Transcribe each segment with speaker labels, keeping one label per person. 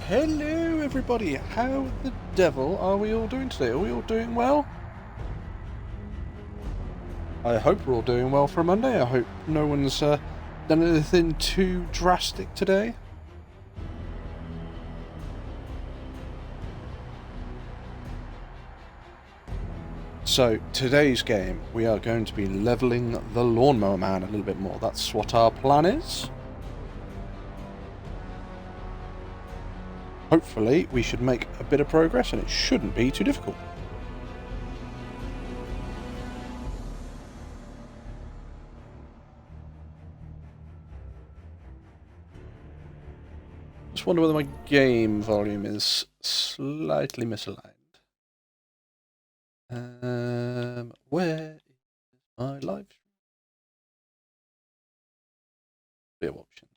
Speaker 1: Hello everybody, how the devil are we all doing today? Are we all doing well? I hope we're all doing well for a Monday. I hope no one's done anything too drastic today. So, today's game, we are going to be leveling the Lawnmower Man a little bit more. That's what our plan is. Hopefully, we should make a bit of progress and it shouldn't be too difficult. Just wonder whether my game volume is slightly misaligned. Where is my live stream? View options.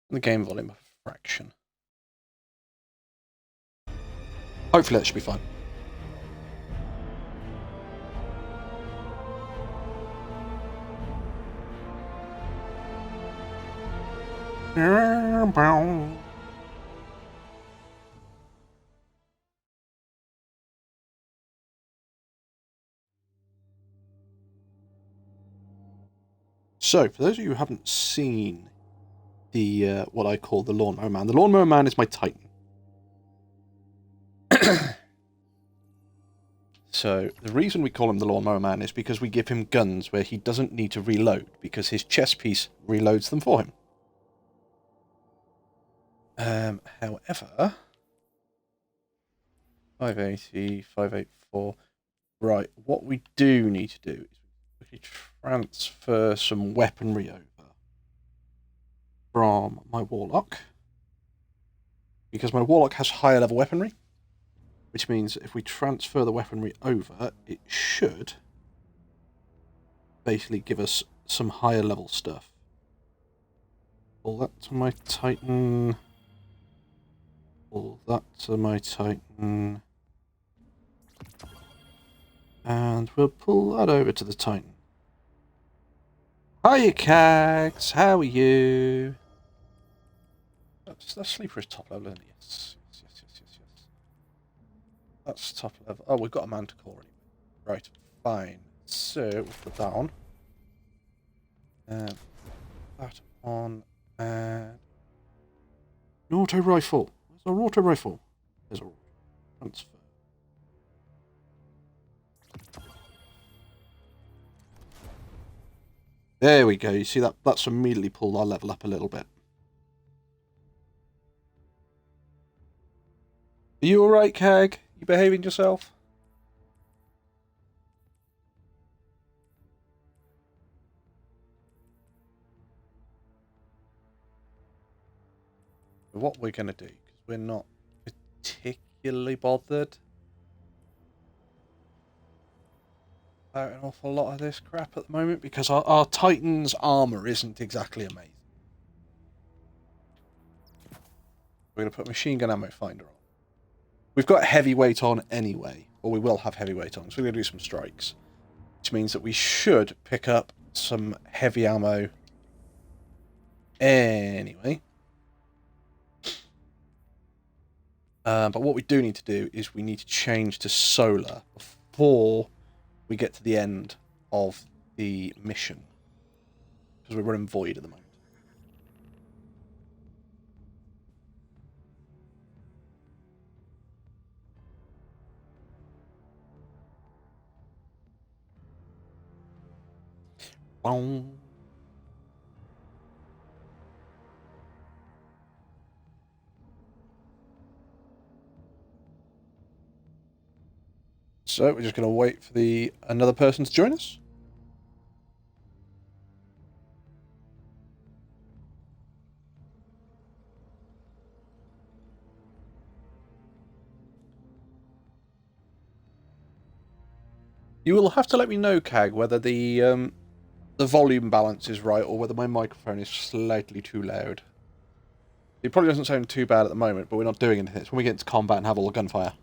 Speaker 1: The game volume a fraction. Hopefully that should be fine. So, for those of you who haven't seen the what I call the Lawnmower Man, the Lawnmower Man is my Titan. So, the reason we call him the Lawnmower Man is because we give him guns where he doesn't need to reload, because his chest piece reloads them for him. However, 580, 584. Right, what we do need to do is we transfer some weaponry over from my Warlock, because my Warlock has higher level weaponry, which means if we transfer the weaponry over, it should basically give us some higher level stuff. Pull that to my Titan. Pull that to my Titan. And we'll pull that over to the Titan. Hiya, Cags. How are you? That sleeper is top level, isn't it? Yes. That's top level. Oh, we've got a manticore anyway. Right, fine. So, we'll put that on. That on. And an auto rifle. Where's our auto rifle? There's a transfer. There we go. You see that? That's immediately pulled our level up a little bit. Are you alright, Kag? You behaving yourself? What we're going to do, because we're not particularly bothered about an awful lot of this crap at the moment, because our Titan's armor isn't exactly amazing. We're going to put machine gun ammo finder on. We've got heavyweight on anyway, or we will have heavyweight on, so we're going to do some strikes, which means that we should pick up some heavy ammo anyway. But what we do need to do is we need to change to solar before we get to the end of the mission, because we're running void at the moment. Boom. So we're just going to wait for another person to join us. You will have to let me know, Cag, whether the volume balance is right or whether my microphone is slightly too loud. It probably doesn't sound too bad at the moment, but we're not doing anything. It's when we get into combat and have all the gunfire.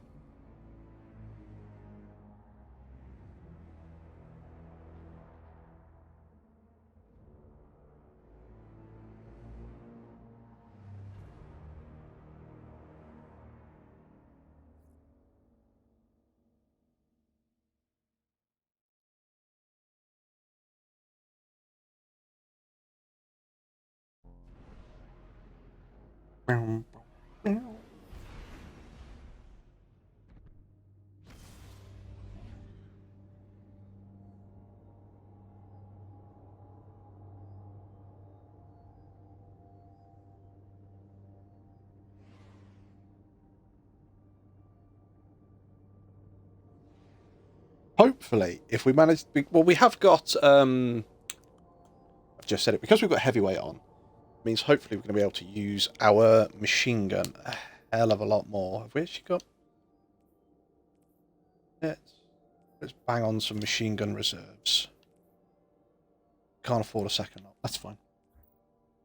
Speaker 1: Hopefully, if we manage... Well, we have got... I've just said it. Because we've got heavyweight on, means hopefully we're going to be able to use our machine gun a hell of a lot more. Have we actually got... Let's bang on some machine gun reserves. Can't afford a second up. That's fine.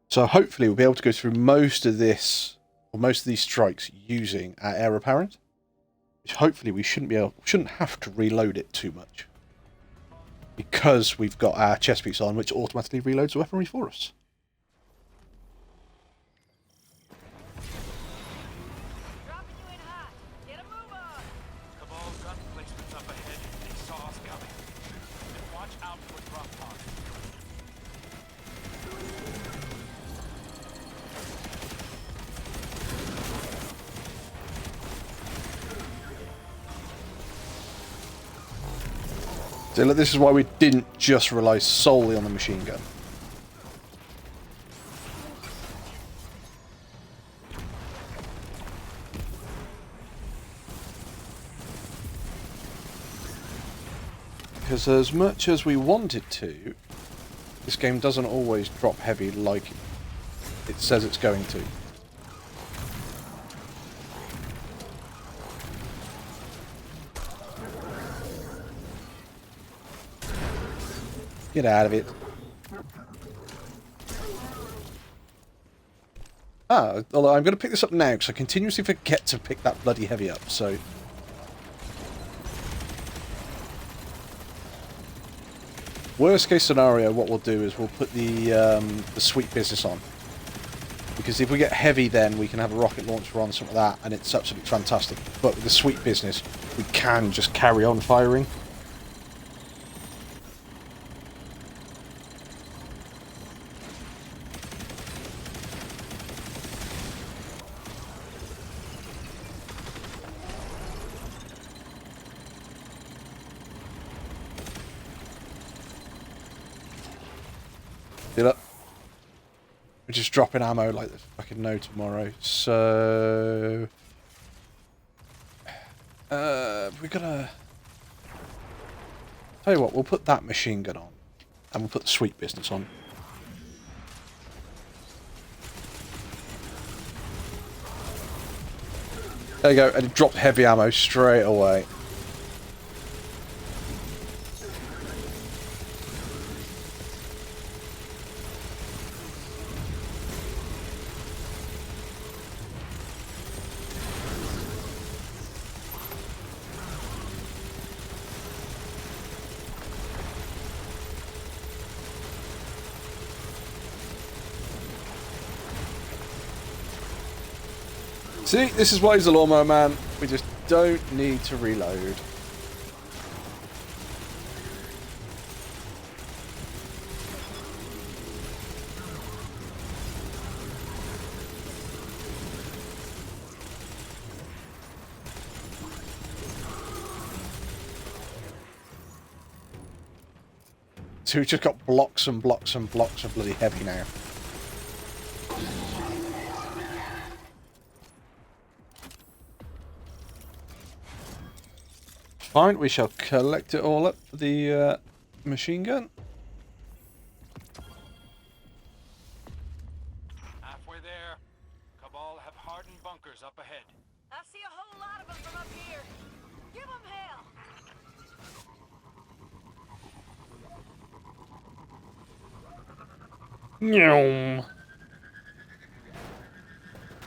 Speaker 1: So hopefully we'll be able to go through most of this, or most of these strikes using our air apparent. Which hopefully we shouldn't have to reload it too much. Because we've got our chest piece on, which automatically reloads the weaponry for us. So look, this is why we didn't just rely solely on the machine gun. Because as much as we wanted to, this game doesn't always drop heavy like it says it's going to. Get out of it. Although I'm going to pick this up now because I continuously forget to pick that bloody heavy up, so... Worst case scenario, what we'll do is we'll put the sweet business on. Because if we get heavy then we can have a rocket launcher on, something like that, and it's absolutely fantastic. But with the sweet business, we can just carry on firing. We're just dropping ammo like there's fucking no tomorrow. So... we're gonna... Tell you what, we'll put that machine gun on. And we'll put the sweet business on. There you go, and it dropped heavy ammo straight away. See, this is why he's a Lawnmower Man. We just don't need to reload. So we've just got blocks and blocks and blocks of bloody heavy now. Fine, we shall collect it all up for the machine gun.
Speaker 2: Halfway there. Cabal have hardened bunkers up ahead.
Speaker 3: I see a whole lot of them from up here. Give them hell.
Speaker 1: Nyom.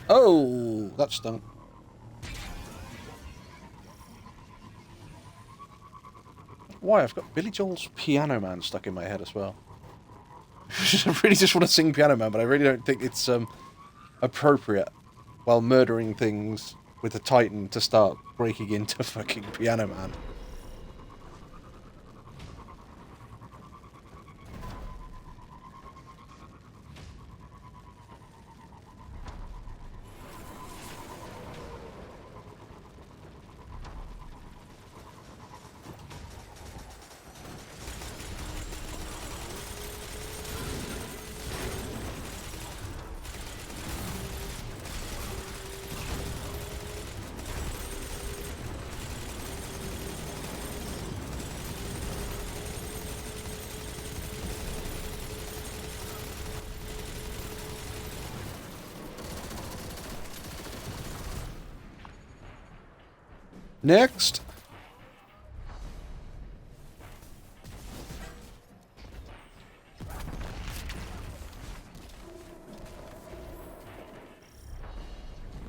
Speaker 1: Oh, that stunk. Why? I've got Billy Joel's Piano Man stuck in my head as well. I really just want to sing Piano Man, but I really don't think it's appropriate while murdering things with a Titan to start breaking into fucking Piano Man. Next.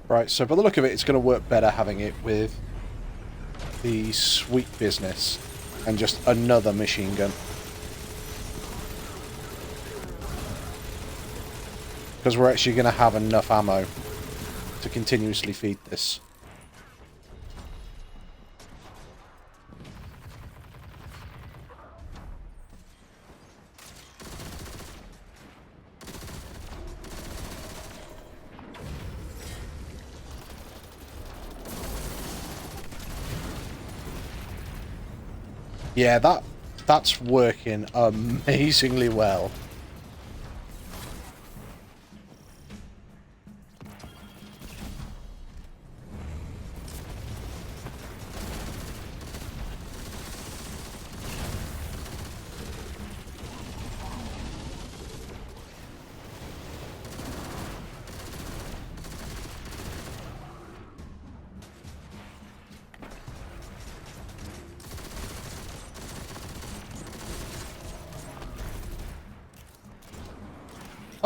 Speaker 1: Right, so by the look of it, it's going to work better having it with the sweet business and just another machine gun. Because we're actually going to have enough ammo to continuously feed this. Yeah, that's working amazingly well.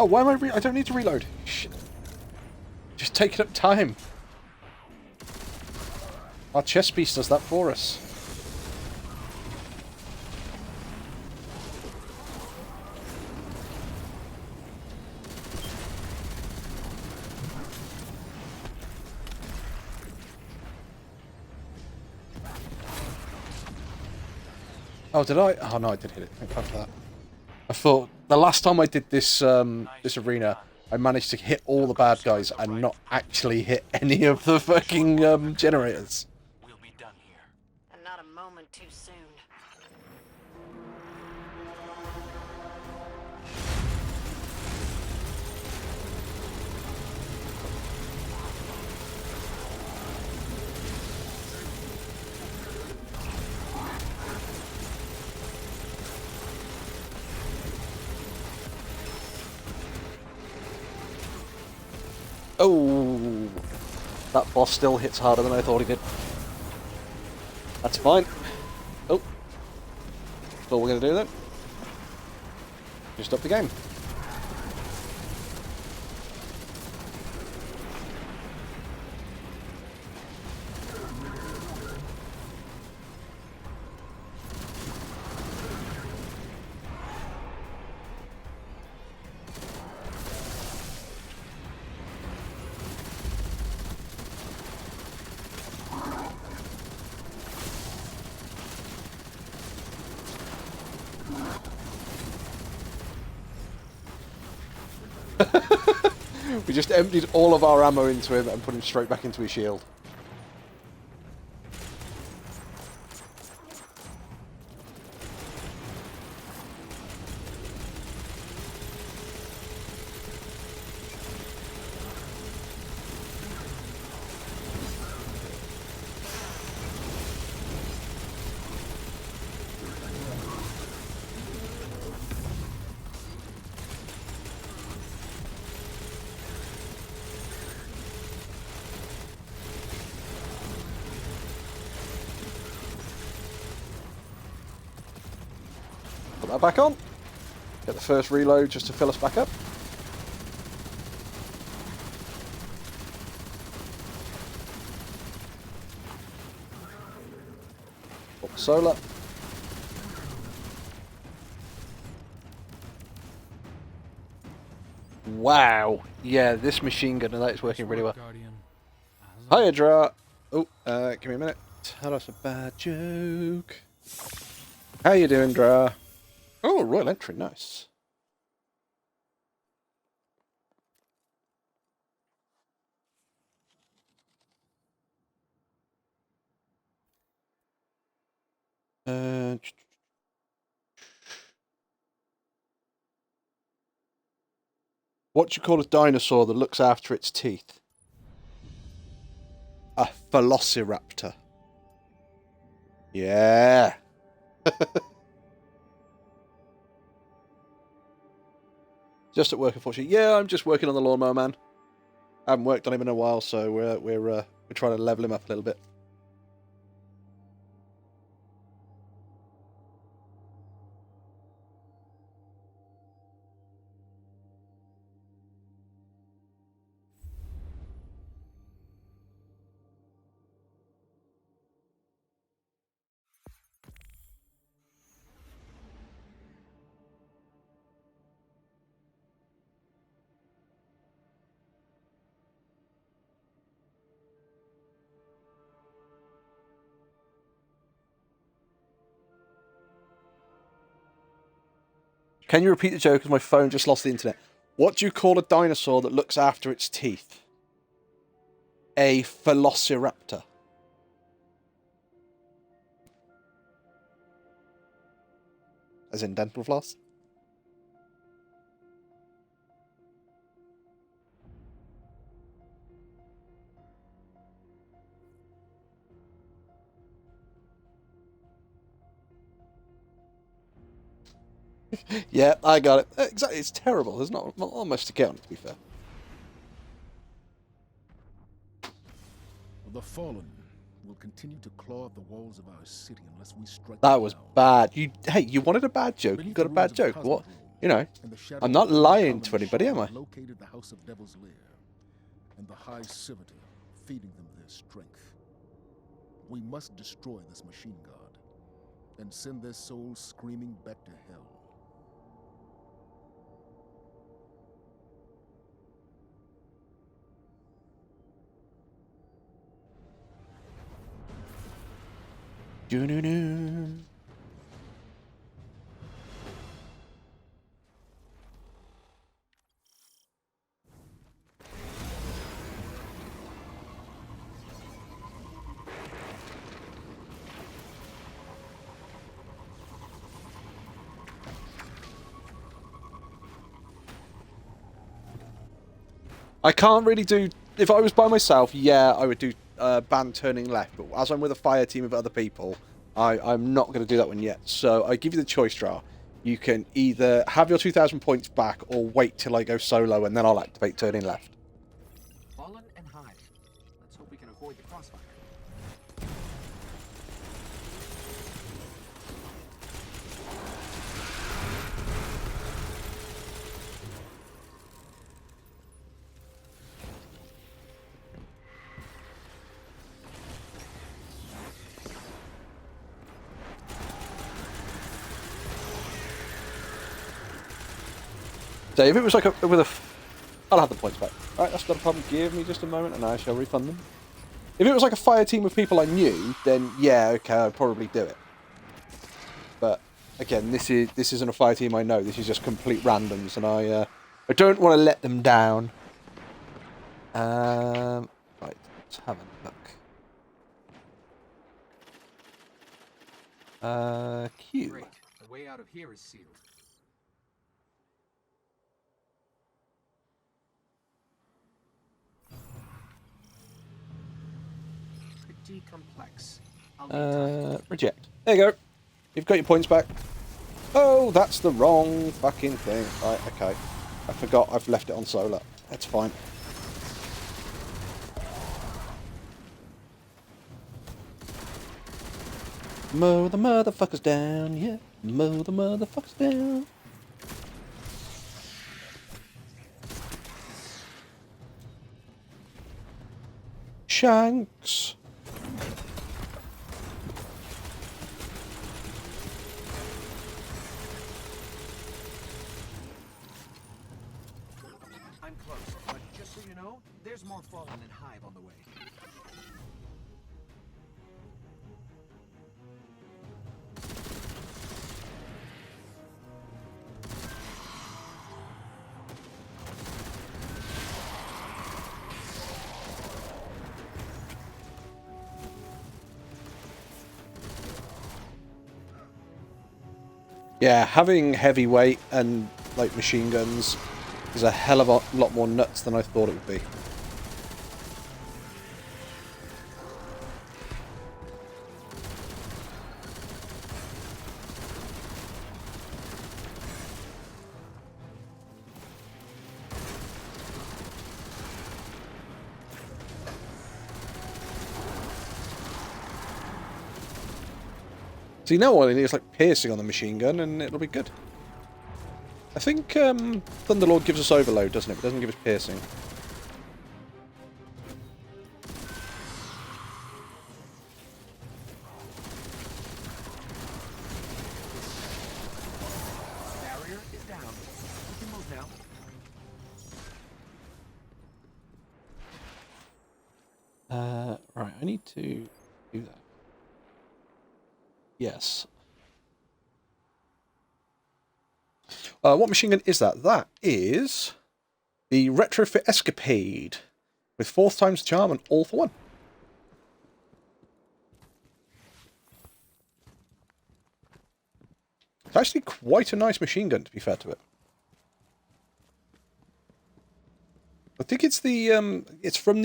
Speaker 1: Oh, why am I don't need to reload. Shit. Just taking up time. Our chest piece does that for us. Oh, did I? Oh, no, I did hit it. Thank God for that. I thought the last time I did this this arena, I managed to hit all the bad guys and not actually hit any of the fucking generators.
Speaker 2: We'll be done here.
Speaker 3: And not a moment too soon.
Speaker 1: Oh, that boss still hits harder than I thought he did. That's fine. Oh, that's all we're going to do then. Just up the game. We just emptied all of our ammo into him and put him straight back into his shield. Put that back on. Get the first reload just to fill us back up. Put the solar. Wow. Yeah, this machine gun and that is working really well. Hiya, Dra. Oh, give me a minute. Tell us a bad joke. How you doing, Dra? Oh, royal entry, nice. What do you call a dinosaur that looks after its teeth? A velociraptor. Yeah. Just at work, unfortunately. Yeah, I'm just working on the Lawnmower Man. I haven't worked on him in a while, so we're trying to level him up a little bit. Can you repeat the joke as my phone just lost the internet? What do you call a dinosaur that looks after its teeth? A velociraptor. As in dental floss? Yeah, I got it. Exactly, it's terrible. There's not much to get on it, to be fair.
Speaker 4: The fallen will continue to claw at the walls of our city unless we strike.
Speaker 1: That was bad. You wanted a bad joke. You got a bad joke. What? You know, I'm not lying to anybody, am I?
Speaker 4: Located the House of Devil's Lair, and the High Servitor, feeding them their strength. We must destroy this machine god, and send their souls screaming back to hell.
Speaker 1: Doo-doo-doo. I can't really do... If I was by myself, yeah, I would do band turning left. But as I'm with a fire team of other people, I'm not going to do that one yet. So I give you the choice, Dra. You can either have your 2,000 points back or wait till I go solo and then I'll activate turning left.
Speaker 5: Fallen and Hive. Let's hope we can avoid the crossfire.
Speaker 1: So if it was like I'll have the points back. Alright, that's not a problem. Give me just a moment and I shall refund them. If it was like a fire team of people I knew, then yeah, okay, I'd probably do it. But again, this isn't a fire team I know. This is just complete randoms, and I don't want to let them down. Right, let's have a look. Q.
Speaker 5: Great. The way out of here is sealed. Pretty complex.
Speaker 1: Reject. There you go. You've got your points back. Oh, that's the wrong fucking thing. Right, okay. I forgot I've left it on solar. That's fine. Mow the motherfuckers down, yeah. Mow the motherfuckers down. Shanks.
Speaker 5: I'm close, but just so you know, there's more Fallen and Hive on the way.
Speaker 1: Yeah, having heavyweight and like machine guns is a hell of a lot more nuts than I thought it would be. See, now all I need is like piercing on the machine gun and it'll be good. I think Thunderlord gives us overload, doesn't it? But it doesn't give us piercing.
Speaker 5: Barrier is down. We can move now.
Speaker 1: Right, I need to do that. Yes. What machine gun is that? That is the Retrofit Escapade with 4th times the charm and all for one. It's actually quite a nice machine gun, to be fair to it. I think it's the it's from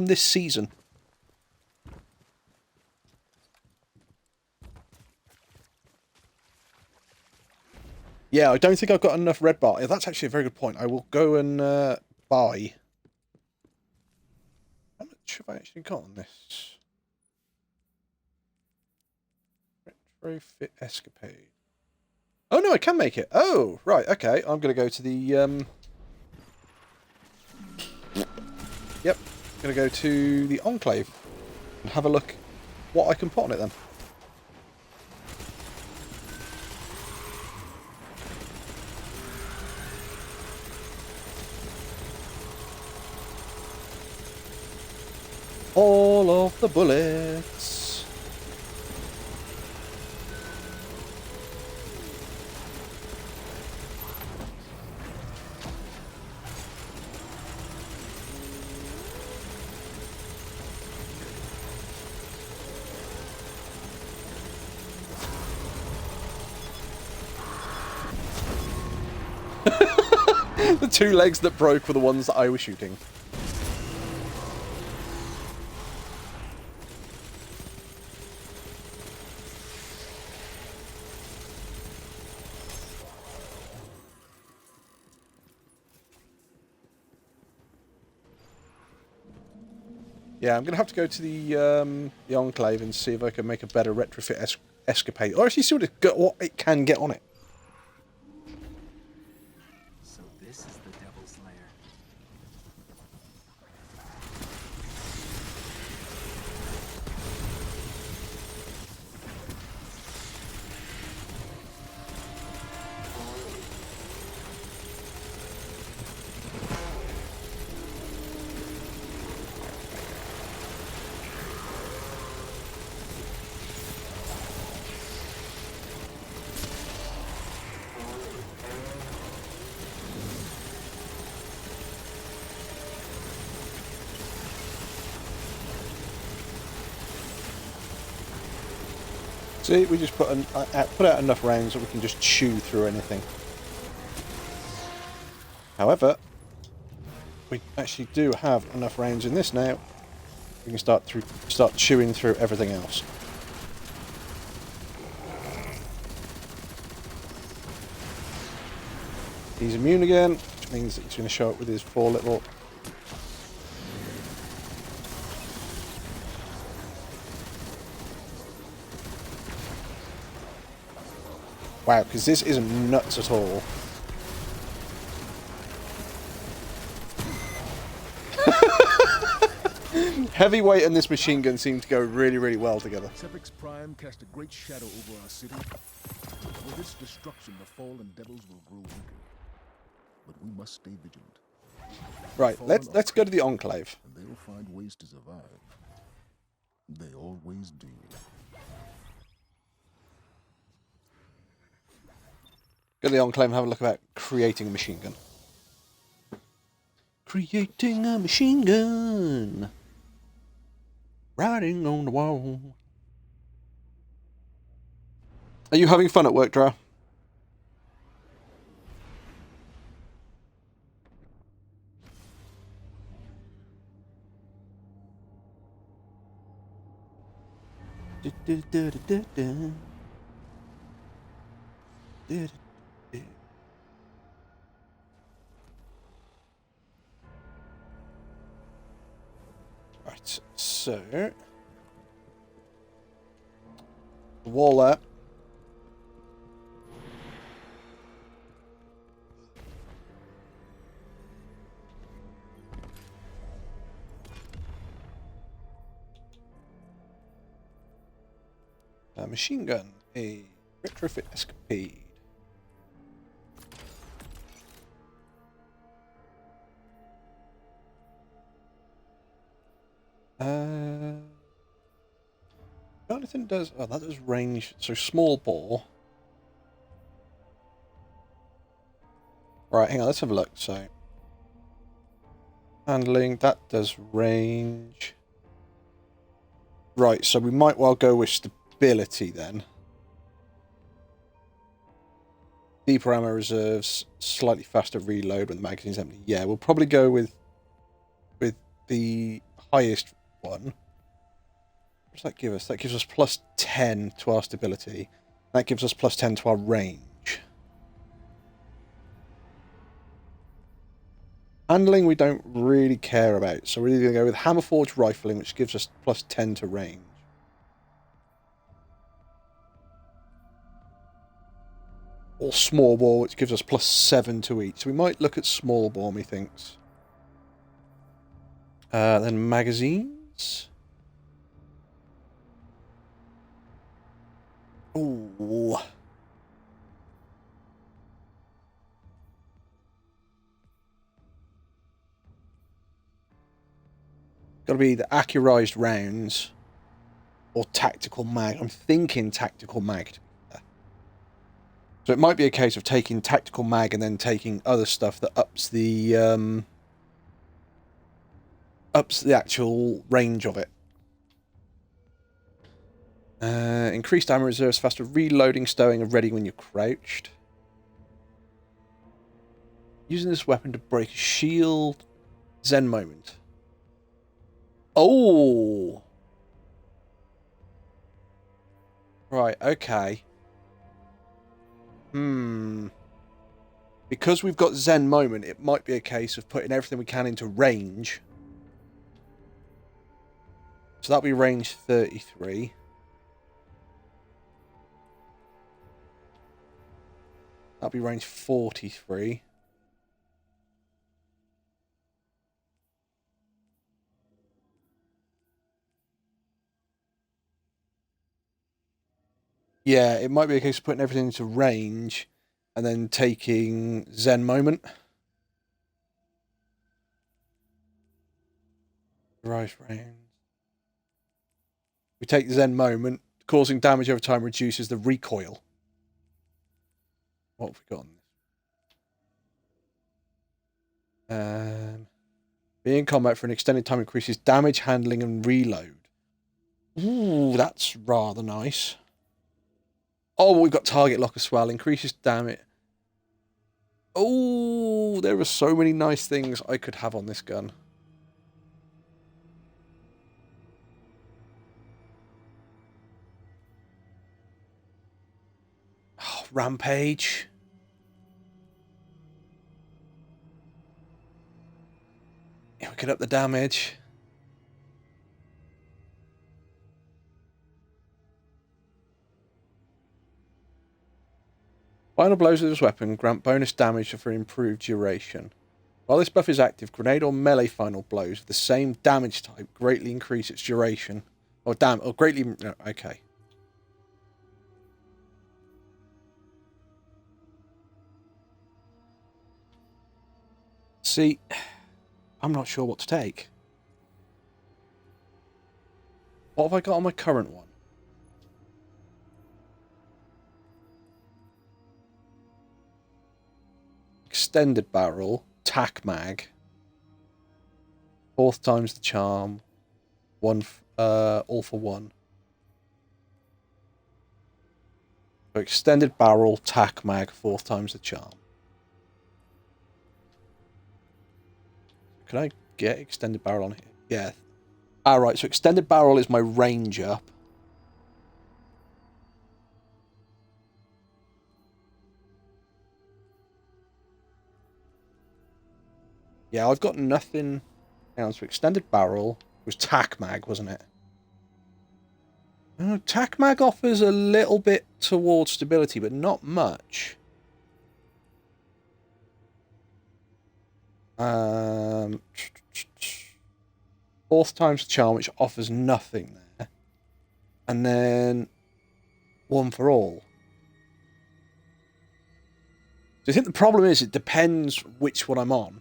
Speaker 1: this season. Yeah, I don't think I've got enough red bar. Yeah, that's actually a very good point. I will go and buy. How much have I actually got on this? Retrofit Escapade. Oh no, I can make it. Oh, right, okay. I'm going to go to the Yep, I'm going to go to the Enclave and have a look what I can put on it then. All of the bullets. The 2 legs that broke were the ones that I was shooting. Yeah, I'm going to have to go to the Enclave and see if I can make a better retrofit escapade. Or actually see what it can get on it.
Speaker 5: So this is the Devil's Lair.
Speaker 1: See, we just put out enough rounds that we can just chew through anything. However, we actually do have enough rounds in this now. We can start chewing through everything else. He's immune again, which means that he's going to show up with his 4 little. Wow, because this isn't nuts at all. Heavyweight and this machine gun seem to go really, really well together.
Speaker 4: Sepix Prime cast a great shadow over our city. With its destruction, the fallen devils will grow weaker. But we must stay vigilant.
Speaker 1: Right, let's go to the Enclave.
Speaker 4: And they'll find ways to survive. They always do.
Speaker 1: Go to the Enclave and have a look about creating a machine gun. Creating a machine gun. Writing on the wall. Are you having fun at work, Dra? Right, so the wall there. A machine gun, a retrofit escapade. The only thing it does, oh, that does range, so small bore. Right, hang on, let's have a look. So, handling, that does range. Right, so we might well go with stability then. Deeper ammo reserves, slightly faster reload when the magazine's empty. Yeah, we'll probably go with the highest one. What does that give us? That gives us plus 10 to our stability. That gives us plus 10 to our range. Handling we don't really care about, so we're either going to go with Hammerforged Rifling, which gives us plus 10 to range. Or Small Bore, which gives us plus 7 to each. So we might look at Small Bore, methinks. Then magazines. Ooh. Got to be the accurized rounds or tactical mag. I'm thinking tactical mag. So it might be a case of taking tactical mag and then taking other stuff that ups the actual range of it. Increased ammo reserves, faster reloading, stowing, and ready when you're crouched. Using this weapon to break a shield. Zen moment. Oh! Right, okay. Because we've got Zen moment, it might be a case of putting everything we can into range. So that'll be range 33. That'll be range 43. Yeah, it might be a case of putting everything into range and then taking Zen moment. Right round. We take Zen moment, causing damage over time reduces the recoil. What have we got on this? Being in combat for an extended time increases damage, handling, and reload. Ooh, that's rather nice. Oh, we've got target lock as well. Increases damage. Oh, there are so many nice things I could have on this gun. Oh, Rampage. Yeah, we could up the damage. Final blows with this weapon grant bonus damage for improved duration. While this buff is active, grenade or melee final blows with the same damage type greatly increase its duration. Or greatly... No, okay. See, I'm not sure what to take. What have I got on my current one? Extended barrel, tack mag. Fourth time's the charm. All for one. So extended barrel, tack mag, fourth time's the charm. Can I get extended barrel on here? Yeah. Alright, so extended barrel is my range up. Yeah, I've got nothing. Hang on, so extended barrel was tack mag, wasn't it? Tack mag offers a little bit towards stability, but not much. Fourth time's charm, which offers nothing there. And then one for all. So I think the problem is it depends which one I'm on.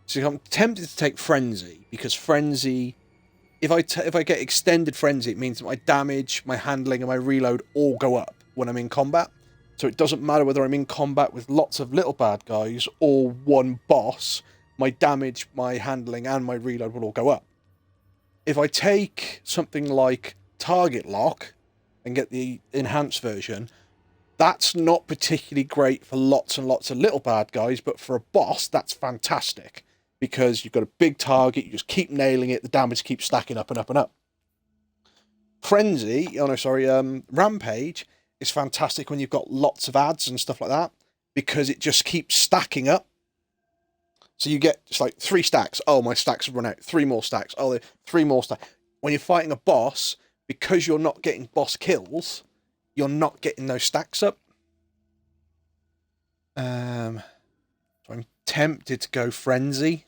Speaker 1: So I'm tempted to take Frenzy, because Frenzy, if I get extended Frenzy, it means that my damage, my handling, and my reload all go up when I'm in combat. So it doesn't matter whether I'm in combat with lots of little bad guys or one boss, my damage, my handling, and my reload will all go up. If I take something like Target Lock and get the enhanced version, that's not particularly great for lots and lots of little bad guys, but for a boss, that's fantastic. Because you've got a big target, you just keep nailing it, the damage keeps stacking up and up and up. Rampage is fantastic when you've got lots of ads and stuff like that, because it just keeps stacking up. So you get just like 3 stacks. Oh, my stacks have run out. 3 more stacks. Oh, 3 more stacks. When you're fighting a boss, because you're not getting boss kills, you're not getting those stacks up. So I'm tempted to go Frenzy.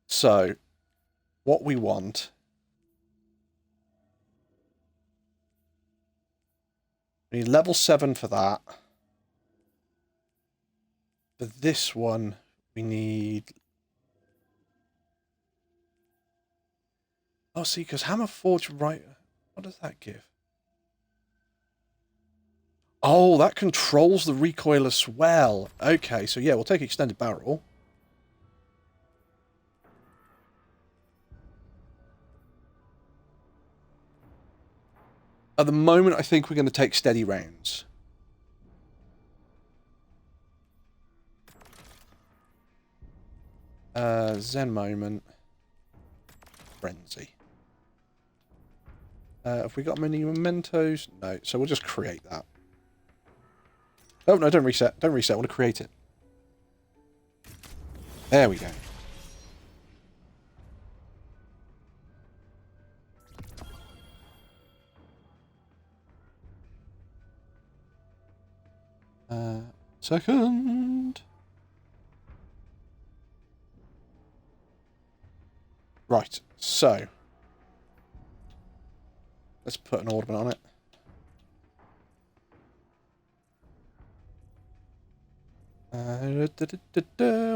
Speaker 1: So, what we want... We need level 7 for that. For this one, we need... Oh, see, because Hammer Forge, right... What does that give? Oh, that controls the recoil as well. Okay, so yeah, we'll take Extended Barrel. At the moment, I think we're going to take Steady Rounds. Zen Moment. Frenzy. Have we got many mementos? No, so we'll just create that. Oh, no, don't reset. Don't reset. I want to create it. There we go. Second. Right, so. Let's put an ornament on it.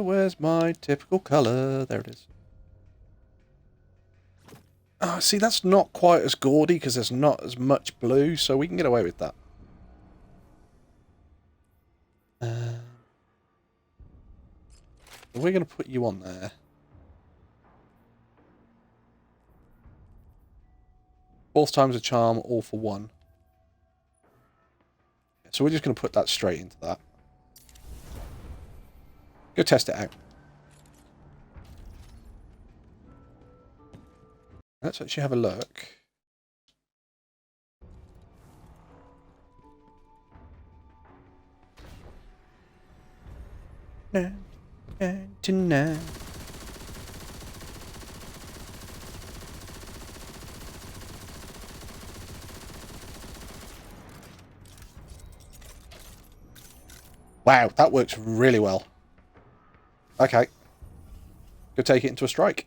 Speaker 1: Where's my typical colour? There it is. Oh, see, that's not quite as gaudy because there's not as much blue, so we can get away with that. We're going to put you on there. Fourth time's a charm, all for 1. So we're just going to put that straight into that. Go test it out. Let's actually have a look. Tonight. Wow, that works really well. Okay. Go take it into a strike.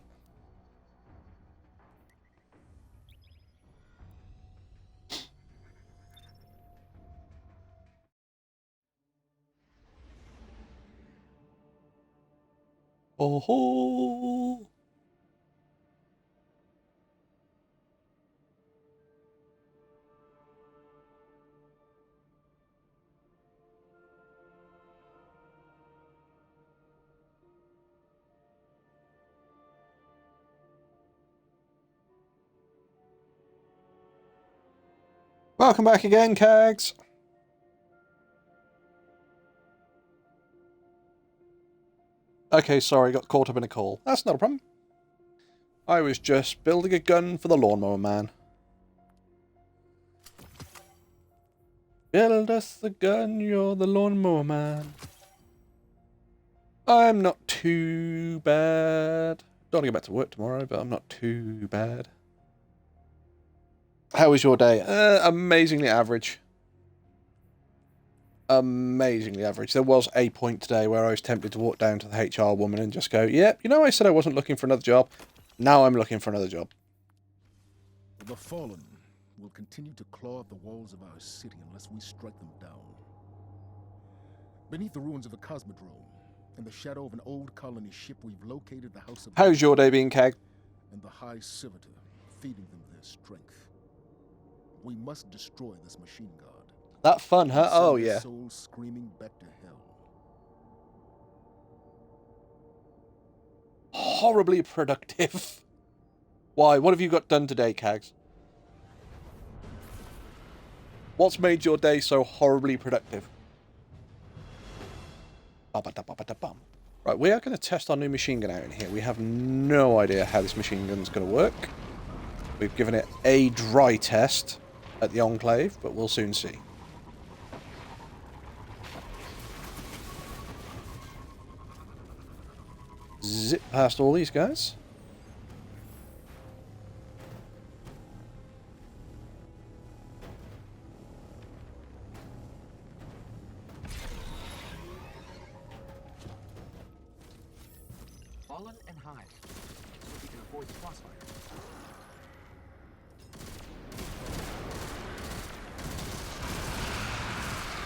Speaker 1: Oh ho! Welcome back again, Cags. Okay, sorry, got caught up in a call. That's not a problem. I was just building a gun for the Lawnmower Man. Build us the gun, you're the Lawnmower Man. I'm not too bad. Don't want to go back to work tomorrow, but I'm not too bad. How was your day? Amazingly average. Amazingly average. There was a point today where I was tempted to walk down to the HR woman and just go, yep, you know I said I wasn't looking for another job. Now I'm looking for another job.
Speaker 4: The Fallen will continue to claw at the walls of our city unless we strike them down. Beneath the ruins of the Cosmodrome, in the shadow of an old colony ship, we've located the House of...
Speaker 1: How's your day being, Keg?
Speaker 4: And the High Civitor, feeding them their strength. We must destroy this machine god.
Speaker 1: That fun, huh?
Speaker 4: And send
Speaker 1: Oh,
Speaker 4: this
Speaker 1: yeah.
Speaker 4: soul screaming back to hell.
Speaker 1: Horribly productive. Why? What have you got done today, Cags? What's made your day so horribly productive? Ba-ba-da-ba-ba-da-bum. Right, we are going to test our new machine gun out in here. We have no idea how this machine gun's going to work. We've given it a dry test at the Enclave, but we'll soon see. Zip past all these guys.
Speaker 5: Fallen and Hive. So we can avoid the crossfire.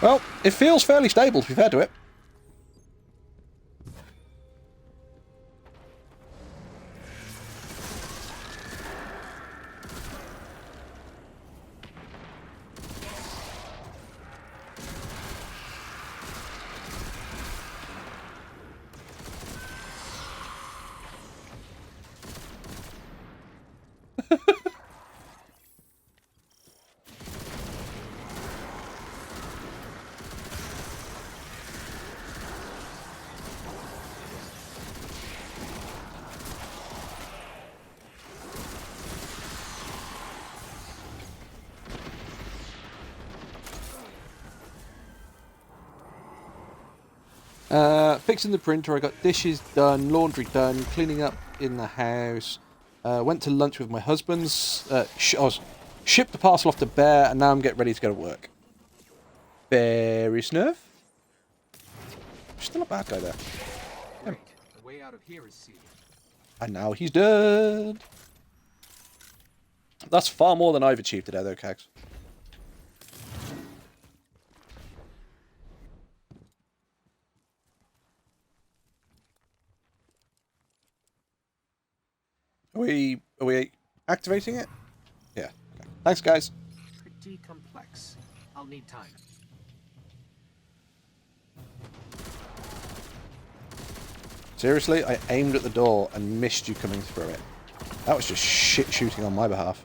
Speaker 1: Well, it feels fairly stable, to be fair to it. Fixing the printer, I got dishes done, laundry done, cleaning up in the house. Went to lunch with my husband's. I was shipped the parcel off to Bear, and now I'm getting ready to go to work. Very snuff. Still a bad guy there.
Speaker 5: Great. The way out of here is sealed.
Speaker 1: And now he's dead. That's far more than I've achieved today, though, Cags. Are we activating it? Yeah. Okay. Thanks, guys.
Speaker 5: Pretty complex. I'll need time.
Speaker 1: Seriously, I aimed at the door and missed you coming through it. That was just shit shooting on my behalf.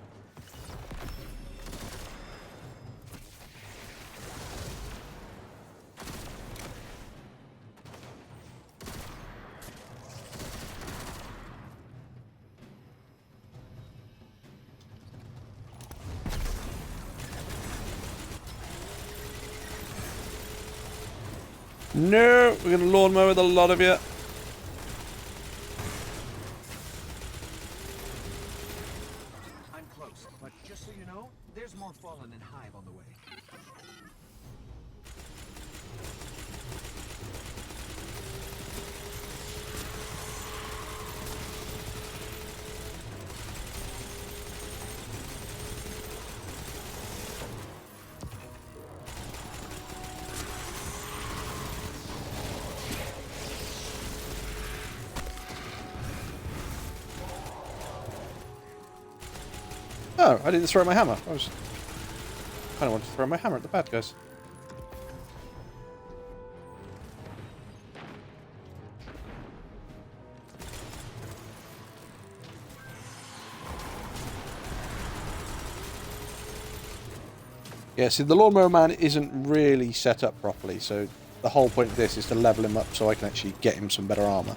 Speaker 1: No, we're going to lawnmower with a lot of you.
Speaker 5: I'm close, but just so you know, there's more Fallen and Hive on the way.
Speaker 1: Oh, I didn't throw my hammer. I was kind of wanted to throw my hammer at the bad guys. Yeah, see, the Lawnmower Man isn't really set up properly, so the whole point of this is to level him up so I can actually get him some better armor.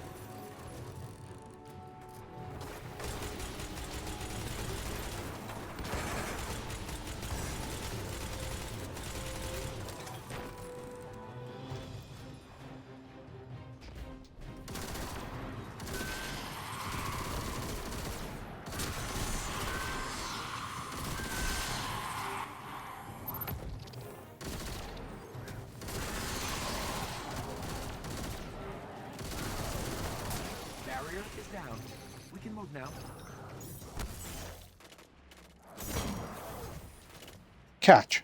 Speaker 5: Barrier is down. We can move now.
Speaker 1: Catch.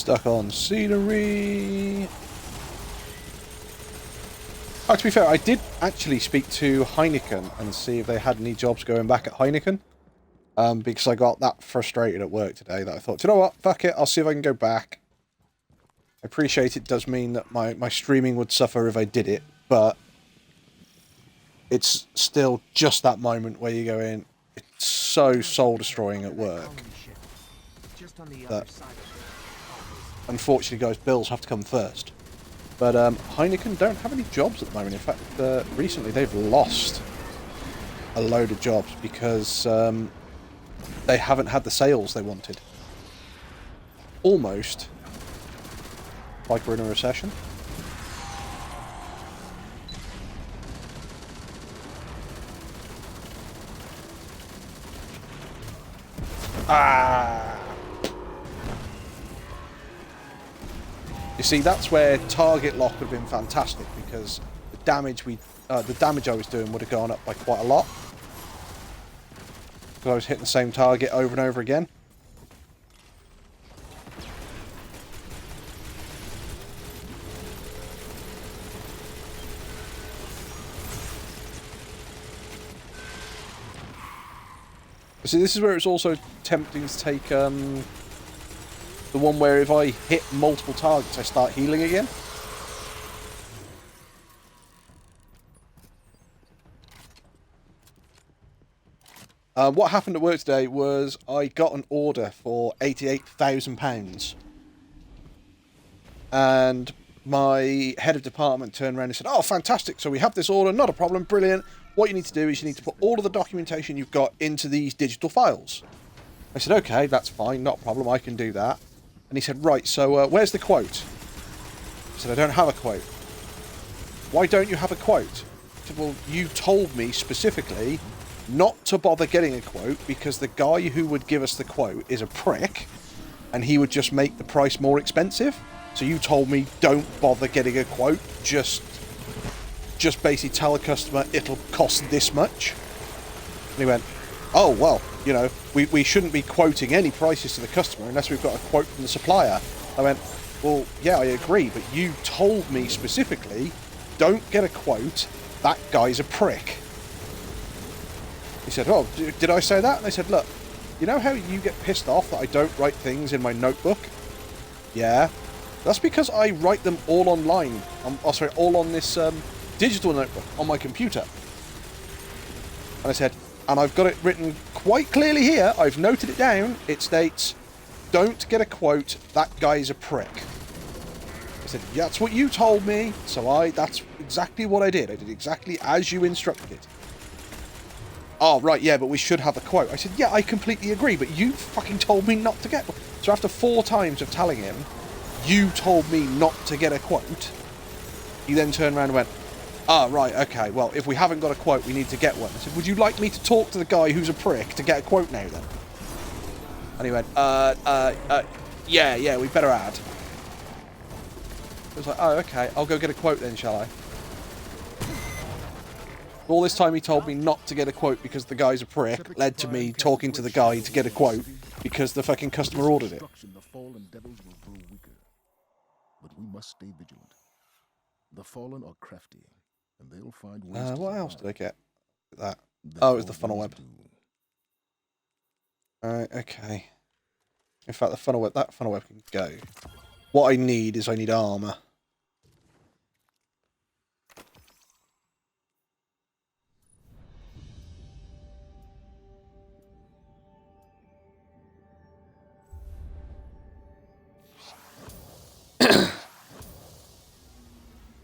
Speaker 1: Stuck on scenery. Oh, to be fair, I did actually speak to Heineken and see if they had any jobs going back at Heineken. Because I got that frustrated at work today that I thought, you know what, fuck it, I'll see if I can go back. I appreciate it does mean that my streaming would suffer if I did it, but it's still just that moment where you go in, it's so soul-destroying at work
Speaker 5: Just on the
Speaker 1: that,
Speaker 5: other side of
Speaker 1: unfortunately, guys, bills have to come first. But Heineken don't have any jobs at the moment. In fact, recently they've lost a load of jobs because they haven't had the sales they wanted. Almost like we're in a recession. Ah! You see, that's where target lock would have been fantastic because the damage I was doing would have gone up by quite a lot. Because I was hitting the same target over and over again. See, this is where it's also tempting to take the one where if I hit multiple targets, I start healing again. What happened at work today was I got an order for £88,000. And my head of department turned around and said, oh, fantastic, so we have this order, not a problem, brilliant. What you need to do is you need to put all of the documentation you've got into these digital files. I said, okay, that's fine, not a problem, I can do that. And he said, right, so where's the quote? I said, I don't have a quote. Why don't you have a quote? I said, well, you told me specifically not to bother getting a quote because the guy who would give us the quote is a prick and he would just make the price more expensive. So you told me don't bother getting a quote, just basically tell a customer it'll cost this much. And he went, oh, well, you know, we shouldn't be quoting any prices to the customer unless we've got a quote from the supplier. I went, well, yeah, I agree, but you told me specifically, don't get a quote, that guy's a prick. He said, oh, did I say that? And I said, look, you know how you get pissed off that I don't write things in my notebook? Yeah. That's because I write them all online. All on this digital notebook on my computer. And I said, and I've got it written quite clearly here. I've noted it down. It states, don't get a quote, that guy's a prick. I said, yeah, that's what you told me. So that's exactly what I did. I did exactly as you instructed. Oh, right, yeah, but we should have a quote. I said, yeah, I completely agree, but you fucking told me not to get one. So after 4 times of telling him, you told me not to get a quote, he then turned around and went, ah, right, okay, well, if we haven't got a quote, we need to get one. I said, would you like me to talk to the guy who's a prick to get a quote now, then? And he went, yeah, we better add. I was like, oh, okay, I'll go get a quote then, shall I? All this time he told me not to get a quote because the guy's a prick, led to me talking to the guy to get a quote because the fucking customer ordered it.
Speaker 4: The fallen devils will grow weaker, but we must stay vigilant. The fallen are crafty, and they'll find ways to
Speaker 1: What else did I
Speaker 4: survive.
Speaker 1: get? That.
Speaker 4: They
Speaker 1: Oh, it was the funnel
Speaker 4: always
Speaker 1: web.
Speaker 4: do.
Speaker 1: Okay. In fact, that funnel web can go. What I need armor.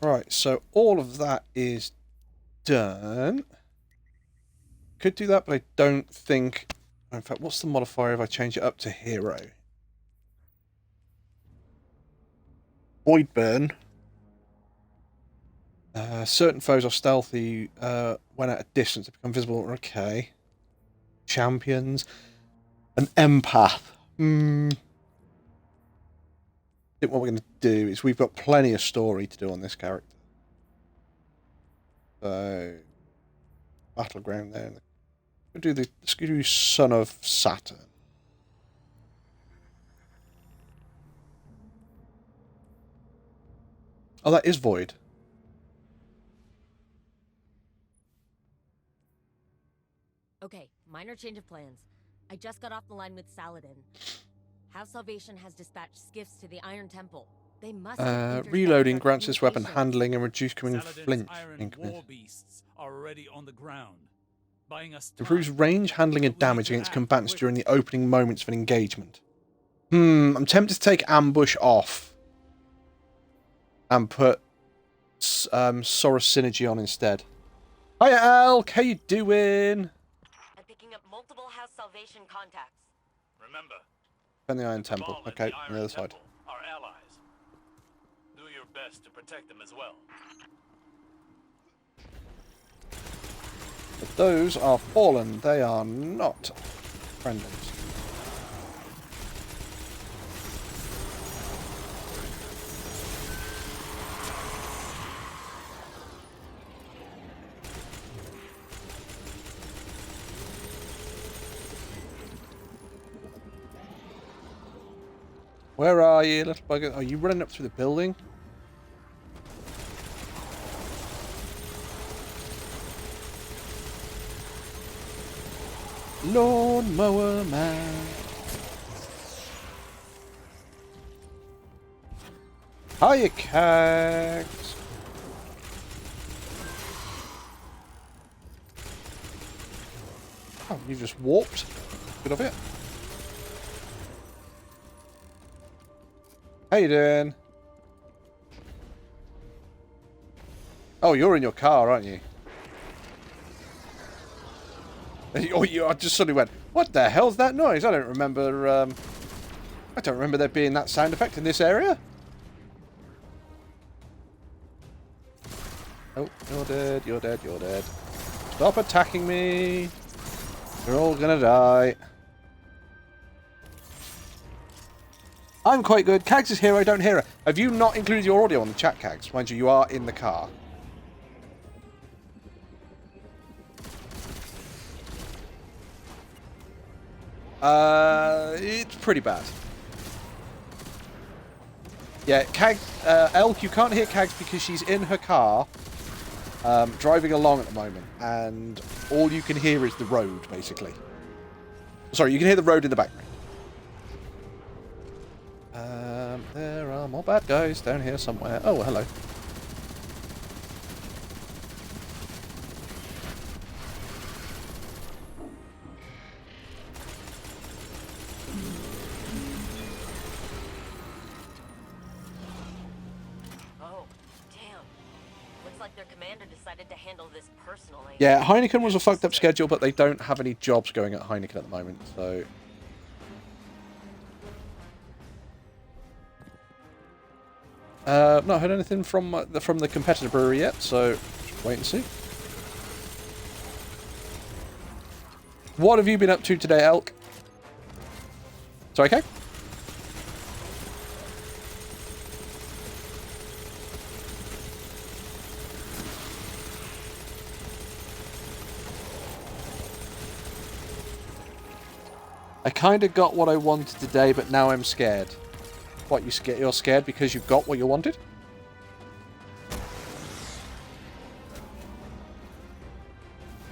Speaker 1: Right, so all of that is done. Could do that, but I don't think... In fact, what's the modifier if I change it up to hero? Void burn. Certain foes are stealthy when at a distance. They become visible. Okay. Champions. An empath. I think what we're going to do is we've got plenty of story to do on this character. So, battleground there. We'll do the Son of Saturn. Oh, that is void.
Speaker 6: Okay, minor change of plans. I just got off the line with Saladin. House Salvation has dispatched skiffs to the Iron Temple. They must have intercepted
Speaker 1: Reloading
Speaker 6: our
Speaker 1: grants this weapon
Speaker 6: communications.
Speaker 1: handling and reducing
Speaker 7: Saladin's
Speaker 1: flinch.
Speaker 7: iron war beasts are already on the ground, buying us time.
Speaker 1: Improves range, handling, and
Speaker 7: But we need
Speaker 1: damage
Speaker 7: to
Speaker 1: against
Speaker 7: act
Speaker 1: combatants
Speaker 7: quickly.
Speaker 1: during the opening moments of an engagement. I'm tempted to take ambush off and put Sora Synergy on instead. Hiya, Alk. How you doing?
Speaker 6: I'm picking up multiple House Salvation contacts.
Speaker 2: Remember,
Speaker 1: And the Iron
Speaker 2: the
Speaker 1: Temple.
Speaker 2: Cabal and
Speaker 1: Okay,
Speaker 2: the
Speaker 1: on
Speaker 2: Iron
Speaker 1: the other side.
Speaker 2: Temple are allies. Do your best to protect them as well.
Speaker 1: But those are fallen. They are not friendlies. Where are you, little bugger? Are you running up through the building? Lawnmower Man. Hiya, Cags. Oh, you just warped. Good of it. How you doing? Oh, you're in your car, aren't you? Oh, I just suddenly went, what the hell's that noise? I don't remember there being that sound effect in this area. Oh, you're dead, you're dead, you're dead. Stop attacking me. You're all gonna die. I'm quite good. Cags is here, I don't hear her. Have you not included your audio on the chat, Cags? Mind you, you are in the car. It's pretty bad. Yeah, Elk, you can't hear Cags because she's in her car, driving along at the moment, and all you can hear is the road, basically. Sorry, you can hear the road in the background. There are more bad guys down here somewhere. Oh, hello.
Speaker 6: Oh, damn. Looks like their commander decided to handle this personally.
Speaker 1: Yeah, Heineken was a fucked up schedule, but they don't have any jobs going at Heineken at the moment, so... not heard anything from the competitor brewery yet, so just wait and see. What have you been up to today, Elk? Sorry, okay? I kind of got what I wanted today, but now I'm scared. What, you're scared because you got what you wanted?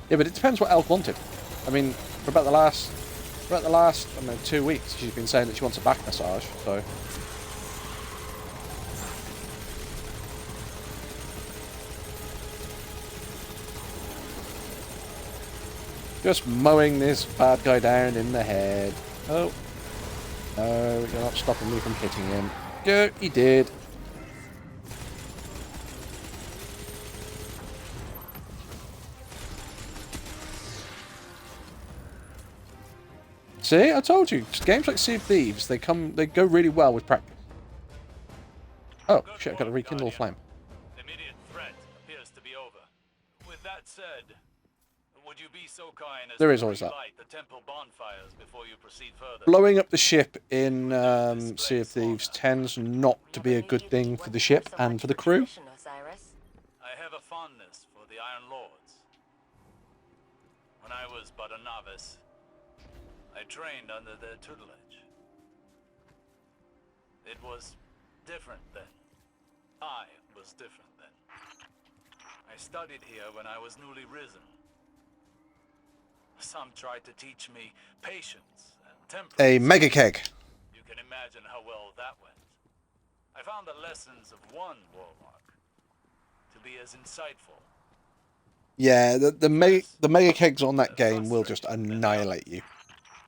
Speaker 1: Yeah, but it depends what Elk wanted. I mean, for about the last, I don't know, 2 weeks, she's been saying that she wants a back massage, so... Just mowing this bad guy down in the head. Oh. No, you're not stopping me from hitting him. Go, he did. See, I told you. Games like Sea of Thieves, they go really well with practice. Oh, shit, I've got to rekindle a flame.
Speaker 2: Immediate threat appears to be over. With that said, would you be so kind as
Speaker 1: There is
Speaker 2: to
Speaker 1: always that.
Speaker 2: relight the temple bonfires before you proceed further?
Speaker 1: Blowing up the ship in Sea of Thieves tends not to be a good thing for the ship and for the crew.
Speaker 6: Osiris.
Speaker 2: I have a fondness for the Iron Lords. When I was but a novice, I trained under their tutelage. It was different then. I was was different then. I studied here when I was newly risen. Some tried to teach me patience and temperance.
Speaker 1: A mega keg.
Speaker 2: You can imagine how well that went. I found the lessons of one warlock to be as insightful.
Speaker 1: Yeah, the mega kegs on that game will just annihilate you.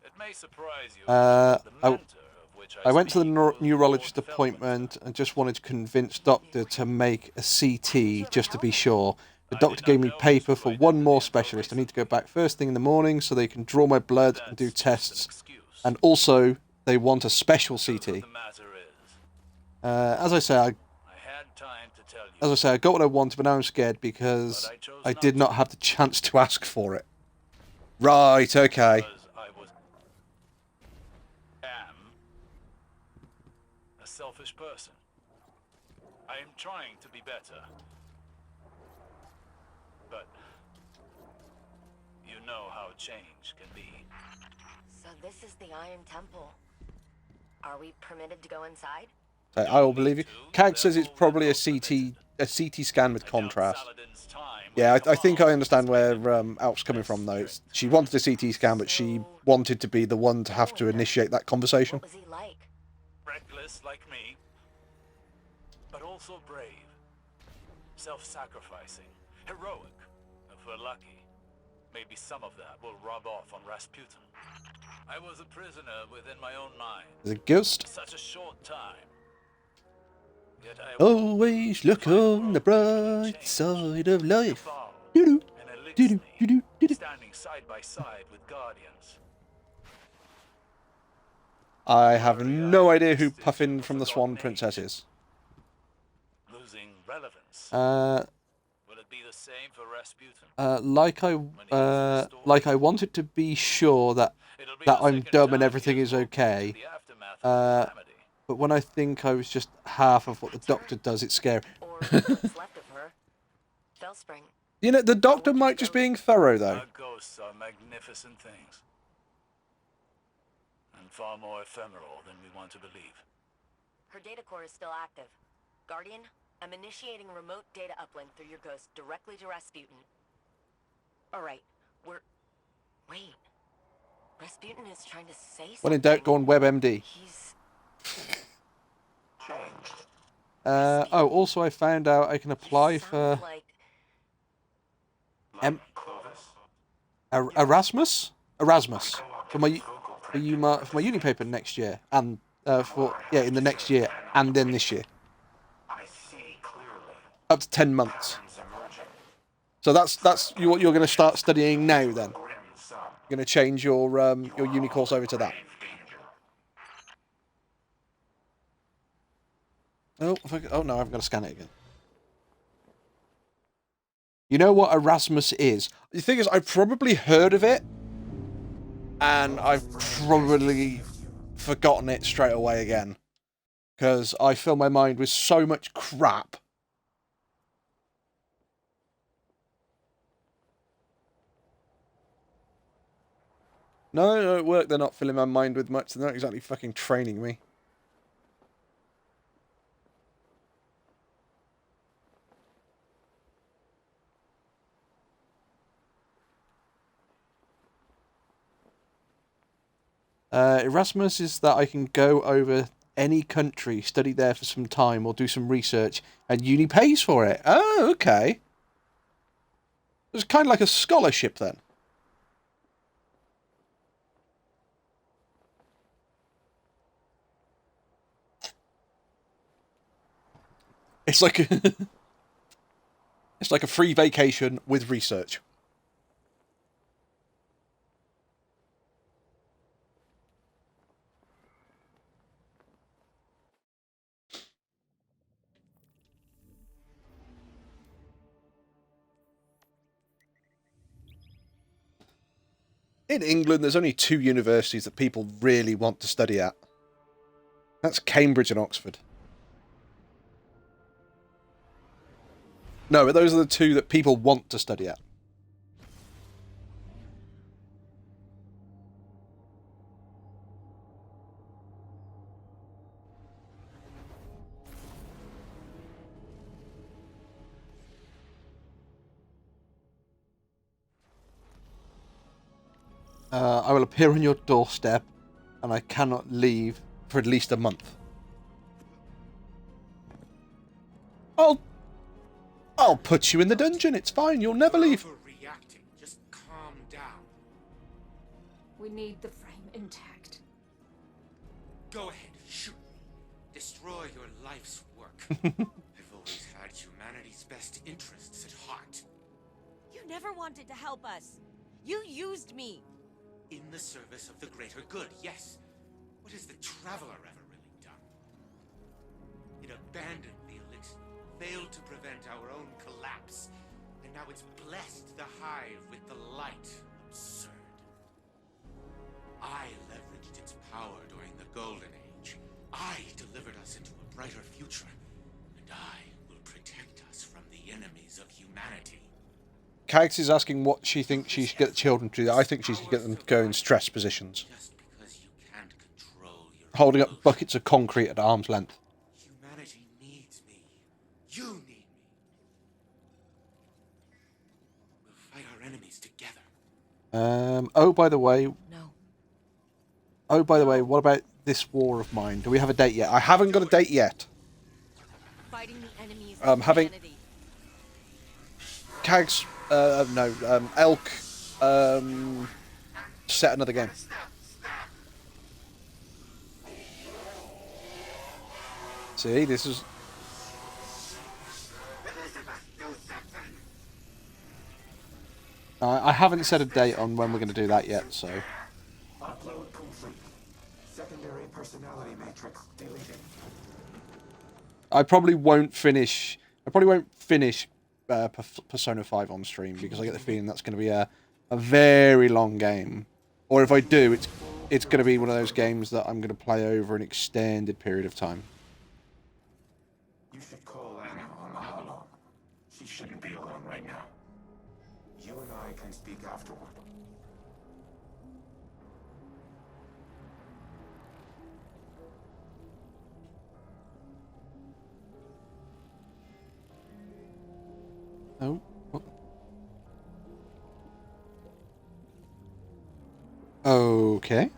Speaker 2: It may surprise you,
Speaker 1: Uh,
Speaker 2: the
Speaker 1: I-
Speaker 2: mentor of which
Speaker 1: I went to the
Speaker 2: speak will
Speaker 1: neurologist
Speaker 2: report developments
Speaker 1: appointment and just wanted to convince doctor to make a CT just to be sure. The
Speaker 2: I
Speaker 1: doctor
Speaker 2: did
Speaker 1: gave
Speaker 2: not
Speaker 1: me
Speaker 2: know
Speaker 1: paper
Speaker 2: his
Speaker 1: for
Speaker 2: true
Speaker 1: one more
Speaker 2: identity
Speaker 1: specialist. I
Speaker 2: until
Speaker 1: need to go back first thing in the morning so they can draw my blood and do
Speaker 2: That's just an
Speaker 1: tests.
Speaker 2: excuse.
Speaker 1: And also, they want a special
Speaker 2: Truth of
Speaker 1: CT.
Speaker 2: the matter is,
Speaker 1: As I say,
Speaker 2: I had time to tell you,
Speaker 1: I got what I wanted, but now I'm scared because
Speaker 2: but I chose
Speaker 1: I
Speaker 2: not
Speaker 1: did
Speaker 2: to.
Speaker 1: not have the chance to ask for it. Right, okay.
Speaker 2: Because I am a selfish person. I am trying to be better. But you know how change can be.
Speaker 6: So this is the Iron Temple. Are we permitted to go inside?
Speaker 1: I will believe you. CAG says it's probably a CT scan with
Speaker 2: I doubt
Speaker 1: contrast.
Speaker 2: Saladin's time
Speaker 1: Yeah,
Speaker 2: with
Speaker 1: I think I
Speaker 2: Cabal
Speaker 1: understand
Speaker 2: has
Speaker 1: where
Speaker 2: made it
Speaker 1: Alp's coming
Speaker 2: less
Speaker 1: from, though.
Speaker 2: strict.
Speaker 1: She wanted a CT scan, but she
Speaker 6: So-
Speaker 1: wanted to be the one to have to initiate that conversation.
Speaker 6: What was he like?
Speaker 2: Reckless like me, but also brave, self-sacrificing, heroic, if we're lucky. Maybe some of that will rub off on Rasputin. I was a prisoner within my own mind.
Speaker 1: There's a ghost.
Speaker 2: Such a short time. Yet I
Speaker 1: Always look
Speaker 2: find
Speaker 1: on the
Speaker 2: world deeply
Speaker 1: bright
Speaker 2: changed.
Speaker 1: side of life.
Speaker 2: Cabal
Speaker 1: Doo-doo,
Speaker 2: and
Speaker 1: doo-doo, doo-doo,
Speaker 2: Elixir,
Speaker 1: doo-doo.
Speaker 2: standing side by side with Guardians.
Speaker 1: I have no idea who Puffin from the Swan Princess is.
Speaker 2: Losing relevance. Will it be the same for Rasputin?
Speaker 1: Like I wanted to be sure that
Speaker 2: It'll be
Speaker 1: that
Speaker 2: the
Speaker 1: I'm
Speaker 2: second
Speaker 1: dumb and
Speaker 2: time
Speaker 1: everything
Speaker 2: he
Speaker 1: is
Speaker 2: has woken
Speaker 1: okay.
Speaker 2: to the aftermath of
Speaker 1: Uh,
Speaker 2: the calamity.
Speaker 1: But when I think I was just half of what the doctor does, it's scary.
Speaker 6: Or what's left of her? Fellspring.
Speaker 1: You know, the doctor might just being thorough, though.
Speaker 2: Our ghosts are magnificent things. And far more ephemeral than we want to believe.
Speaker 6: Her data core is still active. Guardian, I'm initiating remote data uplink through your ghost directly to Rasputin. Alright, Wait. Rasputin is trying to say something.
Speaker 1: When in doubt, go on WebMD.
Speaker 6: He's...
Speaker 1: Oh, also I found out I can apply for
Speaker 6: Like...
Speaker 1: Erasmus for my uni paper next year, and in the next year and then this year.
Speaker 8: I see clearly.
Speaker 1: Up to 10 months.
Speaker 8: Patterns emerging.
Speaker 1: So that's what you're going to start studying now. Then
Speaker 8: Grim sun.
Speaker 1: you're going to change your uni course over to that.
Speaker 8: Grave danger.
Speaker 1: Oh no, I've got to scan it again. You know what Erasmus is? The thing is, I've probably heard of it, and I've probably forgotten it straight away again, because I fill my mind with so much crap. No, at work they're not filling my mind with much. They're not exactly fucking training me. Erasmus is that I can go over any country, study there for some time, or do some research, and uni pays for it. Oh, okay. It's kind of like a scholarship then. It's like a it's like a free vacation with research. In England, there's only 2 universities that people really want to study at. That's Cambridge and Oxford. No, but those are the 2 that people want to study at. I will appear on your doorstep, and I cannot leave for at least a month. I'll put you in the dungeon. It's fine. You'll never leave.
Speaker 8: Overreacting. Just calm down.
Speaker 3: We need the frame intact.
Speaker 8: Go ahead, shoot me. Destroy your life's work. I've always had humanity's best interests at heart.
Speaker 6: You never wanted to help us. You used me.
Speaker 8: In the service of the greater good, yes. What has the Traveler ever really done? It abandoned the elixir, failed to prevent our own collapse, and now it's blessed the Hive with the light. Absurd. I leveraged its power during the Golden Age. I delivered us into a brighter future, and I will protect us from the enemies of humanity.
Speaker 1: Cags is asking what she thinks she should get the children to do. I think she should get them to go in stress positions.
Speaker 8: Just because you can't control your
Speaker 1: Holding up
Speaker 8: emotions.
Speaker 1: buckets of concrete at arm's length.
Speaker 8: Humanity needs me. You need me. We'll fight our enemies together.
Speaker 1: Oh, by the way,
Speaker 6: No.
Speaker 1: what about this war of mine? Do we have a date yet? I haven't got a date yet.
Speaker 6: Fighting the enemies
Speaker 1: of having-
Speaker 6: humanity.
Speaker 1: Cags, Elk, set another game. See, this is... I haven't set a date on when we're going to do that yet, so...
Speaker 5: Upload complete. Secondary personality matrix deleted.
Speaker 1: I probably won't finish Persona 5 on stream because I get the feeling that's going to be a very long game. Or if I do, it's going to be one of those games that I'm going to play over an extended period of time.
Speaker 5: You should call Anna on the holo. She shouldn't be alone right now. You and I can speak afterward.
Speaker 1: Oh. What? Okay.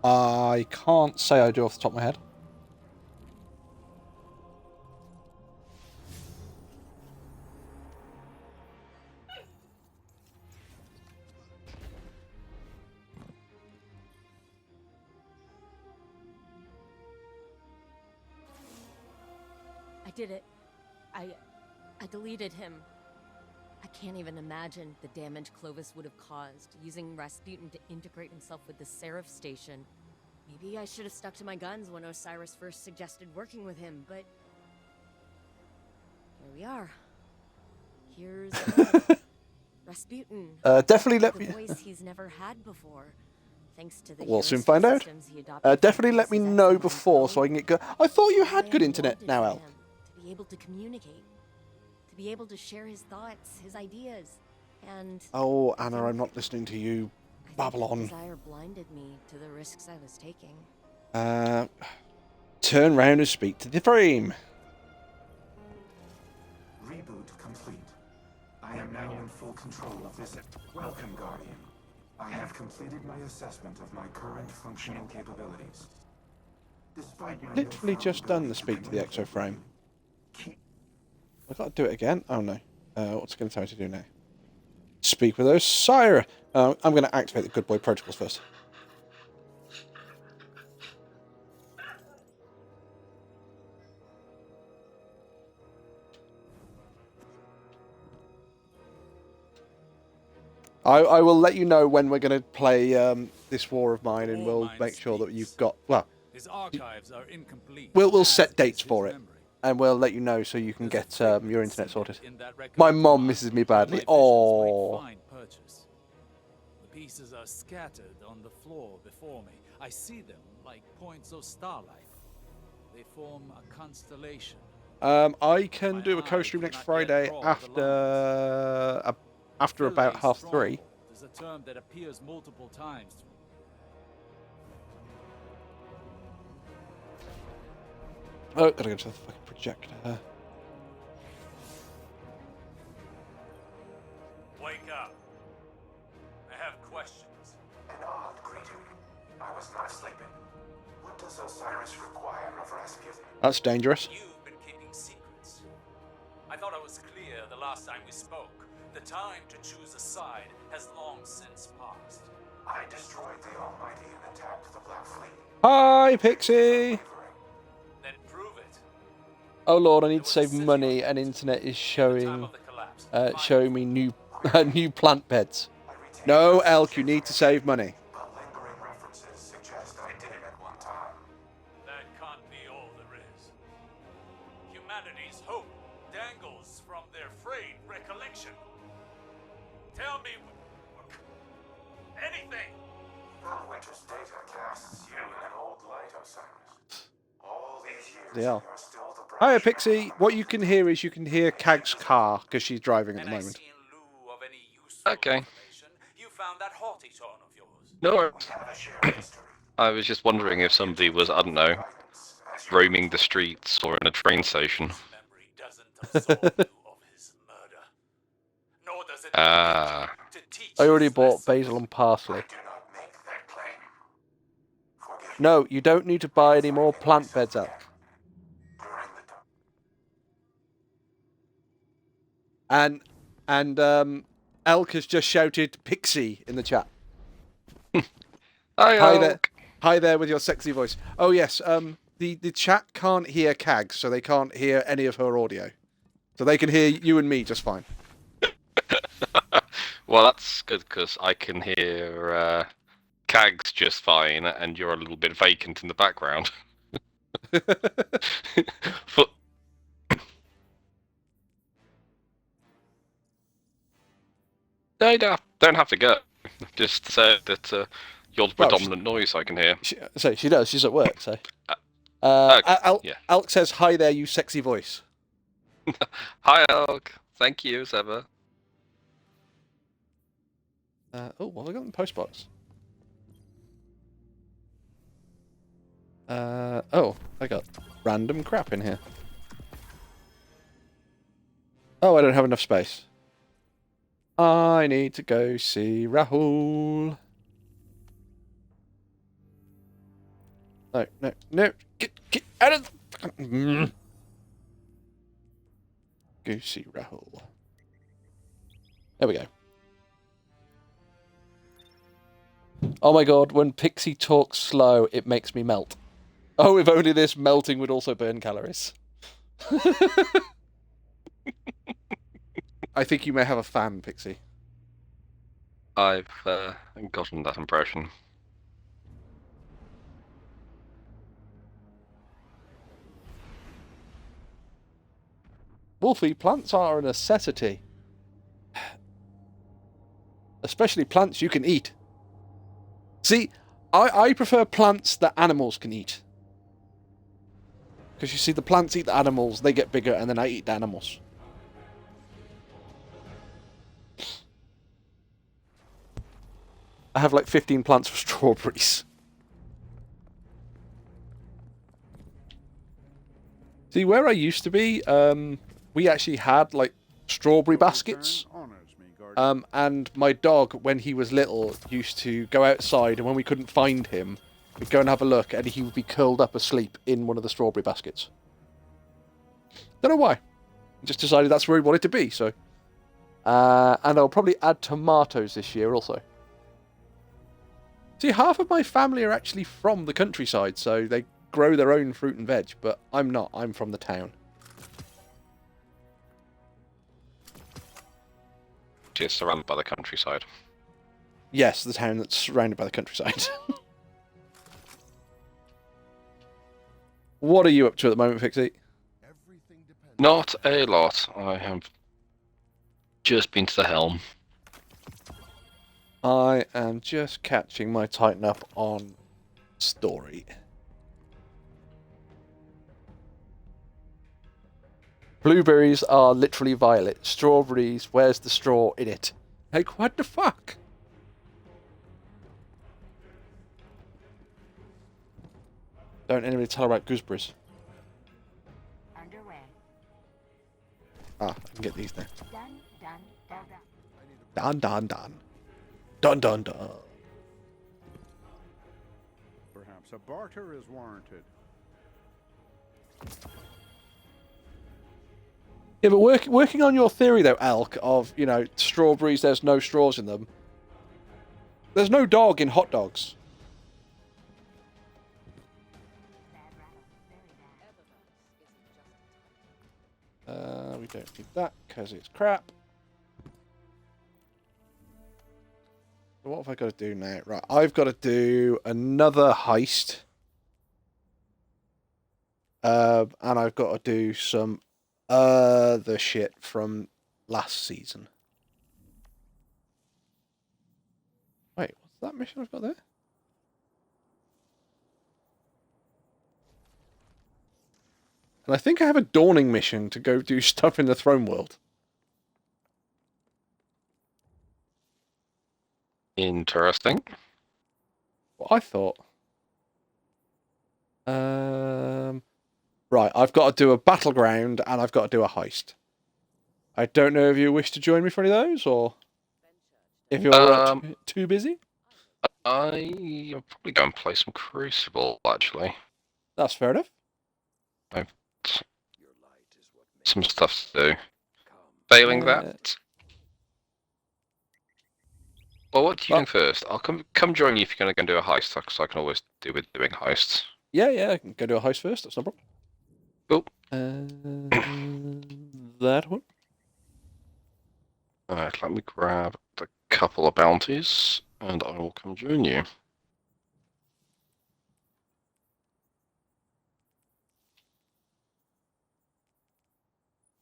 Speaker 1: I can't say I do off the top of my head.
Speaker 6: I did it. I deleted him. I can't even imagine the damage Clovis would have caused using Rasputin to integrate himself with the Seraph station. Maybe I should have stuck to my guns when Osiris first suggested working with him, but here we are. Here's Rasputin.
Speaker 1: Definitely let
Speaker 6: the
Speaker 1: me.
Speaker 6: voice he's never had before. Thanks to the
Speaker 1: We'll soon
Speaker 6: heuristic
Speaker 1: find out.
Speaker 6: systems he adopted
Speaker 1: Definitely
Speaker 6: from
Speaker 1: let me
Speaker 6: Clovis'
Speaker 1: know
Speaker 6: excellent
Speaker 1: before so I can get good. I thought you had
Speaker 6: I
Speaker 1: good internet
Speaker 6: wanted
Speaker 1: now,
Speaker 6: for
Speaker 1: Elk.
Speaker 6: him to be able to communicate, to be able to share his thoughts, his ideas, and
Speaker 1: Oh, Anna, I'm not listening to you.
Speaker 6: I think
Speaker 1: Babylon.
Speaker 6: that desire blinded me to the risks I was taking.
Speaker 1: Turn round and speak to the frame.
Speaker 5: Reboot complete. I am now in full control of this. Welcome, Guardian. I have completed my assessment of my current functional capabilities. Despite my
Speaker 1: Literally just done the speak to the exoframe. I gotta do it again? Oh no. What's it going to tell me to do now? Speak with Osiris. I'm going to activate the good boy protocols first. I will let you know when we're going to play this war of mine, and we'll make sure that you've got... Well,
Speaker 7: His archives are incomplete.
Speaker 1: we'll
Speaker 7: as
Speaker 1: set
Speaker 7: is
Speaker 1: dates
Speaker 7: his
Speaker 1: for it.
Speaker 7: memory.
Speaker 1: And we'll let you know so you can
Speaker 7: There's
Speaker 1: get
Speaker 7: a
Speaker 1: your
Speaker 7: fake
Speaker 1: internet sorted.
Speaker 7: in that record
Speaker 1: My
Speaker 7: of
Speaker 1: mom
Speaker 7: mine.
Speaker 1: misses me
Speaker 7: My
Speaker 1: badly.
Speaker 7: visions
Speaker 1: Oh.
Speaker 7: might find purchase. The pieces are scattered on the floor before me. I see them like points of starlight. They form a constellation.
Speaker 1: I can
Speaker 7: My
Speaker 1: do a
Speaker 7: eye
Speaker 1: co-stream next
Speaker 7: cannot yet
Speaker 1: Friday
Speaker 7: draw the
Speaker 1: after about
Speaker 7: Fillet
Speaker 1: 3:30.
Speaker 7: scroll is a term that appears multiple times.
Speaker 1: Oh, gotta go to the fucking projector. That's dangerous.
Speaker 7: You've been keeping secrets. I thought I was clear the last time we spoke. The time to choose a side has long since passed.
Speaker 5: I destroyed the Almighty and attacked the Black Fleet.
Speaker 1: Hi, Pixie!
Speaker 7: Then prove it.
Speaker 1: Oh lord, I need to save money, and internet is showing me new new plant beds. No, Elk, you need to save money.
Speaker 5: But lingering references suggest I did it at one time.
Speaker 7: That can't be all there is. Humanity's hope dangles from their frayed recollection. Tell me anything.
Speaker 5: Winter's data casts you in an old light, Osiris. All these years,
Speaker 1: They are.
Speaker 5: you're still the bright
Speaker 1: Hiya, Pixie. What you can hear is you can hear Kag's car because she's driving at the
Speaker 7: And I
Speaker 1: moment.
Speaker 7: see in lieu of any useful
Speaker 9: Okay.
Speaker 7: information, you found that haughty tone of yours.
Speaker 9: No,
Speaker 5: We have a shared history.
Speaker 9: I was just wondering if somebody was, I don't know,
Speaker 5: Guidance as your
Speaker 9: roaming the streets or in a train station.
Speaker 7: His memory doesn't absolve you of his murder. Nor does it
Speaker 9: Ah.
Speaker 7: to teach
Speaker 1: I already
Speaker 7: his
Speaker 1: bought
Speaker 7: lessons.
Speaker 1: basil and parsley.
Speaker 5: do not make that claim. Forgive me
Speaker 1: No, you don't need to buy any more plant beds, Elk.
Speaker 5: during the time.
Speaker 1: And Elk has just shouted Pixie in the chat.
Speaker 9: Hi,
Speaker 1: Hi there.
Speaker 9: Elk.
Speaker 1: Hi there with your sexy voice. Oh yes, the chat can't hear Kag, so they can't hear any of her audio. So they can hear you and me just fine.
Speaker 9: Well, that's good because I can hear Cags just fine, and you're a little bit vacant in the background. For... No, you don't have to go. Just say that you're the
Speaker 1: Well,
Speaker 9: predominant noise I can hear.
Speaker 1: She does. She's at work, so.
Speaker 9: Yeah.
Speaker 1: Elk says, "Hi there, you sexy voice."
Speaker 9: Hi, Elk. Thank you, as ever.
Speaker 1: Oh, what have I got in the post box? Oh, I got random crap in here. Oh, I don't have enough space. I need to go see Rahul. No. Get out of the... Go see Rahul. There we go. Oh my god, when Pixie talks slow, it makes me melt. Oh, if only this melting would also burn calories. I think you may have a fan, Pixie.
Speaker 9: I've gotten that impression.
Speaker 1: Wolfie, plants are a necessity. Especially plants you can eat. See, I prefer plants that animals can eat. Because you see, the plants eat the animals, they get bigger, and then I eat the animals. I have like 15 plants of strawberries. See, where I used to be, we actually had like strawberry baskets. And my dog, when he was little, used to go outside, and when we couldn't find him, we'd go and have a look, and he would be curled up asleep in one of the strawberry baskets. Don't know why. Just decided that's where he wanted to be, so. And I'll probably add tomatoes this year also. See, half of my family are actually from the countryside, so they grow their own fruit and veg, but I'm not. I'm from the town.
Speaker 9: Just surrounded by the countryside.
Speaker 1: Yes, the town that's surrounded by the countryside. What are you up to at the moment, Pixie?
Speaker 9: Not a lot. I have just been to the helm.
Speaker 1: I am just catching my Tighten Up on story. Blueberries are literally violet. Strawberries, where's the straw in it? Like, what the fuck? Don't anybody tell her about gooseberries.
Speaker 6: Underway.
Speaker 1: Ah, I can get these now.
Speaker 6: Done.
Speaker 1: Dun.
Speaker 10: Perhaps a barter is warranted.
Speaker 1: Yeah, but working on your theory though, Elk, of strawberries. There's no straws in them. There's no dog in hot dogs. We don't need that because it's crap. So what have I got to do now? Right, I've got to do another heist. And I've got to do some other shit from last season. Wait, what's that mission I've got there? And I think I have a dawning mission to go do stuff in the throne world.
Speaker 9: Interesting.
Speaker 1: What I thought. Right, I've got to do a battleground and I've got to do a heist. I don't know if you wish to join me for any of those, or if you're too busy.
Speaker 9: I'll probably go and play some Crucible, actually.
Speaker 1: That's fair enough.
Speaker 9: I've some stuff to do. Failing that... Well, what do you think first? I'll come join you if you're going to go and do a heist, because I can always do with doing heists.
Speaker 1: Yeah, I can go do a heist first. That's no problem.
Speaker 9: Cool.
Speaker 1: That one.
Speaker 9: Alright, let me grab a couple of bounties, and I will come join you.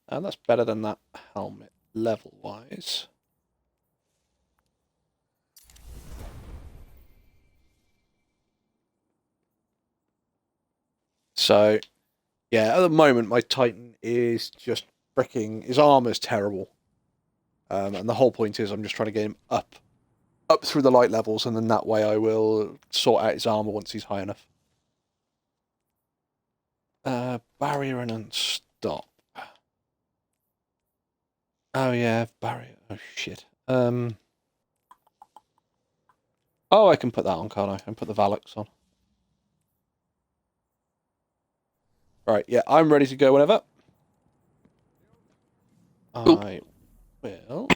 Speaker 1: And that's better than that helmet, level-wise. So, yeah, at the moment, my Titan is just freaking... His armor's terrible. And the whole point is I'm just trying to get him up through the light levels, and then that way I will sort out his armor once he's high enough. Barrier and unstop. Oh yeah, barrier. Oh shit. Oh, I can put that on, can't I? I can put the Valux on. Right, yeah, I'm ready to go whenever.
Speaker 9: Oop.
Speaker 1: I will.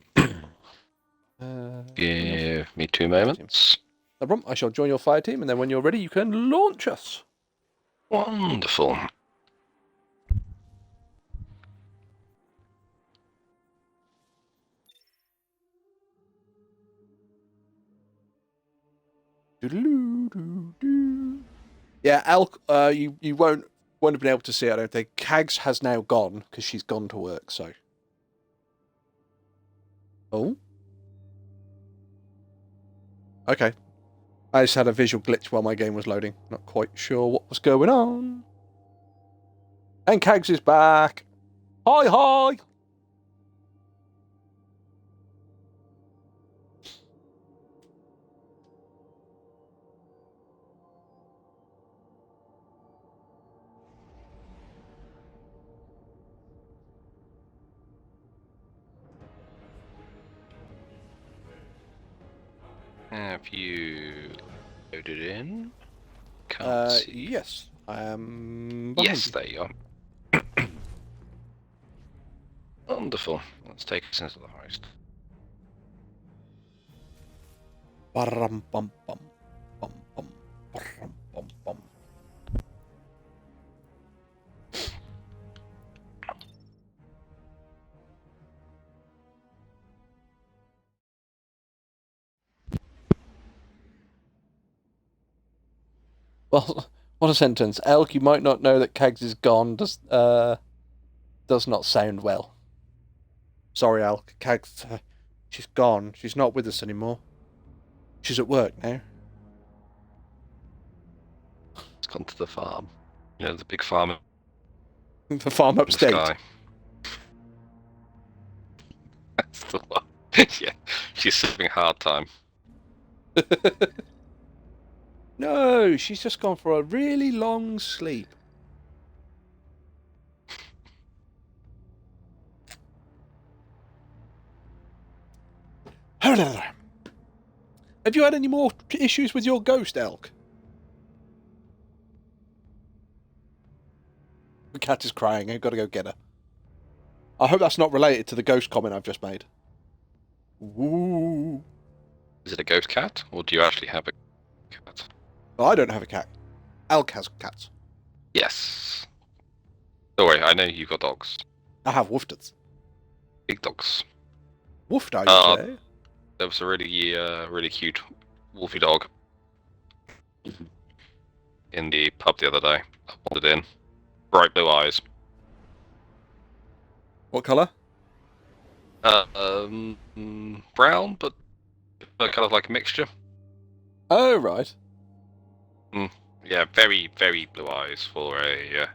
Speaker 9: Give me 2 moments.
Speaker 1: No problem. I shall join your fire team, and then when you're ready, you can launch us.
Speaker 9: Wonderful.
Speaker 1: Yeah, Elk, you won't have been able to see it, I don't think. Cags has now gone, because she's gone to work, so... Oh? Okay. I just had a visual glitch while my game was loading. Not quite sure what was going on. And Cags is back! Hi!
Speaker 9: Have you loaded in? Can't see.
Speaker 1: Yes. I am
Speaker 9: Yes,
Speaker 1: you.
Speaker 9: there you are. Wonderful. Let's take us into the heist.
Speaker 1: Bum, bum, bum, bum, bum, bum, bum, bum. Well, what a sentence. Elk, you might not know that Kegs is gone does not sound well. Sorry, Elk. Kegs, she's gone. She's not with us anymore. She's at work now.
Speaker 9: It's gone to the farm. You know, the big farm
Speaker 1: The farm
Speaker 9: in
Speaker 1: upstate.
Speaker 9: the sky. That's the one. Yeah, she's having a hard time.
Speaker 1: No, she's just gone for a really long sleep. Have you had any more issues with your ghost, Elk? cat is crying. I've got to go get her. I hope that's not related to the ghost comment I've just made. Woo.
Speaker 9: Is it a ghost cat, or do you actually have a cat?
Speaker 1: Well, I don't have a cat. Elk has cats.
Speaker 9: Yes. Don't worry, I know you've got dogs.
Speaker 1: I have woofers.
Speaker 9: Big dogs.
Speaker 1: Woofed, I you say?
Speaker 9: There was a really cute wolfy dog in the pub the other day. I wandered in. Bright blue eyes.
Speaker 1: What colour?
Speaker 9: Brown, but kind of like a mixture.
Speaker 1: Oh, right.
Speaker 9: Yeah, very, very blue eyes for a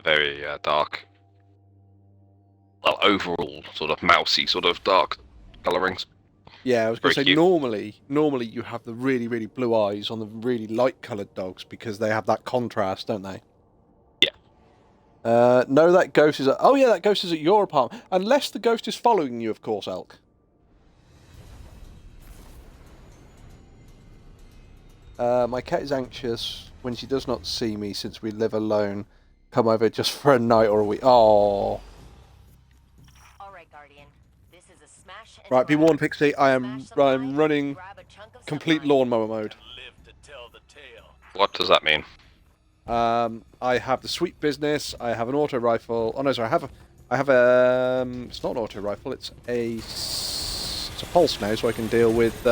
Speaker 9: very dark, well, overall sort of mousy, sort of dark colorings.
Speaker 1: Yeah, I was going to say,
Speaker 9: Very cute.
Speaker 1: normally you have the really, really blue eyes on the really light-coloured dogs because they have that contrast, don't they?
Speaker 9: Yeah.
Speaker 1: No, that ghost is at... Oh, yeah, that ghost is at your apartment. Unless the ghost is following you, of course, Elk. My cat is anxious when she does not see me since we live alone. Come over just for a night or a week. Oh.
Speaker 6: Alright, Guardian. This is a smash and
Speaker 1: Right, be
Speaker 6: grab.
Speaker 1: warned, Pixie. I'm
Speaker 6: Smash some lines,
Speaker 1: running
Speaker 6: grab a chunk of
Speaker 1: complete
Speaker 6: sunlight.
Speaker 1: lawnmower mode.
Speaker 2: Live to tell the tale.
Speaker 9: What does that mean?
Speaker 1: I have the sweet business. I have an auto rifle. Oh no, sorry. I have it's not an auto rifle. It's a pulse now, so I can deal with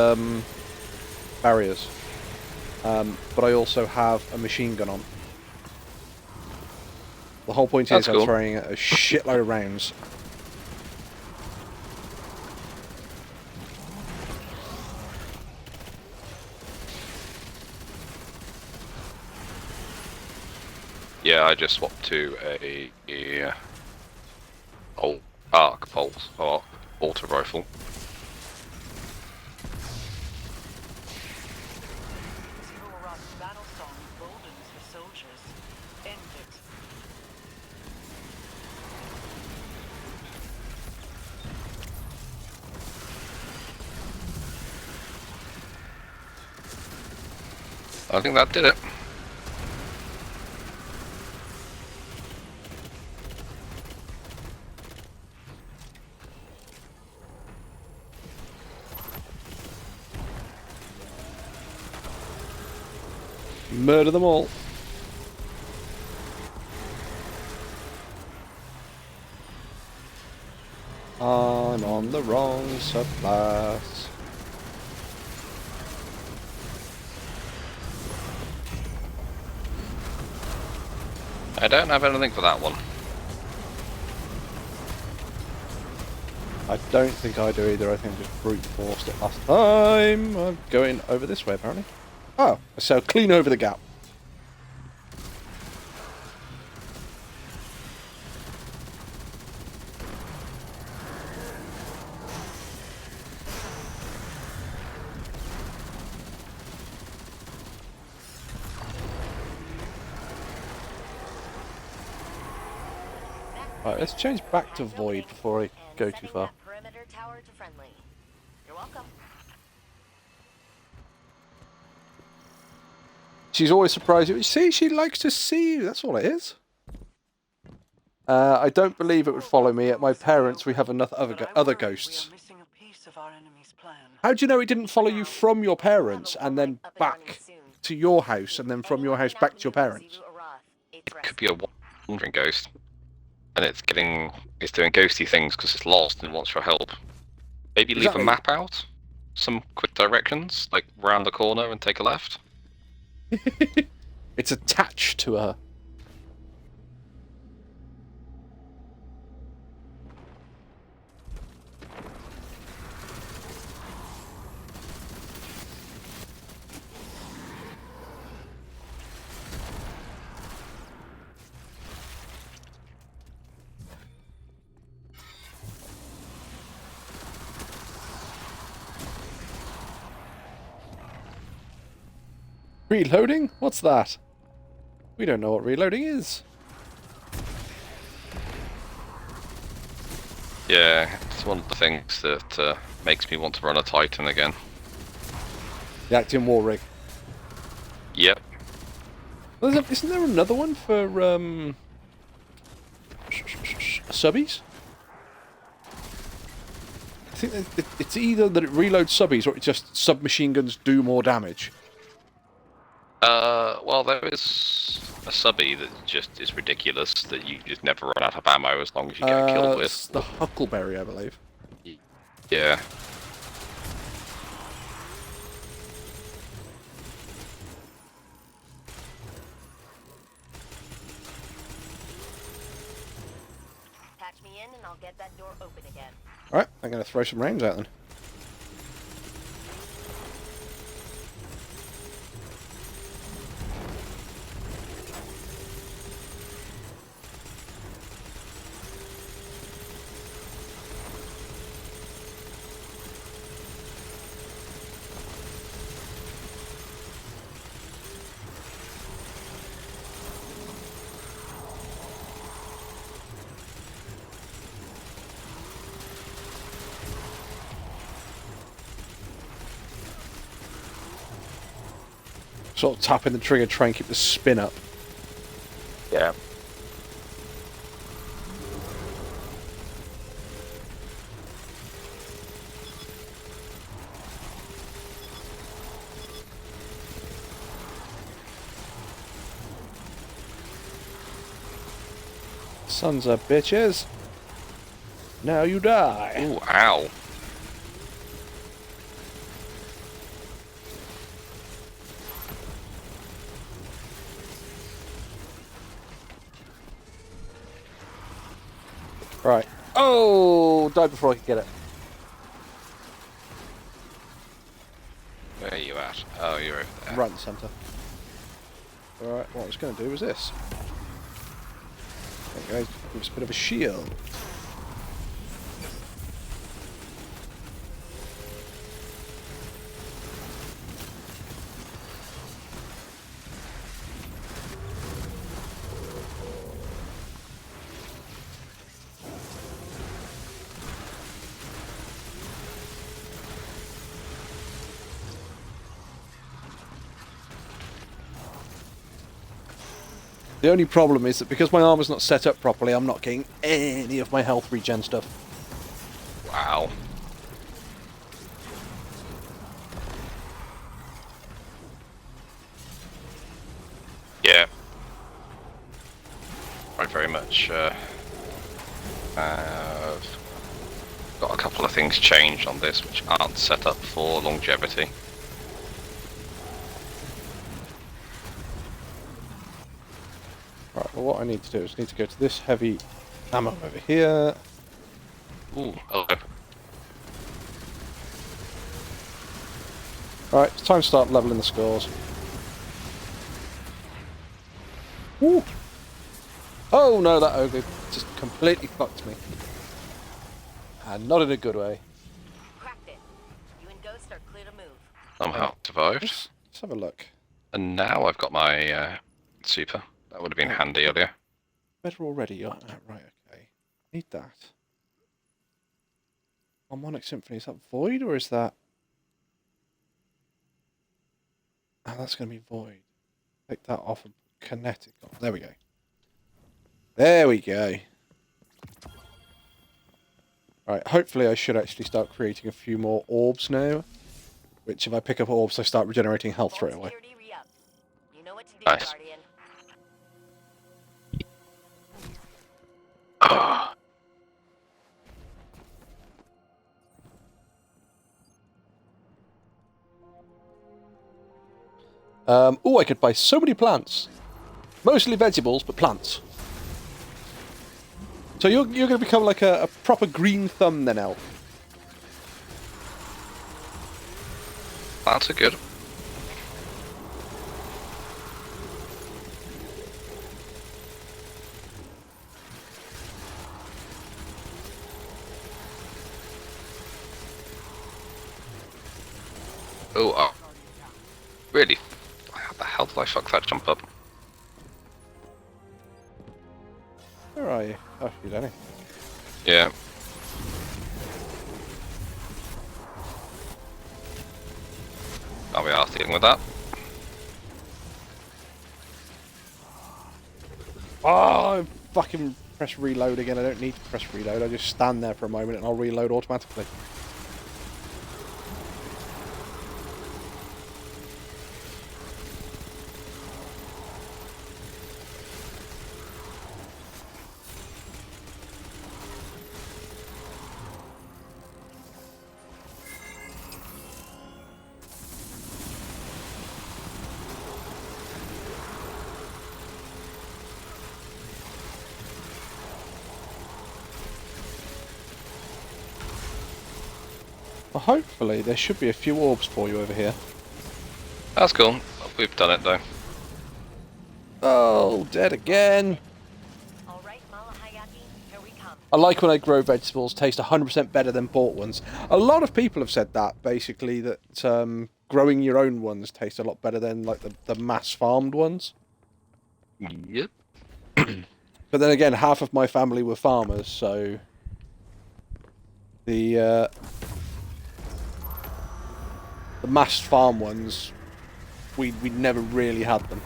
Speaker 1: barriers. But I also have a machine gun on. The whole point
Speaker 9: That's
Speaker 1: is I'm
Speaker 9: cool.
Speaker 1: throwing a shitload of rounds.
Speaker 9: Yeah, I just swapped to a arc pulse or auto rifle.
Speaker 3: Zero Rock's battle song emboldens the soldiers. End it.
Speaker 9: I think that did it.
Speaker 1: Murder them all. I'm on the wrong supplies.
Speaker 9: I don't have anything for that one.
Speaker 1: I don't think I do either. I think I just brute forced it last time. I'm going over this way, apparently. Oh, so clean over the gap. Right, let's change back to void before I go too far.
Speaker 6: That perimeter tower to friendly. You're welcome.
Speaker 1: She's always surprised. See, she likes to see you. That's all it is. I don't believe it would follow me. At my parents, we have enough other ghosts.
Speaker 3: Missing a piece of our enemy's plan.
Speaker 1: How do you know it didn't follow you from your parents and then back to your house and then from your house back to your parents?
Speaker 9: It could be a wandering ghost, and it's doing ghosty things because it's lost and wants your help. Maybe leave a
Speaker 1: Exactly.
Speaker 9: map out, some quick directions, like round the corner and take a left.
Speaker 1: It's attached to her. Reloading? What's that? We don't know what reloading is.
Speaker 9: Yeah, it's one of the things that makes me want to run a Titan again.
Speaker 1: The Actium War Rig.
Speaker 9: Yep.
Speaker 1: Isn't there another one for subbies. I think it's either that it reloads subbies or it just submachine guns do more damage.
Speaker 9: Well, there is a subby that just is ridiculous that you just never run out of ammo as long as you get a kill with.
Speaker 1: It's the Huckleberry, I believe.
Speaker 9: Yeah.
Speaker 6: Patch me in and I'll get that door open again.
Speaker 1: Alright, I'm going to throw some rounds out then. Sort of tapping the trigger, try and keep the spin up.
Speaker 9: Yeah.
Speaker 1: Sons of bitches. Now you die.
Speaker 9: Ooh, ow.
Speaker 1: Right. Oh, died before I could get it.
Speaker 9: Where are you at? Oh, you're over there.
Speaker 1: Right in the centre. Alright, what I was going to do was this. There you go, give us a bit of a shield. The only problem is that because my armor's not set up properly, I'm not getting any of my health regen stuff.
Speaker 9: Wow. Yeah. I very much have got a couple of things changed on this which aren't set up for longevity.
Speaker 1: Right, well what I need to do is I need to go to this heavy ammo over here.
Speaker 9: Ooh, hello.
Speaker 1: Right, it's time to start leveling the scores. Woo. Oh no, that ogre just completely fucked me. And not in a good way.
Speaker 6: Cracked it. You and Ghost are clear to move.
Speaker 9: Somehow survived.
Speaker 1: Let's have a look.
Speaker 9: And now I've got my super. That would have been handy earlier.
Speaker 1: Better already. Oh, right, okay. Need that. Harmonic Symphony, is that void or is that... Oh, that's going to be void. Take that off and put kinetic on. There we go. There we go. Right, hopefully I should actually start creating a few more orbs now. Which, if I pick up orbs, I start regenerating health straight away.
Speaker 6: You know what to do,
Speaker 9: Nice.
Speaker 6: Guardian.
Speaker 1: Oh, I could buy so many plants. Mostly vegetables, but plants. So you're going to become like a proper green thumb then, Elf.
Speaker 9: Plants are good. Oh, really? How the hell did I fuck that jump up?
Speaker 1: Where are you? Oh, you're down here.
Speaker 9: Yeah. I'll be asked dealing with that.
Speaker 1: Oh, I'm fucking press reload again. I don't need to press reload. I just stand there for a moment and I'll reload automatically. Well, hopefully there should be a few orbs for you over here.
Speaker 9: That's cool. We've done it though.
Speaker 1: Oh, dead again.
Speaker 6: All right, Malahayati, here we come.
Speaker 1: I like when I grow vegetables, taste 100% better than bought ones. A lot of people have said that, basically, that growing your own ones taste a lot better than like the mass farmed ones.
Speaker 9: Yep.
Speaker 1: But then again, half of my family were farmers, so the mass farm ones, we never really had them.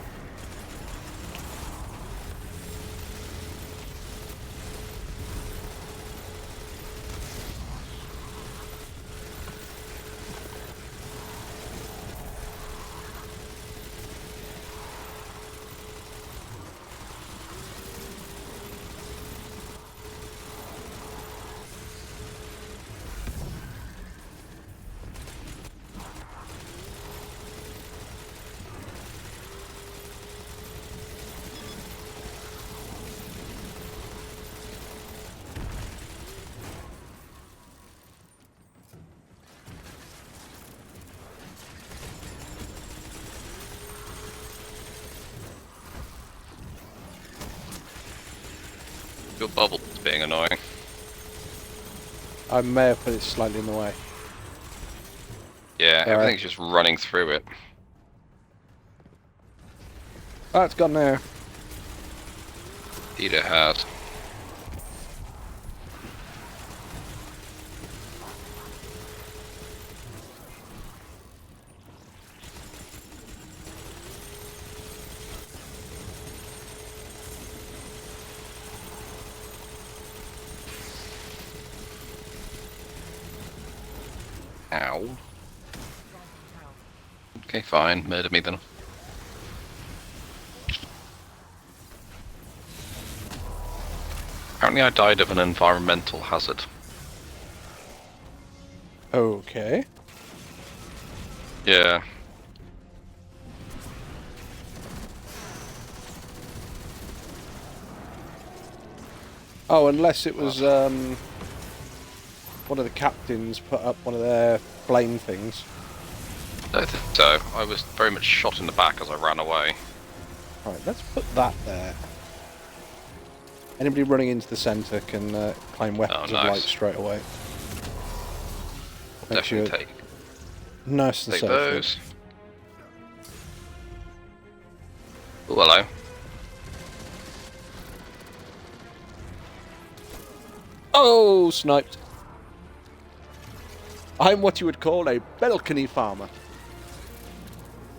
Speaker 9: Your bubble's being annoying.
Speaker 1: I may have put it slightly in the way.
Speaker 9: Yeah, everything's just running through it.
Speaker 1: Oh, it's gone now.
Speaker 9: Peter has. Ow. Okay, fine. Murder me then. Apparently I died of an environmental hazard.
Speaker 1: Okay.
Speaker 9: Yeah.
Speaker 1: Oh, unless it was one of the captains put up one of their flame things.
Speaker 9: I don't think so. I was very much shot in the back as I ran away.
Speaker 1: Right, let's put that there. Anybody running into the centre can claim weapons of light straight away. Make sure
Speaker 9: Definitely take
Speaker 1: nice and safe.
Speaker 9: those. Oh, hello.
Speaker 1: Oh, sniped. I'm what you would call a balcony farmer.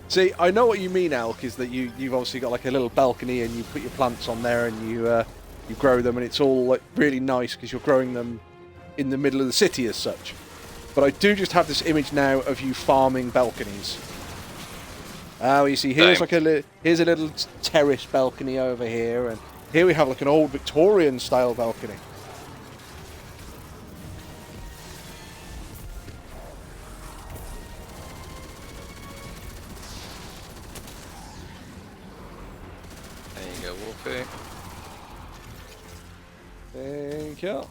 Speaker 1: See, I know what you mean, Elk, is that you've obviously got like a little balcony and you put your plants on there and you grow them and it's all like really nice because you're growing them in the middle of the city as such. But I do just have this image now of you farming balconies. Oh, you see, here's like here's a little terrace balcony over here, and here we have like an old Victorian style balcony.
Speaker 9: There you go, Wolfie.
Speaker 1: Thank you.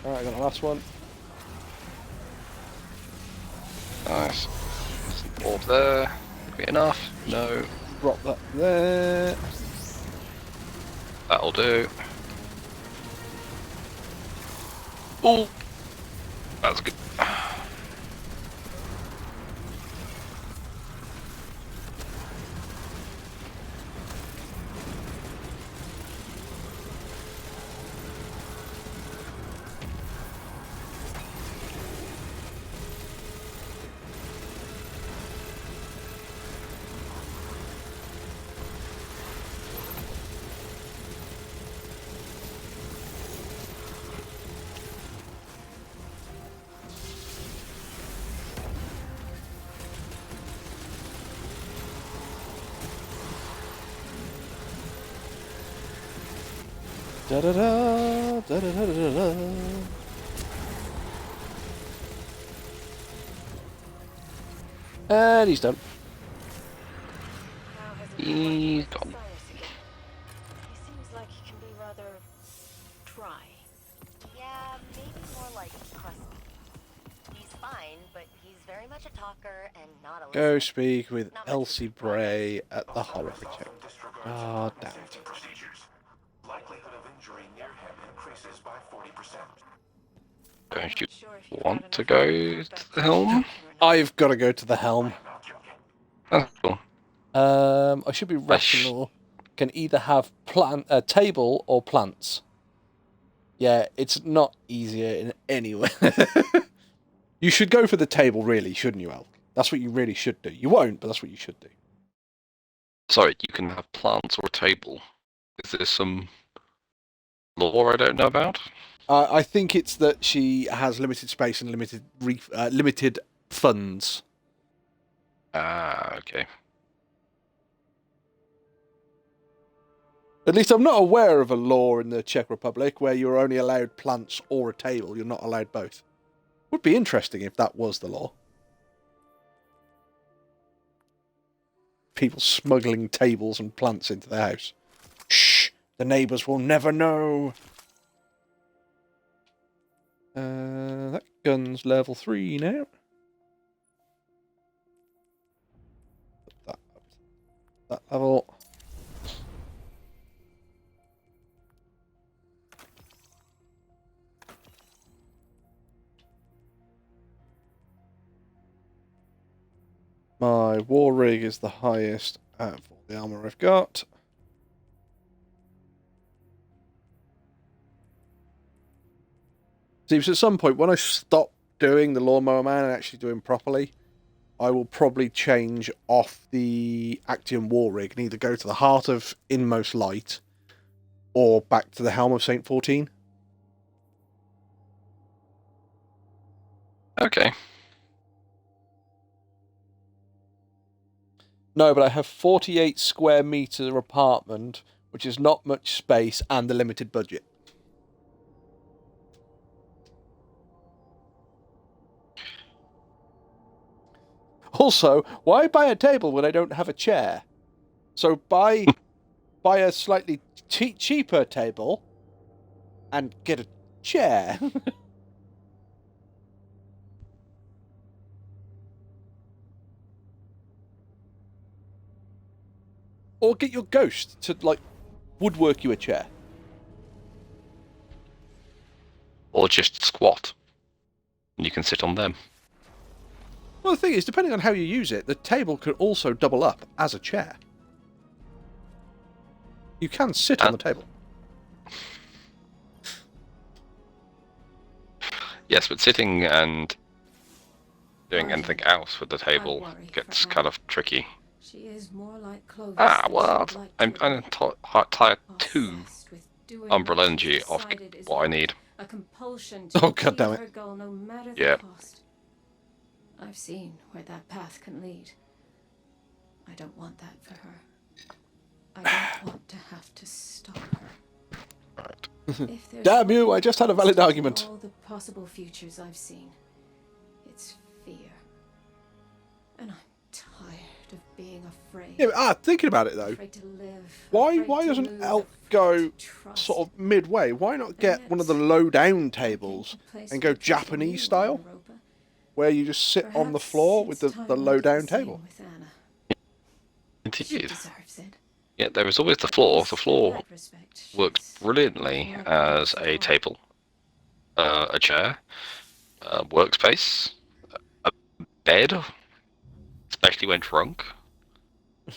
Speaker 1: Alright, I got the last one.
Speaker 9: Nice. Orb there. Be enough? No.
Speaker 1: Drop that there.
Speaker 9: That'll do. Ooh! That's good.
Speaker 1: Da da da da da da da da. And he's done.
Speaker 3: How has it been
Speaker 9: He's
Speaker 3: working
Speaker 9: gone.
Speaker 3: with Cyrus again? He seems like he can be rather dry.
Speaker 6: Yeah, maybe more like crusty. He's fine, but he's very much a talker and not a
Speaker 1: Go
Speaker 6: listener.
Speaker 1: speak with
Speaker 6: Not much
Speaker 1: Elsie
Speaker 6: of a surprise.
Speaker 1: Bray at the
Speaker 5: Osiris
Speaker 1: holoprojector.
Speaker 5: also disregards
Speaker 1: Ah,
Speaker 5: important
Speaker 1: damn
Speaker 5: safety
Speaker 1: it.
Speaker 5: procedures. Likelihood of injury near him increases by 40%.
Speaker 9: Don't
Speaker 3: I'm
Speaker 9: you
Speaker 3: not sure if you've
Speaker 9: want
Speaker 3: got
Speaker 9: to
Speaker 3: enough
Speaker 9: go
Speaker 3: report
Speaker 9: to
Speaker 3: back
Speaker 9: the
Speaker 3: to
Speaker 9: helm?
Speaker 3: or not.
Speaker 1: I've got to go to the helm.
Speaker 5: I'm not joking.
Speaker 9: That's cool.
Speaker 1: I should be
Speaker 9: I sh-
Speaker 1: rational. Can either have a table or plants. Yeah, it's not easier in any way. You should go for the table, really, shouldn't you, Elk? That's what you really should do. You won't, but that's what you should do.
Speaker 9: Sorry, you can have plants or a table. Is there some lore I don't know about?
Speaker 1: I think it's that she has limited space and limited funds.
Speaker 9: Ah, okay.
Speaker 1: At least I'm not aware of a law in the Czech Republic where you're only allowed plants or a table. You're not allowed both. Would be interesting if that was the law. People smuggling tables and plants into the house. Shh! The neighbours will never know. That gun's level 3 now. Put that up to that level. My war rig is the highest out of all the armour I've got. See, so at some point, when I stop doing the Lawnmower Man and actually doing properly, I will probably change off the Actium war rig and either go to the Heart of Inmost Light or back to the Helm of Saint 14.
Speaker 9: Okay.
Speaker 1: No, but I have 48 square metre apartment, which is not much space and a limited budget. Also, why buy a table when I don't have a chair? So buy a slightly cheaper table and get a chair. Or get your ghost to, like, woodwork you a chair.
Speaker 9: Or just squat. And you can sit on them.
Speaker 1: Well, the thing is, depending on how you use it, the table could also double up as a chair. You can sit on the table.
Speaker 9: Yes, but sitting and doing anything else with the table gets kind of tricky.
Speaker 10: She is more like Clovis
Speaker 9: Ah,
Speaker 10: than
Speaker 9: well,
Speaker 10: she'd like
Speaker 9: I'm
Speaker 10: to
Speaker 9: tired
Speaker 10: be.
Speaker 9: two
Speaker 10: Obsessed with doing
Speaker 9: Umbrella
Speaker 10: what
Speaker 9: Energy
Speaker 10: she's
Speaker 9: off
Speaker 10: decided is
Speaker 9: what I need.
Speaker 10: a compulsion
Speaker 1: Oh,
Speaker 10: to
Speaker 1: God damn
Speaker 10: achieve
Speaker 1: it.
Speaker 10: her goal no matter the
Speaker 9: Yep.
Speaker 10: cost. I've seen where that path can lead. I don't want that for her. I don't want to have to stop her.
Speaker 9: Right.
Speaker 10: If there's
Speaker 1: Damn you,
Speaker 10: one
Speaker 1: I just had a valid
Speaker 10: constant in
Speaker 1: argument.
Speaker 10: all the possible futures I've seen, it's fear. And I'm tired of being afraid.
Speaker 1: Yeah, but, thinking about it though,
Speaker 10: Afraid to live.
Speaker 1: why
Speaker 10: afraid to
Speaker 1: doesn't
Speaker 10: lose,
Speaker 1: Elk
Speaker 10: afraid
Speaker 1: go
Speaker 10: to trust.
Speaker 1: sort of midway? Why not get
Speaker 10: And
Speaker 1: one of the
Speaker 10: yet,
Speaker 1: low down
Speaker 10: I
Speaker 1: tables
Speaker 10: came to a place
Speaker 1: and
Speaker 10: where
Speaker 1: go
Speaker 10: it felt
Speaker 1: Japanese
Speaker 10: new
Speaker 1: style,
Speaker 10: in Europa.
Speaker 1: where you just sit on the
Speaker 10: Perhaps
Speaker 1: floor with
Speaker 10: it's
Speaker 1: the
Speaker 10: time
Speaker 1: low
Speaker 10: I did the
Speaker 1: down
Speaker 10: same
Speaker 1: table?
Speaker 10: with Anna. She
Speaker 9: Indeed.
Speaker 10: deserves it.
Speaker 9: Yeah, there is always the
Speaker 10: At
Speaker 9: floor.
Speaker 10: least
Speaker 9: The
Speaker 10: in
Speaker 9: floor
Speaker 10: that respect,
Speaker 9: works
Speaker 10: she's
Speaker 9: brilliantly
Speaker 10: more
Speaker 9: as
Speaker 10: than
Speaker 9: a
Speaker 10: all.
Speaker 9: table, a chair, a workspace, a bed, especially when drunk.
Speaker 1: It's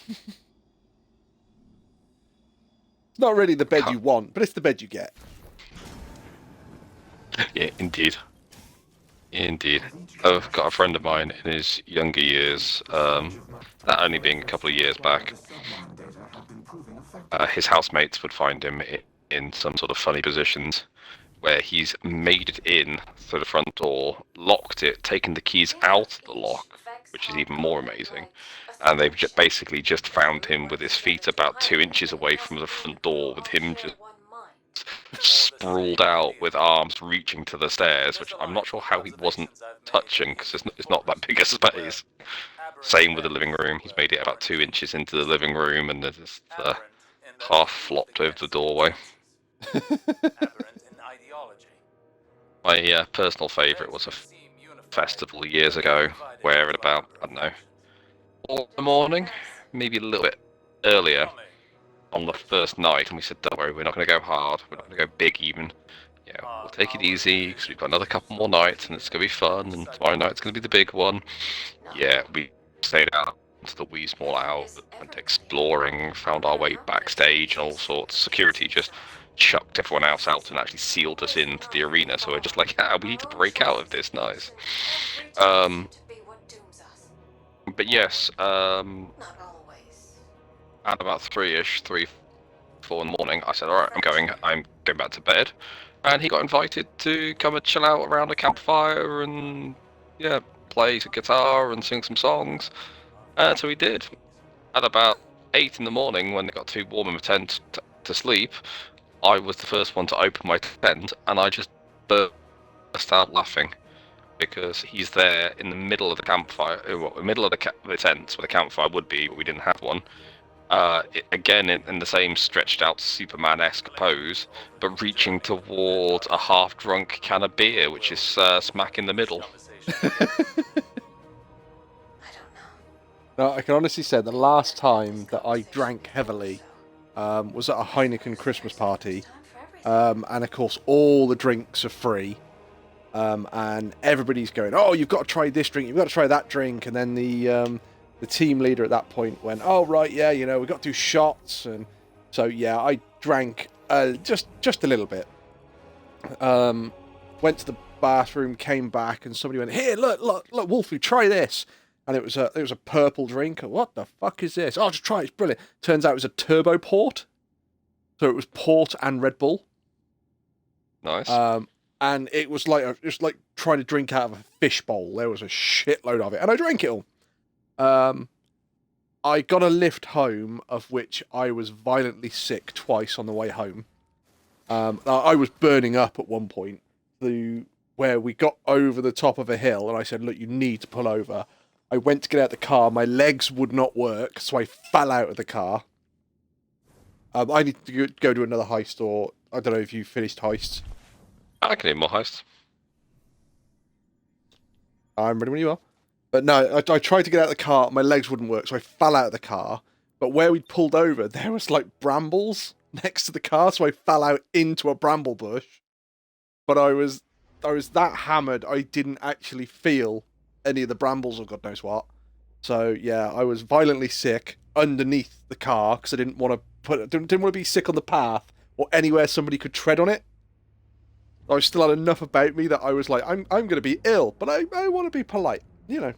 Speaker 1: not really the bed
Speaker 9: Can't-
Speaker 1: you want, but it's the bed you get.
Speaker 9: Yeah, indeed. Indeed. I've got a friend of mine in his younger years, that only being a couple of years back, his housemates would find him in some sort of funny positions where he's made it in through the front door, locked it, taken the keys out of the lock, which is even more amazing, and they've basically just found him with his feet about 2 inches away from the front door, with him just sprawled out with arms reaching to the stairs, which I'm not sure how he wasn't touching because it's not that big a space. Same with the living room. He's made it about 2 inches into the living room, and there's half flopped over the doorway. My personal favourite was a festival years ago, where at about, I don't know, 4 in the morning, maybe a little bit earlier, on the first night, and we said, don't worry, we're not going to go hard, we're not going to go big even. Yeah, we'll take it easy, because we've got another couple more nights, and it's going to be fun, and tomorrow night's going to be the big one. Yeah, we stayed out until the wee small hour, went exploring, found our way backstage and all sorts. Security just chucked everyone else out and actually sealed us into the arena, so we're just like, we need to break out of this, nice. But yes, at about 3-ish, 3, 4 in the morning, I said, alright, I'm going back to bed. And he got invited to come and chill out around a campfire and, yeah, play some guitar and sing some songs. And so he did. At about 8 in the morning, when it got too warm in my tent to sleep, I was the first one to open my tent, and I just burst out laughing. Because he's there in the middle of the campfire, in the middle of the tent where the campfire would be, but we didn't have one. Again, in the same stretched out Superman-esque pose, but reaching towards a half-drunk can of beer, which is smack in the middle.
Speaker 1: Now, I can honestly say the last time that I drank heavily was at a Heineken Christmas party, and of course all the drinks are free. And everybody's going, oh, you've got to try this drink, you've got to try that drink, and then the team leader at that point went, oh, right, yeah, you know, we've got to do shots, and so, yeah, I drank just a little bit. Went to the bathroom, came back, and somebody went, here, look, Wolfie, try this, and it was a purple drink. What the fuck is this? Oh, just try it, it's brilliant. Turns out it was a turbo port, so it was port and Red Bull.
Speaker 9: Nice.
Speaker 1: And it was like trying to drink out of a fish bowl. There was a shitload of it, and I drank it all. I got a lift home, of which I was violently sick twice on the way home. I was burning up at one point, where we got over the top of a hill, and I said, look, you need to pull over. I went to get out the car, my legs would not work, so I fell out of the car. I need to go to another heist, or I don't know if you finished heists.
Speaker 9: I can do more heists.
Speaker 1: I'm ready when you are. But no, I tried to get out of the car, my legs wouldn't work, so I fell out of the car. But where we'd pulled over, there was like brambles next to the car, so I fell out into a bramble bush. But I was that hammered, I didn't actually feel any of the brambles or God knows what. So yeah, I was violently sick underneath the car because I didn't want to be sick on the path or anywhere somebody could tread on it. I still had enough about me that I was like, I'm going to be ill, but I want to be polite, you know.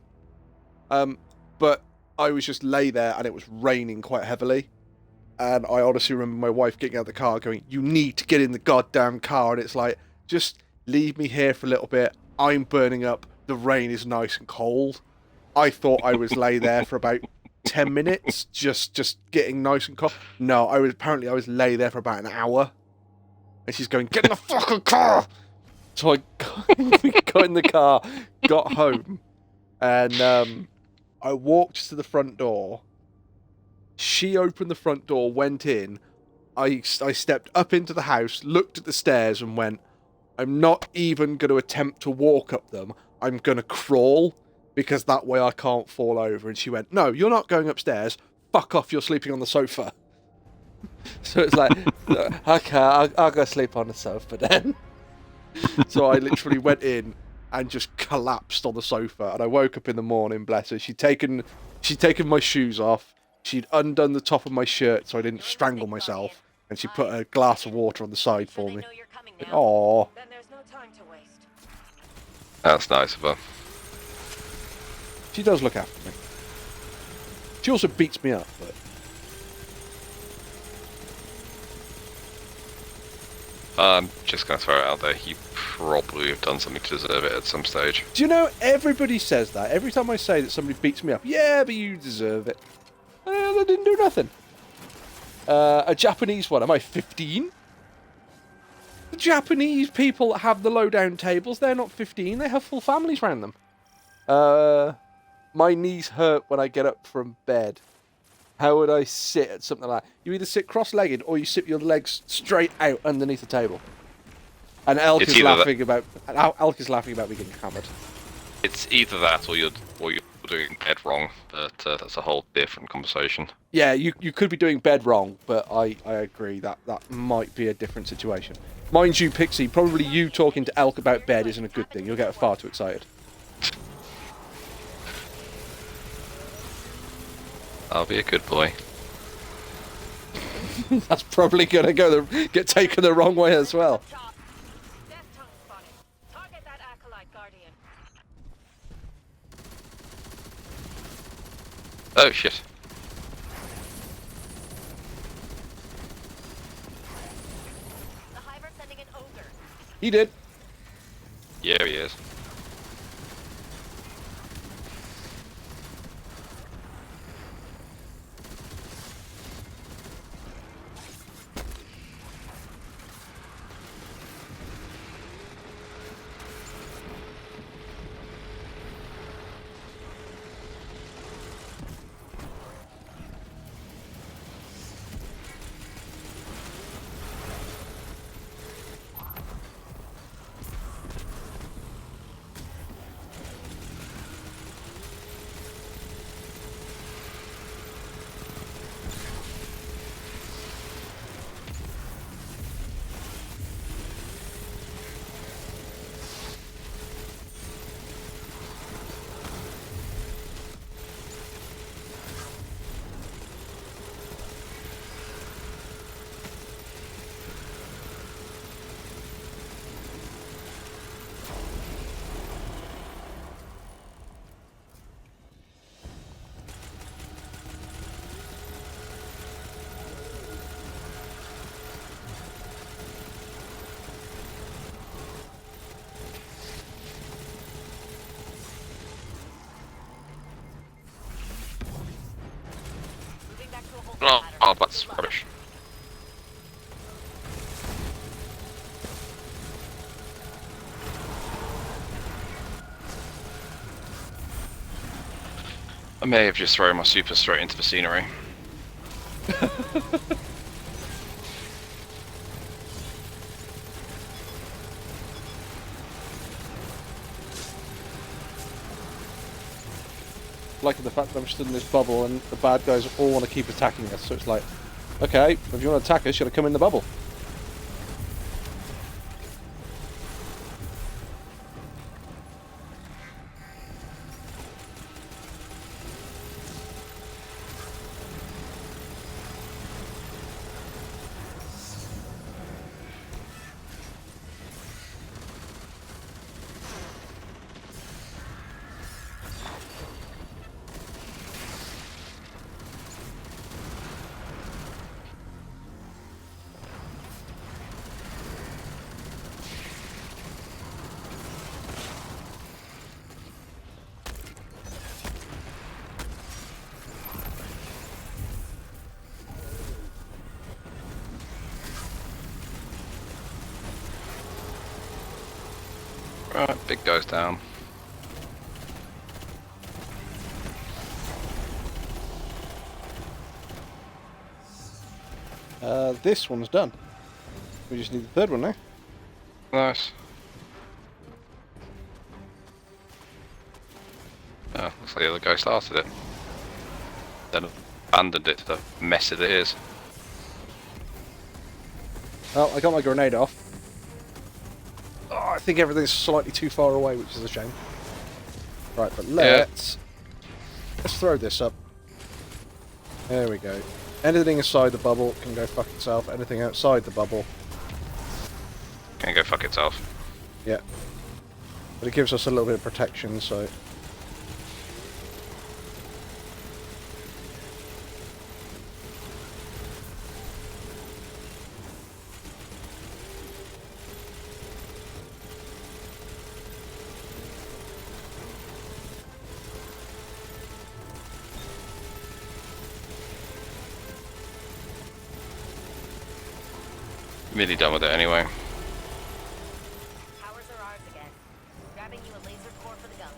Speaker 1: But I was just lay there, and it was raining quite heavily. And I honestly remember my wife getting out of the car going, you need to get in the goddamn car. And it's like, just leave me here for a little bit. I'm burning up. The rain is nice and cold. I thought I was lay there for about 10 minutes, just getting nice and cold. No, I was lay there for about an hour. And she's going, get in the fucking car! So we got in the car, got home, and I walked to the front door. She opened the front door, went in. I stepped up into the house, looked at the stairs, and went, I'm not even going to attempt to walk up them. I'm going to crawl, because that way I can't fall over. And she went, no, you're not going upstairs. Fuck off, you're sleeping on the sofa. So it's like, okay, I'll go sleep on the sofa then. So I literally went in and just collapsed on the sofa, and I woke up in the morning, bless her. She'd taken my shoes off, she'd undone the top of my shirt so I didn't strangle myself, and she put a glass of water on the side for me. Aww.
Speaker 9: That's nice of her.
Speaker 1: She does look after me. She also beats me up, but...
Speaker 9: I'm just going to throw it out there. You probably have done something to deserve it at some stage.
Speaker 1: Do you know, everybody says that. Every time I say that somebody beats me up, yeah, but you deserve it. I didn't do nothing. A Japanese one. Am I 15? The Japanese people that have the low-down tables, they're not 15, they have full families around them. My knees hurt when I get up from bed. How would I sit at something like that? You either sit cross-legged or you sit your legs straight out underneath the table. And Elk is laughing about me getting hammered.
Speaker 9: It's either that or you're doing bed wrong, but that's a whole different conversation.
Speaker 1: Yeah, you could be doing bed wrong, but I agree that might be a different situation. Mind you, Pixie, probably you talking to Elk about bed isn't a good thing. You'll get far too excited.
Speaker 9: I'll be a good boy.
Speaker 1: That's probably gonna get taken the wrong way as well.
Speaker 3: Target that acolyte, Guardian.
Speaker 9: Oh shit.
Speaker 6: The Hive are sending an ogre.
Speaker 1: He did.
Speaker 9: Yeah, he is. Oh, that's rubbish. I may have just thrown my super straight into the scenery.
Speaker 1: Liking the fact that I'm stood in this bubble and the bad guys all want to keep attacking us, so it's like, okay, if you want to attack us, you gotta come in the bubble.
Speaker 9: Right, big goes down.
Speaker 1: This one's done. We just need the third one now.
Speaker 9: Nice. Oh, looks like the other guy started it. Then abandoned it to the mess it is.
Speaker 1: Oh, I got my grenade off. Oh, I think everything's slightly too far away, which is a shame. Right, but let's throw this up. There we go. Anything inside the bubble can go fuck itself. Anything outside the bubble
Speaker 9: Can go fuck itself.
Speaker 1: yeah. But it gives us a little bit of protection, so...
Speaker 9: Really done with it anyway.
Speaker 6: grabbing you a laser core for the gun.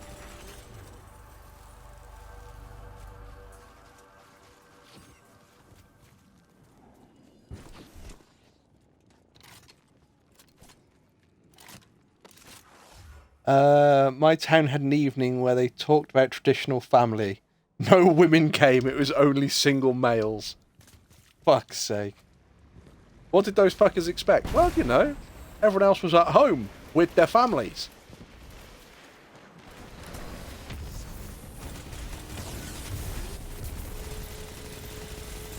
Speaker 1: My town had an evening where they talked about traditional family. No women came, it was only single males. Fuck's sake. What did those fuckers expect? Well, you know, everyone else was at home with their families.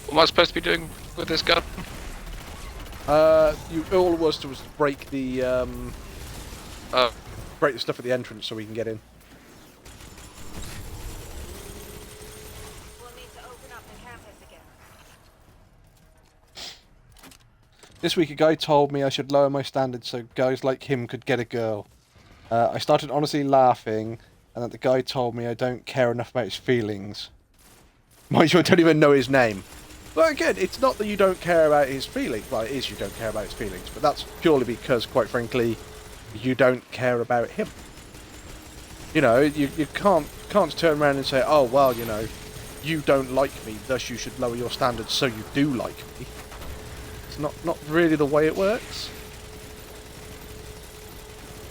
Speaker 9: What am I supposed to be doing with this gun?
Speaker 1: All it was to break the
Speaker 9: Oh,
Speaker 1: break the stuff at the entrance so we can get in.
Speaker 6: We'll need to open up the campus again.
Speaker 1: This week a guy told me I should lower my standards so guys like him could get a girl. I started honestly laughing, and that the guy told me I don't care enough about his feelings. Mind you, I don't even know his name. But again, it's not that you don't care about his feelings. Well, it is you don't care about his feelings, but that's purely because, quite frankly, you don't care about him. You know, you can't turn around and say, oh, well, you know, you don't like me, thus you should lower your standards so you do like me. It's not really the way it works.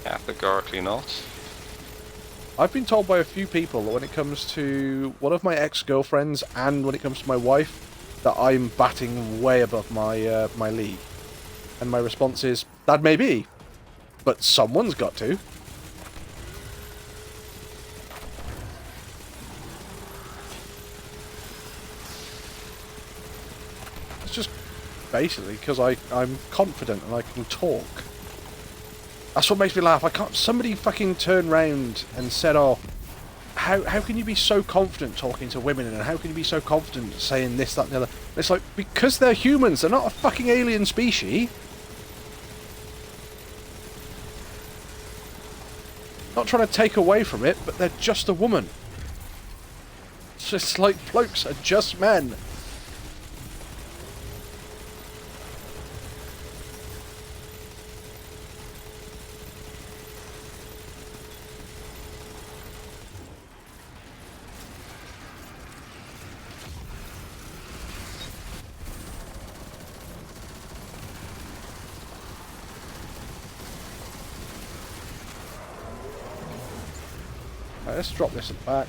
Speaker 9: categorically not.
Speaker 1: I've been told by a few people that when it comes to one of my ex-girlfriends and when it comes to my wife, that I'm batting way above my my league. And my response is, that may be, but someone's got to. It's just basically because I'm confident and I can talk. That's what makes me laugh. Somebody fucking turned round and said, oh, how can you be so confident talking to women, and how can you be so confident saying this, that and the other? And it's like, because they're humans, they're not a fucking alien species. Not trying to take away from it, but they're just a woman. It's just like blokes are just men. Right, let's drop this back.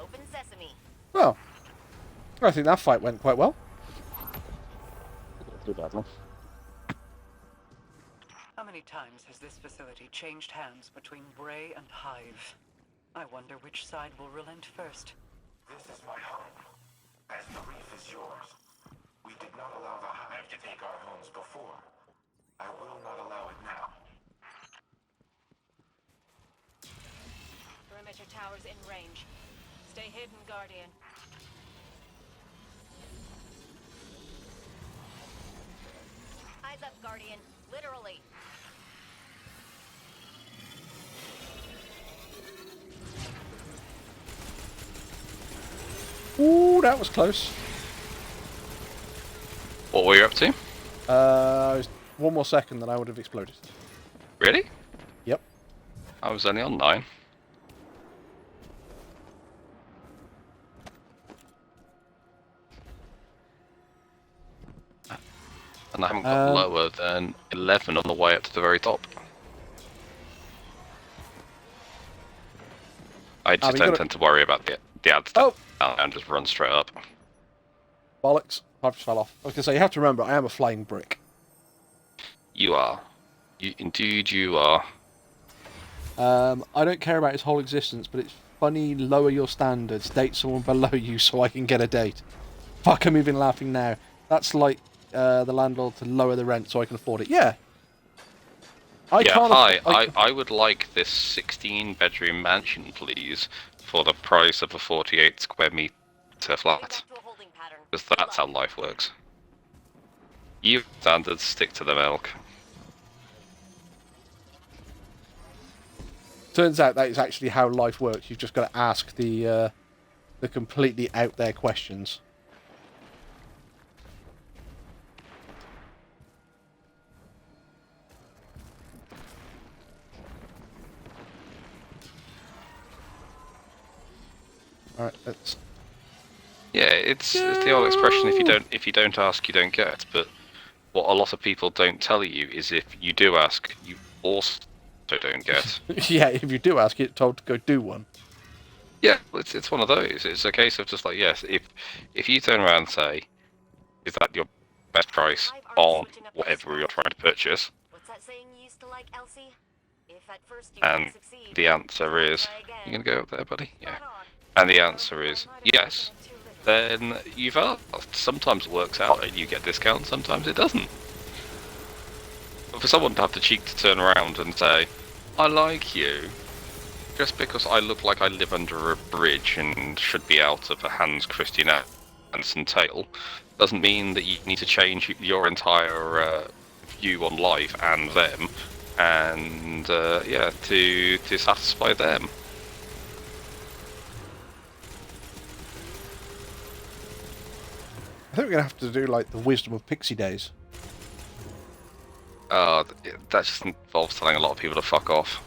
Speaker 6: Open sesame.
Speaker 1: Well, I think that fight went quite well.
Speaker 9: Too badly.
Speaker 3: How many times has this facility changed hands between Bray and Hive? I wonder which side will relent first.
Speaker 5: This is my home, as the reef is yours. We did not allow the Hive to take our homes before. I will not allow it now.
Speaker 6: Perimeter towers in range. Stay hidden, Guardian. Eyes up, Guardian. Literally.
Speaker 1: Ooh, that was close.
Speaker 9: What were you up to?
Speaker 1: One more second, then I would have exploded.
Speaker 9: Really?
Speaker 1: Yep.
Speaker 9: I was only on 9. And I haven't got lower than 11 on the way up to the very top. I just don't tend to worry about the ad stuff and just run straight up.
Speaker 1: Bollocks. I just fell off. I was going to say, you have to remember, I am a flying brick.
Speaker 9: You are. Indeed you are.
Speaker 1: I don't care about his whole existence, but it's funny, lower your standards, date someone below you so I can get a date. Fuck, I'm even laughing now. That's like the landlord to lower the rent so I can afford it. Yeah.
Speaker 9: I would like this 16-bedroom mansion, please, for the price of a 48 square meter flat. Because that's how life works. You standards, stick to the milk.
Speaker 1: Turns out that is actually how life works. You've just got to ask the completely out there questions. All right, let's.
Speaker 9: Yeah, it's the old expression: if you don't ask, you don't get. But what a lot of people don't tell you is if you do ask, you also don't get.
Speaker 1: Yeah, if you do ask, you're told to go do one.
Speaker 9: Yeah, it's one of those. It's a case of just like, yes, if you turn around and say, is that your best price on whatever you're trying to purchase?
Speaker 6: What's that saying you used to like, Elsie? If at first you
Speaker 9: And
Speaker 6: don't succeed,
Speaker 9: the answer is, you gonna go up there, buddy? Yeah. And the answer is yes. Then you've asked. Sometimes it works out and you get discounts, sometimes it doesn't. But for someone to have the cheek to turn around and say, I like you, just because I look like I live under a bridge and should be out of a Hans Christian Andersen tale, doesn't mean that you need to change your entire view on life and them, and yeah, to satisfy them.
Speaker 1: I think we're gonna have to do like the wisdom of pixie days.
Speaker 9: That just involves telling a lot of people to fuck off.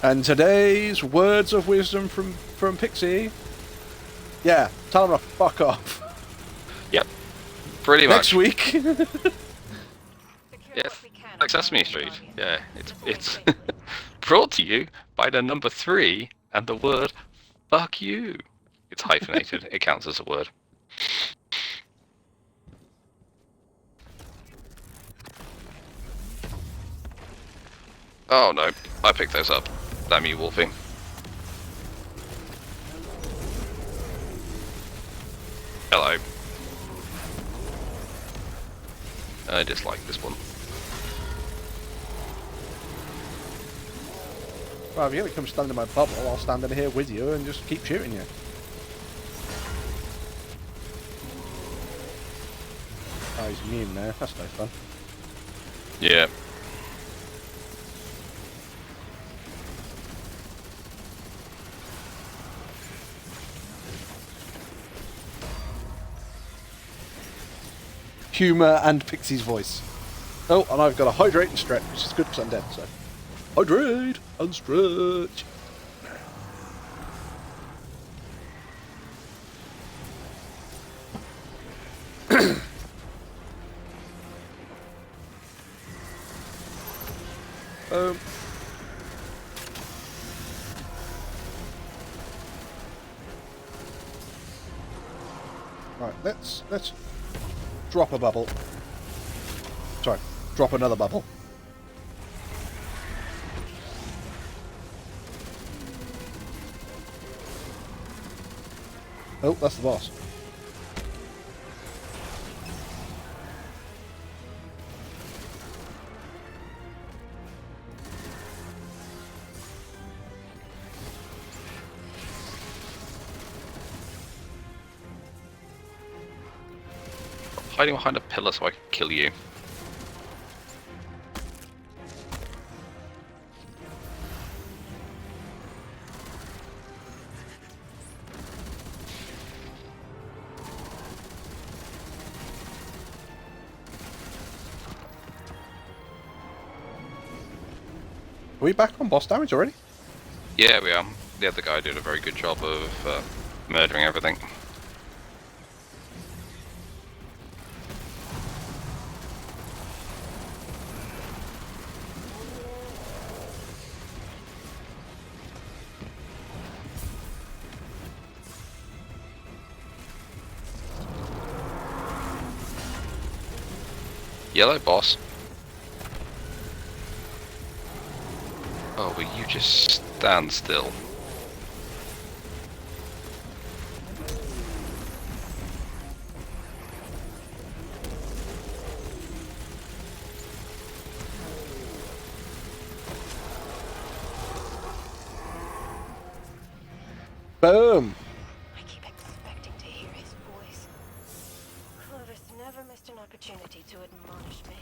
Speaker 1: And today's words of wisdom from Pixie. Yeah, tell them to fuck off.
Speaker 9: Yep, pretty much.
Speaker 1: Next week.
Speaker 9: Yes, like Sesame Street. Yeah, it's brought to you by the number 3 and the word fuck you. It's hyphenated. It counts as a word. Oh no, I picked those up. Damn you, Wolfie. Hello. I dislike this one.
Speaker 1: Well, if you're gonna come stand in my bubble, I'll stand in here with you and just keep shooting you. Oh, he's immune now. That's no fun.
Speaker 9: Yeah.
Speaker 1: Humour and Pixie's voice. Oh, and I've got to hydrate and stretch, which is good because I'm dead, so. Hydrate and stretch. Right, let's drop a bubble. Sorry, drop another bubble. Oh, that's the boss.
Speaker 9: Hiding behind a pillar so I can kill you.
Speaker 1: Are we back on boss damage already?
Speaker 9: Yeah, we are. The other guy did a very good job of murdering everything. Yellow boss. Oh, will you just stand still?
Speaker 1: Boom!
Speaker 10: I keep expecting to hear his voice.
Speaker 6: ever missed an opportunity to admonish me.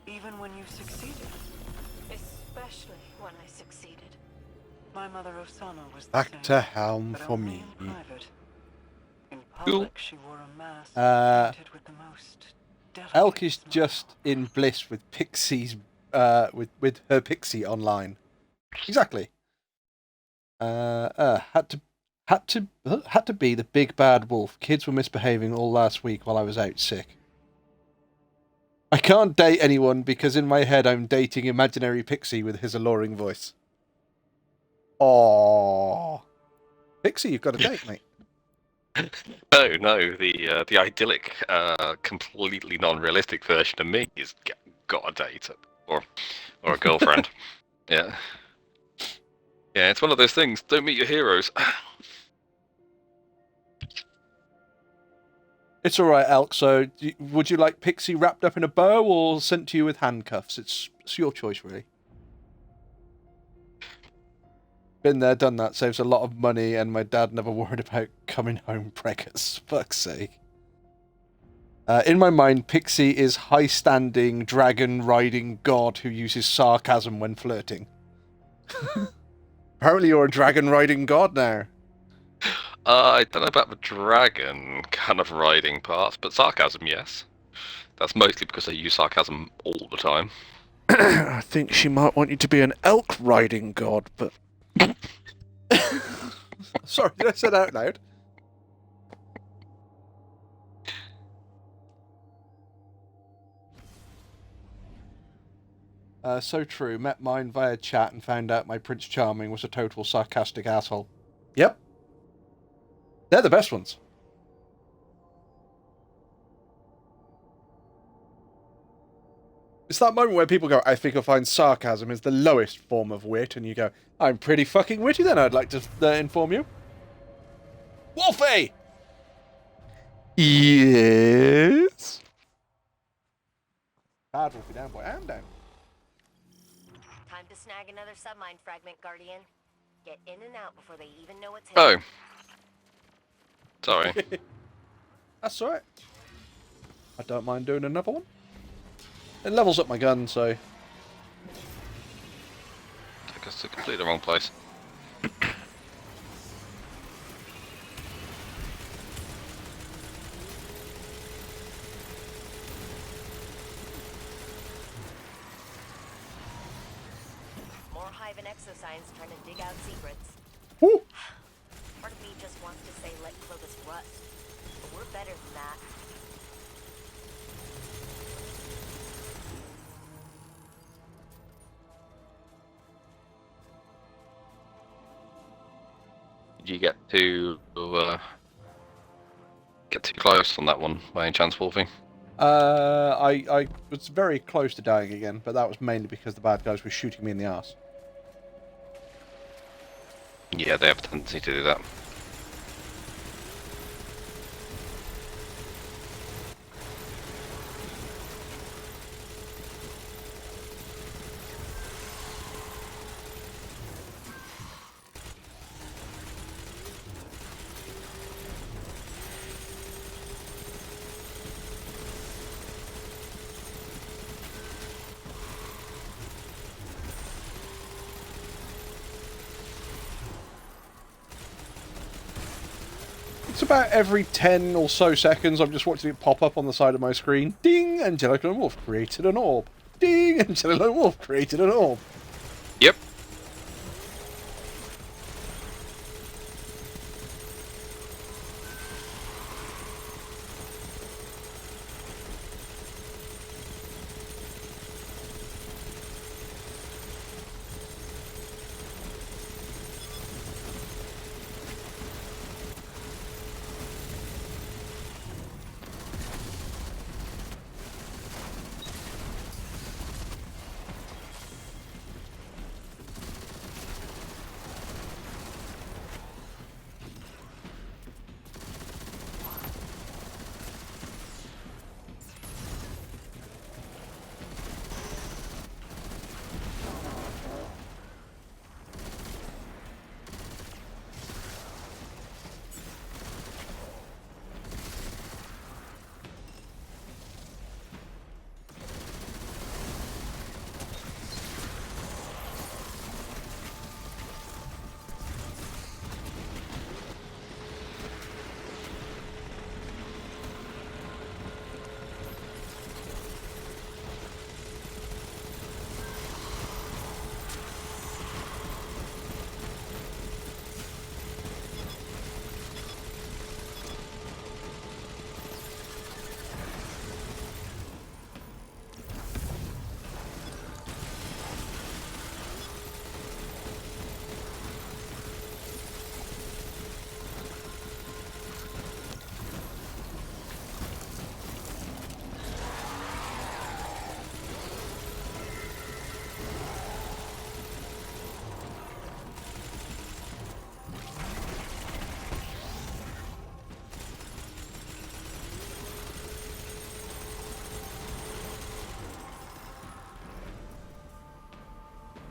Speaker 3: Even when you succeeded.
Speaker 6: Especially when I succeeded.
Speaker 3: My mother Osama was the
Speaker 1: Back
Speaker 3: same,
Speaker 1: to helm
Speaker 3: but
Speaker 1: for
Speaker 3: only
Speaker 1: me.
Speaker 3: in private. In
Speaker 9: Cool.
Speaker 3: public, she wore a mask painted with the most delicate
Speaker 1: Elk is
Speaker 3: smile.
Speaker 1: just in bliss with Pixie's, with her Pixie online. Exactly. Had to be the big bad wolf. Kids were misbehaving all last week while I was out sick. I can't date anyone because in my head I'm dating imaginary Pixie with his alluring voice. Aww. Pixie, you've got a date, mate.
Speaker 9: No, the idyllic, completely non-realistic version of me is got a date or a girlfriend. Yeah, yeah, it's one of those things. Don't meet your heroes.
Speaker 1: It's alright, Elk, so would you like Pixie wrapped up in a bow or sent to you with handcuffs? It's your choice, really. Been there, done that. Saves a lot of money, and my dad never worried about coming home preggers. Fuck's sake. In my mind, Pixie is high-standing, dragon-riding god who uses sarcasm when flirting. Apparently you're a dragon-riding god now.
Speaker 9: I don't know about the dragon kind of riding parts, but sarcasm, yes. That's mostly because I use sarcasm all the time.
Speaker 1: I think she might want you to be an elk-riding god, but... Sorry, did I say that out loud? So true. Met mine via chat and found out my Prince Charming was a total sarcastic asshole. Yep. They're the best ones. It's that moment where people go, I think I find sarcasm is the lowest form of wit, and you go, I'm pretty fucking witty then, I'd like to inform you. Wolfie! Yes? Bad Wolfie down, boy. I am down.
Speaker 6: Time to snag another submine fragment, Guardian. Get in and out before they even know what's
Speaker 9: Oh.
Speaker 6: hidden.
Speaker 9: Sorry.
Speaker 1: That's alright. I don't mind doing another one. It levels up my gun, so...
Speaker 9: Took us to completely the wrong place.
Speaker 6: More Hive and exoscience trying to dig out secrets.
Speaker 1: Woo!
Speaker 6: Part of me just wants to say let Clovis rust, but we're better than that.
Speaker 9: Did you get too close on that one by any chance, Wolfie?
Speaker 1: I was very close to dying again, but that was mainly because the bad guys were shooting me in the arse.
Speaker 9: Yeah, they have a tendency to do that.
Speaker 1: It's about every 10 or so seconds I'm just watching it pop up on the side of my screen. Ding! Angelic Lone Wolf created an orb. Ding! Angelic Lone Wolf created an orb.
Speaker 9: Yep.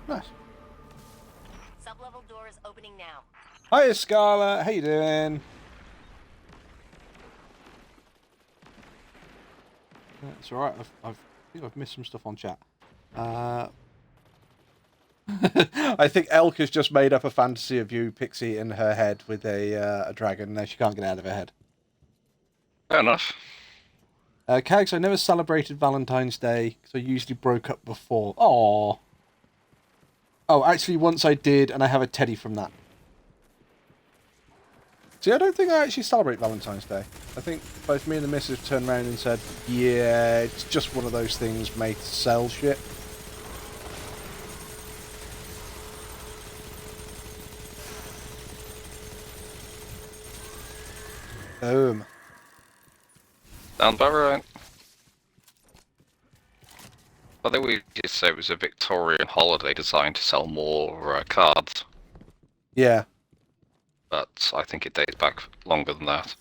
Speaker 1: Nice.
Speaker 6: Sub-level door is opening now.
Speaker 1: Hi, Scarlet. How you doing? It's alright. I think I've missed some stuff on chat. I think Elk has just made up a fantasy of you, Pixie, in her head with a dragon. Now she can't get out of her head.
Speaker 9: Fair enough.
Speaker 1: Cags, I never celebrated Valentine's Day because I usually broke up before. Aww. Oh, actually, once I did, and I have a teddy from that. See, I don't think I actually celebrate Valentine's Day. I think both me and the missus turned around and said, yeah, it's just one of those things made to sell shit. Boom.
Speaker 9: Sounds about right. I think we did say it was a Victorian holiday designed to sell more cards.
Speaker 1: Yeah.
Speaker 9: But I think it dates back longer than that.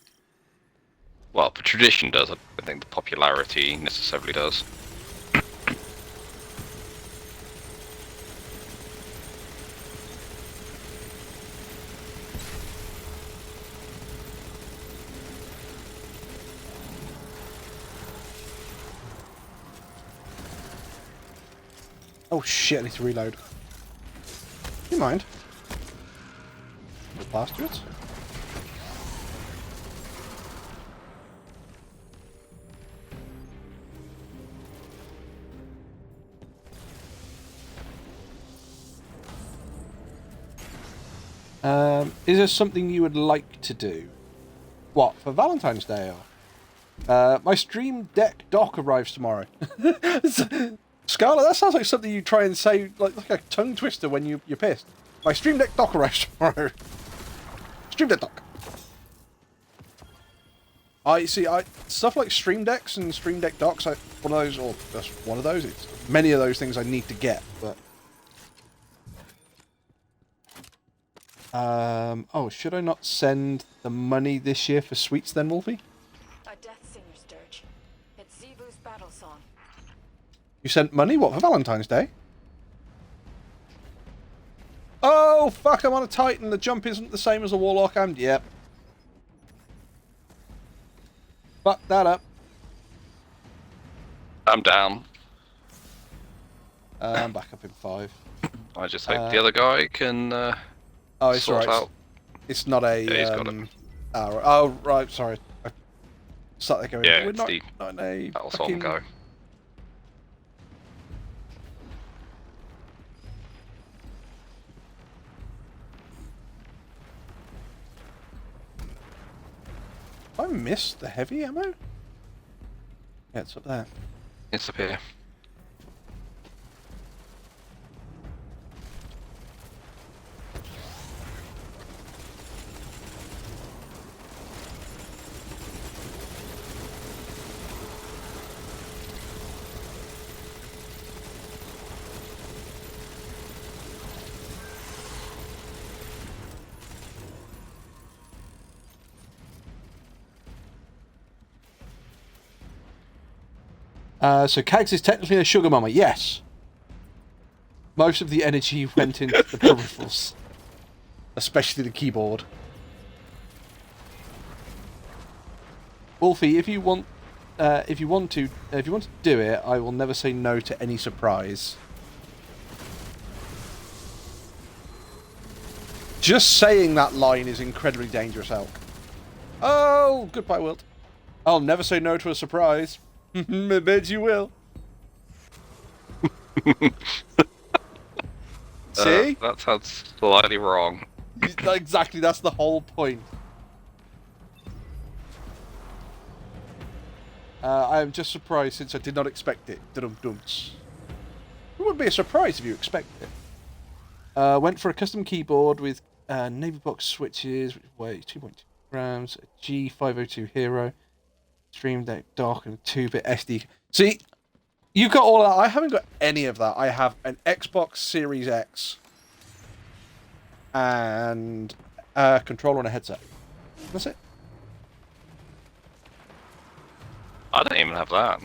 Speaker 9: Well, the tradition does. I don't think the popularity necessarily does.
Speaker 1: Oh shit, I need to reload. You mind? The bastards. Is there something you would like to do? What, for Valentine's Day? Or? My Stream Deck dock arrives tomorrow. Scarlet, that sounds like something you try and say like a tongue twister when you're pissed. My Stream Deck dock arrives tomorrow. Stream Deck dock. Stuff like Stream Decks and Stream Deck docks. One of those, or just one of those. It's many of those things I need to get, but. Oh, should I not send the money this year for sweets then, Wolfie?
Speaker 3: A death singer's dirge. It's Zebu's battle song.
Speaker 1: You sent money? What, for Valentine's Day? Oh, fuck, I'm on a Titan. The jump isn't the same as a Warlock. Yep. Fuck that up.
Speaker 9: I'm down.
Speaker 1: I'm back up in 5.
Speaker 9: I just hope the other guy can
Speaker 1: oh, it's
Speaker 9: sort
Speaker 1: alright.
Speaker 9: out.
Speaker 1: It's not a...
Speaker 9: Yeah, he's got it.
Speaker 1: Oh, right, sorry. I sat there going,
Speaker 9: Yeah,
Speaker 1: we're
Speaker 9: it's
Speaker 1: not
Speaker 9: the
Speaker 1: in a
Speaker 9: battle
Speaker 1: fucking...
Speaker 9: song go.
Speaker 1: I missed the heavy ammo? Yeah, it's up there.
Speaker 9: It's up here.
Speaker 1: So Kags is technically a sugar mama, yes. Most of the energy went into the peripherals. Especially the keyboard. Wolfie, if you want to do it, I will never say no to any surprise. Just saying that line is incredibly dangerous, Elk. Oh, goodbye, Wilt. I'll never say no to a surprise. I bet you will. See?
Speaker 9: That sounds slightly wrong.
Speaker 1: Exactly, that's the whole point. I am just surprised since I did not expect it. Dum-dums. It would be a surprise if you expected it. Went for a custom keyboard with Navy box switches, which weighs 2.2 grams, a G502 Hero, Stream Deck dock, and a 2-bit SD. See, you got all that. I haven't got any of that. I have an Xbox Series X and a controller and a headset. That's it.
Speaker 9: I don't even have that.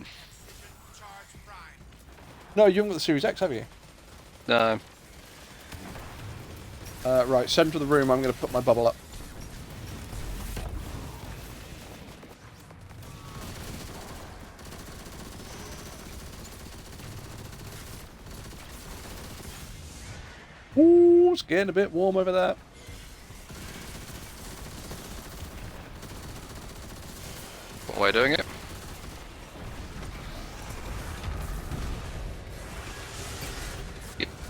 Speaker 1: No, you haven't got the Series X, have you?
Speaker 9: No.
Speaker 1: Right, centre of the room, I'm going to put my bubble up. Ooh, it's getting a bit warm over there.
Speaker 9: What way of doing it?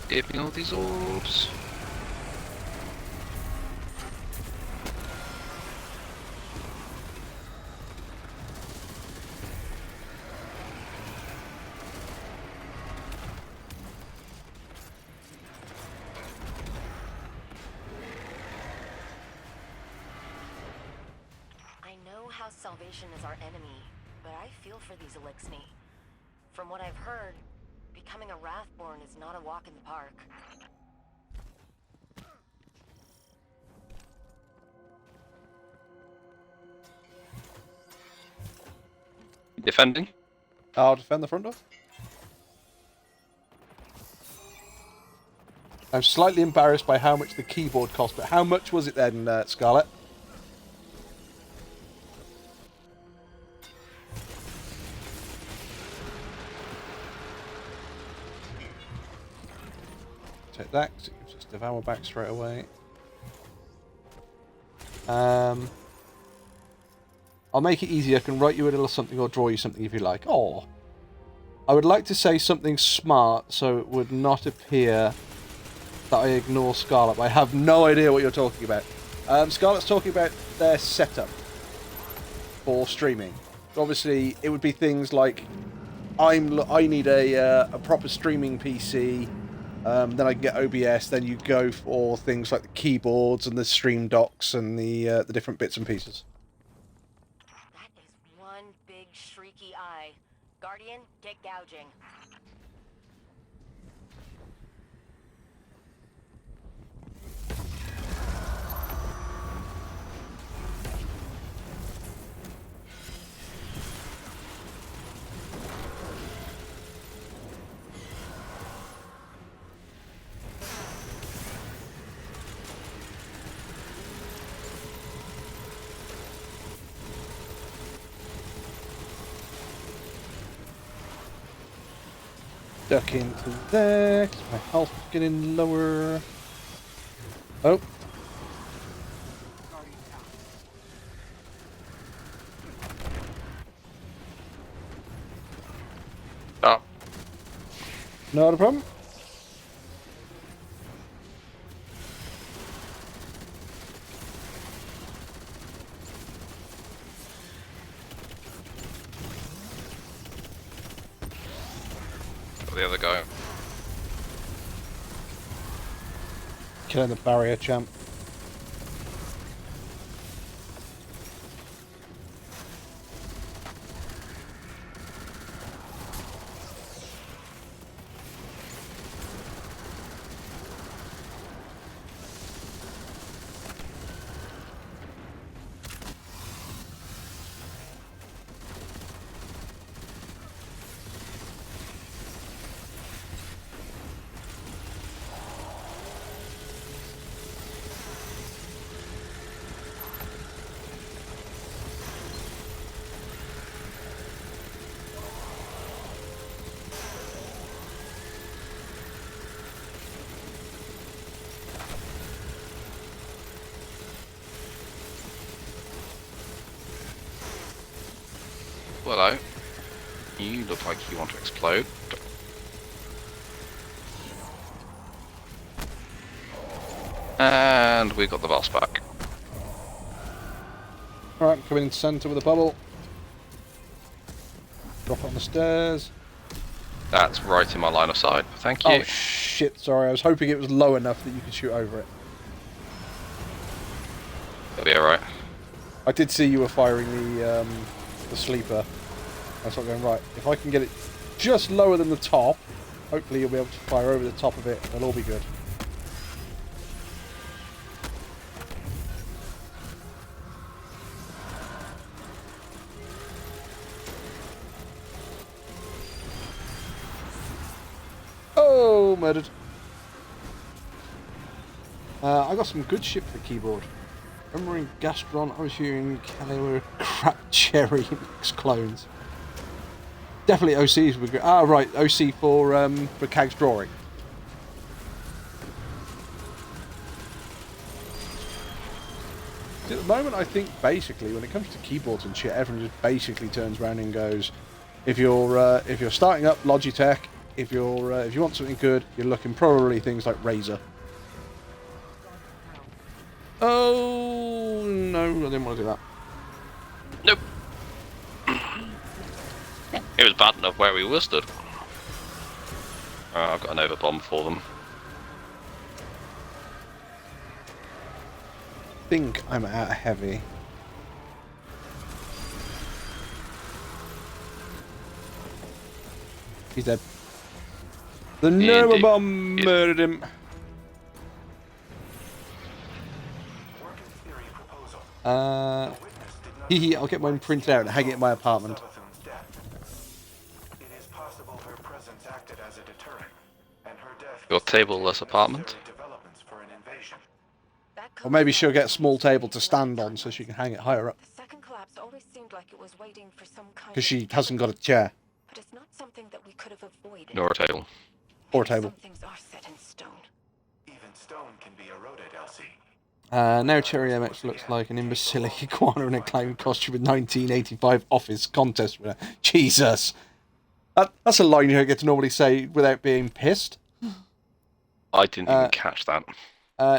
Speaker 9: Give me all these orbs.
Speaker 6: I know how salvation is our enemy, but I feel for these Elixni. From what I've heard, becoming a Wrathborn is not a walk in the park.
Speaker 9: Defending?
Speaker 1: I'll defend the front door. I'm slightly embarrassed by how much the keyboard cost, but how much was it then, Scarlet? Take that, because it gives us Devour back straight away. I'll make it easy. I can write you a little something or draw you something if you like. Oh, I would like to say something smart so it would not appear that I ignore Scarlet, but I have no idea what you're talking about. Scarlet's talking about their setup for streaming. Obviously, it would be things like I need a proper streaming PC. Then I can get OBS. Then you go for things like the keyboards and the stream docks and the different bits and pieces.
Speaker 6: That is one big shrieky eye. Guardian, get gouging.
Speaker 1: Duck into there, 'cause my health is getting lower. Oh.
Speaker 9: Oh.
Speaker 1: Not a problem.
Speaker 9: The other guy.
Speaker 1: Killing the barrier champ.
Speaker 9: Hello. You look like you want to explode. And we got the boss back.
Speaker 1: Alright, I'm coming in centre with a bubble. Drop it on the stairs.
Speaker 9: That's right in my line of sight. Thank you.
Speaker 1: Oh shit, sorry. I was hoping it was low enough that you could shoot over it.
Speaker 9: It'll be alright.
Speaker 1: I did see you were firing the sleeper. I was going, right, if I can get it just lower than the top, hopefully you'll be able to fire over the top of it. It'll all be good. Oh, murdered. I got some good shit for the keyboard. Remember in Gastron, I was using they were crap cherry mix clones. Definitely OCs were good. Ah, right, OC for CAG's drawing. At the moment, I think basically when it comes to keyboards and shit, everyone just basically turns around and goes, if you're starting up Logitech, if you want something good, you're looking probably things like Razer. Oh no, I didn't want to do that.
Speaker 9: Nope. It was bad enough where we were stood. I've got an overbomb for them.
Speaker 1: I think I'm out of heavy. He's dead. The Nova bomb murdered him. I'll get mine printed out and hang it in my apartment.
Speaker 9: Your tableless apartment?
Speaker 1: Or maybe she'll get a small table to stand on so she can hang it higher up.
Speaker 6: The second collapse always seemed like it was waiting for some kind
Speaker 1: Because she hasn't got a chair.
Speaker 6: But it's not something that we could have avoided.
Speaker 9: Nor a table.
Speaker 1: Or a table.
Speaker 6: Some things are set in stone.
Speaker 5: Even stone can be eroded, Elsie.
Speaker 1: Now Cherry MX looks like an imbecilic iguana in a clown costume with 1985 office contest winner. Jesus! That's a line you don't get to normally say without being pissed.
Speaker 9: I didn't even catch that.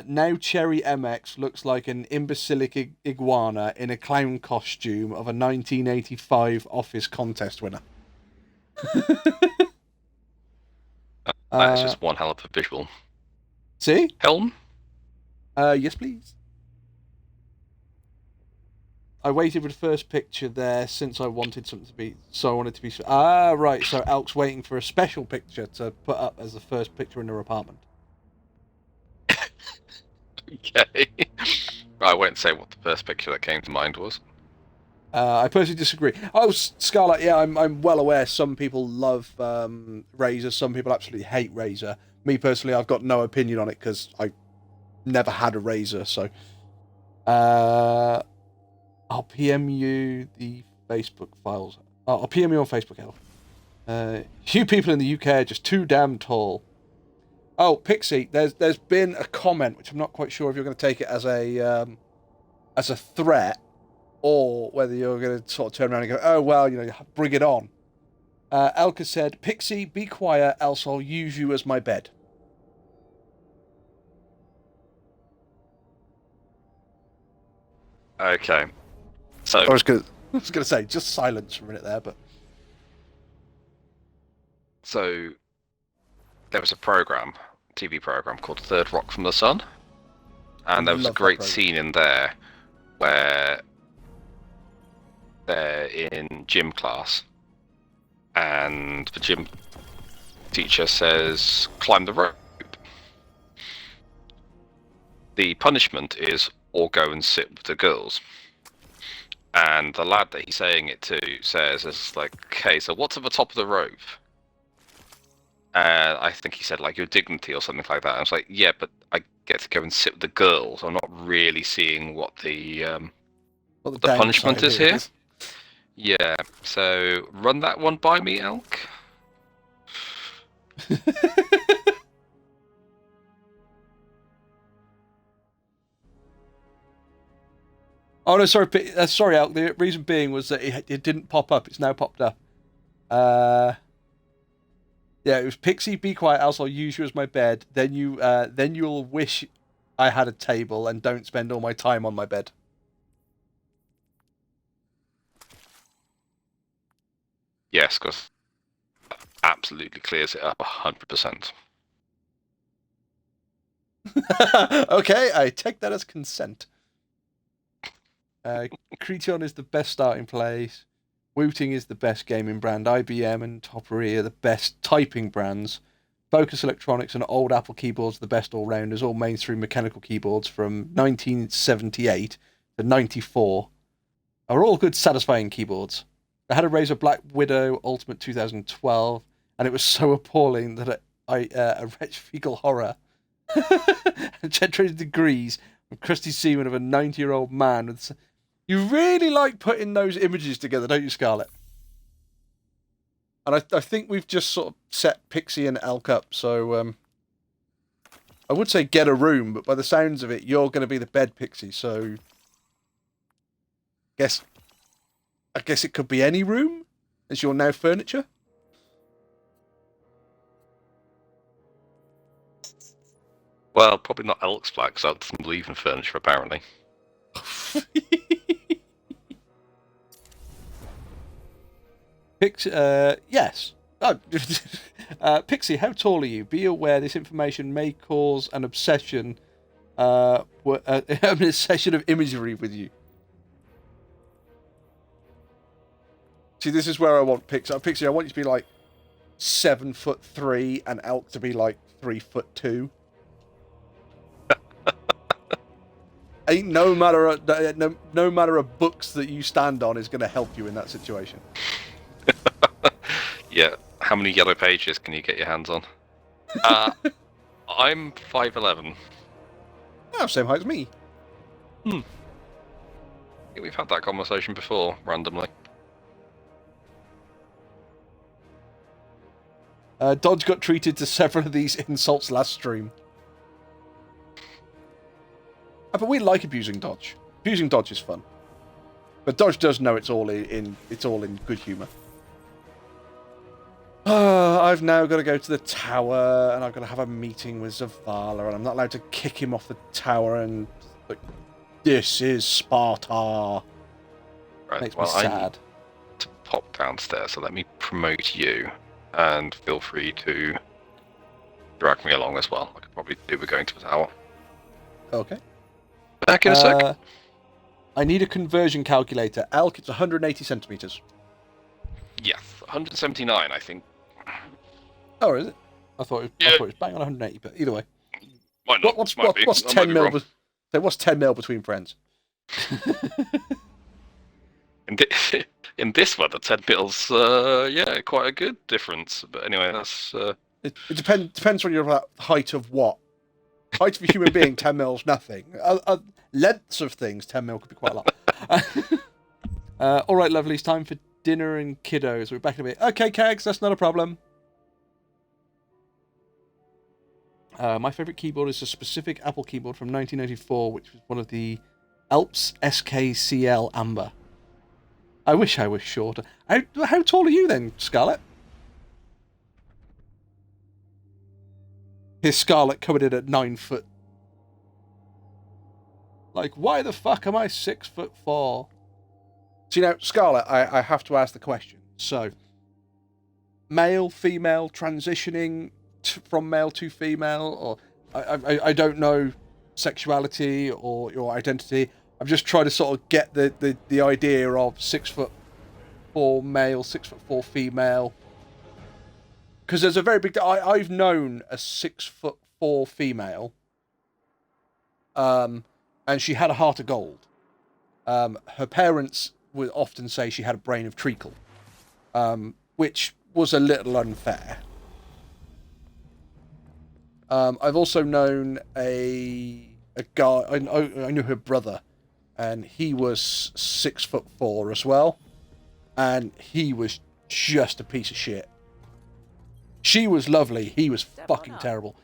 Speaker 1: Now Cherry MX looks like an imbecilic iguana in a clown costume of a 1985 office contest winner.
Speaker 9: That's just one hell of a visual.
Speaker 1: See?
Speaker 9: Helm?
Speaker 1: Yes, please. I waited for the first picture there since I wanted something to be... So I wanted to be... Ah, right. So Elk's waiting for a special picture to put up as the first picture in her apartment.
Speaker 9: Okay. I won't say what the first picture that came to mind was.
Speaker 1: I personally disagree. Oh, Scarlet, yeah, I'm well aware some people love Razer, some people absolutely hate Razer. Me personally, I've got no opinion on it because I never had a Razer, so... I'll PM you the Facebook files. I'll PM you on Facebook, El. You people in the UK are just too damn tall. Oh, Pixie, there's been a comment, which I'm not quite sure if you're going to take it as a threat, or whether you're going to sort of turn around and go, oh, well, you know, bring it on. Elka said, Pixie, be quiet, else I'll use you as my bed.
Speaker 9: Okay. So
Speaker 1: I was going to say, just silence for a minute there, but...
Speaker 9: So, there was a TV program called Third Rock from the Sun, and there was a great scene in there where they're in gym class, and the gym teacher says, climb the rope. The punishment is, or go and sit with the girls. And the lad that he's saying it to says, it's like, okay, so what's at the top of the rope? I think he said, like, your dignity or something like that. I was like, yeah, but I get to go and sit with the girls. I'm not really seeing what the punishment is here. Yeah, so run that one by me, Elk.
Speaker 1: Oh, no, sorry, Elk. The reason being was that it didn't pop up. It's now popped up. Yeah, it was Pixie, be quiet, else I'll use you as my bed. Then you'll wish I had a table and don't spend all my time on my bed.
Speaker 9: Yes, because absolutely clears it up 100%.
Speaker 1: Okay, I take that as consent. Creton is the best starting place. Wooting is the best gaming brand. IBM and Toppery are the best typing brands. Focus Electronics and Old Apple keyboards are the best all-rounders. All mainstream mechanical keyboards from 1978 to 94 are all good, satisfying keyboards. I had a Razer Black Widow Ultimate 2012, and it was so appalling that a Wretch Fecal Horror Generated degrees from crusty semen of a 90-year-old man. You really like putting those images together, don't you, Scarlett? And I think we've just sort of set Pixie and Elk up, so I would say get a room, but by the sounds of it, you're going to be the bed, Pixie, so I guess it could be any room, as you're now furniture.
Speaker 9: Well, probably not Elk's flat, because I doesn't believe in furniture, apparently.
Speaker 1: Pixie, yes. Oh, Pixie, how tall are you? Be aware this information may cause an obsession, an obsession of imagery with you. See, this is where I want Pixie. Pixie, I want you to be like 7'3" and Elk to be like 3'2". Ain't no matter of books that you stand on is going to help you in that situation.
Speaker 9: Yeah, how many yellow pages can you get your hands on? I'm 5'11".
Speaker 1: Oh, same height as me.
Speaker 9: I think we've had that conversation before, randomly.
Speaker 1: Dodge got treated to several of these insults last stream. But we like abusing Dodge. Abusing Dodge is fun. But Dodge does know it's all in good humour. I've now got to go to the tower, and I've got to have a meeting with Zavala, and I'm not allowed to kick him off the tower, and like, this is Sparta.
Speaker 9: Right,
Speaker 1: Makes
Speaker 9: well,
Speaker 1: me sad.
Speaker 9: I need to pop downstairs, so let me promote you, and feel free to drag me along as well. I could probably do with going to the tower.
Speaker 1: Okay.
Speaker 9: Back in a sec.
Speaker 1: I need a conversion calculator. Elk, it's 180 centimetres.
Speaker 9: Yes, 179, I think.
Speaker 1: Oh, is it? I thought it was bang on 180, but either way.
Speaker 9: Might not.
Speaker 1: What's
Speaker 9: might be.
Speaker 1: 10 mil? What's 10 mil between friends?
Speaker 9: In this weather, 10 mils, quite a good difference. But anyway, that's...
Speaker 1: It depends on your height of what. Height of a human being, 10 mils, nothing. Lengths of things, 10 mil could be quite a lot. All right, lovely. It's time for dinner and kiddos. We're back in a bit. Okay, Kags, that's not a problem. My favourite keyboard is a specific Apple keyboard from 1994, which was one of the Alps SKCL Amber. I wish I was shorter. How tall are you then, Scarlett? Here's Scarlett coming in at 9 foot. Like, why the fuck am I 6'4"? So, you know, Scarlett, I have to ask the question. So, male, female, transitioning from male to female, or I don't know sexuality or your identity. I'm just trying to sort of get the idea of 6'4" male, 6'4" female. Because there's a very big... I've known a 6'4" female, and she had a heart of gold. Her parents would often say she had a brain of treacle, which was a little unfair. I've also known a guy... I knew her brother, and he was 6'4" as well, and he was just a piece of shit. She was lovely. He was fucking terrible.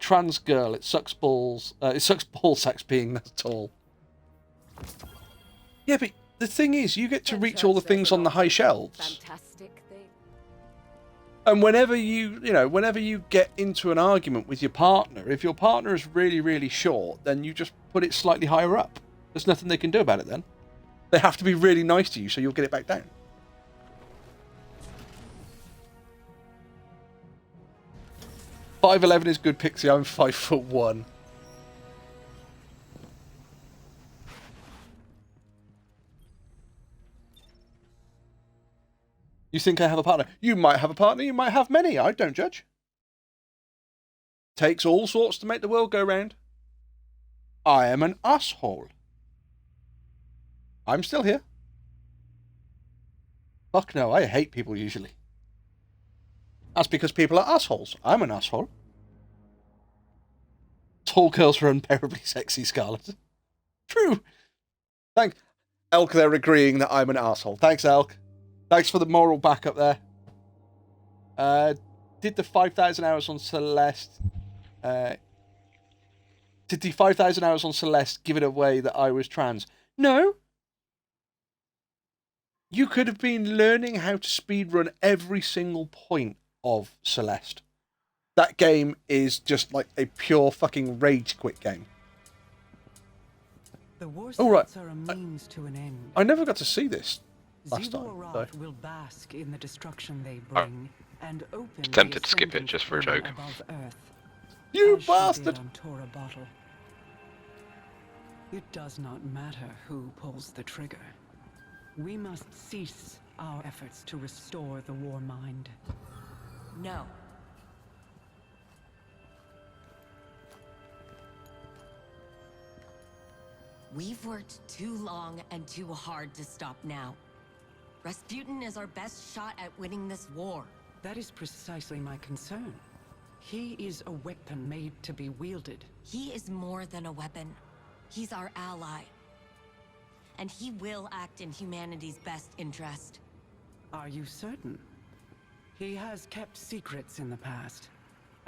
Speaker 1: Trans girl. It sucks balls. It sucks ball sacks being that tall. Yeah, but the thing is, you get to reach all the things on the high shelves.
Speaker 10: Fantastic thing.
Speaker 1: And whenever you get into an argument with your partner, if your partner is really, really short, then you just put it slightly higher up. There's nothing they can do about it then. They have to be really nice to you, so you'll get it back down. .5'11" is good, Pixie. I'm 5'1". You think I have a partner? You might have a partner. You might have many. I don't judge. Takes all sorts to make the world go round. I am an asshole. I'm still here. Fuck no, I hate people usually. That's because people are assholes. I'm an asshole. tall girls are unbearably sexy, Scarlet. True. Thanks. Elk, they're agreeing that I'm an asshole. Thanks, Elk. Thanks for the moral backup there. Did the 5,000 hours on Celeste... did the 5,000 hours on Celeste give it away that I was trans? No. You could have been learning how to speedrun every single point of Celeste. That game is just like a pure fucking rage quit game.
Speaker 3: The war
Speaker 1: right.
Speaker 3: sites are a means to an end.
Speaker 1: I never got to see this last time.
Speaker 3: Zivor will bask in the destruction they bring and open
Speaker 9: Tempted to skip it just for a joke.
Speaker 3: above Earth,
Speaker 1: You
Speaker 3: as she
Speaker 1: bastard!
Speaker 3: did on Tora Bottle. It does not matter who pulls the trigger. We must cease our efforts to restore the war mind.
Speaker 6: No. We've worked too long and too hard to stop now. Rasputin is our best shot at winning this war.
Speaker 3: That is precisely my concern. He is a weapon made to be wielded.
Speaker 6: He is more than a weapon. He's our ally. And he will act in humanity's best interest.
Speaker 3: Are you certain? He has kept secrets in the past.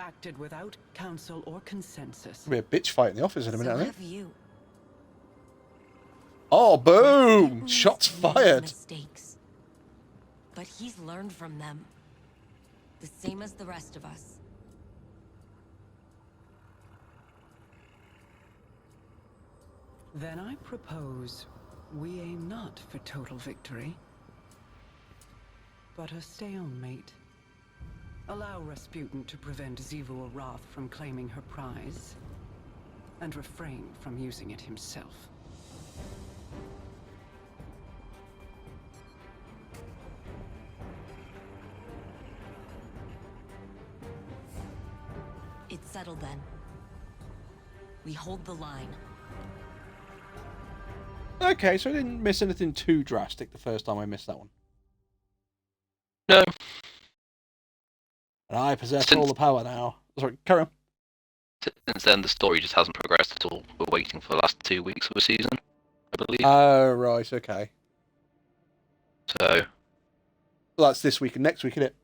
Speaker 3: Acted without counsel or consensus.
Speaker 1: There'll be a bitch fight in the office in a minute,
Speaker 6: So
Speaker 1: I think.
Speaker 6: have you.
Speaker 1: Oh, boom!
Speaker 6: Rasputin's
Speaker 1: Shots
Speaker 6: made
Speaker 1: fired!
Speaker 6: Mistakes. But he's learned from them. The same as the rest of us.
Speaker 3: Then I propose we aim not for total victory, but a stalemate. Allow Rasputin to prevent Zivor Roth from claiming her prize, and refrain from using it himself.
Speaker 6: It's settled then. We hold the line.
Speaker 1: Okay, so I didn't miss anything too drastic the first time I missed that one.
Speaker 9: No.
Speaker 1: And I possess all the power now. Sorry, carry on.
Speaker 9: Since then, the story just hasn't progressed at all. We're waiting for the last 2 weeks of the season, I believe.
Speaker 1: Oh, right, okay.
Speaker 9: So,
Speaker 1: Well, that's this week and next week, isn't it?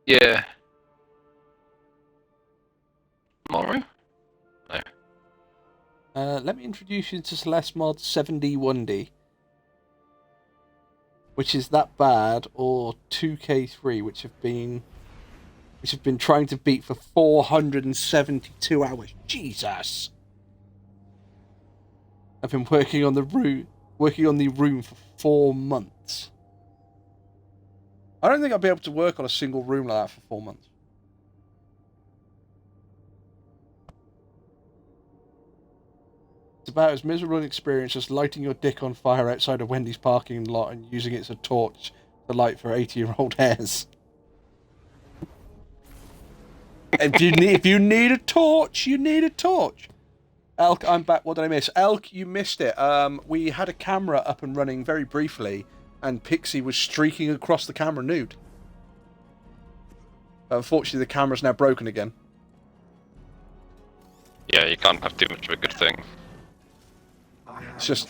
Speaker 9: yeah. Tomorrow? No.
Speaker 1: Let me introduce you to Celeste Mod 7D1D. Which is that bad, or 2K3, which have been trying to beat for 472 hours. Jesus! I've been working on the room for 4 months. I don't think I'll be able to work on a single room like that for 4 months. It's about as miserable an experience as lighting your dick on fire outside a Wendy's parking lot and using it as a torch to light for 80-year-old hairs. If you need a torch, you need a torch. Elk, I'm back. What did I miss? Elk, you missed it. We had a camera up and running very briefly, and Pixie was streaking across the camera nude. Unfortunately, the camera's now broken again.
Speaker 9: Yeah, you can't have too much of a good thing.
Speaker 1: It's just,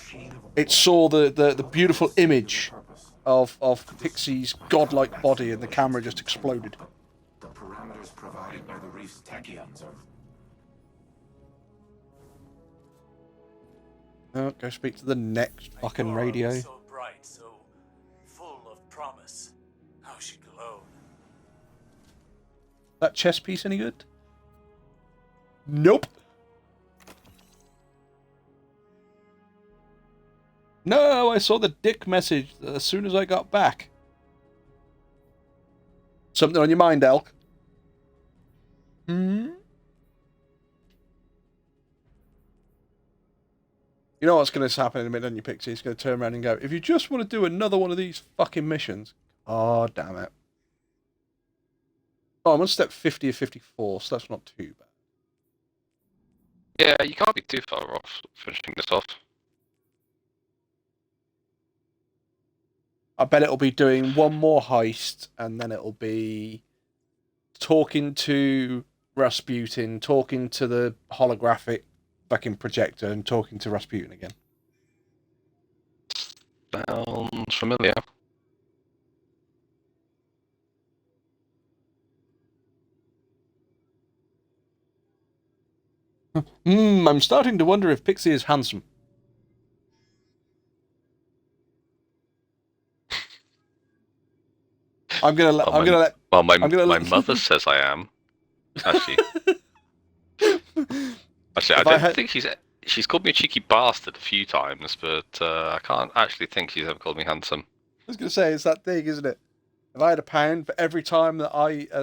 Speaker 1: it saw the beautiful image of Pixie's godlike body, and the camera just exploded.
Speaker 5: The parameters provided by the reef's Techians are...
Speaker 1: Oh, go speak to the next fucking radio.
Speaker 2: So bright, so full of promise. How she glowed.
Speaker 1: That chess piece any good? Nope. No, I saw the dick message as soon as I got back. Something on your mind, Elk? Hmm? You know what's going to happen in a minute, don't you, Pixie? He's going to turn around and go, if you just want to do another one of these fucking missions... Oh, damn it. Oh, I'm on step 50 of 54, so that's not too bad.
Speaker 9: Yeah, you can't be too far off finishing this off.
Speaker 1: I bet it'll be doing one more heist, and then it'll be talking to Rasputin, talking to the holographic fucking projector, and talking to Rasputin again.
Speaker 9: Sounds familiar.
Speaker 1: I'm starting to wonder if Pixie is handsome. I'm gonna let.
Speaker 9: Well, my mother says I am. Actually, I don't think she's called me a cheeky bastard a few times, but I can't actually think she's ever called me handsome.
Speaker 1: I was gonna say, it's that thing, isn't it? If I had £1 for every time that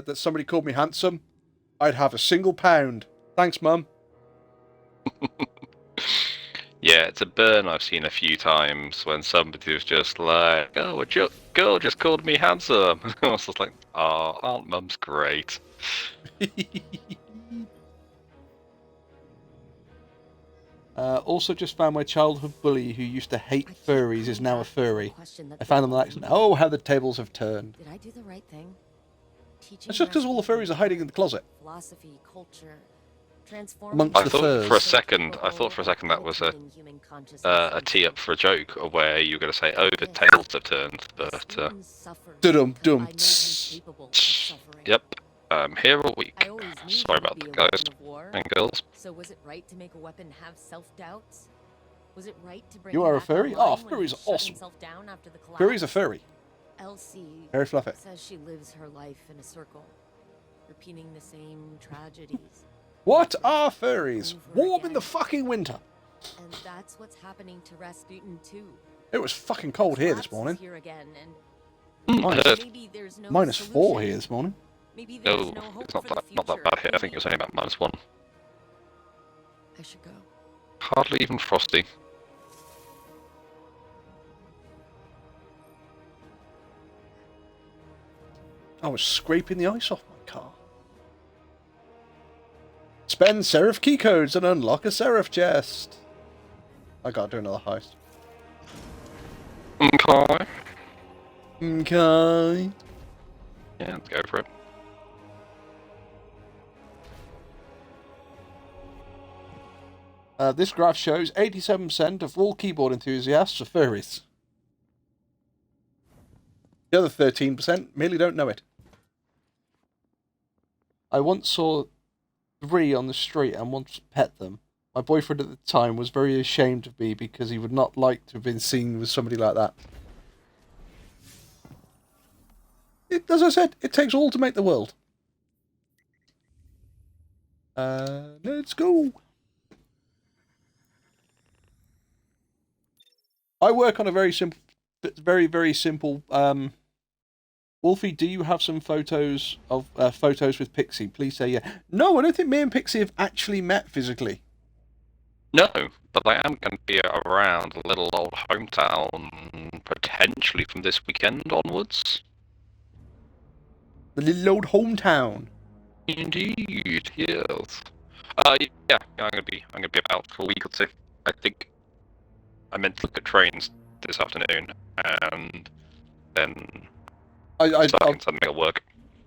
Speaker 1: that somebody called me handsome, I'd have a single £1. Thanks, Mum.
Speaker 9: Yeah, it's a burn I've seen a few times when somebody was just like, "Oh, a girl just called me handsome." I was just like, "Oh, Aunt Mum's great."
Speaker 1: Also, just found my childhood bully who used to hate furries is now a furry. I found them on accident. Oh, how the tables have turned.
Speaker 6: Did I do the right thing?
Speaker 1: It's just because all the furries are hiding in the closet.
Speaker 6: Philosophy, culture,
Speaker 1: amongst the furs.
Speaker 9: I thought for a second that was a tee up for a joke, where you were going to say, "Oh, the tables have turned," but.
Speaker 1: Dum.
Speaker 9: Yep. Here all week. Sorry about that, guys and girls.
Speaker 6: So was it right to make a weapon have self-doubts? Was it right to bring
Speaker 1: You are a furry? Oh, furries are awesome. Furries are furry.
Speaker 6: Elsie
Speaker 1: very fluffy.
Speaker 6: Says she lives her life in a circle, repeating the same tragedies.
Speaker 1: What are furries? Warm in the fucking winter.
Speaker 6: And that's what's happening to Rasputin too.
Speaker 1: It was fucking cold here this morning.
Speaker 6: Here again, and
Speaker 1: -4 here this morning.
Speaker 6: Maybe
Speaker 9: no, it's not that bad here. I think it was only about -1.
Speaker 6: I should go.
Speaker 9: Hardly even frosty.
Speaker 1: I was scraping the ice off my car. Spend Seraph key codes and unlock a Seraph chest. I gotta do another heist. Okay.
Speaker 9: Yeah, let's go for it.
Speaker 1: This graph shows 87% of all keyboard enthusiasts are furries. The other 13% merely don't know it. I once saw 3 on the street and wanted to pet them. My boyfriend at the time was very ashamed of me because he would not like to have been seen with somebody like that. As I said, it takes all to make the world. Let's go. I work on a very simple, very simple. Wolfie, do you have some photos of photos with Pixie? Please say yeah. No, I don't think me and Pixie have actually met physically.
Speaker 9: No, but I am going to be around a little old hometown, potentially from this weekend onwards.
Speaker 1: The little old hometown.
Speaker 9: Indeed, yes. Yeah, I'm gonna be about for a week or two. I think I meant to look at trains this afternoon, and then starting something at work.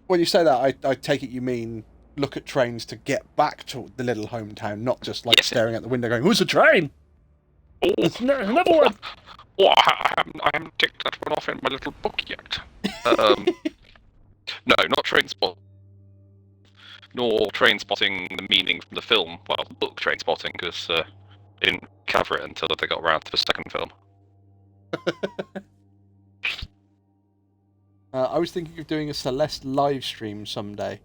Speaker 1: When you say that, I take it you mean look at trains to get back to the little hometown, not just like staring out the window going, "Who's the train?"
Speaker 9: Oh,
Speaker 1: there's another one.
Speaker 9: Oh, I haven't ticked that one off in my little book yet. No, not train spot. Nor train spotting the meaning from the film. Well, the book Train Spotting, because they didn't cover it until they got around to the second film.
Speaker 1: I was thinking of doing a Celeste live stream someday.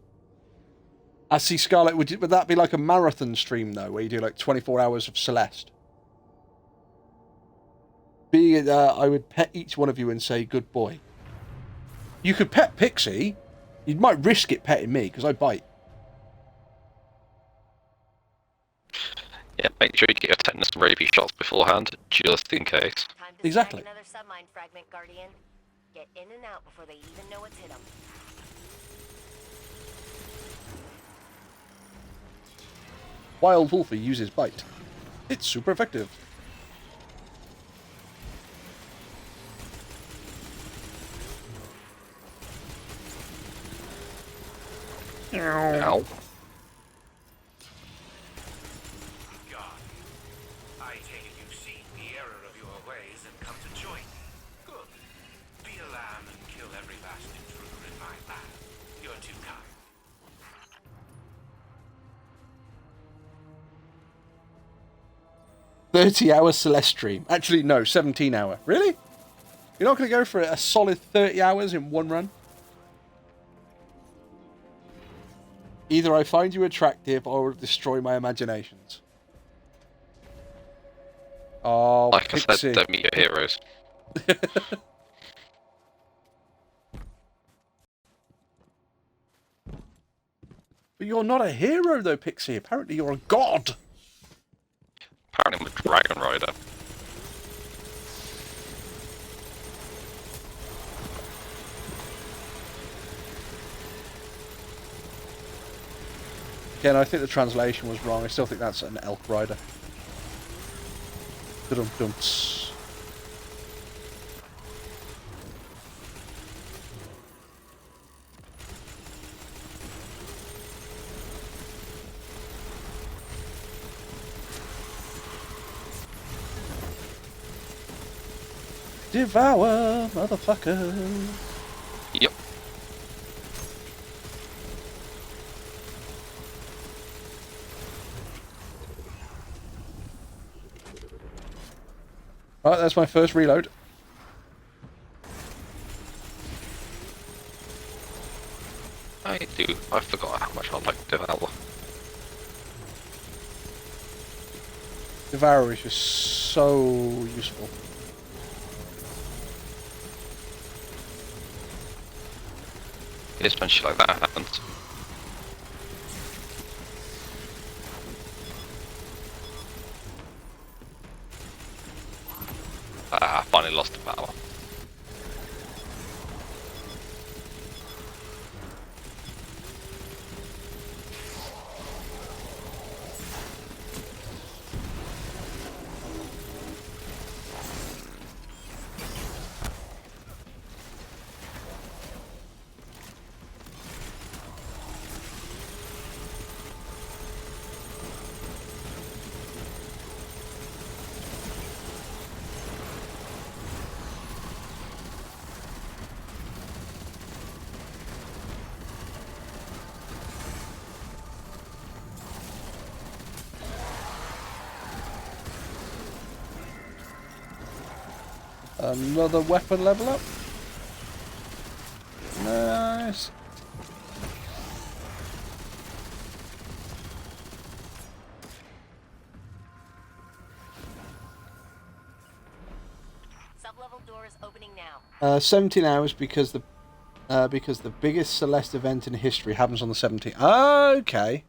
Speaker 1: I see, Scarlett, would that be like a marathon stream, though, where you do like 24 hours of Celeste? I would pet each one of you and say, good boy. You could pet Pixie. You might risk it petting me, because I bite.
Speaker 9: Yeah, make sure you get your tetanus and rabies shots beforehand, just in case.
Speaker 1: Exactly.
Speaker 6: Another submine fragment, Guardian. Get in and out before they even know what's hit them.
Speaker 1: Wild Wolfie uses bite. It's super effective.
Speaker 9: Ow.
Speaker 1: 30-hour Celeste stream. Actually, no, 17-hour. Really? You're not going to go for a solid 30 hours in one run? Either I find you attractive or I will destroy my imaginations. Oh,
Speaker 9: Like
Speaker 1: Pixie.
Speaker 9: I said, don't meet your heroes.
Speaker 1: But you're not a hero, though, Pixie. Apparently you're a god.
Speaker 9: Apparently I'm a dragon rider.
Speaker 1: Again, I think the translation was wrong. I still think that's an elk rider. Dum-dum-ts. Devour, motherfucker.
Speaker 9: Yep.
Speaker 1: Right, that's my first reload.
Speaker 9: I forgot how much I like Devour.
Speaker 1: Devour is just so useful.
Speaker 9: It's when shit like that happens. Ah, I finally lost the power.
Speaker 1: Another weapon level up. Nice.
Speaker 6: Sub-level door is opening now.
Speaker 1: 17 hours because the biggest Celeste event in history happens on the 17th. Okay.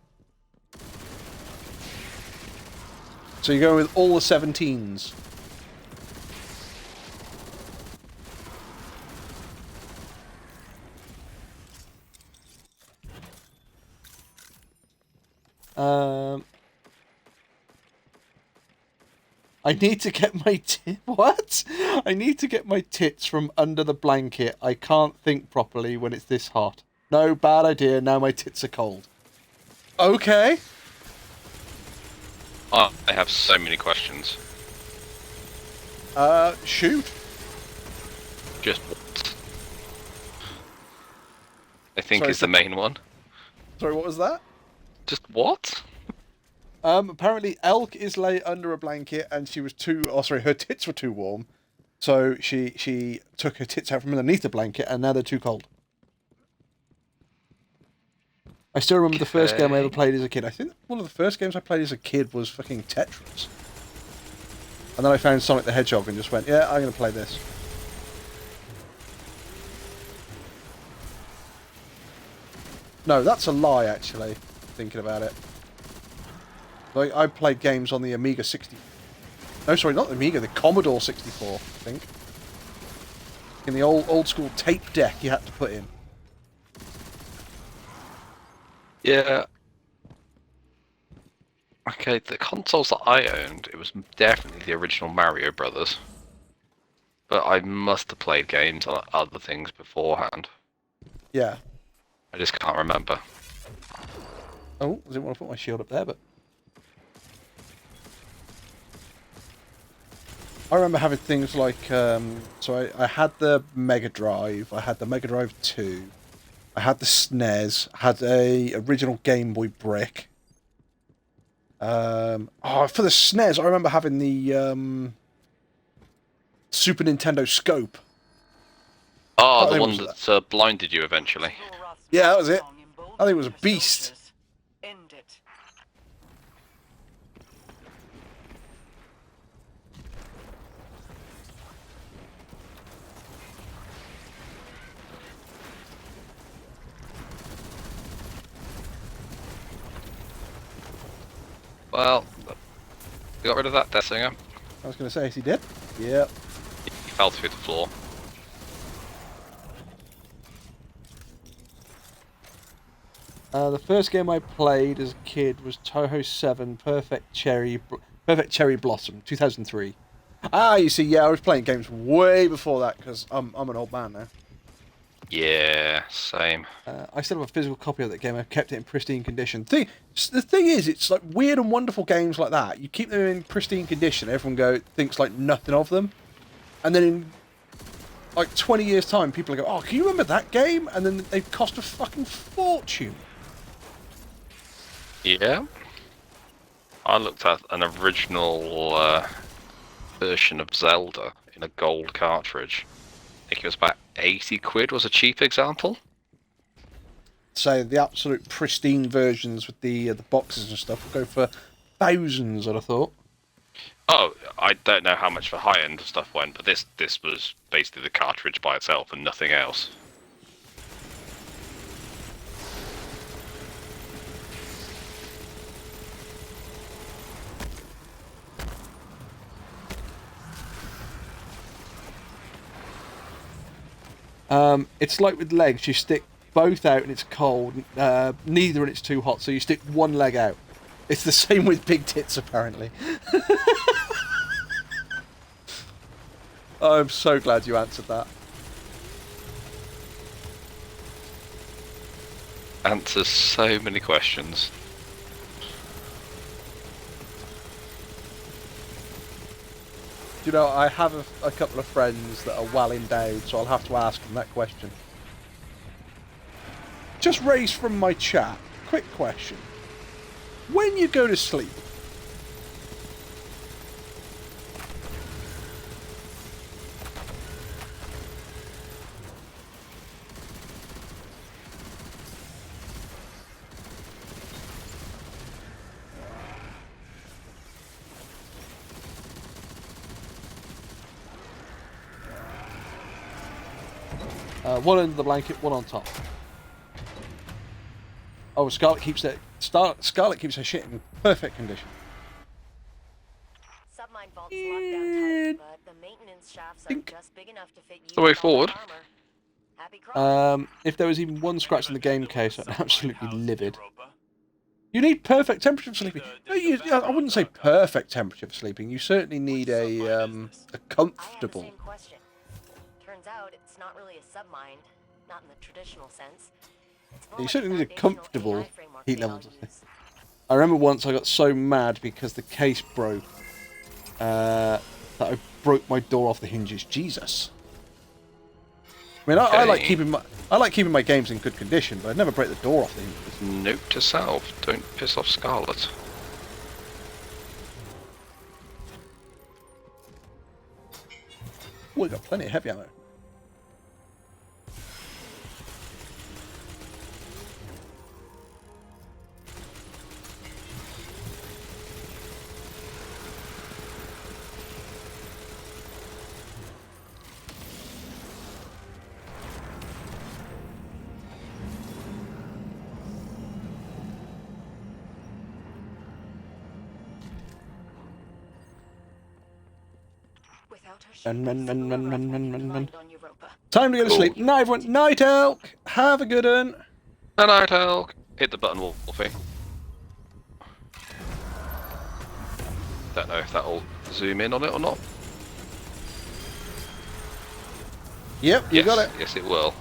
Speaker 1: So you're going with all the 17s. I need to get my what? I need to get my tits from under the blanket. I can't think properly when it's this hot. No, bad idea. Now my tits are cold. Okay.
Speaker 9: Oh, I have so many questions.
Speaker 1: Shoot.
Speaker 9: Just what? I think
Speaker 1: Sorry,
Speaker 9: is the main one.
Speaker 1: Sorry, what was that?
Speaker 9: Just what?
Speaker 1: Apparently Elk is lay under a blanket and she was too... Oh, sorry, her tits were too warm. So she took her tits out from underneath the blanket and now they're too cold. I still remember the first game I ever played as a kid. I think one of the first games I played as a kid was fucking Tetris. And then I found Sonic the Hedgehog and just went, yeah, I'm going to play this. No, that's a lie, actually, thinking about it. Like, I played games on the Amiga 64. No, sorry, not the Amiga, the Commodore 64, I think. In the old school tape deck you had to put in.
Speaker 9: Yeah. Okay, the consoles that I owned, it was definitely the original Mario Brothers. But I must have played games on other things beforehand.
Speaker 1: Yeah.
Speaker 9: I just can't remember.
Speaker 1: Oh, I didn't want to put my shield up there, but... I remember having things like, so I had the Mega Drive, I had the Mega Drive 2, I had the SNES, I had a original Game Boy brick, For the SNES, I remember having the Super Nintendo scope.
Speaker 9: Oh,
Speaker 1: I
Speaker 9: the
Speaker 1: think it
Speaker 9: one
Speaker 1: was
Speaker 9: that blinded you eventually.
Speaker 1: Yeah, that was it. I think it was a beast.
Speaker 3: End it.
Speaker 9: Well, we got rid of that Death Singer.
Speaker 1: I was going to say, is he dead? Yeah.
Speaker 9: He fell through the floor.
Speaker 1: The first game I played as a kid was Toho 7 Perfect Cherry Blossom, 2003. You see, yeah, I was playing games way before that because I'm an old man now.
Speaker 9: Yeah, same.
Speaker 1: I still have a physical copy of that game. I've kept it in pristine condition. The thing is, it's like weird and wonderful games like that. You keep them in pristine condition, everyone thinks like nothing of them, and then in like 20 years' time, people go, "Oh, can you remember that game?" And then they cost a fucking fortune.
Speaker 9: Yeah. I looked at an original version of Zelda in a gold cartridge. I think it was about 80 quid was a cheap example.
Speaker 1: So the absolute pristine versions with the boxes and stuff will go for thousands, I'd have thought.
Speaker 9: Oh, I don't know how much the high-end stuff went, but this was basically the cartridge by itself and nothing else.
Speaker 1: It's like with legs, you stick both out and it's cold, neither and it's too hot, so you stick one leg out. It's the same with big tits, apparently. I'm so glad you answered that.
Speaker 9: Answers so many questions.
Speaker 1: You know, I have a couple of friends that are well endowed, so I'll have to ask them that question. Just raised from my chat, quick question. When you go to sleep, one under the blanket, one on top. Oh, Scarlet keeps her shit in perfect condition.
Speaker 6: Submine vault's locked down tight, but the maintenance shafts are just big enough to fit you.
Speaker 9: The way forward.
Speaker 6: Happy crawling.
Speaker 1: If there was even one scratch in the game case, I'd absolutely livid. You need perfect temperature for sleeping. No, I wouldn't say perfect temperature for sleeping. You certainly need a comfortable.
Speaker 6: I have the same question. Turns out it's not really a submind, not in the traditional sense.
Speaker 1: You certainly need a comfortable heat level. I remember once I got so mad because the case broke that I broke my door off the hinges. Jesus. I mean, I like keeping my games in good condition, but I'd never break the door off the hinges.
Speaker 9: Note to self: don't piss off Scarlet.
Speaker 1: Oh, we got plenty of heavy ammo. Run. Time to go to sleep. Night, everyone. Night, Elk. Have a good one.
Speaker 9: Good night, Elk. Hit the button, Wolfie. Don't know if that'll zoom in on it or not.
Speaker 1: Yep, you got it.
Speaker 9: Yes, it will.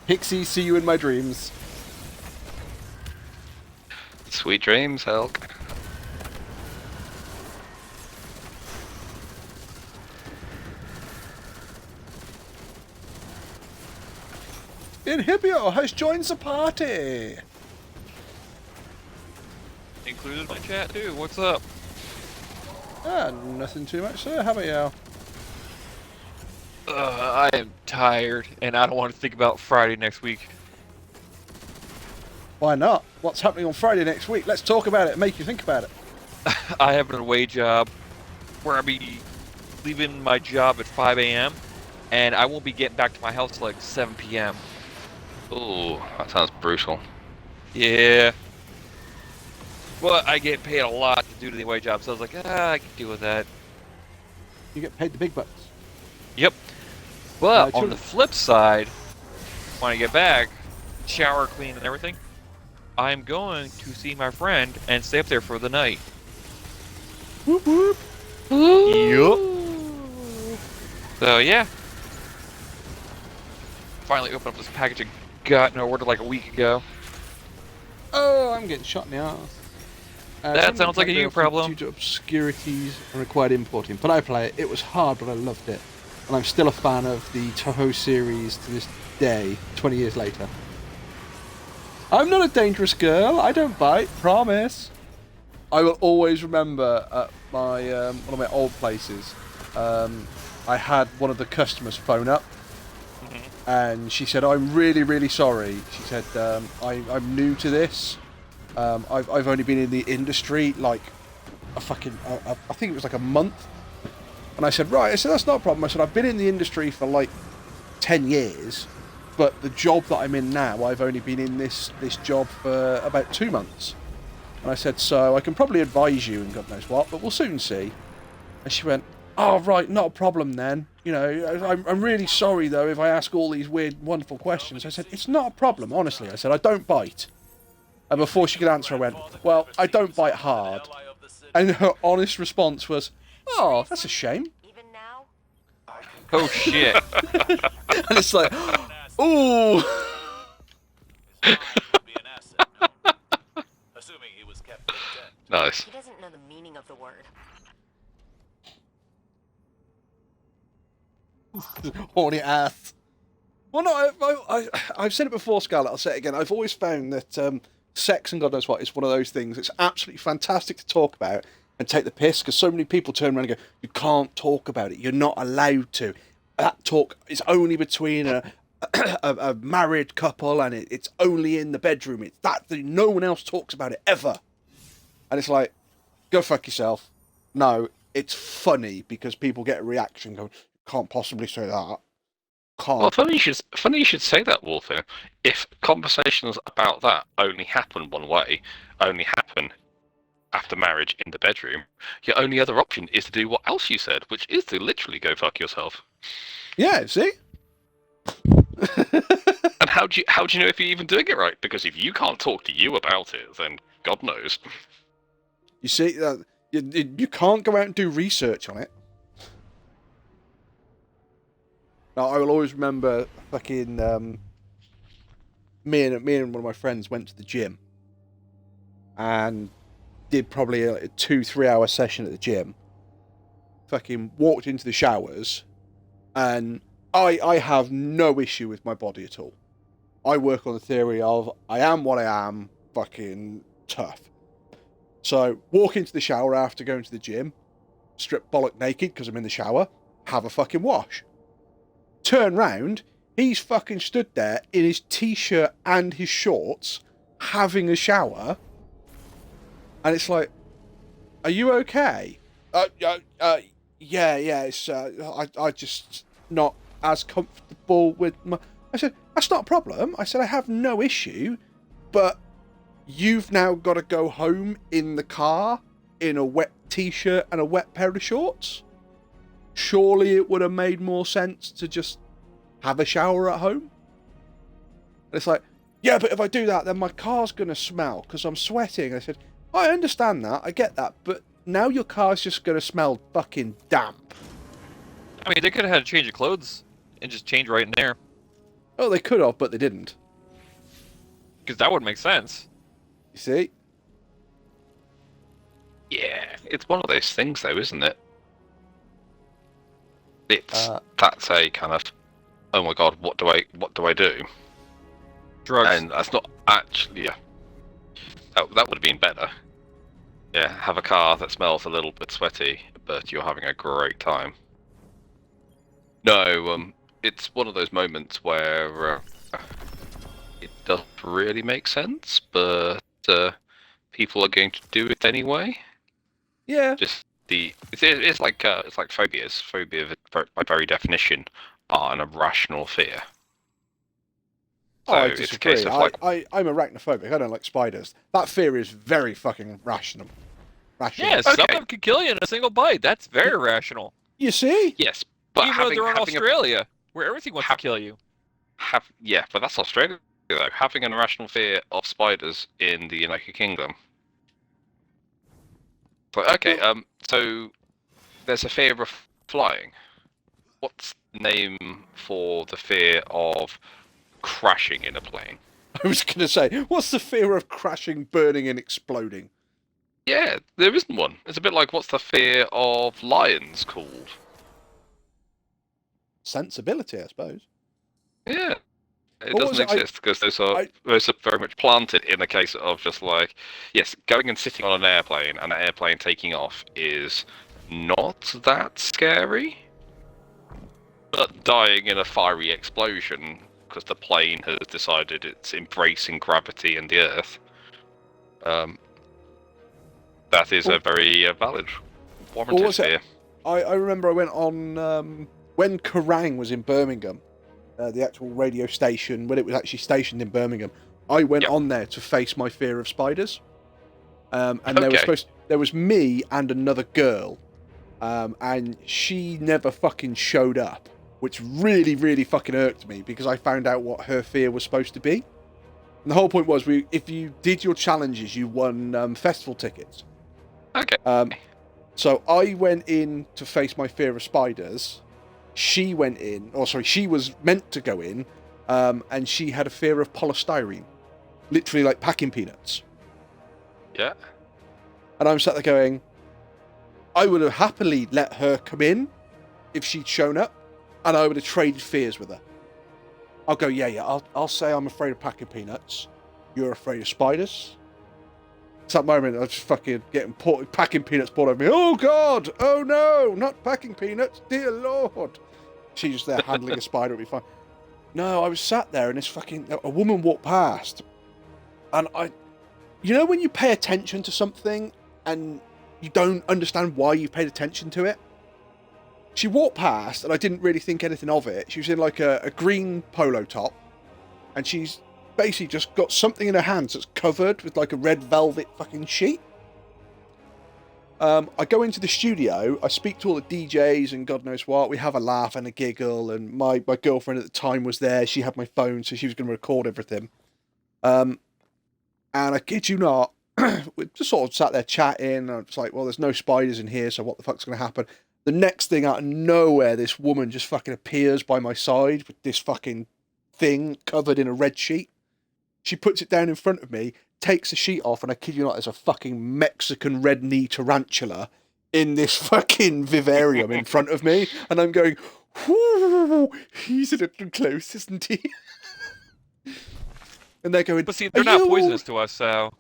Speaker 9: Pixie,
Speaker 1: see you in my dreams.
Speaker 9: Sweet dreams, Helk.
Speaker 1: Inhibio has joined the party.
Speaker 9: Included my chat too. What's up?
Speaker 1: Nothing too much, sir. How about you?
Speaker 11: I am tired, and I don't want to think about Friday next week.
Speaker 1: Why not? What's happening on Friday next week? Let's talk about it and make you think about it.
Speaker 11: I have an away job where I'll be leaving my job at 5 a.m., and I won't be getting back to my house till like 7 p.m.
Speaker 9: Ooh, that sounds brutal.
Speaker 11: Yeah. Well, I get paid a lot to do the away job, so I was like, I can deal with that.
Speaker 1: You get paid the big bucks.
Speaker 11: Yep. But
Speaker 1: true.
Speaker 11: on the flip side, when I get back, shower, clean, and everything, I'm going to see my friend and stay up there for the night.
Speaker 1: Whoop whoop.
Speaker 11: Yup. So yeah. Finally opened up this package I got and I ordered like a week ago.
Speaker 1: Oh, I'm getting shot in the ass.
Speaker 11: That sounds like a you problem.
Speaker 1: Due to obscurities and required importing. But I play it. It was hard, but I loved it. And I'm still a fan of the Toho series to this day, 20 years later. I'm not a dangerous girl. I don't bite. Promise. I will always remember at my one of my old places, I had one of the customers phone up, and she said, "I'm really, really sorry." She said, "I'm new to this. I've only been in the industry like I think it was like a month." And I said, "Right." I said, "That's not a problem." I said, "I've been in the industry for like 10 years, but the job that I'm in now, I've only been in this job for about 2 months." And I said, "So I can probably advise you and God knows what, but we'll soon see." And she went, "Oh, right, not a problem then. You know, I'm really sorry though if I ask all these weird, wonderful questions." I said, "It's not a problem, honestly." I said, "I don't bite." And before she could answer, I went, "Well, I don't bite hard." And her honest response was, "Oh, that's a shame."
Speaker 6: Even now?
Speaker 11: Oh shit.
Speaker 1: And it's like, ooh.
Speaker 2: His mind would be an asset, no? Assuming he was kept content.
Speaker 9: Nice.
Speaker 6: He doesn't know the meaning of the word.
Speaker 1: Horny ass. Well, no, I've said it before, Scarlett. I'll say it again. I've always found that sex and God knows what is one of those things. It's absolutely fantastic to talk about and take the piss, because so many people turn around and go, "You can't talk about it. You're not allowed to. That talk is only between a married couple, and it's only in the bedroom. It's that no one else talks about it ever." And it's like, go fuck yourself. No, it's funny because people get a reaction going, "Can't possibly say that." Can't.
Speaker 9: Well, funny you should say that, Wolfer. If conversations about that only happen one way, only happen after marriage in the bedroom, your only other option is to do what else you said, which is to literally go fuck yourself.
Speaker 1: Yeah, see?
Speaker 9: And how do you know if you're even doing it right? Because if you can't talk to you about it, then God knows.
Speaker 1: You see, you can't go out and do research on it. Now, I will always remember fucking me and one of my friends went to the gym and did probably a 2-3 hour session at the gym. Fucking walked into the showers, and I have no issue with my body at all. I work on the theory of I am what I am, fucking tough. So walk into the shower after going to the gym, strip bollock naked because I'm in the shower, have a fucking wash. Turn round, he's fucking stood there in his t-shirt and his shorts, having a shower, and it's like, "Are you okay?" Yeah, it's, I just not as comfortable with my... I said, "That's not a problem." I said, "I have no issue, but you've now got to go home in the car in a wet t-shirt and a wet pair of shorts. Surely it would have made more sense to just have a shower at home." And it's like, "Yeah, but if I do that, then my car's going to smell because I'm sweating." I said, "I understand that, I get that, but now your car's just going to smell fucking damp."
Speaker 11: I mean, they could have had a change of clothes and just change right in there.
Speaker 1: Oh, they could have, but they didn't.
Speaker 11: Because that would make sense.
Speaker 1: You see?
Speaker 9: it's one of those things, though, isn't it? That's a kind of, oh my god, what do I do?
Speaker 11: Drugs.
Speaker 9: And that's not actually. Yeah, that would have been better. Yeah, have a car that smells a little bit sweaty, but you're having a great time. No, it's one of those moments where it doesn't really make sense, but people are going to do it anyway.
Speaker 1: Yeah.
Speaker 9: Just it's like phobias. Phobia, by very definition, are an irrational fear.
Speaker 1: So I disagree.
Speaker 9: It's a case of like,
Speaker 1: I'm arachnophobic. I don't like spiders. That fear is very fucking rational.
Speaker 11: Yeah, some of them can kill you in a single bite. That's very rational.
Speaker 1: You see?
Speaker 9: Yes, but
Speaker 11: even though they're in Australia, where everything wants to kill you.
Speaker 9: Yeah, but that's Australia though. Having an irrational fear of spiders in the United Kingdom. But okay, so there's a fear of flying. What's the name for the fear of crashing in a plane?
Speaker 1: I was going to say, what's the fear of crashing, burning, and exploding?
Speaker 9: Yeah, there isn't one. It's a bit like, what's the fear of lions called?
Speaker 1: Sensibility, I suppose.
Speaker 9: Yeah. It doesn't exist because those are very much planted in the case of just like, yes, going and sitting on an airplane and an airplane taking off is not that scary. But dying in a fiery explosion because the plane has decided it's embracing gravity and the Earth, that is a very valid, warranted fear.
Speaker 1: I remember I went on, when Kerrang was in Birmingham, the actual radio station, when it was actually stationed in Birmingham, I went on there to face my fear of spiders. And there was me and another girl, and she never fucking showed up, which really, really fucking irked me because I found out what her fear was supposed to be. And the whole point was, if you did your challenges, you won festival tickets.
Speaker 9: Okay.
Speaker 1: So I went in to face my fear of spiders. She went in, she was meant to go in, and she had a fear of polystyrene. Literally like packing peanuts.
Speaker 9: Yeah.
Speaker 1: And I'm sat there going, I would have happily let her come in if she'd shown up, and I would have traded fears with her. I'll go, I'll say I'm afraid of packing peanuts. You're afraid of spiders. At that moment, I was just fucking getting packing peanuts poured over me. Oh, God! Oh, no! Not packing peanuts! Dear Lord! She's just there handling a spider. It'll be fine. No, I was sat there and this a woman walked past. And you know when you pay attention to something and you don't understand why you paid attention to it? She walked past and I didn't really think anything of it. She was in like a green polo top. And she's basically just got something in her hands that's covered with like a red velvet fucking sheet. I go into the studio, I speak to all the DJs and God knows what. We have a laugh and a giggle, and my girlfriend at the time was there. She had my phone, so she was going to record everything. And I kid you not, we just sort of sat there chatting. I was like, well, there's no spiders in here, so what the fuck's going to happen? The next thing, out of nowhere, this woman just fucking appears by my side with this fucking thing covered in a red sheet. She puts it down in front of me, takes the sheet off, and I kid you not, there's a fucking Mexican red knee tarantula in this fucking vivarium in front of me, and I'm going, whoo, he's a little close, isn't he? And they're going,
Speaker 11: but see, they're not poisonous to us, so...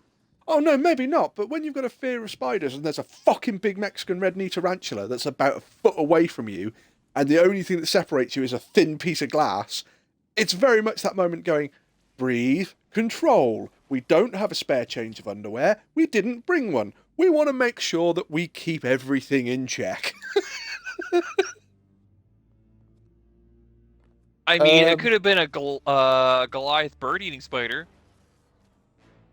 Speaker 1: Oh, no, maybe not, but when you've got a fear of spiders and there's a fucking big Mexican red knee tarantula that's about a foot away from you, and the only thing that separates you is a thin piece of glass, it's very much that moment going, breathe, control. We don't have a spare change of underwear. We didn't bring one. We want to make sure that we keep everything in check.
Speaker 11: I mean, it could have been a Goliath bird-eating spider.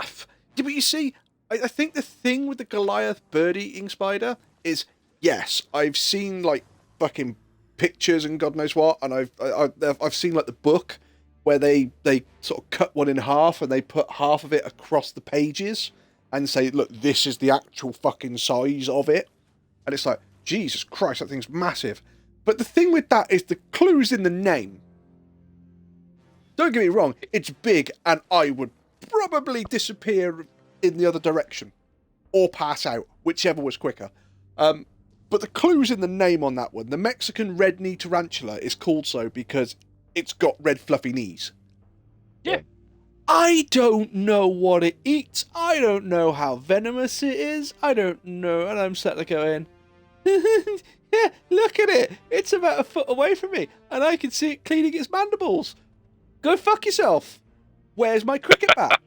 Speaker 1: Yeah, but you see, I think the thing with the Goliath bird-eating spider is, yes, I've seen like fucking pictures and God knows what, and I've seen like the book where they sort of cut one in half and they put half of it across the pages and say, look, this is the actual fucking size of it. And it's like, Jesus Christ, that thing's massive. But the thing with that is the clue's in the name. Don't get me wrong, it's big and I would probably disappear in the other direction or pass out, whichever was quicker. But the clue's in the name on that one. The Mexican red knee tarantula is called so because it's got red fluffy knees.
Speaker 11: Yeah.
Speaker 1: I don't know what it eats. I don't know how venomous it is. I don't know. And I'm sat there going, yeah, look at it. It's about a foot away from me. And I can see it cleaning its mandibles. Go fuck yourself. Where's my cricket bat?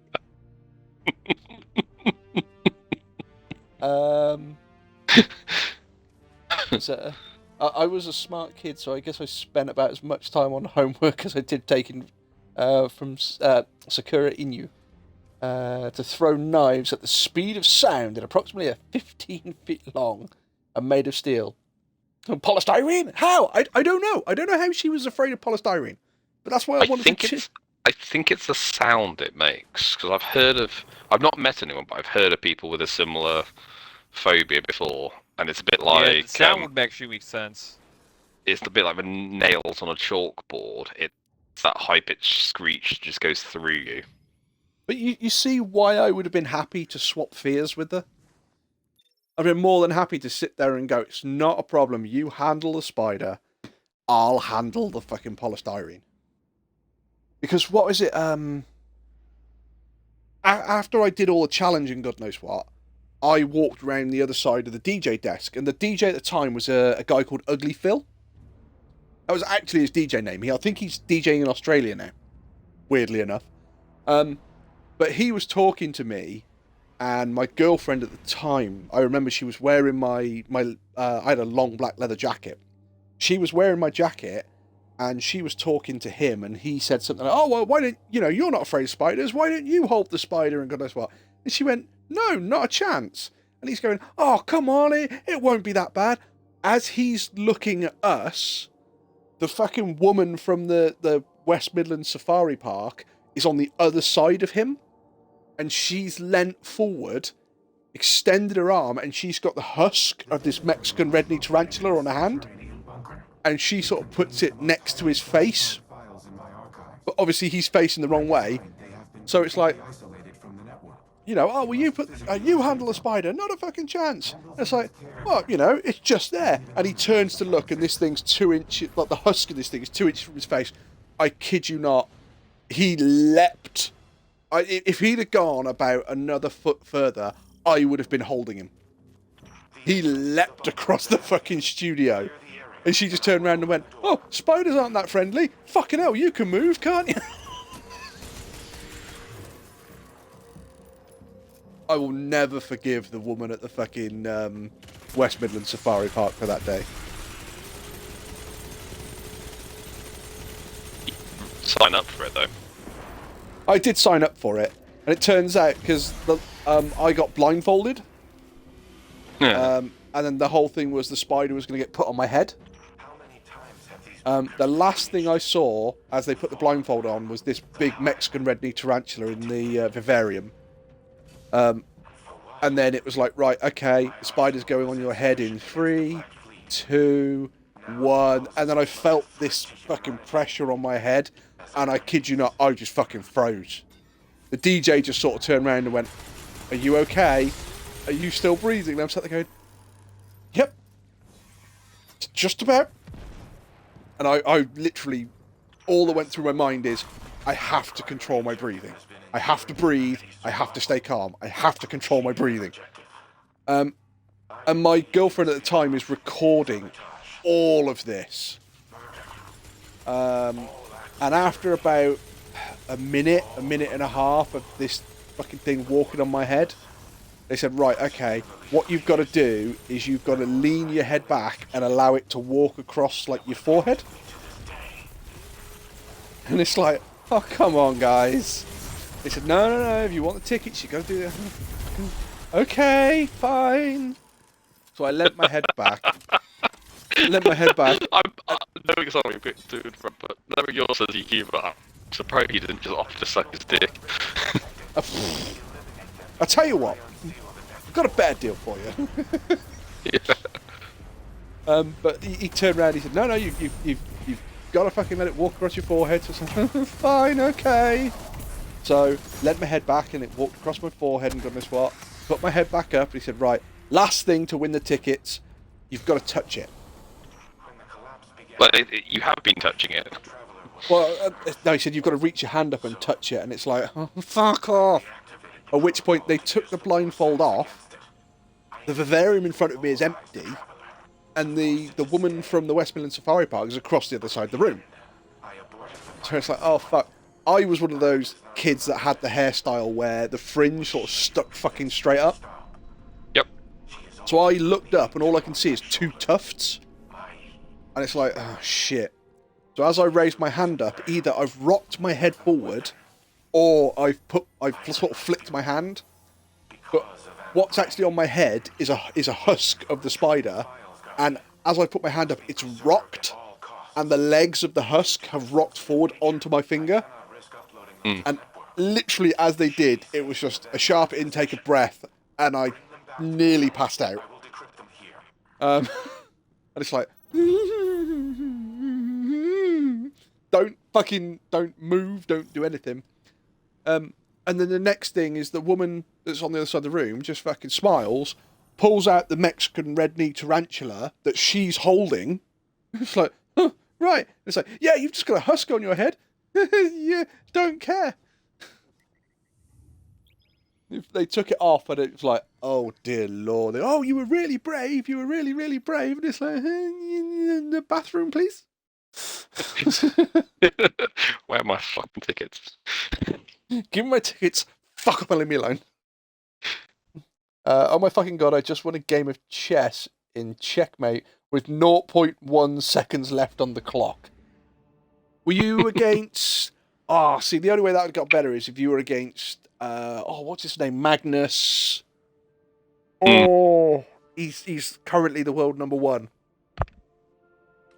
Speaker 1: So, I was a smart kid, so I guess I spent about as much time on homework as I did taking from Sakura Inu to throw knives at the speed of sound at approximately 15 feet long and made of steel. Polystyrene? How? I don't know. I don't know how she was afraid of polystyrene, but that's why I wanted to.
Speaker 9: I think it's the sound it makes, because I've not met anyone, but I've heard of people with a similar phobia before, and it's a bit like...
Speaker 11: Yeah, the sound would actually make sense.
Speaker 9: It's a bit like the nails on a chalkboard. It's that high-pitched screech just goes through you.
Speaker 1: But you see why I would have been happy to swap fears with her? I've been more than happy to sit there and go, it's not a problem, you handle the spider, I'll handle the fucking polystyrene. Because what is it, after I did all the challenge and God knows what, I walked around the other side of the DJ desk, and the DJ at the time was a guy called Ugly Phil. That was actually his DJ name. I think he's DJing in Australia now, weirdly enough. But he was talking to me, and my girlfriend at the time, I remember she was wearing I had a long black leather jacket. She was wearing my jacket, and she was talking to him, and he said something like, oh, well, why don't, you're not afraid of spiders, why don't you hold the spider and God knows what? And she went, no, not a chance. And he's going, oh, come on, it won't be that bad. As he's looking at us, the fucking woman from the West Midlands Safari Park is on the other side of him, and she's leant forward, extended her arm, and she's got the husk of this Mexican red knee tarantula on her hand, and she sort of puts it next to his face, but obviously he's facing the wrong way, so it's like, oh, well, you handle the spider, not a fucking chance. And it's like, well, it's just there. And he turns to look, and this thing's 2 inches, like the husk of this thing is 2 inches from his face. I kid you not, he leapt. If he'd have gone about another foot further, I would have been holding him. He leapt across the fucking studio. And she just turned around and went, oh, spiders aren't that friendly. Fucking hell, you can move, can't you? I will never forgive the woman at the fucking West Midlands Safari Park for that day.
Speaker 9: Sign up for it, though.
Speaker 1: I did sign up for it, and it turns out, because I got blindfolded,
Speaker 9: Yeah.
Speaker 1: and then the whole thing was the spider was going to get put on my head. The last thing I saw, as they put the blindfold on, was this big Mexican red knee tarantula in the vivarium. And then it was like, right, okay, the spider's going on your head in 3, 2, 1, and then I felt this fucking pressure on my head, and I kid you not, I just fucking froze. The DJ just sort of turned around and went, are you okay? Are you still breathing? And I'm sat there going, yep, just about. And I literally, all that went through my mind is, I have to control my breathing. I have to breathe. I have to stay calm. I have to control my breathing. And my girlfriend at the time is recording all of this. And after about a minute and a half of this fucking thing walking on my head, they said, right, okay, what you've got to do is you've got to lean your head back and allow it to walk across, like, your forehead. And it's like, oh, come on, guys. They said, no, if you want the tickets, you got to do that. Okay, fine. So I leant my head back.
Speaker 9: I'm knowing something a bit too different, but knowing your sense of humour, I'm surprised he didn't just off to suck his dick.
Speaker 1: I'll tell you what, I've got a better deal for you.
Speaker 9: Yeah.
Speaker 1: But he turned around, he said, no, you've got to fucking let it walk across your forehead. So I said, fine, okay. So, leant my head back and it walked across my forehead and goodness what. Put my head back up and he said, right, Last thing to win the tickets, you've got to touch it.
Speaker 9: But you have been touching it.
Speaker 1: Well, no, he said you've got to reach your hand up and touch it, and it's like, oh, fuck off. At which point they took the blindfold off. The vivarium in front of me is empty, and the woman from the West Midland Safari Park is across the other side of the room. So it's like, oh fuck. I was one of those kids that had the hairstyle where the fringe sort of stuck fucking straight up.
Speaker 9: Yep.
Speaker 1: So I looked up and all I can see is 2 tufts. And it's like, oh shit. So as I raised my hand up, either I've rocked my head forward or I've sort of flicked my hand. But what's actually on my head is a husk of the spider, and as I put my hand up, it's rocked, and the legs of the husk have rocked forward onto my finger. And literally as they did, it was just a sharp intake of breath, and I nearly passed out. And it's like, don't move, don't do anything. And then the next thing is the woman that's on the other side of the room just fucking smiles, pulls out the Mexican red knee tarantula that she's holding. It's like, huh, right. It's like, yeah, you've just got a husk on your head. Yeah, don't care. If they took it off and it was like, oh dear Lord. Oh, you were really brave. You were really, really brave. And it's like, in the bathroom, please.
Speaker 9: Where are my fucking tickets?
Speaker 1: Give me my tickets. Fuck up and leave me alone. Oh my fucking god, I just won a game of chess in checkmate with 0.1 seconds left on the clock. Were you against... see, the only way that would have got better is if you were against... what's his name? Magnus... Oh, he's currently the world #1.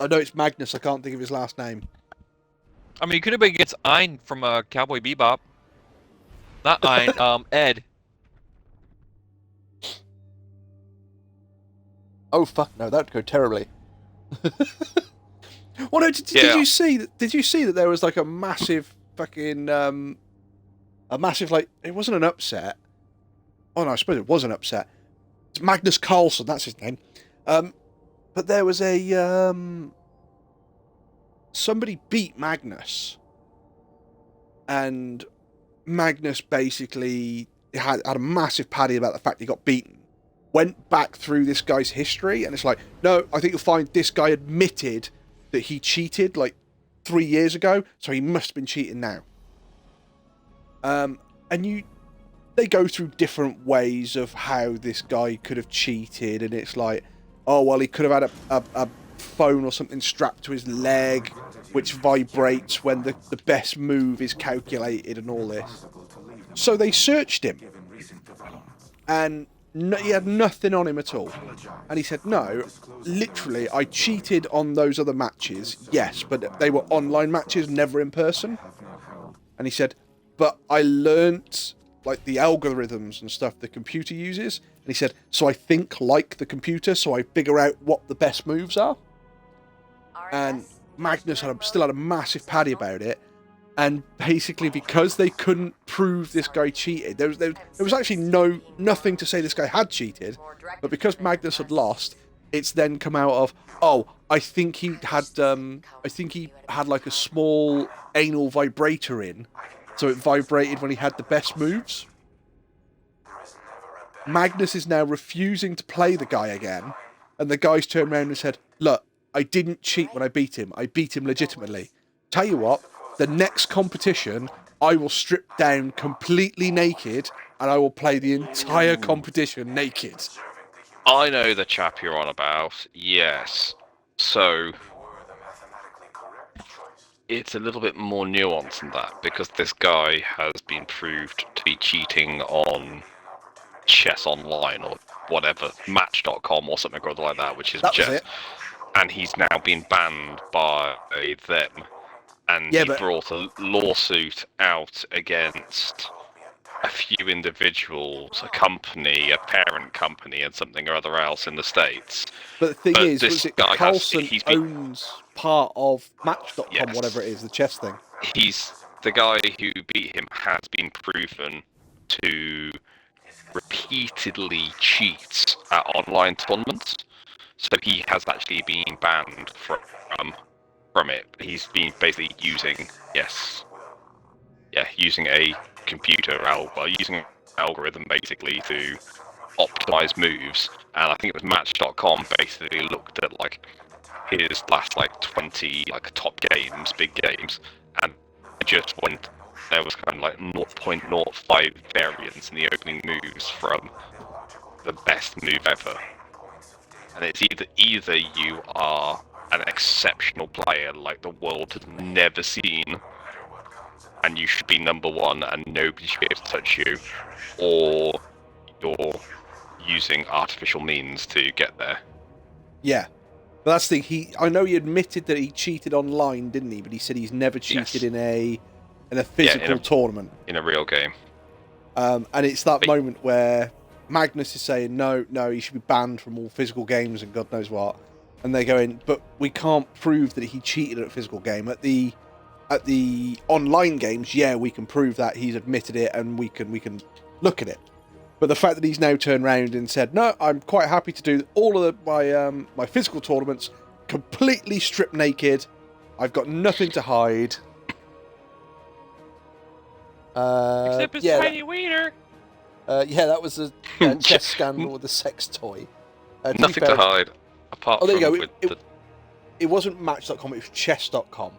Speaker 1: I know it's Magnus, I can't think of his last name.
Speaker 11: I mean, you could have been against Ein from Cowboy Bebop. Not Ein, Ed.
Speaker 1: Oh fuck no, that would go terribly. Well, no, did you see that? Did you see that there was like a massive fucking like, it wasn't an upset. Oh no, I suppose it was an upset. It's Magnus Carlsen, that's his name. But there was a somebody beat Magnus, and Magnus basically had a massive paddy about the fact he got beaten. Went back through this guy's history, and it's like, no, I think you'll find this guy admitted that he cheated like 3 years ago, so he must have been cheating now. And they go through different ways of how this guy could have cheated, and it's like, oh well, he could have had a phone or something strapped to his leg, which vibrates when the best move is calculated and all this. So they searched him, and he had nothing on him at all. And he said, no, literally, I cheated on those other matches, yes, but they were online matches, never in person. And he said, but I learnt like the algorithms and stuff the computer uses. And he said, so I think like the computer, so I figure out what the best moves are. And Magnus still had a massive paddy about it. And basically, because they couldn't prove this guy cheated, there was actually nothing to say this guy had cheated. But because Magnus had lost, it's then come out of, oh, I think he had like a small anal vibrator in, so it vibrated when he had the best moves. Magnus is now refusing to play the guy again, and the guy's turned around and said, look, I didn't cheat when I beat him. I beat him legitimately. Tell you what, the next competition, I will strip down completely naked, and I will play the entire competition naked.
Speaker 9: I know the chap you're on about, yes. So, it's a little bit more nuanced than that, because this guy has been proved to be cheating on Chess Online, or whatever, Match.com or something or other like that, which is chess. And he's now been banned by them. And he brought a lawsuit out against a few individuals, a company, a parent company, and something or other else in the States.
Speaker 1: But the thing is, Carlsen owns part of Match.com, whatever it is, the chess thing.
Speaker 9: The guy who beat him has been proven to repeatedly cheat at online tournaments. So he has actually been banned from it. He's been basically using using a using an algorithm basically to optimize moves. And I think it was Match.com basically looked at like his last like 20 like top games, big games, and just went there was kind of like 0.05 variance in the opening moves from the best move ever. And it's either you are an exceptional player like the world has never seen, and you should be number one and nobody should be able to touch you, or you're using artificial means to get there.
Speaker 1: Yeah. But that's the thing. I know he admitted that he cheated online, didn't he? But he said he's never cheated in a physical tournament.
Speaker 9: In a real game.
Speaker 1: And it's that moment where Magnus is saying, no, he should be banned from all physical games and God knows what. And they're going, but we can't prove that he cheated at a physical game. At the online games, yeah, we can prove that he's admitted it and we can look at it. But the fact that he's now turned around and said, no, I'm quite happy to do all of my physical tournaments completely stripped naked. I've got nothing to hide.
Speaker 11: Except his tiny wiener.
Speaker 1: That was a chess scandal with the sex toy.
Speaker 9: Nothing to hide. Apart
Speaker 1: there
Speaker 9: from
Speaker 1: you go. It wasn't Match.com, it was Chess.com.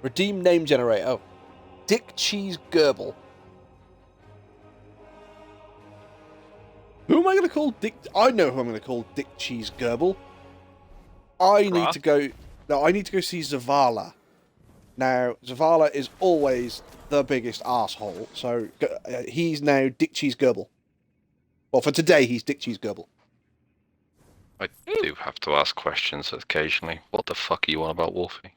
Speaker 1: Redeem name generator. Oh. Dick Cheese Gerbil. Who am I going to call Dick? I know who I'm going to call Dick Cheese Gerbil. I need to go see Zavala. Now, Zavala is always the biggest asshole, so he's now Dick Cheese Gerbil. Well, for today, he's Dick Cheese Gerbil.
Speaker 9: I do have to ask questions occasionally. What the fuck are you on about, Wolfie?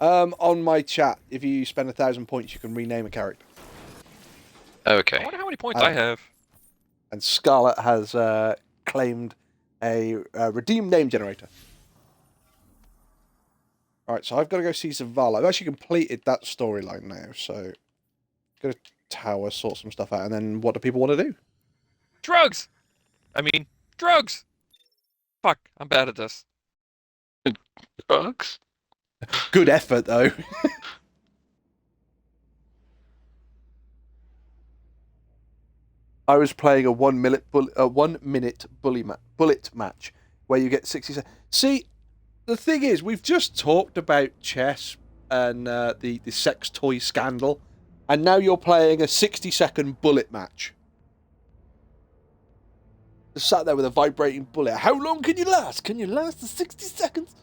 Speaker 1: On my chat, if you spend 1,000 points, you can rename a character.
Speaker 9: Okay.
Speaker 11: I wonder how many points I have.
Speaker 1: And Scarlet has claimed a redeem name generator. Alright, so I've got to go see Zavala. I've actually completed that storyline now, so go to tower, sort some stuff out, and then what do people want to do?
Speaker 11: Drugs! Drugs! Fuck, I'm bad at this.
Speaker 9: Drugs?
Speaker 1: Good effort, though. I was playing a 1 minute bullet match where you get 60 seconds. See, the thing is, we've just talked about chess and the sex toy scandal, and now you're playing a 60-second bullet match. Just sat there with a vibrating bullet. How long can you last? Can you last the 60 seconds?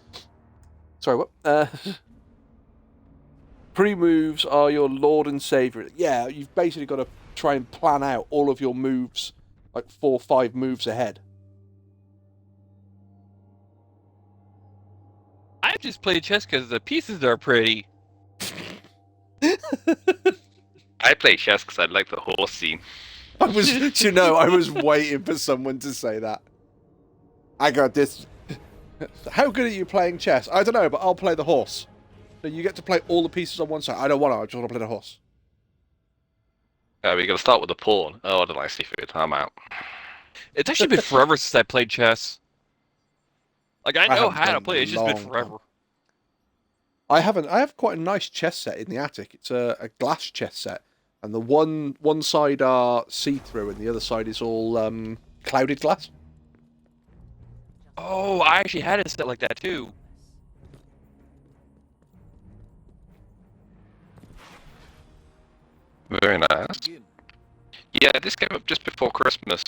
Speaker 1: Sorry, what? Pre-moves are your lord and savior. Yeah, you've basically got to try and plan out all of your moves, like 4 or 5 moves ahead.
Speaker 11: I just play chess because the pieces are pretty.
Speaker 9: I play chess because I like the horse scene.
Speaker 1: I was waiting for someone to say that. I got this. How good are you playing chess? I don't know, but I'll play the horse. So you get to play all the pieces on one side. I don't want to. I just want to play the horse.
Speaker 9: We got to start with the pawn. Oh, I don't like seafood. I'm out.
Speaker 11: It's actually been forever since I played chess. Like, I know how to play. It's just been forever.
Speaker 1: I have quite a nice chess set in the attic. It's a glass chess set, and the one side are see-through, and the other side is all clouded glass.
Speaker 11: Oh, I actually had a set like that too.
Speaker 9: Very nice. Yeah, this came up just before Christmas.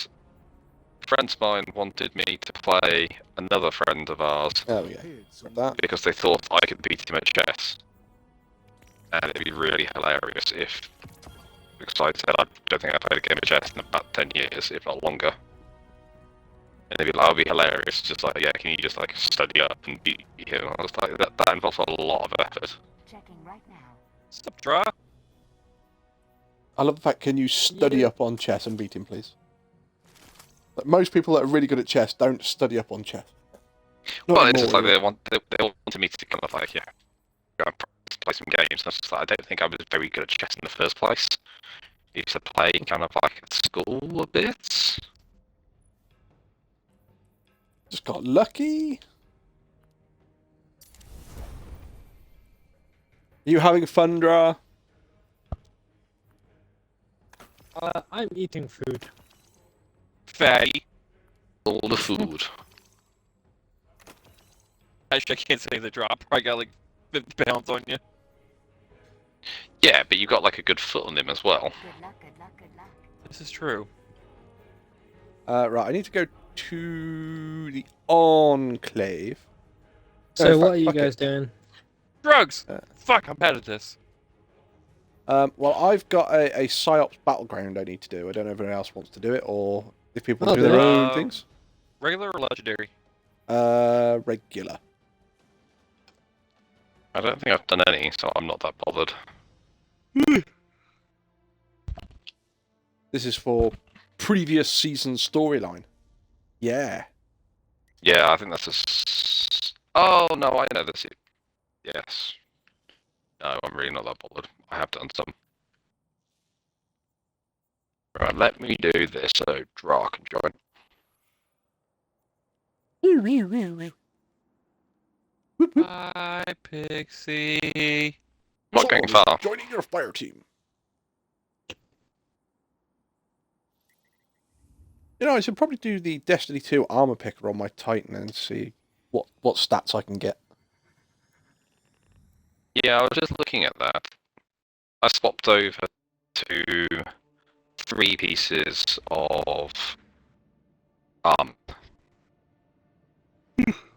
Speaker 9: Friends of mine wanted me to play another friend of ours.
Speaker 1: There we go.
Speaker 9: Because they thought I could beat him at chess. And it'd be really hilarious if... Because I said I don't think I've played a game of chess in about 10 years, if not longer. And they'd be like, that would be hilarious. Just like, yeah, can you just like study up and beat him? I was like, that involves a lot of effort.
Speaker 6: Checking right now.
Speaker 11: Stop, draw.
Speaker 1: I love the fact, can you study up on chess and beat him, please? Like, most people that are really good at chess don't study up on chess.
Speaker 9: Well, it's just like they wanted me to kind of like, go and play some games. And I was just like, I don't think I was very good at chess in the first place. Used to play kind of like at school a bit.
Speaker 1: Just got lucky. Are you having fun, Dra?
Speaker 12: I'm eating food.
Speaker 11: Fatty.
Speaker 9: All the food.
Speaker 11: Actually, I can't say the drop. I got like 50 pounds on you.
Speaker 9: Yeah, but you got like a good foot on him as well.
Speaker 6: Good luck, good luck, good luck.
Speaker 11: This is true.
Speaker 1: Right, I need to go to the Enclave.
Speaker 12: So
Speaker 1: In
Speaker 12: what
Speaker 1: fact,
Speaker 12: are you
Speaker 1: fuck
Speaker 12: guys
Speaker 1: it.
Speaker 12: doing?
Speaker 11: Drugs!
Speaker 1: Uh,
Speaker 11: Fuck, I'm bad at this.
Speaker 1: Well, I've got a PsyOps battleground I need to do. I don't know if anyone else wants to do it, or if people
Speaker 12: I'll
Speaker 1: do their
Speaker 12: do it.
Speaker 1: own things.
Speaker 11: Regular or legendary?
Speaker 1: Regular.
Speaker 9: I don't think I've done any, so I'm not that bothered.
Speaker 1: This is for previous season storyline. Yeah.
Speaker 9: Yeah, I think that's Oh, no, I know this. Yes. No, I'm really not that bothered. I have done some. Right, let me do this so Dra can join.
Speaker 11: Bye, Pixie.
Speaker 9: Not going
Speaker 1: Someone is
Speaker 9: far.
Speaker 1: joining your fire team. You know, I should probably do the Destiny 2 armor picker on my Titan and see what stats I can get.
Speaker 9: Yeah, I was just looking at that. I swapped over to 3 pieces of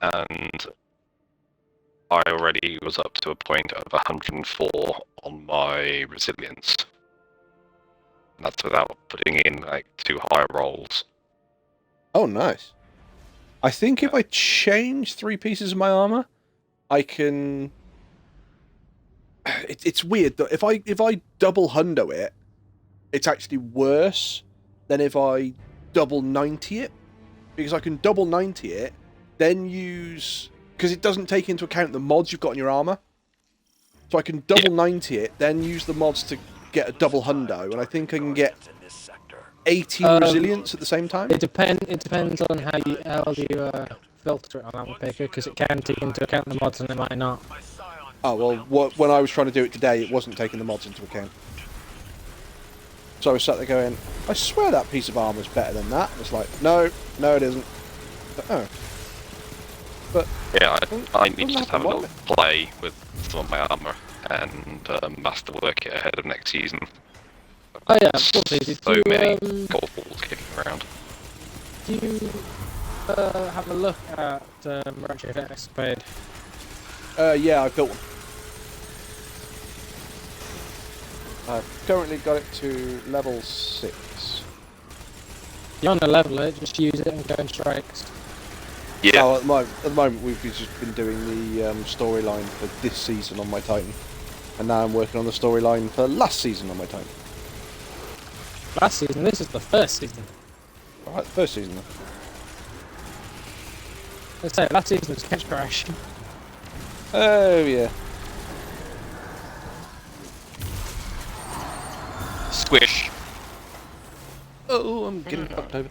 Speaker 9: and I already was up to a point of 104 on my resilience. And that's without putting in like 2 higher rolls.
Speaker 1: Oh, nice. I think if I change 3 pieces of my armor, I can... It's weird that if I double hundo it, it's actually worse than if I double 90 it, because I can double 90 it, then use, because it doesn't take into account the mods you've got in your armor. So I can double 90 it, then use the mods to get a double hundo, and I think I can get 18 resilience at the same time.
Speaker 12: It depends on how you filter it on Armor Picker, because it can take into account the mods and it might not.
Speaker 1: Oh, well, when I was trying to do it today, it wasn't taking the mods into account. So I was sat there going, I swear that piece of armor is better than that. And it's like, no, it isn't. But, oh. But
Speaker 9: yeah, I need to just have a little play with some of my armor and masterwork it ahead of next season.
Speaker 12: Oh yeah, of course.
Speaker 9: So many golf balls kicking around.
Speaker 12: Do you have a look at Retrofit Escapade?
Speaker 1: Yeah, I built one. I've currently got it to level 6.
Speaker 12: You want to level it, just use it and go in strikes.
Speaker 9: Yeah.
Speaker 1: Oh, at the moment we've just been doing the storyline for this season on my Titan. And now I'm working on the storyline for last season on my Titan.
Speaker 12: Last season? This is the first season.
Speaker 1: Alright, the first season then.
Speaker 12: Let's say last season was Catch Crash.
Speaker 1: Oh, yeah.
Speaker 11: Squish.
Speaker 1: Oh, I'm getting fucked over.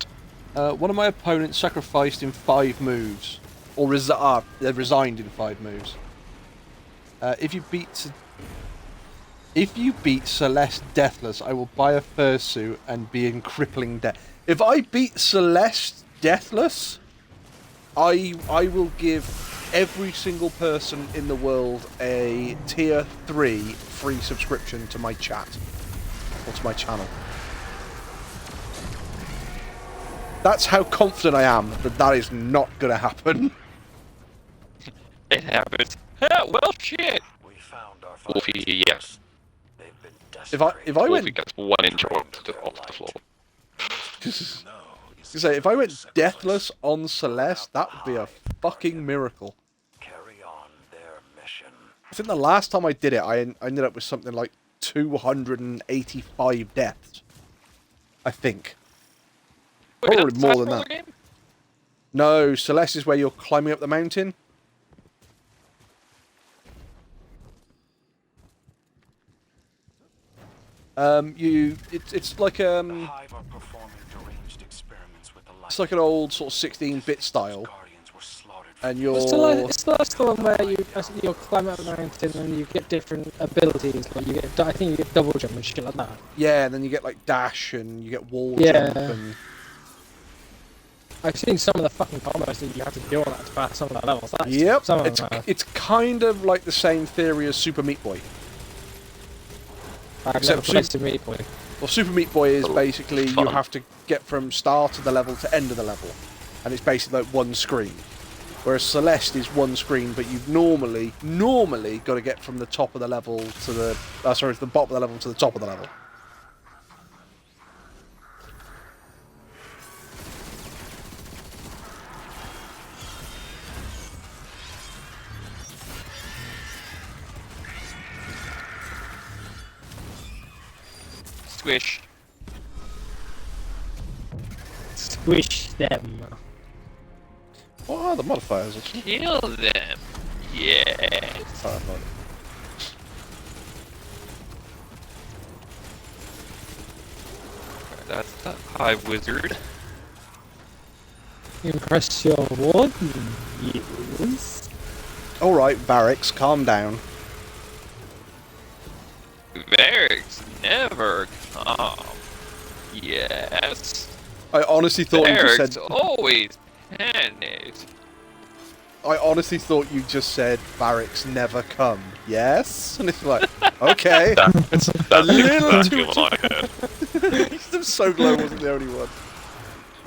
Speaker 1: One of my opponents sacrificed in 5 moves. Or resigned in 5 moves. If you beat Celeste Deathless, I will buy a fursuit and be in crippling debt. If I beat Celeste Deathless, I will give every single person in the world a tier 3 free subscription to my chat. Or to my channel. That's how confident I am that that is not going to happen.
Speaker 11: It happens. Well, shit.
Speaker 2: We found our
Speaker 9: Wolfie, yes.
Speaker 2: They've been
Speaker 1: If I
Speaker 2: desperate.
Speaker 1: went,
Speaker 9: Wolfie gets 1 inch off the floor.
Speaker 1: if I went deathless on Celeste, that would be a fucking miracle.
Speaker 2: Carry on their mission.
Speaker 1: I think the last time I did it, I ended up with something like 285 deaths. I think.
Speaker 11: Wait,
Speaker 1: Probably
Speaker 11: that's
Speaker 1: more
Speaker 11: the
Speaker 1: than
Speaker 11: side-scroller
Speaker 1: that.
Speaker 11: game?
Speaker 1: No, Celeste is where you're climbing up the mountain. It's like
Speaker 5: The Hive are performing deranged experiments with the light.
Speaker 1: it's like an old sort of 16-bit style,
Speaker 5: Guardians were slaughtered.
Speaker 1: and
Speaker 12: It's the one where you climb up the mountain and you get different abilities. Like I think you get double jump and shit like that.
Speaker 1: yeah, and then you get like dash and you get wall
Speaker 12: Yeah.
Speaker 1: jump and
Speaker 12: I've seen some of the fucking combos that you have to do on that to pass some of that levels. That's,
Speaker 1: yep,
Speaker 12: some of them
Speaker 1: it's kind of like the same theory as Super Meat Boy.
Speaker 12: I've
Speaker 1: except
Speaker 12: never played Super Meat Boy.
Speaker 1: Well, Super Meat Boy is basically you have to get from start of the level to end of the level, and it's basically like one screen. Whereas Celeste is one screen, but you've normally got to get from the top of the level to the sorry, from the bottom of the level to the top of the level.
Speaker 11: Squish.
Speaker 12: Squish them.
Speaker 1: What are the modifiers?
Speaker 11: Kill them. Yes. That's the Hive Wizard.
Speaker 12: Impress your warden, yes.
Speaker 1: Alright, Barracks, calm down.
Speaker 11: Barracks never come. Yes.
Speaker 1: I honestly thought you
Speaker 11: Barracks
Speaker 1: just said...
Speaker 11: always panicked.
Speaker 1: I honestly thought you just said Barracks never come. Yes? And it's like, okay.
Speaker 9: That's
Speaker 1: a little
Speaker 9: exactly
Speaker 1: too...
Speaker 9: what I heard.
Speaker 1: I'm so glad I wasn't the only one.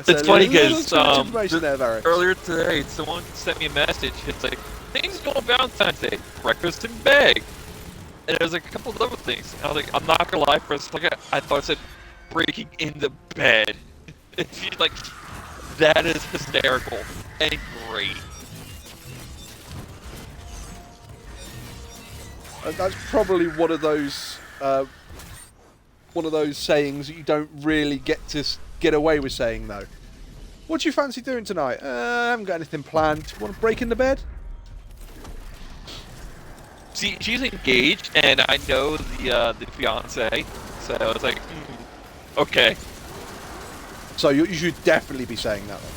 Speaker 11: It's funny because
Speaker 1: earlier
Speaker 11: today, someone sent me a message. It's like, things going Valentine's Day, breakfast in bed. And there's like a couple of other things. And I was like, I'm not gonna lie, for a second, I thought it said breaking in the bed. It's like, that is hysterical and great.
Speaker 1: That's probably one of those sayings that you don't really get to get away with saying, though. What do you fancy doing tonight? I haven't got anything planned. Want to break into bed?
Speaker 11: See, she's engaged, and I know the fiance, so I was like, okay.
Speaker 1: So you should definitely be saying that, then.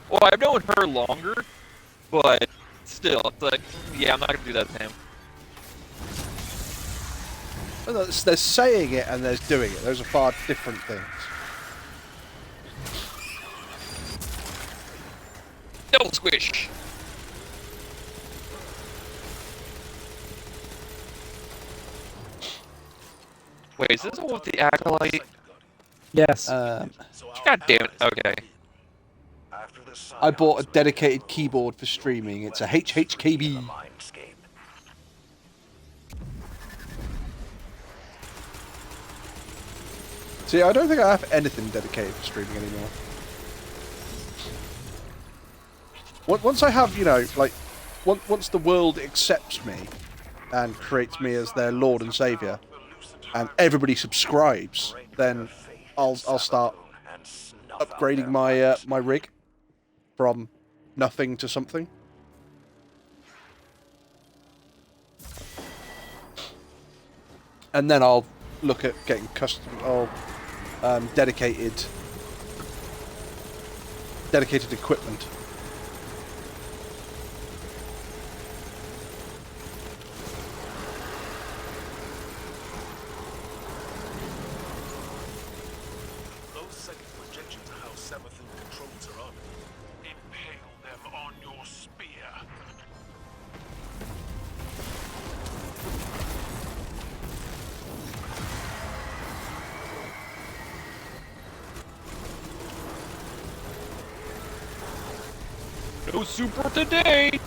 Speaker 11: Well, I've known her longer, but still, it's like, yeah, I'm not gonna do that to him.
Speaker 1: Well, there's saying it and there's doing it. Those are far different things.
Speaker 11: Double squish! Wait, is this the one with the acolyte?
Speaker 12: Yes.
Speaker 11: God damn it, okay.
Speaker 1: I bought a dedicated keyboard for streaming. It's a HHKB. See, I don't think I have anything dedicated for streaming anymore. Once I have, you know, like, once the world accepts me and creates me as their Lord and Saviour, and everybody subscribes, then I'll start upgrading my my rig from nothing to something. And then I'll look at getting dedicated equipment.
Speaker 5: Those second projections are how Sabathun controls her army. Impale them on your spear.
Speaker 11: No super today!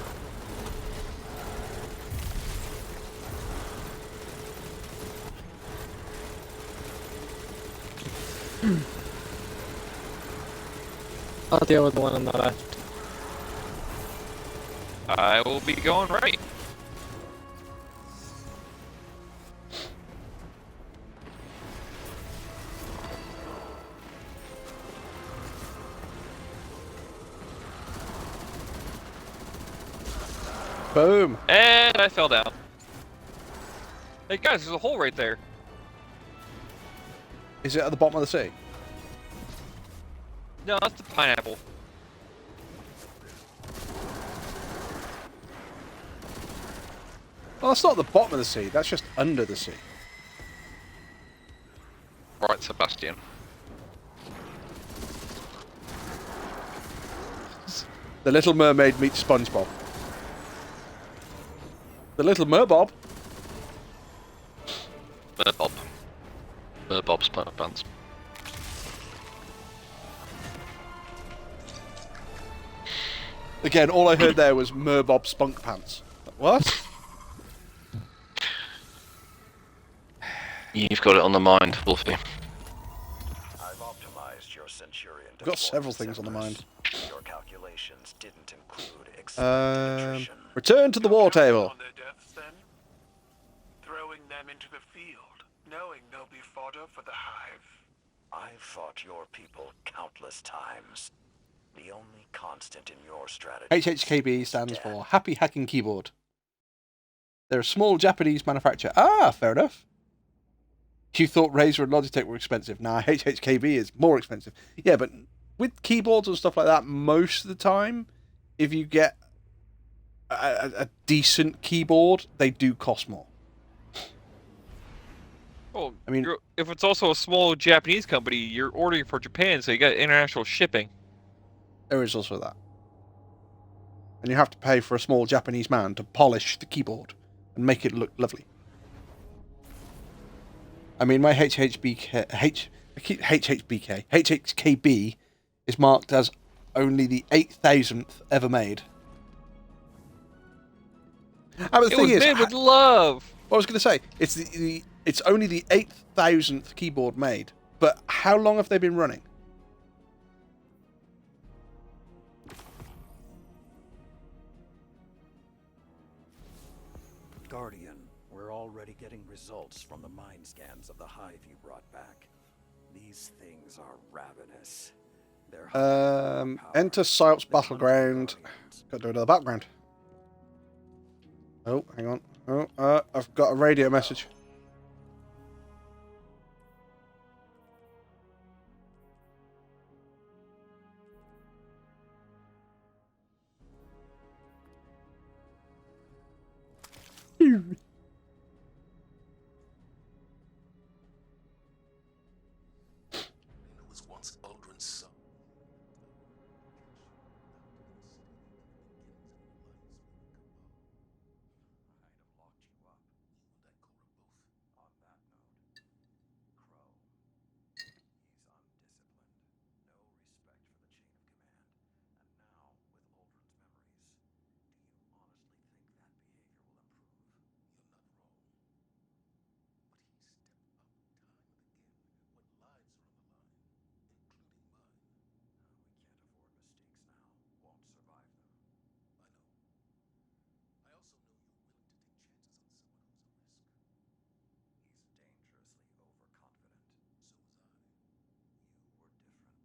Speaker 12: I'll deal with the one on the left.
Speaker 11: I will be going right.
Speaker 1: Boom!
Speaker 11: And I fell down. Hey guys, there's a hole right there.
Speaker 1: Is it at the bottom of the sea?
Speaker 11: No, that's the pineapple.
Speaker 1: Well, that's not at the bottom of the sea. That's just under the sea.
Speaker 9: Right, Sebastian.
Speaker 1: The Little Mermaid meets SpongeBob. The Little Merbob.
Speaker 9: Merbob. Merbob's pants.
Speaker 1: Again, all I heard there was Merbob Spunk Pants. What?
Speaker 9: You've got it on the mind, Wolfie.
Speaker 13: I've optimized your Centurion.
Speaker 1: I've got several things on the mind.
Speaker 13: Your calculations didn't include
Speaker 1: Return to the war table.
Speaker 14: On their deaths, then? Throwing them into the field, knowing they'll be fodder for the hive.
Speaker 13: I've fought your people countless times. The only constant in your strategy.
Speaker 1: HHKB stands for Happy Hacking Keyboard. They're a small Japanese manufacturer. Ah, fair enough. You thought Razer and Logitech were expensive. Nah, HHKB is more expensive. Yeah, but with keyboards and stuff like that, most of the time, if you get a decent keyboard, they do cost more.
Speaker 11: Well,
Speaker 1: I mean,
Speaker 11: if it's also a small Japanese company, you're ordering for Japan, so you got international shipping.
Speaker 1: There is also that. And you have to pay for a small Japanese man to polish the keyboard and make it look lovely. I mean, my HHKB is marked as only the 8,000th ever made. But the
Speaker 11: It
Speaker 1: thing
Speaker 11: was
Speaker 1: is,
Speaker 11: made with love.
Speaker 1: What I was going to say, it's only the 8,000th keyboard made. But how long have they been running?
Speaker 13: Guardian, we're already getting results from the mind scans of the hive you brought back. These things are ravenous. They're
Speaker 1: Enter Psyops Battleground. Got to do another background. Oh, hang on. Oh, I've got a radio message.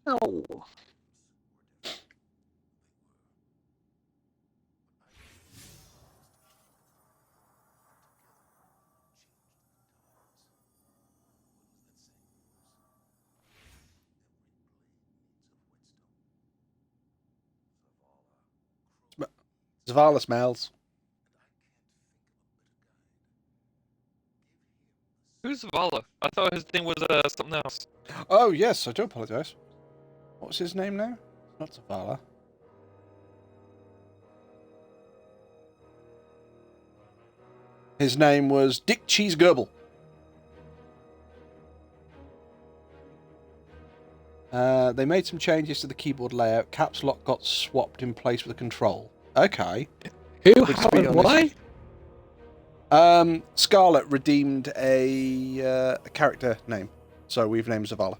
Speaker 11: No.
Speaker 1: Zavala smells.
Speaker 11: Who's Zavala? I thought his name was something else.
Speaker 1: Oh, yes, I do apologise. What's his name now? Not Zavala. His name was Dick Cheese Gerbil. They made some changes to the keyboard layout. Caps lock got swapped in place with a control. Okay.
Speaker 12: Who? How and why?
Speaker 1: Scarlet redeemed a character name, so we've named Zavala.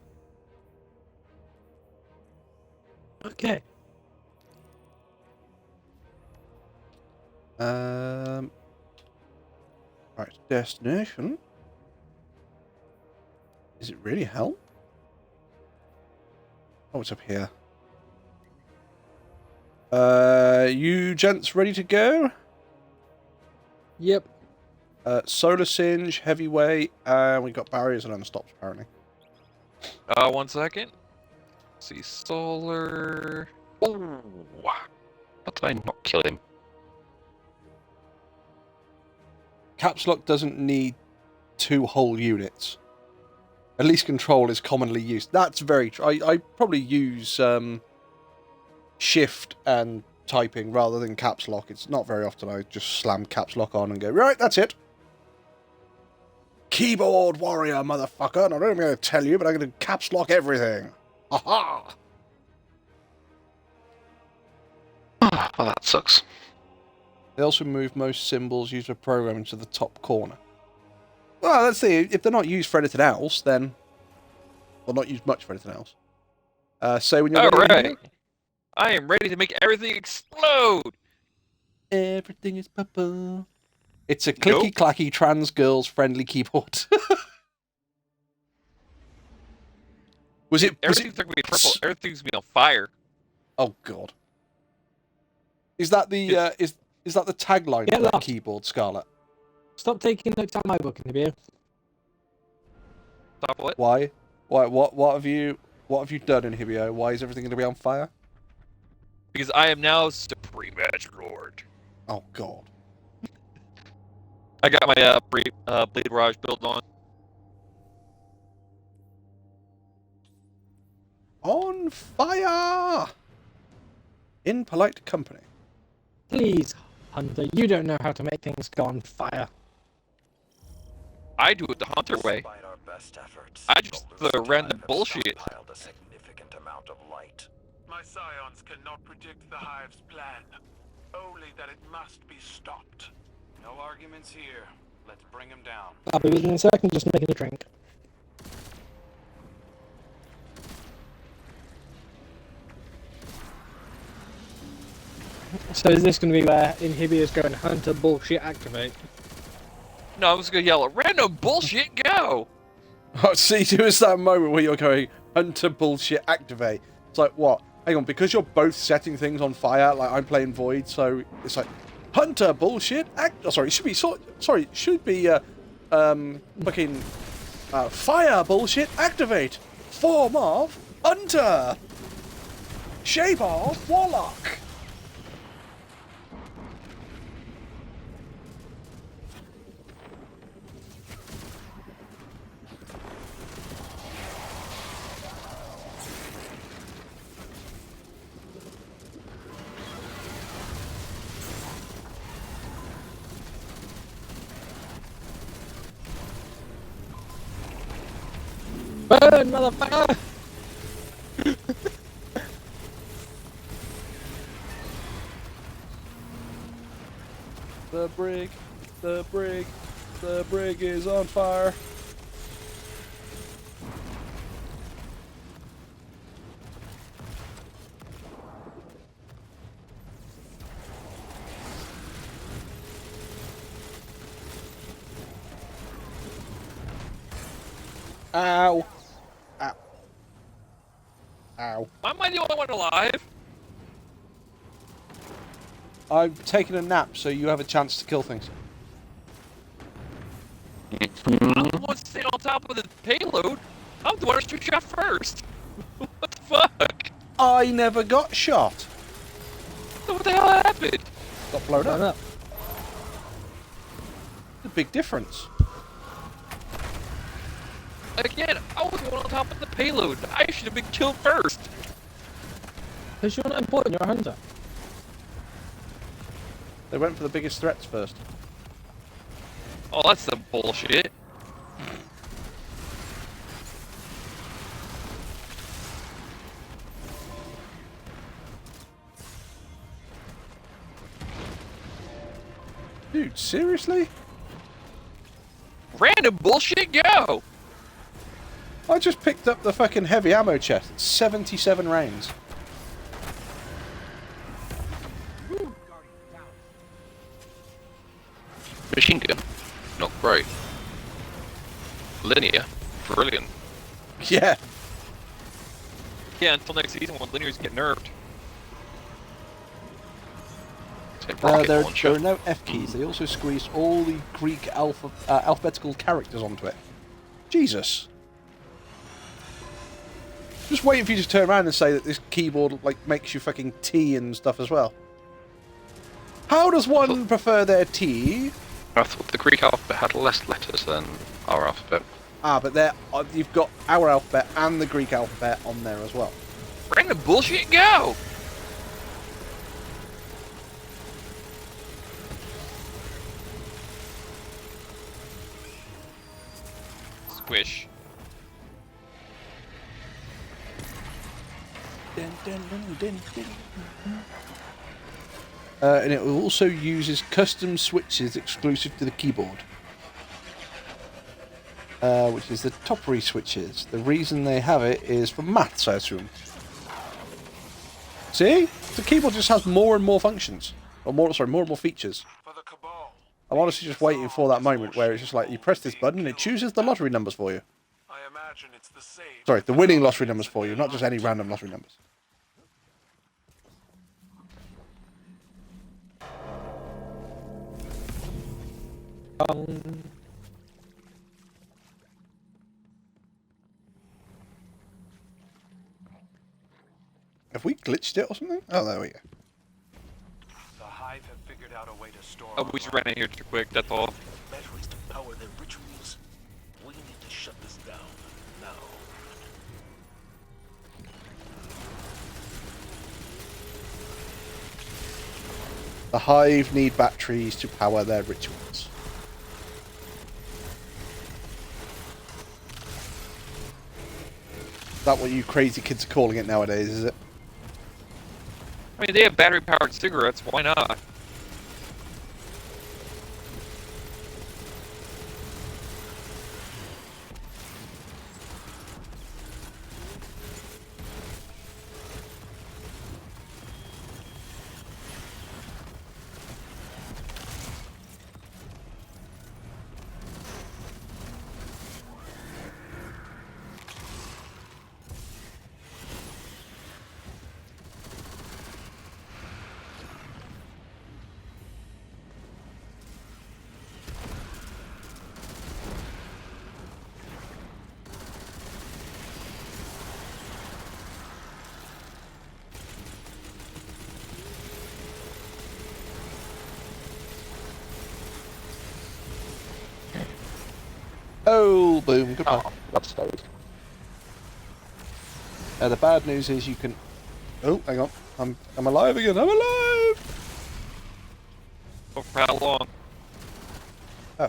Speaker 12: Okay.
Speaker 1: Right, destination. Is it really hell? Oh, it's up here. You gents ready to go?
Speaker 12: Yep.
Speaker 1: Solar Singe, Heavyweight, and we got barriers and unstops apparently.
Speaker 11: 1 second. See solar.
Speaker 9: Oh, how did I not kill him?
Speaker 1: Caps lock doesn't need 2 whole units. At least control is commonly used. That's very true. I probably use shift and typing rather than caps lock. It's not very often I just slam caps lock on and go, right, that's it. Keyboard warrior, motherfucker. Not only am I going to tell you, but I'm going to caps lock everything. Aha!
Speaker 9: Well, that sucks.
Speaker 1: They also move most symbols used for programming to the top corner. Well, let's see. If they're not used for anything else, then... Well, not used much for anything else. So when you're ready...
Speaker 11: Alright! I am ready to make everything explode!
Speaker 1: Everything is purple. It's a clicky-clacky trans girls friendly keyboard.
Speaker 11: Everything's gonna be purple. Everything's gonna be on fire.
Speaker 1: Oh god. Is that the is that the tagline for that keyboard, Scarlet?
Speaker 12: Stop taking notes out of my book, Nibio.
Speaker 11: Stop what?
Speaker 1: Why? What have you done, Inhibio? Why is everything going to be on fire?
Speaker 11: Because I am now Supreme Edge Lord.
Speaker 1: Oh god.
Speaker 11: I got my Blade Barrage build on.
Speaker 1: On fire! In polite company.
Speaker 12: Please, Hunter, you don't know how to make things go on fire.
Speaker 11: I do it the Hunter way.
Speaker 13: Our best efforts,
Speaker 11: I just throw random bullshit.
Speaker 13: a significant amount of light.
Speaker 14: My scions cannot predict the Hive's plan. Only that it must be stopped.
Speaker 2: No arguments here. Let's bring him down.
Speaker 12: I'll be with you in a second, just making a drink. So is this going to be where Inhibio's going Hunter bullshit activate?
Speaker 11: No, I was gonna yell, random bullshit, go!
Speaker 1: Oh, see, it's that moment where you're going, Hunter bullshit activate. It's like, what? Hang on, because you're both setting things on fire, like I'm playing Void, so it's like, Hunter bullshit act. Oh, sorry, it should be fucking fire bullshit activate. Form of Hunter. Shape of Warlock.
Speaker 12: Burn, motherfucker!
Speaker 1: The brig is on fire. Ow. Ow. Ow.
Speaker 11: Why am I the only one alive?
Speaker 1: I'm taking a nap, so you have a chance to kill things.
Speaker 11: I'm the one sitting on top of the payload. I'm the one who shot first. What the fuck?
Speaker 1: I never got shot.
Speaker 11: So what the hell happened?
Speaker 1: Got blown up. A big difference.
Speaker 11: Again, I was the one on top of the payload. I should have been killed first.
Speaker 12: Because you're not important, you're a hunter.
Speaker 1: They went for the biggest threats first.
Speaker 11: Oh, that's some bullshit.
Speaker 1: Dude, seriously?
Speaker 11: Random bullshit, go!
Speaker 1: I just picked up the fucking heavy ammo chest. It's 77 rounds.
Speaker 9: Machine gun, not great. Linear, brilliant.
Speaker 1: Yeah.
Speaker 11: Yeah, until next season when linears get nerfed.
Speaker 1: There are no F keys. They also squeezed all the Greek alphabetical characters onto it. Jesus. Just waiting for you to turn around and say that this keyboard like makes you fucking tea and stuff as well. How does one prefer their tea?
Speaker 9: I thought the Greek alphabet had less letters than our alphabet.
Speaker 1: Ah, but there you've got our alphabet and the Greek alphabet on there as well.
Speaker 11: Bring the bullshit go! Squish.
Speaker 1: And it also uses custom switches exclusive to the keyboard. Which is the toppery switches. The reason they have it is for maths, I assume. See? The keyboard just has more and more functions. Or more and more features. I'm honestly just waiting for that moment where it's just like, you press this button and it chooses the lottery numbers for you. Sorry, the winning lottery numbers for you, not just any random lottery numbers. Have we glitched it or something? Oh, there we go.
Speaker 14: The Hive have figured out a way to store.
Speaker 11: Oh, we just ran in here too quick, that's all.
Speaker 14: Batteries to power their rituals. We need to shut this down now.
Speaker 1: The Hive need batteries to power their rituals. Is that what you crazy kids are calling it nowadays, is it?
Speaker 11: I mean, they have battery-powered cigarettes, why not?
Speaker 1: Oh, boom, goodbye.
Speaker 9: Oh, that's stayed.
Speaker 1: The bad news is you can... Oh, hang on. I'm alive again. I'm alive!
Speaker 11: For how long?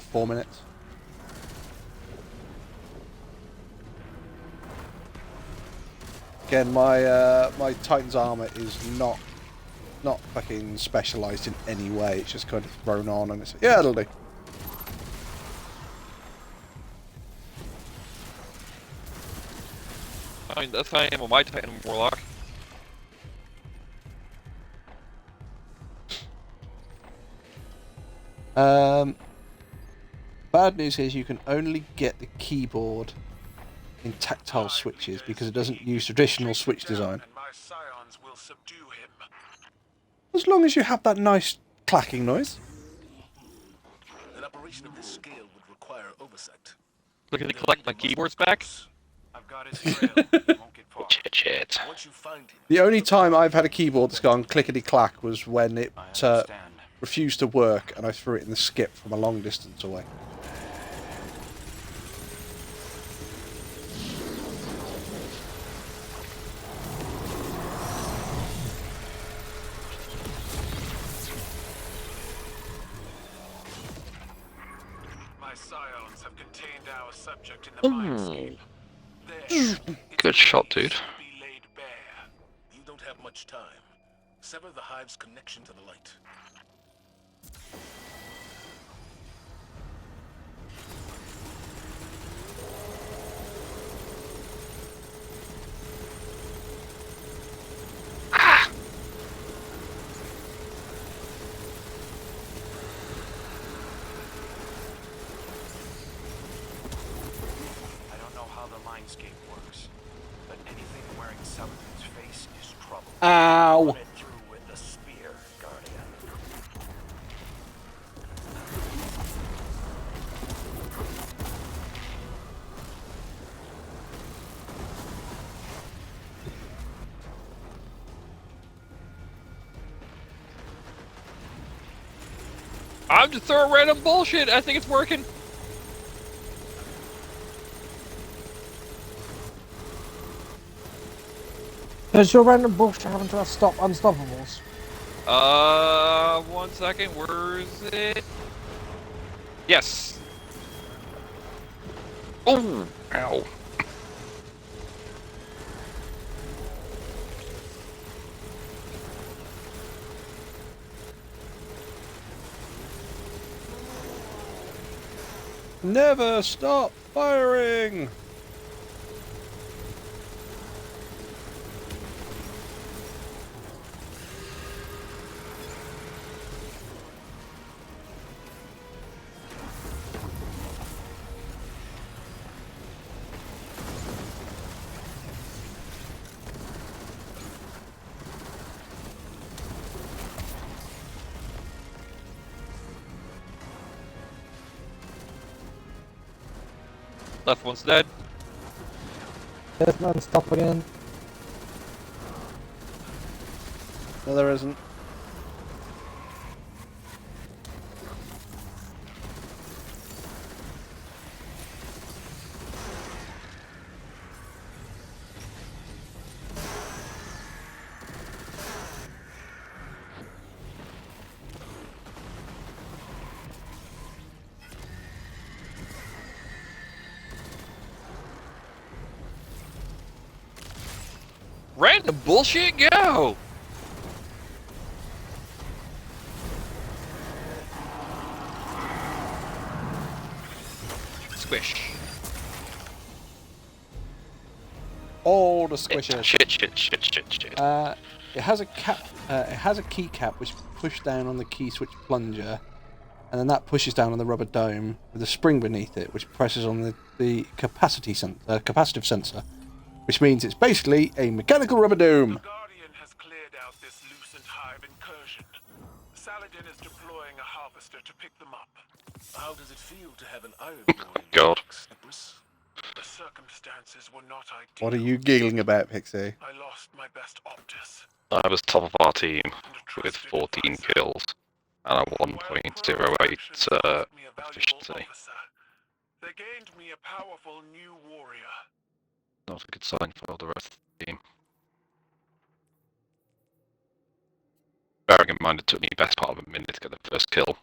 Speaker 1: 4 minutes. Again, my Titan's armor is not fucking specialised in any way. It's just kind of thrown on and it's... Yeah, it'll do.
Speaker 11: I mean, that's how I am with my Titan Warlock.
Speaker 1: Bad news is you can only get the keyboard in tactile switches because it doesn't use traditional switch design. As long as you have that nice clacking noise.
Speaker 14: An operation of this scale would require oversight.
Speaker 11: Looking to collect my keyboards back?
Speaker 14: I've got his trail. Won't get far.
Speaker 9: Shit.
Speaker 14: Once you find him,
Speaker 1: The only time I've had a keyboard that's gone clickety-clack was when it refused to work and I threw it in the skip from a long distance away.
Speaker 14: my scions have contained our subject in the mindscape. There,
Speaker 9: Good shot, dude.
Speaker 14: be laid bare. You don't have much time. Sever the Hive's connection to the light. I don't know how the mindscape works, but anything wearing Saladin's face is trouble.
Speaker 1: Ow!
Speaker 14: Run it through with the spear, Guardian.
Speaker 11: I'm just throwing random bullshit. I think it's working.
Speaker 12: Does your random bullshit happen to stop unstoppables?
Speaker 11: 1 second. Where is it? Yes. Oh, ow.
Speaker 1: Never stop firing!
Speaker 11: Left one's dead.
Speaker 12: There's none stop again.
Speaker 1: No, there isn't.
Speaker 11: Random bullshit, go! Squish.
Speaker 1: All the squishes.
Speaker 11: Shit.
Speaker 1: It has a cap. It has a key cap which push down on the key switch plunger, and then that pushes down on the rubber dome with a spring beneath it, which presses on the capacitive sensor, which means it's basically a mechanical rubber dome.
Speaker 14: The Guardian has cleared out this lucent hive incursion. Saladin is deploying a harvester to pick them up.
Speaker 15: How does it feel to have an Ironborn in
Speaker 9: God.
Speaker 15: Empress?
Speaker 14: The circumstances were not ideal.
Speaker 1: What are you giggling about, Pixie?
Speaker 14: I lost my best Optus.
Speaker 9: I was top of our team with 14 kills and a 1.08 efficiency.
Speaker 14: They gained me a powerful new warrior.
Speaker 9: Not a good sign for the rest of the team. Bearing in mind it took me the best part of a minute to get the first kill.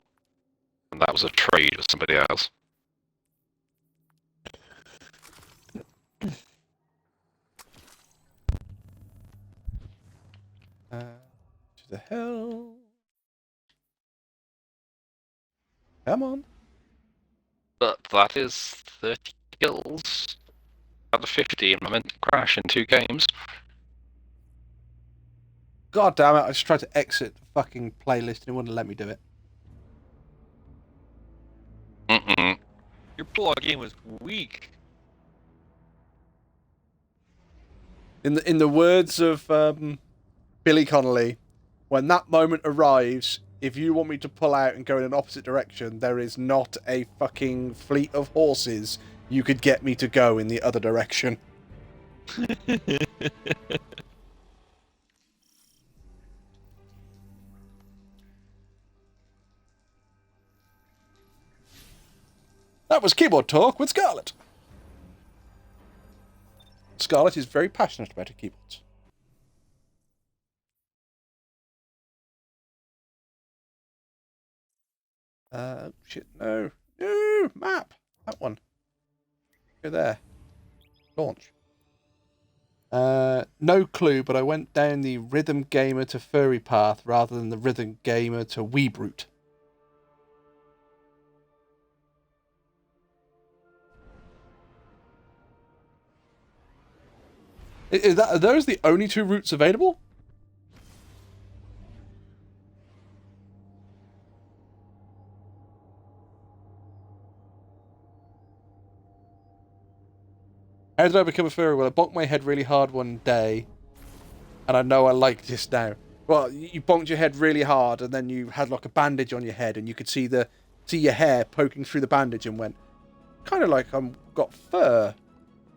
Speaker 9: And that was a trade with somebody else.
Speaker 1: To the hell. Come on.
Speaker 9: But that is 30 kills out of 50 and I meant to crash in 2 games.
Speaker 1: God damn it, I just tried to exit the fucking playlist and it wouldn't let me do it.
Speaker 11: Your pull-out game was weak.
Speaker 1: In the words of Billy Connolly, when that moment arrives, if you want me to pull out and go in an opposite direction, there is not a fucking fleet of horses you could get me to go in the other direction. That was Keyboard Talk with Scarlett. Scarlett is very passionate about her keyboards. Shit, no. No! Map! That one. Go there. Launch. No clue, but I went down the Rhythm Gamer to Furry path rather than the Rhythm Gamer to Weebrute. Are those the only 2 routes available? How did I become a furry? Well, I bonked my head really hard one day, and I know I like this now. Well, you bonked your head really hard, and then you had like a bandage on your head, and you could see your hair poking through the bandage, and went, kind of like I'm got fur.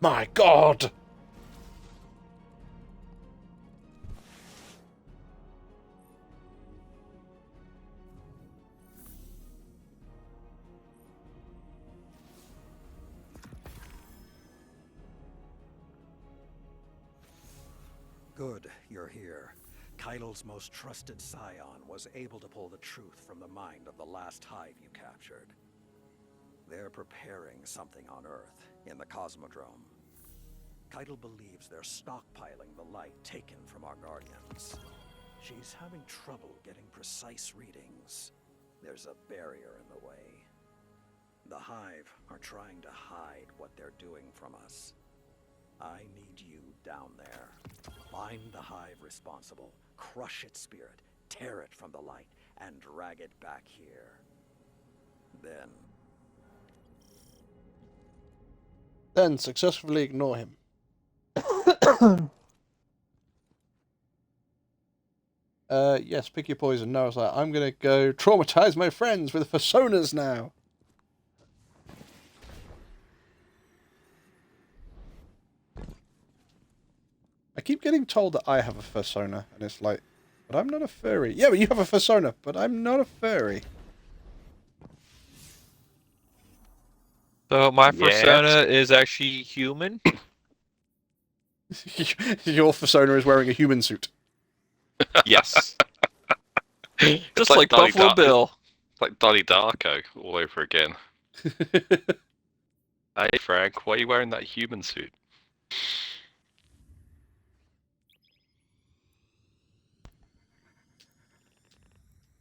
Speaker 1: My God!
Speaker 13: Good, you're here. Keitel's most trusted scion was able to pull the truth from the mind of the last hive you captured. They're preparing something on Earth, in the Cosmodrome. Keitel believes they're stockpiling the light taken from our Guardians. She's having trouble getting precise readings. There's a barrier in the way. The Hive are trying to hide what they're doing from us. I need you down there. Find the Hive responsible, crush its spirit, tear it from the light, and drag it back here.
Speaker 1: Then successfully ignore him. Yes, pick your poison. No, I was like, I'm gonna go traumatize my friends with personas now. I keep getting told that I have a persona, and it's like, but I'm not a furry. Yeah, but you have a persona, but I'm not a furry.
Speaker 11: So my persona is actually human.
Speaker 1: Your persona is wearing a human suit.
Speaker 11: Yes.
Speaker 9: It's
Speaker 11: Just like
Speaker 9: Donnie
Speaker 11: Buffalo Bill.
Speaker 9: It's like Donnie Darko all over again. Hey Frank, why are you wearing that human suit?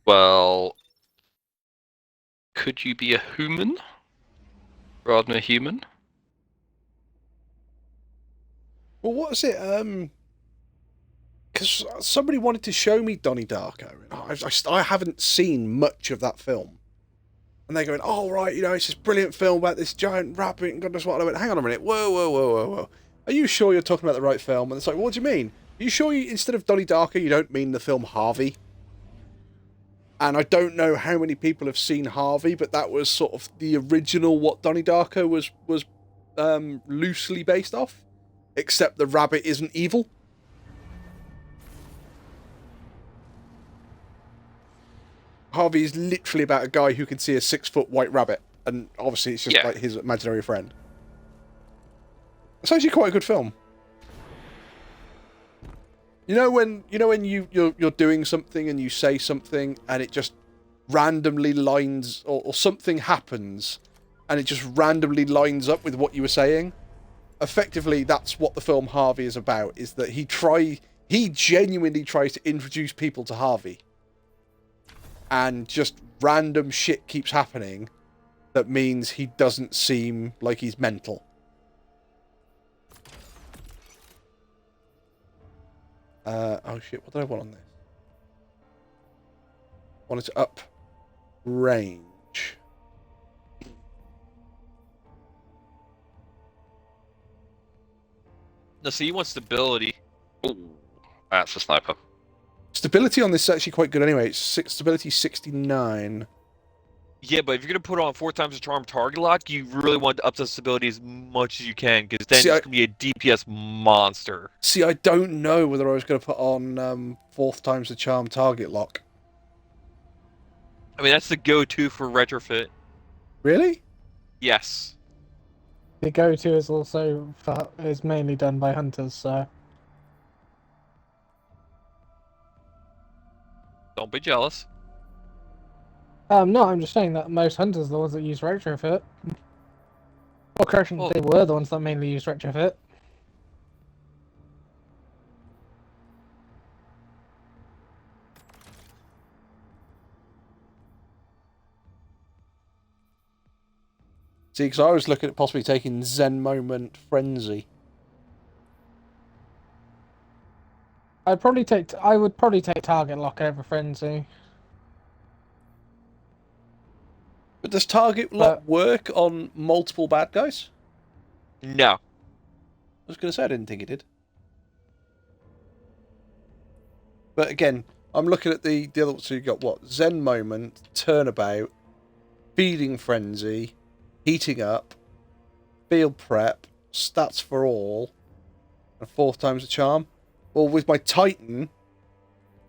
Speaker 9: Well, could you be a human rather than a human?
Speaker 1: Well, what is it? Because somebody wanted to show me Donnie Darko. I haven't seen much of that film. And they're going, oh, right, you know, it's this brilliant film about this giant rabbit and God knows what. And I went, hang on a minute, whoa. Are you sure you're talking about the right film? And it's like, what do you mean? Are you sure instead of Donnie Darko, you don't mean the film Harvey? And I don't know how many people have seen Harvey, but that was sort of the original what Donnie Darko was loosely based off. Except the rabbit isn't evil. Harvey is literally about a guy who can see a 6-foot white rabbit, and obviously it's just like his imaginary friend. It's actually quite a good film. You know when you're doing something and you say something and it just randomly lines or something happens and it just randomly lines up with what you were saying? Effectively, that's what the film Harvey is about, is that he genuinely tries to introduce people to Harvey. And just random shit keeps happening that means he doesn't seem like he's mental. Oh shit, what did I want on this? I wanted to up range.
Speaker 11: No, so you want stability.
Speaker 9: Ooh, that's a sniper.
Speaker 1: Stability on this is actually quite good anyway. It's stability 69.
Speaker 11: Yeah, but if you're going to put on 4 times the charm target lock, you really want to up the stability as much as you can, because then it's going to be a DPS monster.
Speaker 1: See, I don't know whether I was going to put on 4th times the charm target lock.
Speaker 11: I mean, that's the go-to for retrofit.
Speaker 1: Really?
Speaker 11: Yes.
Speaker 12: The go-to is also is mainly done by hunters, so...
Speaker 11: Don't be jealous.
Speaker 12: No, I'm just saying that most hunters are the ones that use retrofit. Well, correction, they were the ones that mainly used retrofit.
Speaker 1: See, because I was looking at possibly taking Zen Moment Frenzy.
Speaker 12: I would probably take target lock over frenzy.
Speaker 1: But does target lock work on multiple bad guys?
Speaker 11: No.
Speaker 1: I was going to say I didn't think it did. But again, I'm looking at the other. So you got what? Zen Moment, Turnabout, Feeding Frenzy, Heating Up, Field Prep, Stats for All, and 4th times the charm. Well, with my Titan,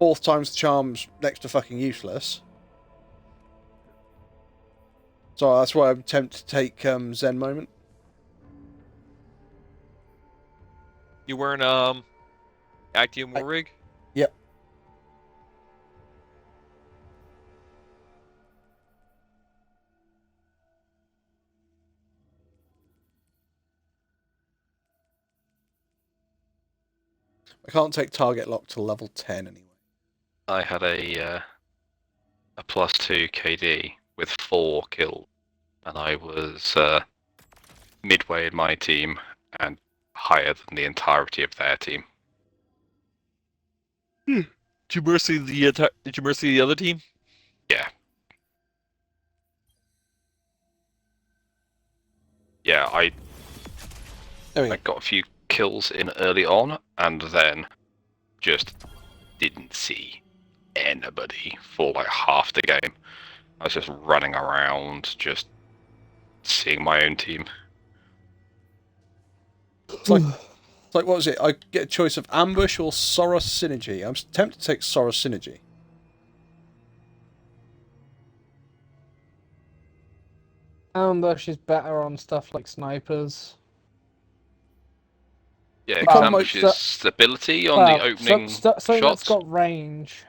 Speaker 1: 4th times the charm's next to fucking useless. So that's why I'm tempted to take Zen Moment.
Speaker 11: You wearing Actium War Rig?
Speaker 1: Yep. I can't take target lock till level 10 anyway.
Speaker 9: I had a +2 KD with 4 kills, and I was midway in my team and higher than the entirety of their team.
Speaker 11: Did you mercy the other team?
Speaker 9: Yeah. Yeah, I got a few kills in early on, and then just didn't see anybody for like half the game. I was just running around, just seeing my own team.
Speaker 1: It's like what was it? I get a choice of ambush or Soros synergy. I'm tempted to take Soros synergy.
Speaker 12: Ambush is better on stuff like snipers.
Speaker 9: Yeah, because ambush is stability on the opening
Speaker 12: something that's
Speaker 9: shots.
Speaker 12: got range.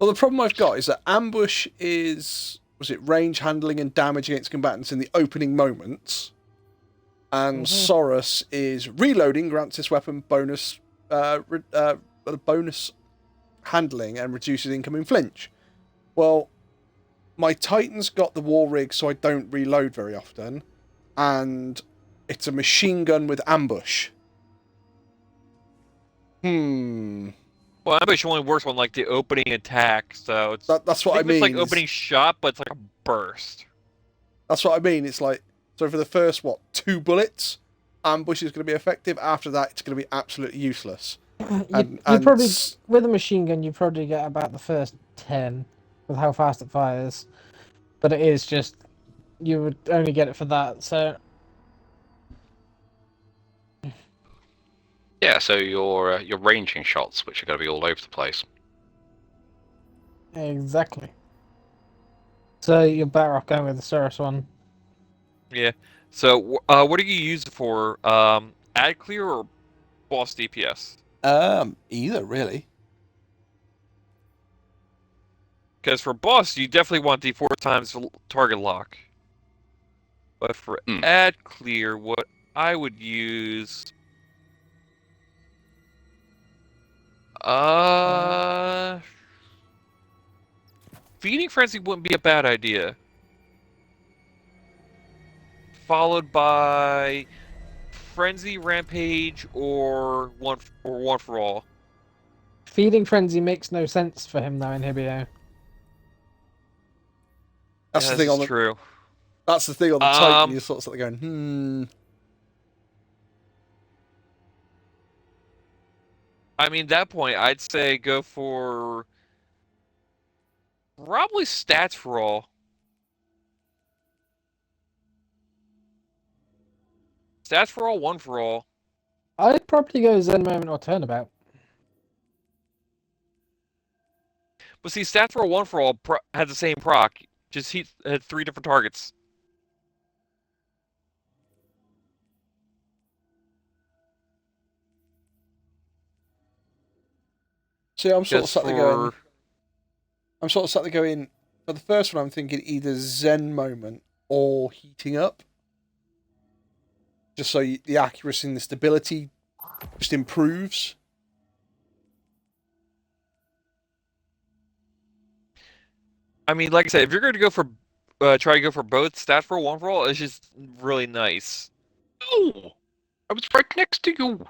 Speaker 1: Well, the problem I've got is that ambush is range handling and damage against combatants in the opening moments, and Soros is reloading grants this weapon bonus bonus handling and reduces incoming flinch. Well, my Titan's got the war rig, so I don't reload very often, and it's a machine gun with ambush.
Speaker 11: Well, ambush only works on like the opening attack, so it's
Speaker 1: that's what I mean.
Speaker 11: It's like opening shot, but it's like a burst.
Speaker 1: That's what I mean. It's like, so for the first 2 bullets, ambush is going to be effective. After that, it's going to be absolutely useless.
Speaker 12: You probably, with a machine gun, you probably get about the first 10 with how fast it fires, but it is just, you would only get it for that. So
Speaker 9: yeah, so your ranging shots, which are going to be all over the place.
Speaker 12: Exactly. So you're better off going with the Soros one.
Speaker 11: Yeah. So what do you use it for? Ad clear or boss DPS?
Speaker 1: Either really.
Speaker 11: Because for boss, you definitely want the 4 times target lock. But for ad clear, what I would use, Feeding Frenzy wouldn't be a bad idea. Followed by Frenzy, Rampage, or one for all.
Speaker 12: Feeding Frenzy makes no sense for him though in Hibio.
Speaker 1: That's the thing on the
Speaker 11: true.
Speaker 1: That's the thing on the Titan. You're sort of going,
Speaker 11: I mean, at that point, I'd say go for probably stats for all. Stats for all, 1 for all.
Speaker 12: I'd probably go Zen Moment or Turnabout.
Speaker 11: But see, stats for all, 1 for all had the same proc. Just he had 3 different targets.
Speaker 1: See, I'm sort of sat there going. For the first one, I'm thinking either Zen Moment or Heating Up. Just so the accuracy and the stability just improves.
Speaker 11: I mean, like I said, if you're going to go for try to go for both, stat for 1 for all, it's just really nice.
Speaker 9: Oh, I was right next to you.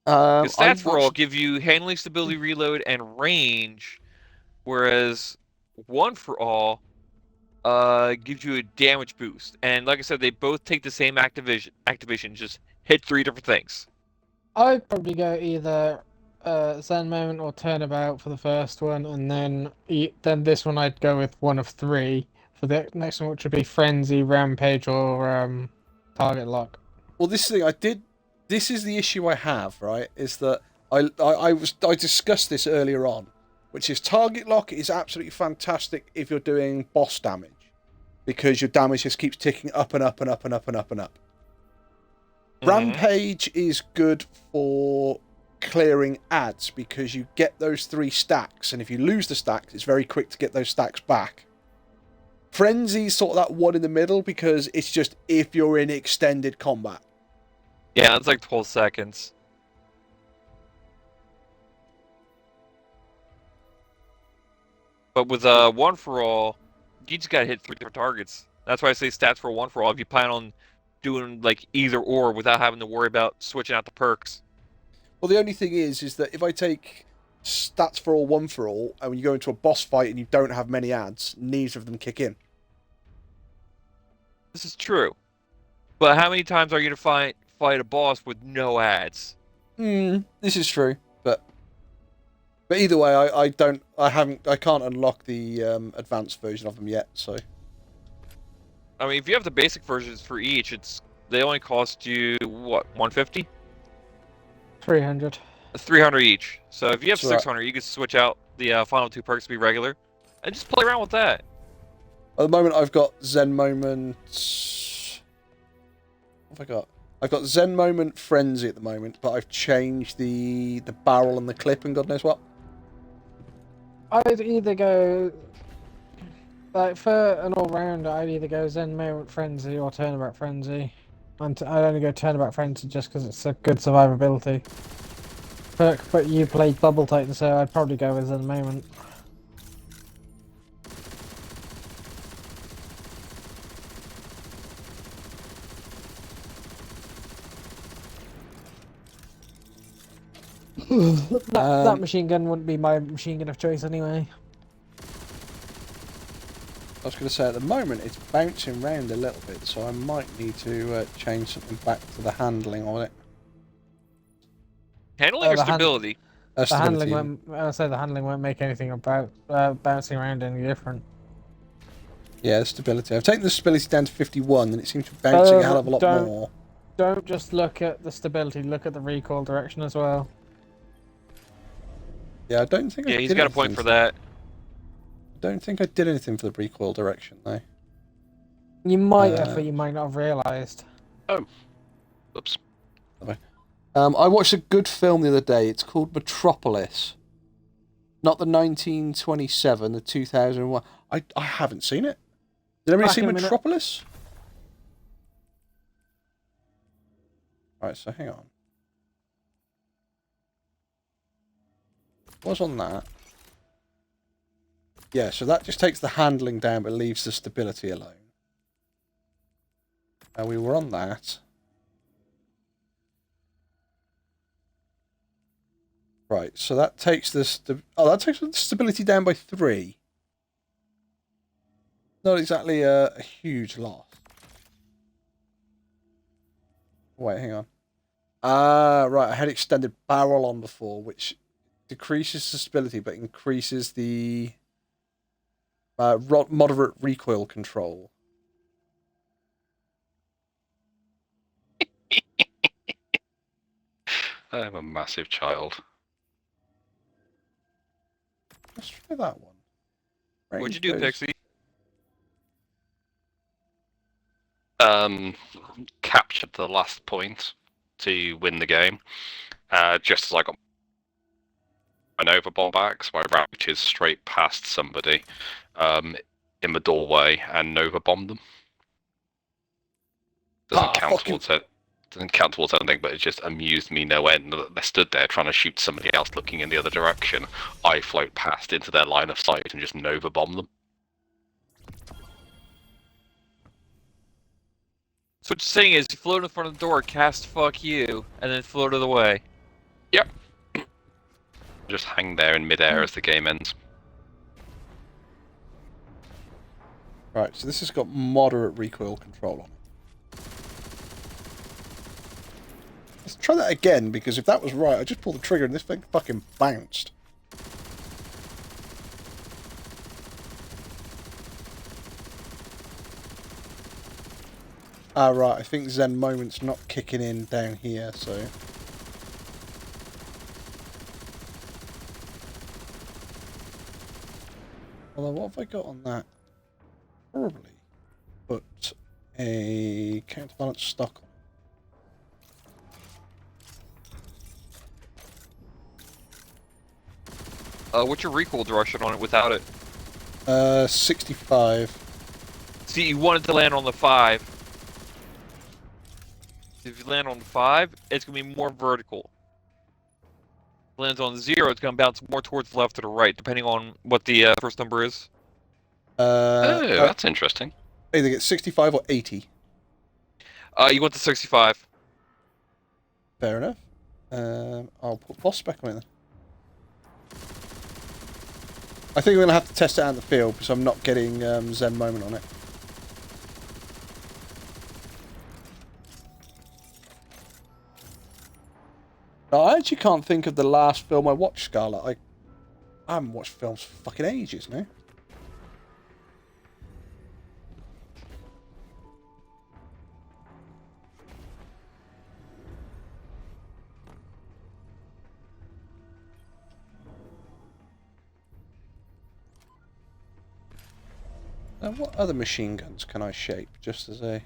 Speaker 11: Stats for all give you handling, stability, reload, and range, whereas 1 for all gives you a damage boost. And like I said, they both take the same activation, just hit 3 different things.
Speaker 12: I'd probably go either Zen Moment or Turnabout for the first one, and then this one I'd go with one of 3 for the next one, which would be Frenzy, Rampage, or Target Lock.
Speaker 1: Well, this is the issue I have, right? Is that I discussed this earlier on, which is Target Lock is absolutely fantastic if you're doing boss damage, because your damage just keeps ticking up and up and up and up and up and up. Rampage is good for clearing ads, because you get those 3 stacks, and if you lose the stacks, it's very quick to get those stacks back. Frenzy's sort of that one in the middle, because it's just if you're in extended combat.
Speaker 11: Yeah, it's like 12 seconds. But with One For All, you just gotta hit 3 different targets. That's why I say stats for One For All, if you plan on doing like either or without having to worry about switching out the perks.
Speaker 1: Well, the only thing is that if I take stats for all, One For All, and when you go into a boss fight and you don't have many ads, neither of them kick in.
Speaker 11: This is true. But how many times are you gonna fight a boss with no ads?
Speaker 1: This is true, but either way, I can't unlock the advanced version of them yet. So,
Speaker 11: I mean, if you have the basic versions for each, they only cost you what, 150?
Speaker 12: 300.
Speaker 11: 300 each. So if you have
Speaker 1: That's right.
Speaker 11: 600, you can switch out the final 2 perks to be regular, and just play around with that.
Speaker 1: At the moment, I've got Zen Moment. What have I got? I've got Zen Moment Frenzy at the moment, but I've changed the barrel and the clip and God knows what.
Speaker 12: I'd either go, like, for an all-rounder, I'd either go Zen Moment Frenzy or Turnabout Frenzy. I'd only go Turnabout Frenzy just because it's a good survivability perk, but you played Bubble Titan, so I'd probably go with Zen Moment. That machine gun wouldn't be my machine gun of choice anyway.
Speaker 1: I was going to say, at the moment, it's bouncing around a little bit, so I might need to change something back to the handling on it.
Speaker 11: Handling or stability?
Speaker 12: The handling won't make anything about bouncing around any different.
Speaker 1: Yeah, the stability. I've taken the stability down to 51, and it seems to be bouncing a hell of a lot more.
Speaker 12: Don't just look at the stability, look at the recoil direction as well.
Speaker 1: Yeah, I don't think I did
Speaker 11: he's got a point for that.
Speaker 1: I don't think I did anything for the recoil direction, though.
Speaker 12: You might have, but you might not have realised.
Speaker 9: Oh. Oops.
Speaker 1: I watched a good film the other day. It's called Metropolis. Not the 1927, the 2001. I haven't seen it. Did anybody see Metropolis? Right, so hang on. What's on that? Yeah, so that just takes the handling down but leaves the stability alone. And we were on that. Right, so that takes the stability down by 3. Not exactly a huge loss. Wait, hang on. Right, I had extended barrel on before, which decreases the stability but increases the moderate recoil control.
Speaker 9: I'm a massive child.
Speaker 1: Let's try that one.
Speaker 11: What'd you do, Pixie?
Speaker 9: Captured the last point to win the game. Just as I got an overbomb back, so I routed straight past somebody in the doorway and Nova bombed them. Doesn't count towards anything, but it just amused me no end that they stood there trying to shoot somebody else looking in the other direction. I float past into their line of sight and just Nova bomb them.
Speaker 11: So what you're saying is you float in front of the door, cast fuck you, and then float it away.
Speaker 9: Yep. Just hang there in midair as the game ends.
Speaker 1: Right, so this has got moderate recoil control on it. Let's try that again, because if that was right, I just pulled the trigger and this thing fucking bounced. Ah, right, I think Zen Moment's not kicking in down here, so... Although, what have I got on that? Probably put a counterbalance stock on.
Speaker 11: What's your recoil direction on it without it?
Speaker 1: 65.
Speaker 11: See, you wanted to land on the 5. If you land on the 5, it's going to be more vertical. If it lands on 0, it's going to bounce more towards the left or the right, depending on what the first number is.
Speaker 9: Oh, that's interesting.
Speaker 1: Either get 65 or 80.
Speaker 11: You want the 65.
Speaker 1: Fair enough. I'll put boss back on it then. I think we're going to have to test it out in the field because I'm not getting Zen moment on it. I actually can't think of the last film I watched, Scarlet. I haven't watched films for fucking ages now. Now, what other machine guns can I shape just as a...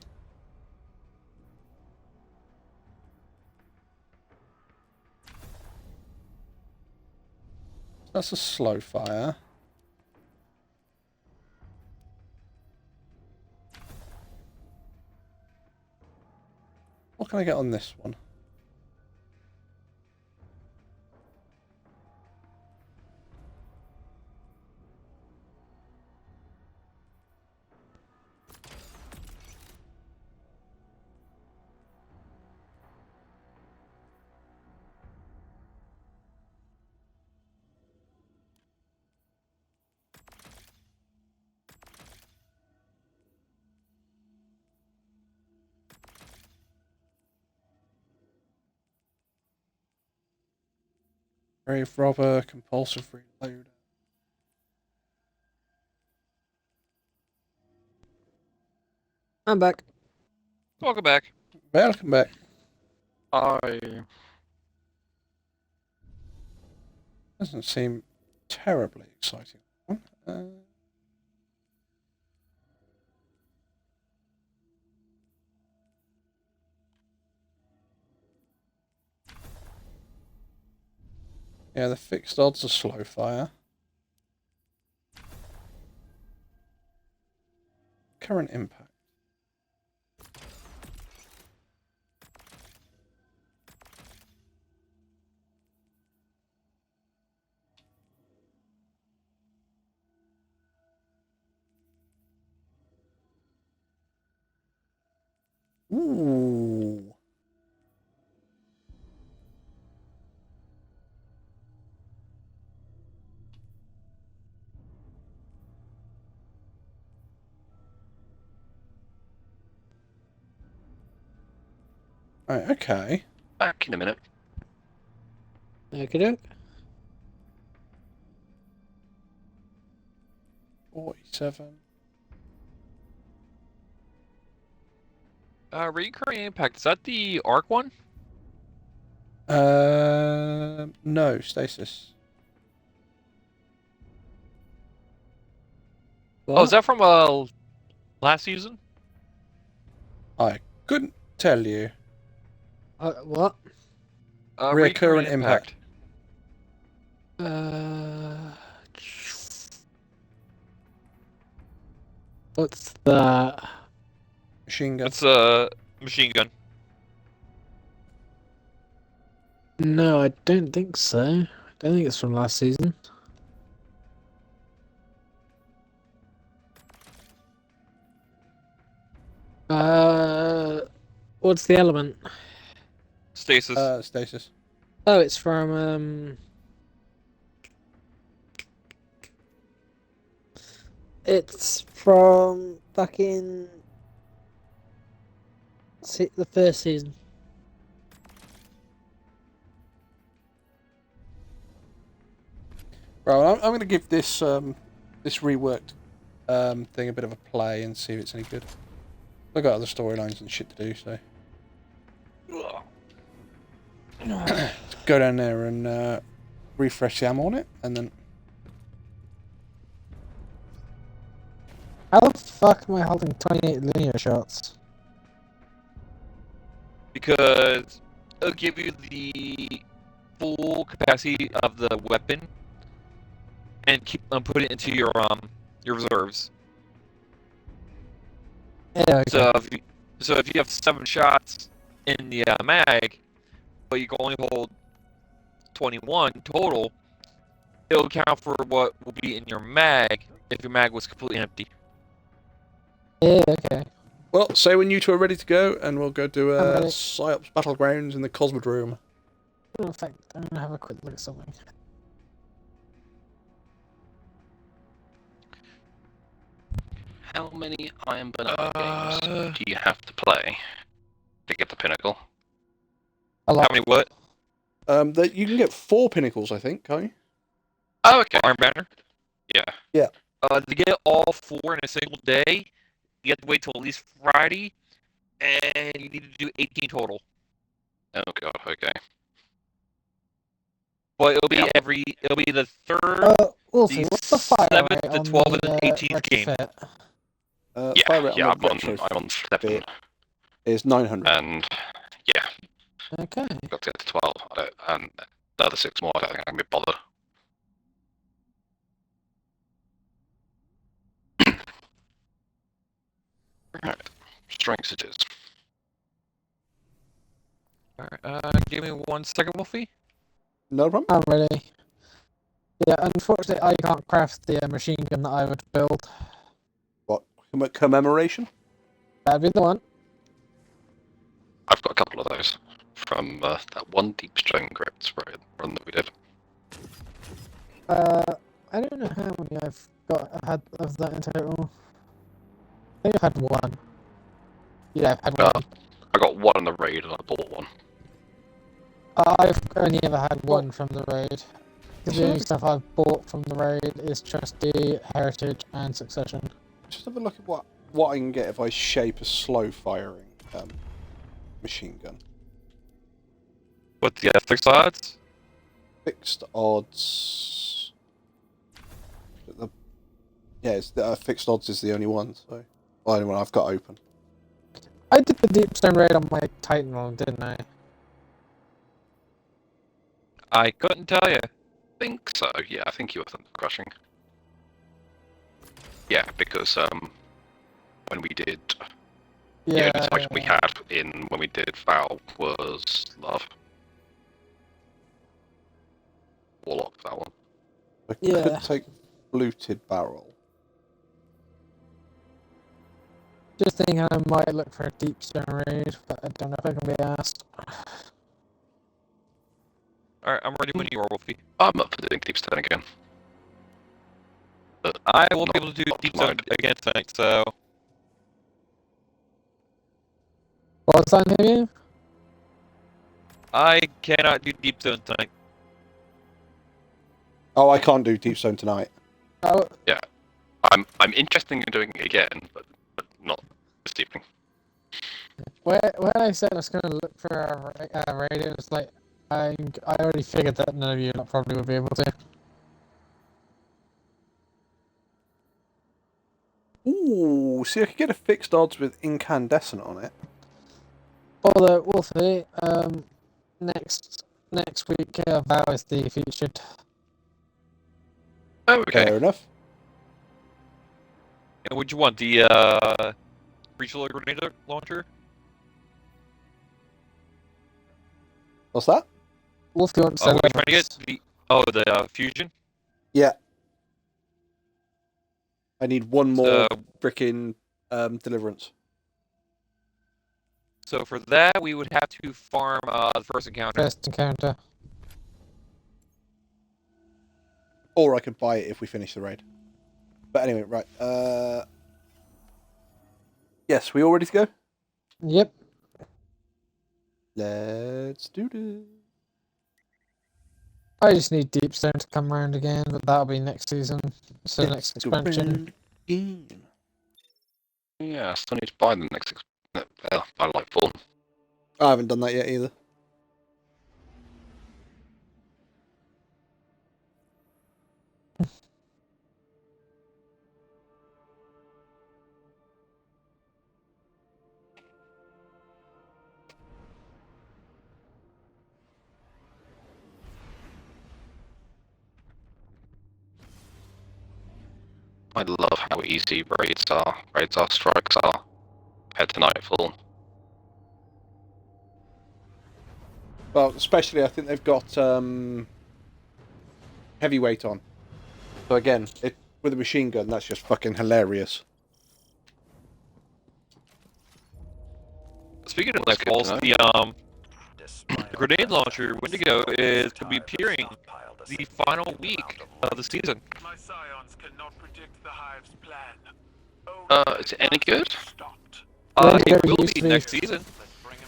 Speaker 1: That's a slow fire. What can I get on this one? Grave robber, compulsive reloader.
Speaker 12: I'm back.
Speaker 11: Welcome back.
Speaker 1: Welcome back. Doesn't seem terribly exciting. Yeah, the fixed odds are slow fire. Current impact. Ooh. Right, okay.
Speaker 9: Back in a minute.
Speaker 12: Okay.
Speaker 1: 47.
Speaker 11: Recurring impact, is that the arc one?
Speaker 1: No, stasis.
Speaker 11: What? Oh, is that from last season?
Speaker 1: I couldn't tell you.
Speaker 12: What?
Speaker 1: Recurrent impact.
Speaker 12: What's that?
Speaker 1: Machine gun.
Speaker 11: It's a machine gun.
Speaker 12: No, I don't think so. I don't think it's from last season. What's the element?
Speaker 11: Stasis.
Speaker 1: Stasis.
Speaker 12: Oh, it's from It's from back in the first season.
Speaker 1: Right, well, I'm going to give this this reworked thing a bit of a play and see if it's any good. I've got other storylines and shit to do, so let's go down there and refresh the ammo on it, and then.
Speaker 12: How the fuck am I holding 28 linear shots?
Speaker 11: Because it'll give you the full capacity of the weapon and put it into your reserves.
Speaker 12: Yeah, okay.
Speaker 11: So if you have 7 shots in the mag, but you can only hold 21 total, it'll count for what will be in your mag if your mag was completely empty.
Speaker 12: Yeah, okay.
Speaker 1: Well, say when you two are ready to go, and we'll go do
Speaker 12: I'm
Speaker 1: a
Speaker 12: ready.
Speaker 1: Psyops Battlegrounds in the Cosmodrome.
Speaker 12: In fact, I'm gonna have a quick look at something.
Speaker 9: How many Iron Banana games do you have to play to get the pinnacle?
Speaker 12: A lot.
Speaker 11: How many what?
Speaker 1: You can get 4 pinnacles, I think, can't you?
Speaker 9: Oh, okay.
Speaker 11: Iron Banner?
Speaker 9: Yeah.
Speaker 1: Yeah.
Speaker 11: To get all 4 in a single day, you have to wait till at least Friday, and you need to do 18 total.
Speaker 9: Oh god. Okay.
Speaker 11: But it'll be
Speaker 9: Yeah.
Speaker 11: it'll be the 3rd,
Speaker 12: Wolfie,
Speaker 11: the
Speaker 12: what's the fire
Speaker 11: 7th,
Speaker 12: rate
Speaker 11: the
Speaker 12: on
Speaker 11: 12th,
Speaker 12: the
Speaker 11: and the 18th game.
Speaker 12: retrofit?
Speaker 1: Fire rate
Speaker 9: Yeah.
Speaker 1: on the
Speaker 9: I'm on 7,
Speaker 1: is 900.
Speaker 9: and yeah,
Speaker 12: Okay.
Speaker 9: got to get to 12, and the other 6 more. I don't think I can be bothered. Right. Strengths it is.
Speaker 11: Alright, give me 1 second, Wolfie.
Speaker 1: No problem.
Speaker 12: I'm ready. Yeah, unfortunately, I can't craft the machine gun that I would build.
Speaker 1: What? Commemoration?
Speaker 12: That'd be the one.
Speaker 9: I've got a couple of those from that one Deep Stone Crypt run that we did.
Speaker 12: I don't know how many I've had of that in total. I think I've had 1. Yeah, I've had 1.
Speaker 9: I got 1 on the raid, and I bought 1.
Speaker 12: I've only ever had 1 from the raid. Because the only stuff I've bought from the raid is Trusty, Heritage, and Succession.
Speaker 1: Just have a look at what I can get if I shape a slow firing machine gun.
Speaker 11: What's the fixed odds?
Speaker 1: Fixed odds. Fixed odds is the only one. So, well, only one I've got open.
Speaker 12: I did the Deep Stone raid on my Titan one, didn't I?
Speaker 11: I couldn't tell you.
Speaker 9: I think so. Yeah, I think you were crushing. Yeah, because when we did, the only item we had when we did Val was Love. Warlock, that one.
Speaker 1: I could take Fluted Barrel.
Speaker 12: Just thinking I might look for a Deep Stone raid, but I don't know if I can be asked.
Speaker 11: Alright, I'm ready when you are, Wolfie.
Speaker 9: I'm up for doing Deep Stone again. But
Speaker 11: I won't be able to do Deep Stone again tonight, so...
Speaker 12: What's that, name?
Speaker 11: I cannot do Deep Stone tonight.
Speaker 1: Oh, I can't do Deep Stone tonight.
Speaker 12: Oh.
Speaker 9: Yeah. I'm interested in doing it again, but not this evening.
Speaker 12: When I said I was going to look for a raid, it was like, I already figured that none of you probably would be able to.
Speaker 1: Ooh, see, I could get a fixed odds with Incandescent on it.
Speaker 12: Although, Wolfie, next week, Vow is the featured.
Speaker 9: Oh, okay.
Speaker 1: Fair enough.
Speaker 11: And would you want the breach alert grenade launcher?
Speaker 1: What's that?
Speaker 12: Wolfie wants
Speaker 11: to. What are you trying to get? The fusion.
Speaker 1: Yeah. I need 1 more frickin' deliverance.
Speaker 11: So for that, we would have to farm the first encounter.
Speaker 12: First encounter.
Speaker 1: Or I could buy it if we finish the raid. But anyway, right. Yes, we all ready to go?
Speaker 12: Yep.
Speaker 1: Let's do this.
Speaker 12: I just need Deep Stone to come around again, but that'll be next season. So next expansion.
Speaker 9: Yeah, I still need to buy the next by Lightfall.
Speaker 1: I haven't done that yet either.
Speaker 9: I love how easy raids are. Strikes are compared to Nightfall.
Speaker 1: Well, especially I think they've got heavyweight on. So again, with a machine gun, that's just fucking hilarious.
Speaker 11: Speaking of
Speaker 9: That's good
Speaker 11: Nightfalls,
Speaker 9: to
Speaker 11: the grenade launcher Wendigo is to be appearing the final week of the season.
Speaker 14: My scions cannot predict the Hive's plan.
Speaker 9: Is it any good?
Speaker 11: It will be next season.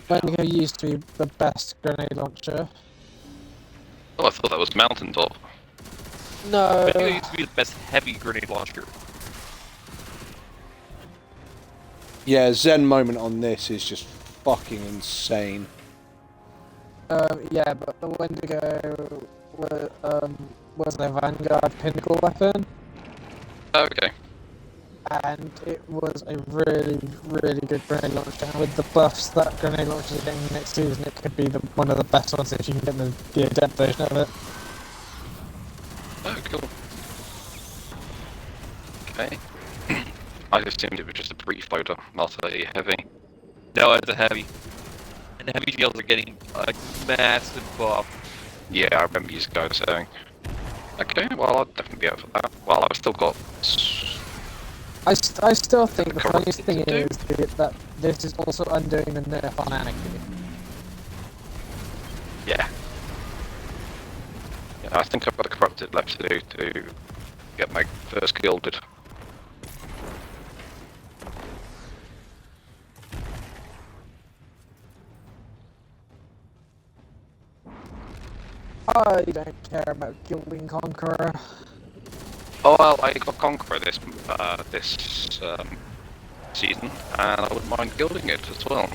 Speaker 12: Wendigo used to be the best grenade launcher.
Speaker 9: Oh, I thought that was Mountaintop.
Speaker 12: No.
Speaker 11: Wendigo used to be the best heavy grenade launcher.
Speaker 1: Yeah, Zen moment on this is just fucking insane.
Speaker 12: Yeah, but the Wendigo was their Vanguard pinnacle weapon.
Speaker 9: Okay.
Speaker 12: And it was a really, really good grenade launcher. And with the buffs that grenade launchers are getting next season, it could be one of the best ones if you can get the adept version of it.
Speaker 9: Oh, cool. Okay. I assumed it was just a brief loader, not a heavy.
Speaker 11: No, it's a heavy. And the heavy shields are getting a massive buff.
Speaker 9: Yeah, I remember you guys saying. Okay, well, I'll definitely be out for that. Well, I've still got...
Speaker 12: I still think the funniest thing is that this is also undoing the nerf on Anarchy.
Speaker 9: Yeah. Yeah, I think I've got a corrupted left to do to get my first gilded.
Speaker 12: I don't care about gilding Conqueror.
Speaker 9: Oh well, I got Conqueror this season, and I wouldn't mind gilding it as well.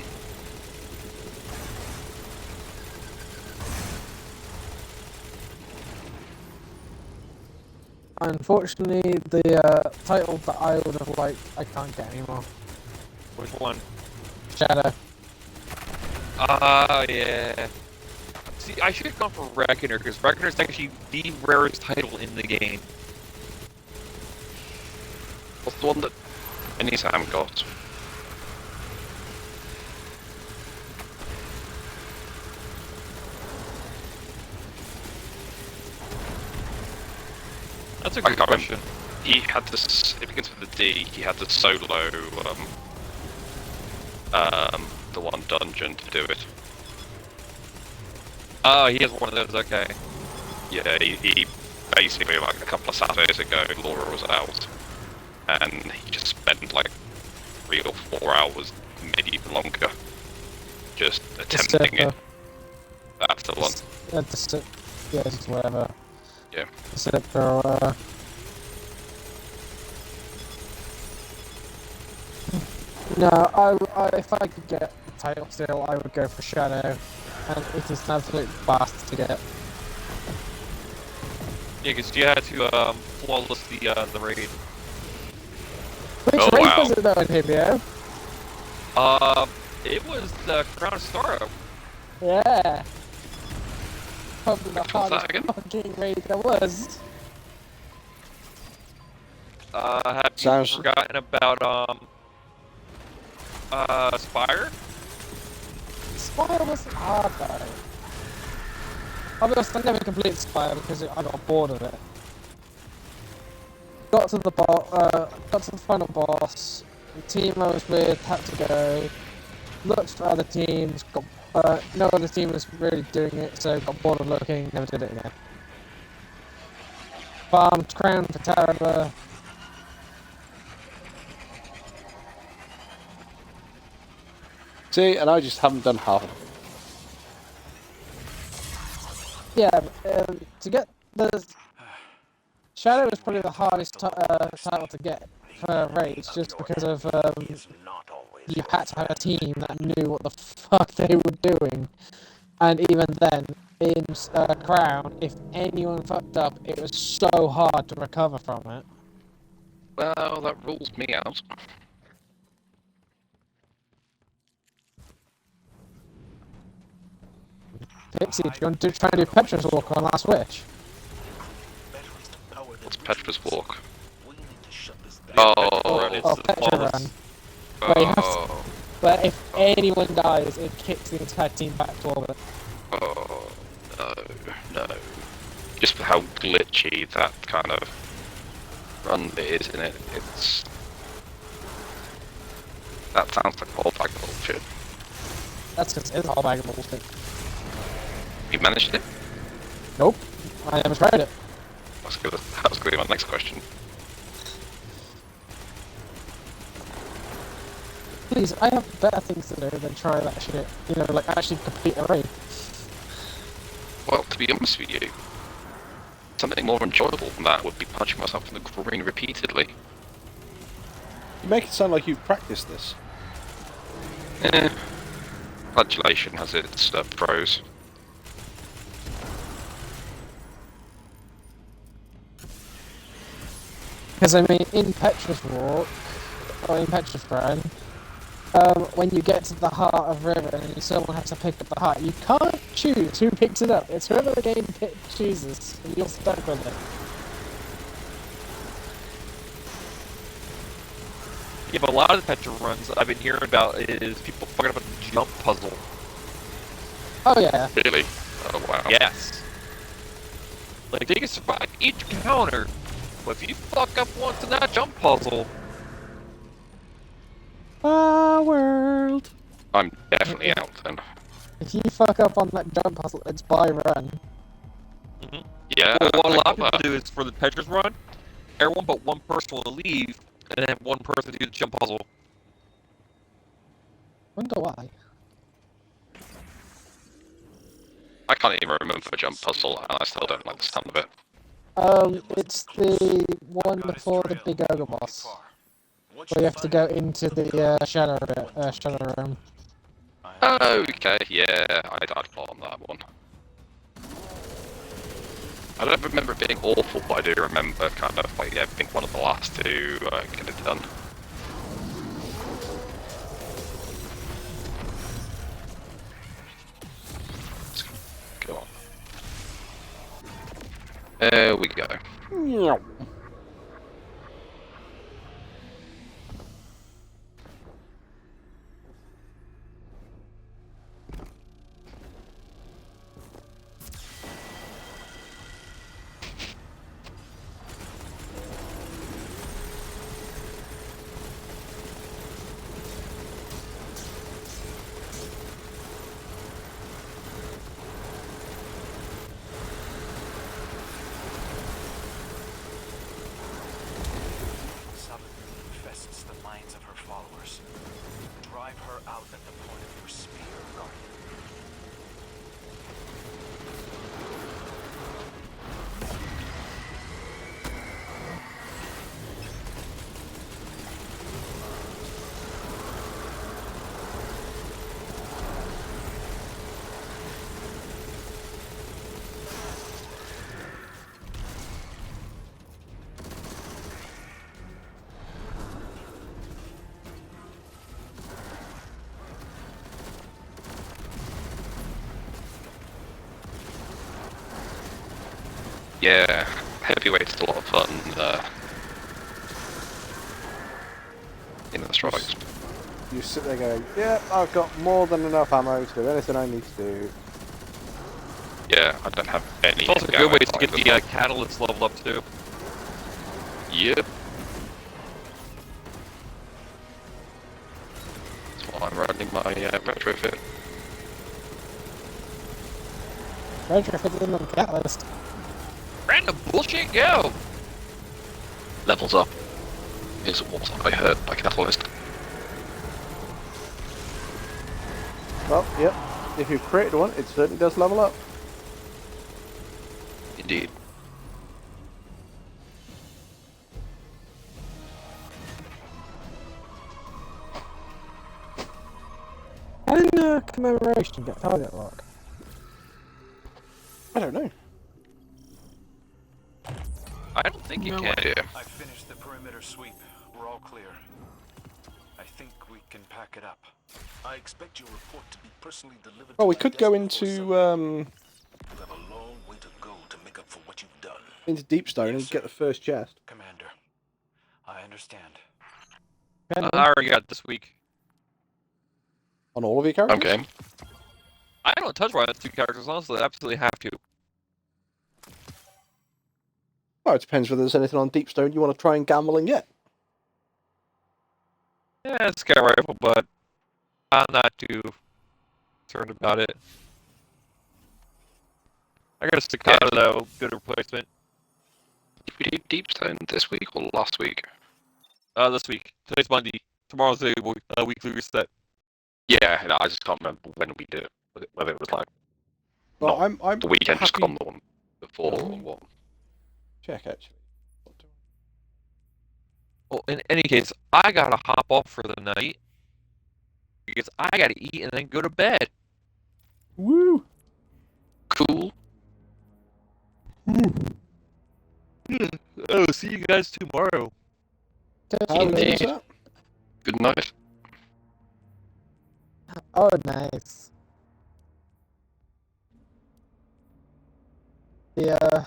Speaker 12: Unfortunately, the title that I would have liked, I can't get anymore.
Speaker 11: Which one?
Speaker 12: Shadow.
Speaker 11: Ah, yeah. See, I should have gone for Reckoner, because Reckoner is actually the rarest title in the game.
Speaker 9: What's the one that any Sam got?
Speaker 11: That's a good question.
Speaker 9: He had this. It begins with a D. He had to solo the one dungeon to do it.
Speaker 11: Oh, he has one of those. Okay.
Speaker 9: Yeah, he basically like a couple of Saturdays ago, Laura was out, and he just spent like 3 or 4 hours, maybe even longer, just attempting it. That's the one.
Speaker 12: Yeah, just whatever.
Speaker 9: Yeah.
Speaker 12: No, if I could get the title still, I would go for Shadow, and it is an absolute blast to get.
Speaker 11: Yeah, because you had to flawless the raid.
Speaker 12: Which raid was it though in Hibio?
Speaker 11: It was the Crown of Sorrow.
Speaker 12: Yeah. Probably the hardest fucking raid there was.
Speaker 11: Have you forgotten about Spire?
Speaker 12: Spire wasn't hard though. I'll be honest, I never completed Spire because I got bored of it. Got to the final boss. The team I was with had to go. Looked for other teams. No other team was really doing it, so got bored of looking. Never did it again. Farmed Crown for Taraba.
Speaker 1: See, and I just haven't done half of it.
Speaker 12: Yeah, to get the Shadow is probably the hardest title to get for raids, just because of you had to have a team that knew what the fuck they were doing, and even then, in Crown, if anyone fucked up, it was so hard to recover from it.
Speaker 9: Well, that rules me out.
Speaker 12: Pixie, do you want to try and do Petra's Walk on Last Wish?
Speaker 9: What's Petra's Walk? it's
Speaker 12: or
Speaker 9: the
Speaker 12: Petra
Speaker 9: flawless.
Speaker 12: Run. Where you have to,
Speaker 9: Oh,
Speaker 12: where if anyone dies, it kicks the entire team back to orbit.
Speaker 9: oh, no. Just for how glitchy that kind of run is in it. That sounds like a whole bag of bullshit.
Speaker 12: That's because it's a whole bag of bullshit.
Speaker 9: You managed it?
Speaker 12: Nope, I never tried it.
Speaker 9: That was going to be my next question.
Speaker 12: Please, I have better things to do than try that shit. You know, like actually complete a raid.
Speaker 9: Well, to be honest with you, something more enjoyable than that would be punching myself in the groin repeatedly.
Speaker 1: You make it sound like you've practiced this.
Speaker 9: Flagellation has its pros.
Speaker 12: Because I mean, in Petra's Walk, or in Petra's Run, when you get to the heart of River and someone has to pick up the heart, you can't choose who picks it up. It's whoever the game chooses, and you're stuck with it.
Speaker 11: Yeah, but a lot of the Petra runs that I've been hearing about is people fucking up a jump puzzle.
Speaker 12: Oh yeah.
Speaker 9: Really? Oh wow.
Speaker 11: Yes. Like, they can survive each encounter, but if you fuck up once in that jump puzzle...
Speaker 12: World.
Speaker 9: I'm definitely out then.
Speaker 12: If you fuck up on that jump puzzle, it's by run.
Speaker 9: Yeah.
Speaker 11: Well, what a lot of people do is, for the Petra's run, everyone but one person will leave, and then one person do the jump puzzle.
Speaker 12: Wonder why.
Speaker 9: I can't even remember the jump puzzle, and I still don't like the sound of it.
Speaker 12: It's the one before the big ogre boss. Where you have to go into the shadow room.
Speaker 9: Okay, yeah, I died a lot on that one. I don't remember it being awful, but I do remember kind of like, yeah, being one of the last to get it done. Go on. There we go.
Speaker 14: Infests the minds of her followers. Drive her out at the point of your spear, Guardian.
Speaker 9: Yeah, heavyweight's a lot of fun in the strikes.
Speaker 1: You sit there going, yeah, I've got more than enough ammo to do anything I need to do.
Speaker 9: Yeah, I don't have any.
Speaker 11: It's also a good way to get the catalyst level up too.
Speaker 9: Yep. That's why I'm running my retrofit.
Speaker 12: Retrofit in on the catalyst.
Speaker 11: Random bullshit, go!
Speaker 9: Levels up. Is what I heard by Catalyst.
Speaker 1: Well, yep. If you've created one, it certainly does level up.
Speaker 9: Indeed.
Speaker 12: How did commemoration get target lock?
Speaker 1: I don't know.
Speaker 11: I don't think you
Speaker 9: No
Speaker 11: can.
Speaker 9: idea.
Speaker 14: I finished the perimeter sweep. We're all clear. I think we can pack it up.
Speaker 15: I expect your report to be personally delivered.
Speaker 1: Well, we
Speaker 15: to
Speaker 1: could
Speaker 15: my
Speaker 1: go
Speaker 15: desk before
Speaker 1: into
Speaker 15: You have a long way to go to make up for what you've done.
Speaker 1: Deepstone and get the first chest.
Speaker 14: Commander, I understand.
Speaker 12: Can
Speaker 11: I already got it this week.
Speaker 1: On all of your characters?
Speaker 9: Okay.
Speaker 11: I don't touch my 2 characters, honestly. I absolutely have to.
Speaker 1: Well, it depends whether there's anything on Deepstone you want to try and gamble and get.
Speaker 11: Yeah, it's a scout rifle, but I'm not too concerned about it. I got a staccato, though. Good replacement.
Speaker 9: Did we do Deepstone this week or last week?
Speaker 11: This week. Today's Monday. Tomorrow's the weekly reset.
Speaker 9: Yeah, no, I just can't remember when we did it. Whether it was like
Speaker 1: Well,
Speaker 9: not
Speaker 1: I'm
Speaker 9: the weekend just
Speaker 1: happy...
Speaker 9: gone, the one before or what.
Speaker 1: Check, actually.
Speaker 11: Well, in any case, I gotta hop off for the night because I gotta eat and then go to bed.
Speaker 1: Woo!
Speaker 9: Cool.
Speaker 11: Oh, see you guys tomorrow.
Speaker 1: How late is
Speaker 9: Indeed.
Speaker 1: that?
Speaker 9: Good night.
Speaker 12: Oh, nice. Yeah.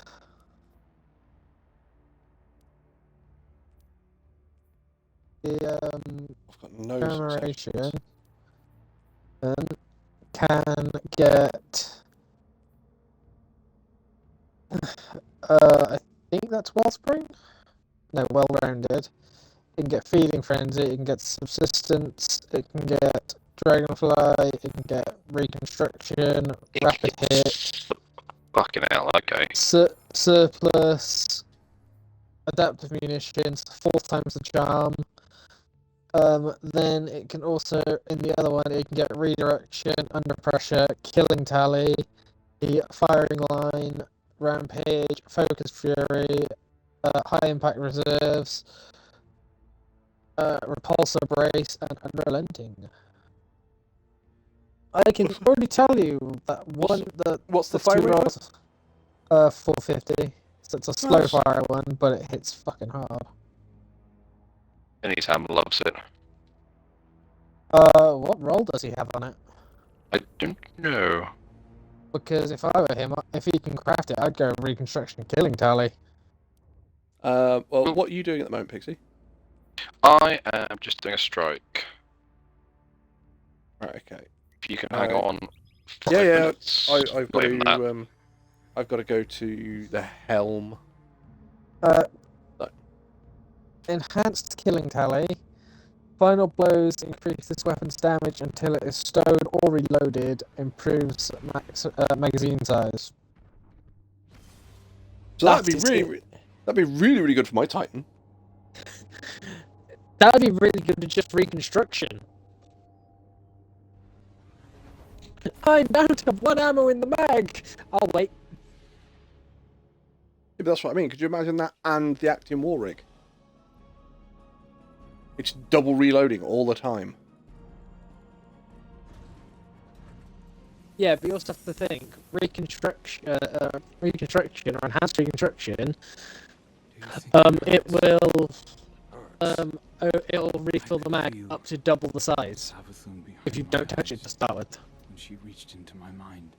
Speaker 12: The
Speaker 1: I've got no
Speaker 12: commemoration can get I think that's Wellspring? No, well-rounded. It can get Feeding Frenzy, it can get Subsistence, it can get Dragonfly, it can get Reconstruction, Rapid Hit,
Speaker 9: Fucking hell, okay.
Speaker 12: Surplus, Adaptive Munitions, 4 times the charm. Then it can also, in the other one, it can get Redirection, Under Pressure, Killing Tally, the Firing Line, Rampage, Focus Fury, High Impact Reserves, Repulsor Brace, and Unrelenting. I can already tell you that
Speaker 1: what's the
Speaker 12: 2
Speaker 1: fire rate?
Speaker 12: rolls, 450. So it's a slow
Speaker 1: Nice.
Speaker 12: fire one, but it hits fucking hard.
Speaker 9: Anytime loves it.
Speaker 12: What roll does he have on it?
Speaker 9: I don't know.
Speaker 12: Because if I were him, if he can craft it, I'd go Reconstruction Killing Tally.
Speaker 1: Well, what are you doing at the moment, Pixie?
Speaker 9: I am just doing a strike.
Speaker 1: Right, okay.
Speaker 9: If you can hang on 5
Speaker 1: yeah,
Speaker 9: minutes.
Speaker 1: I've got
Speaker 9: not even that.
Speaker 1: to I've got to go to the helm.
Speaker 12: Enhanced Killing Tally. Final blows increase this weapon's damage until it is stowed or reloaded. Improves magazine size.
Speaker 1: So that'd be really good for my Titan.
Speaker 12: That'd be really good to just Reconstruction. I don't have 1 ammo in the mag. I'll wait.
Speaker 1: Yeah, but that's what I mean. Could you imagine that and the Actium War Rig? It's double reloading all the time.
Speaker 12: Yeah, but you also have to think reconstruction or enhanced reconstruction. It'll refill the mag up to double the size if you don't touch it to start with.
Speaker 16: When she reached into my mind,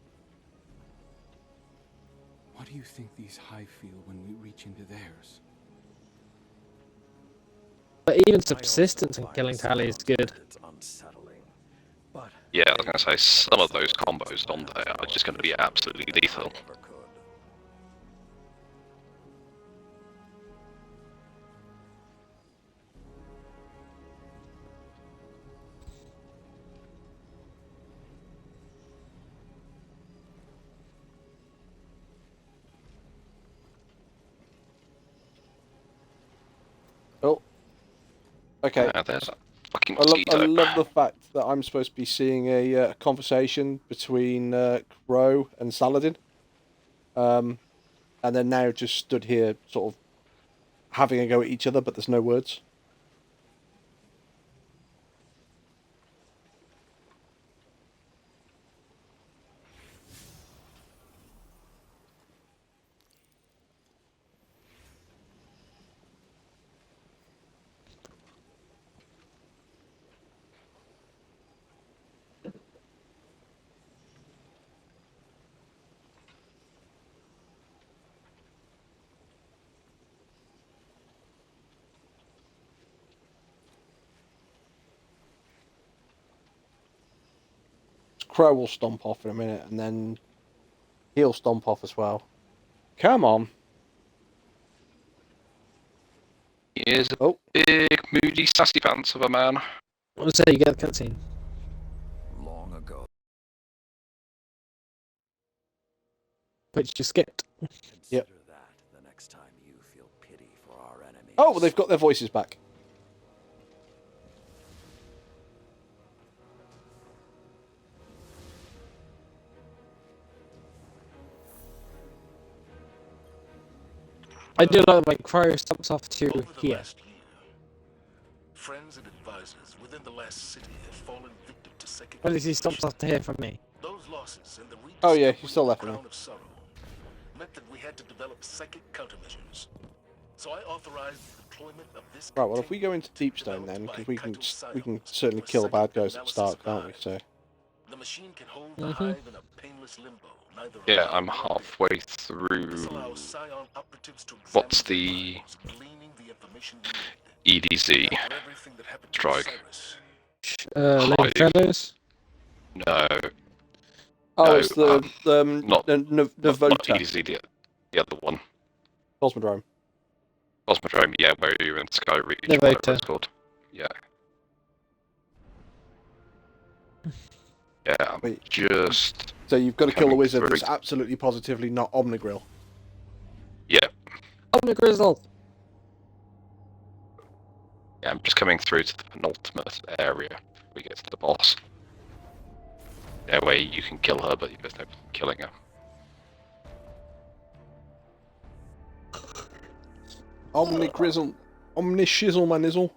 Speaker 16: what do you think these hive feel when we reach into theirs?
Speaker 12: But even Subsistence and Killing Tally is good.
Speaker 9: Yeah, I was going to say, some of those combos on there are just going to be absolutely lethal.
Speaker 1: Oh. Okay.
Speaker 9: There's a fucking
Speaker 1: I love the fact that I'm supposed to be seeing a conversation between Crow and Saladin. And they're now just stood here sort of having a go at each other, but there's no words. Crow will stomp off in a minute, and then he'll stomp off as well. Come on.
Speaker 9: He is a big, moody, sassy pants of a man.
Speaker 12: I'll say you get a cutscene.
Speaker 13: Long ago.
Speaker 12: Which you skipped.
Speaker 1: Yep.
Speaker 13: That the next time you feel pity for our enemies.
Speaker 1: Oh, well, they've got their voices back.
Speaker 12: I do like when Crow stomps off to here.
Speaker 15: Friends and advisors within the last city have fallen victim to second.
Speaker 12: What is he stomps off to here from me?
Speaker 15: Those losses and the
Speaker 1: Oh yeah, you still left me.
Speaker 15: Crown of Sorrow meant that we had to develop psychic countermeasures. So I authorized the deployment of this.
Speaker 1: Right, well, if we go into Deepstone then, because we can certainly kill the bad guys at the start, can't we? So.
Speaker 15: The machine can hold the hive in a painless limbo.
Speaker 9: Yeah, I'm halfway through. What's the EDZ strike?
Speaker 12: Lady Fellows?
Speaker 9: No.
Speaker 1: Oh,
Speaker 9: no,
Speaker 1: it's the
Speaker 9: not
Speaker 1: Navota.
Speaker 9: EDZ, the other one.
Speaker 1: Cosmodrome.
Speaker 9: Cosmodrome, yeah, where you're in Sky Reach,
Speaker 12: Navota.
Speaker 9: whatever it's called. Yeah. Yeah, I'm just.
Speaker 1: So you've got to kill the wizard
Speaker 9: through.
Speaker 1: that's absolutely positively not Omnigrill.
Speaker 9: Yeah.
Speaker 12: Omnigrizzle!
Speaker 9: Yeah, I'm just coming through to the penultimate area. We get to the boss. That way you can kill her, but there's no killing her.
Speaker 1: Omnigrizzle. Omnishizzle manizzle.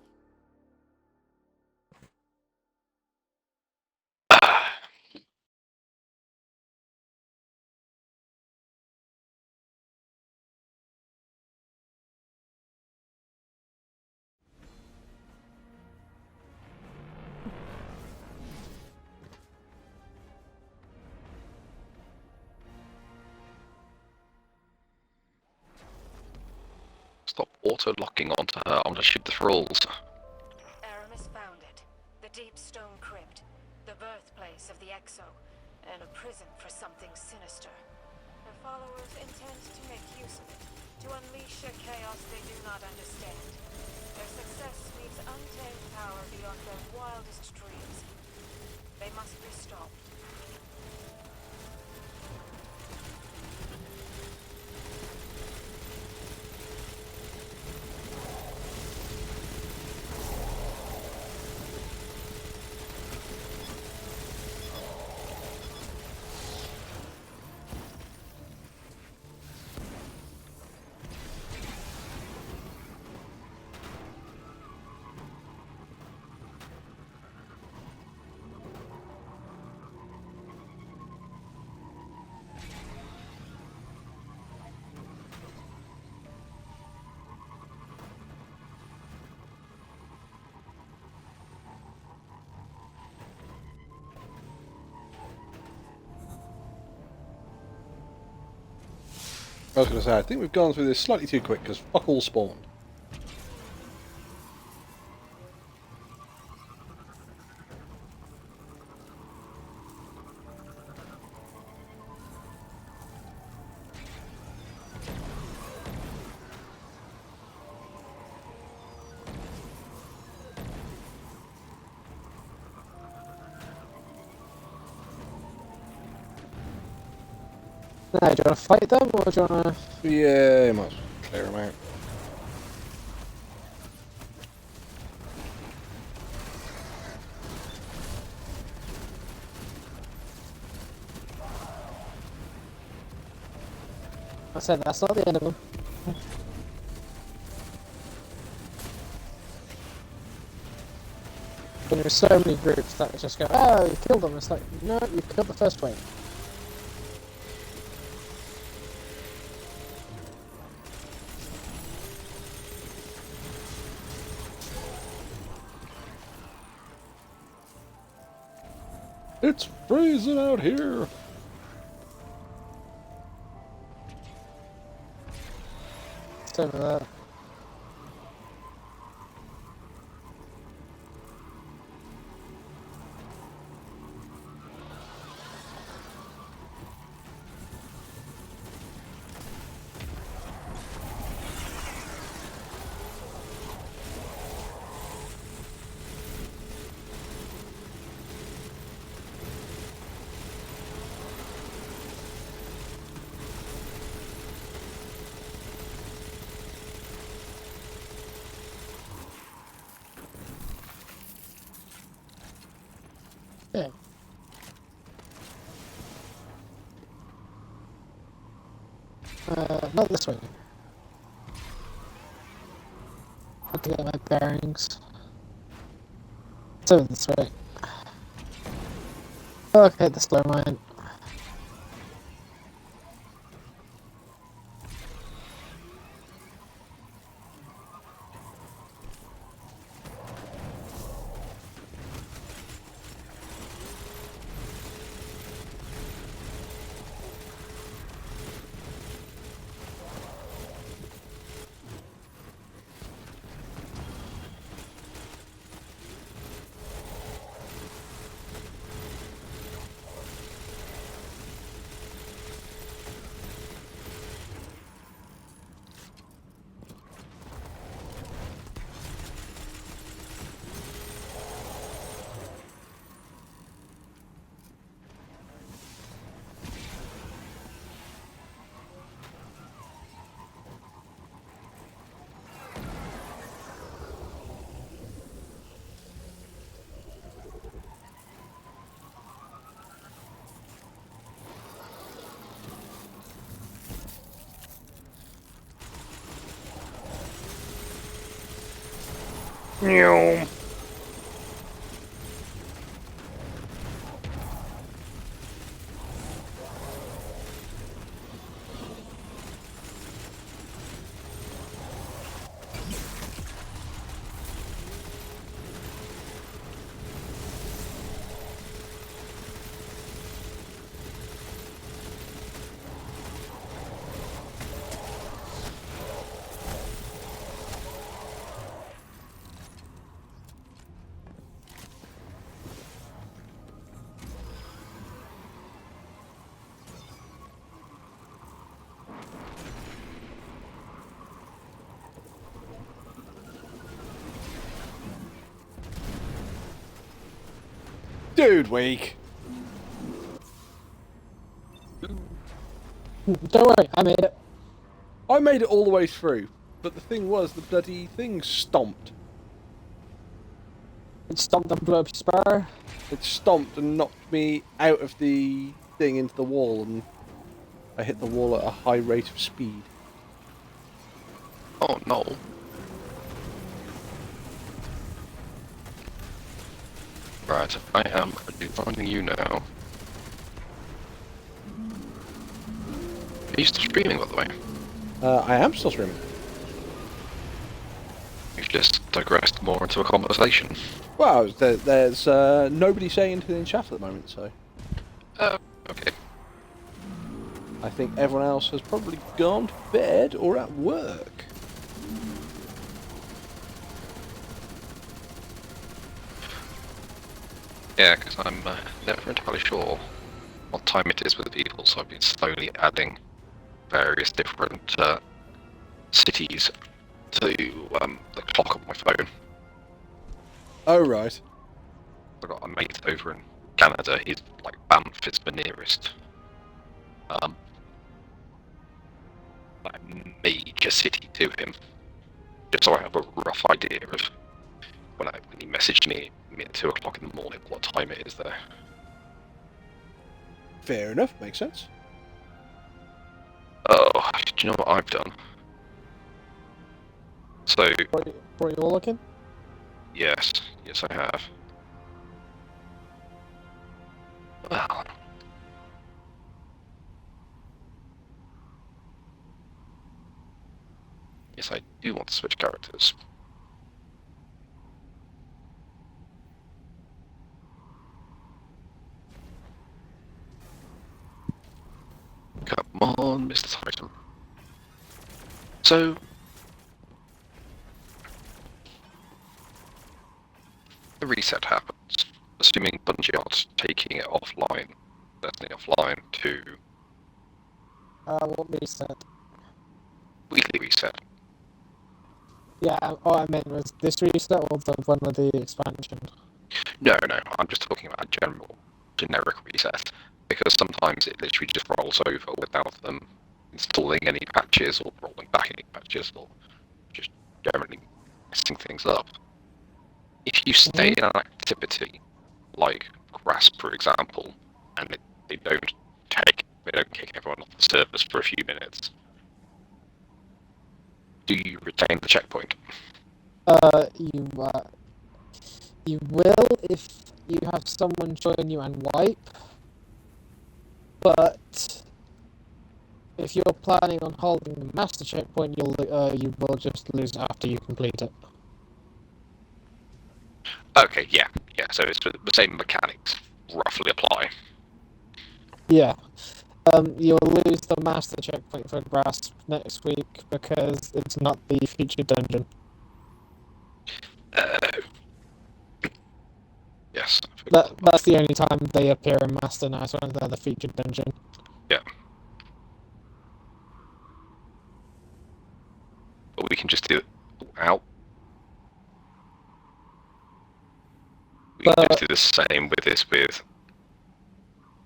Speaker 9: Stop auto-locking onto her. I'm gonna shoot the thralls.
Speaker 6: Aramis found it. The deep stone crypt. The birthplace of the Exo. And a prison for something sinister. Her followers intend to make use of it. To unleash a chaos they do not understand. Their success needs untamed power beyond their wildest dreams. They must be stopped. I was going to say, I think we've gone through this slightly too quick because fuck all spawned.
Speaker 12: Now, do you want to fight them, or do you want to...
Speaker 1: Yeah, you might as well clear them out.
Speaker 12: I said that's not the end of them. But there's so many groups that just go, oh, you killed them. It's like, no, you killed the first wave.
Speaker 1: It's freezing out here.
Speaker 12: It's over there. Not this way. Have to get my bearings. So this way. Okay, the slow mine.
Speaker 1: Meow. Dude, weak.
Speaker 12: Don't worry, I made it.
Speaker 1: I made it all the way through, but the thing was, the bloody thing stomped.
Speaker 12: It stomped and blew up your spar.
Speaker 1: It stomped and knocked me out of the thing into the wall, and I hit the wall at a high rate of speed.
Speaker 9: Oh no. Right, I am finding you now. Are you still streaming, by the way?
Speaker 1: I am still streaming.
Speaker 9: You've just digressed more into a conversation.
Speaker 1: Well, there's nobody saying anything in chat at the moment, so...
Speaker 9: Okay.
Speaker 1: I think everyone else has probably gone to bed or at work.
Speaker 9: Yeah, because I'm never entirely sure what time it is with people, so I've been slowly adding various different cities to the clock on my phone.
Speaker 1: Oh, right.
Speaker 9: I've got a mate over in Canada, he's like Banff is the nearest like major city to him, just so I have a rough idea of when he messaged me at 2 o'clock in the morning what time it is there.
Speaker 1: Fair enough, makes sense.
Speaker 9: Oh, do you know what I've done? So...
Speaker 12: Were you all looking?
Speaker 9: Yes, I have. Well... Yes, I do want to switch characters. Come on, Mr. Titan. So... the reset happens, assuming Bungie aren't taking it offline, definitely offline to...
Speaker 12: What reset?
Speaker 9: weekly reset.
Speaker 12: Yeah, all I meant was this reset or the one with the expansion?
Speaker 9: No, I'm just talking about a generic reset, because sometimes it literally just rolls over without them installing any patches or rolling back any patches or just generally messing things up. If you stay in an activity, like Grasp for example, and they don't kick everyone off the servers for a few minutes, do you retain the checkpoint?
Speaker 12: You will if you have someone join you and wipe, but if you're planning on holding the master checkpoint, you will just lose it after you complete it.
Speaker 9: Okay, yeah. So it's the same mechanics roughly apply.
Speaker 12: Yeah. You'll lose the master checkpoint for Grasp next week because it's not the featured dungeon.
Speaker 9: Yes.
Speaker 12: That's the only time they appear in Master now, so they're the featured dungeon.
Speaker 9: Yeah. But we can just do it out. We can just do the same with this with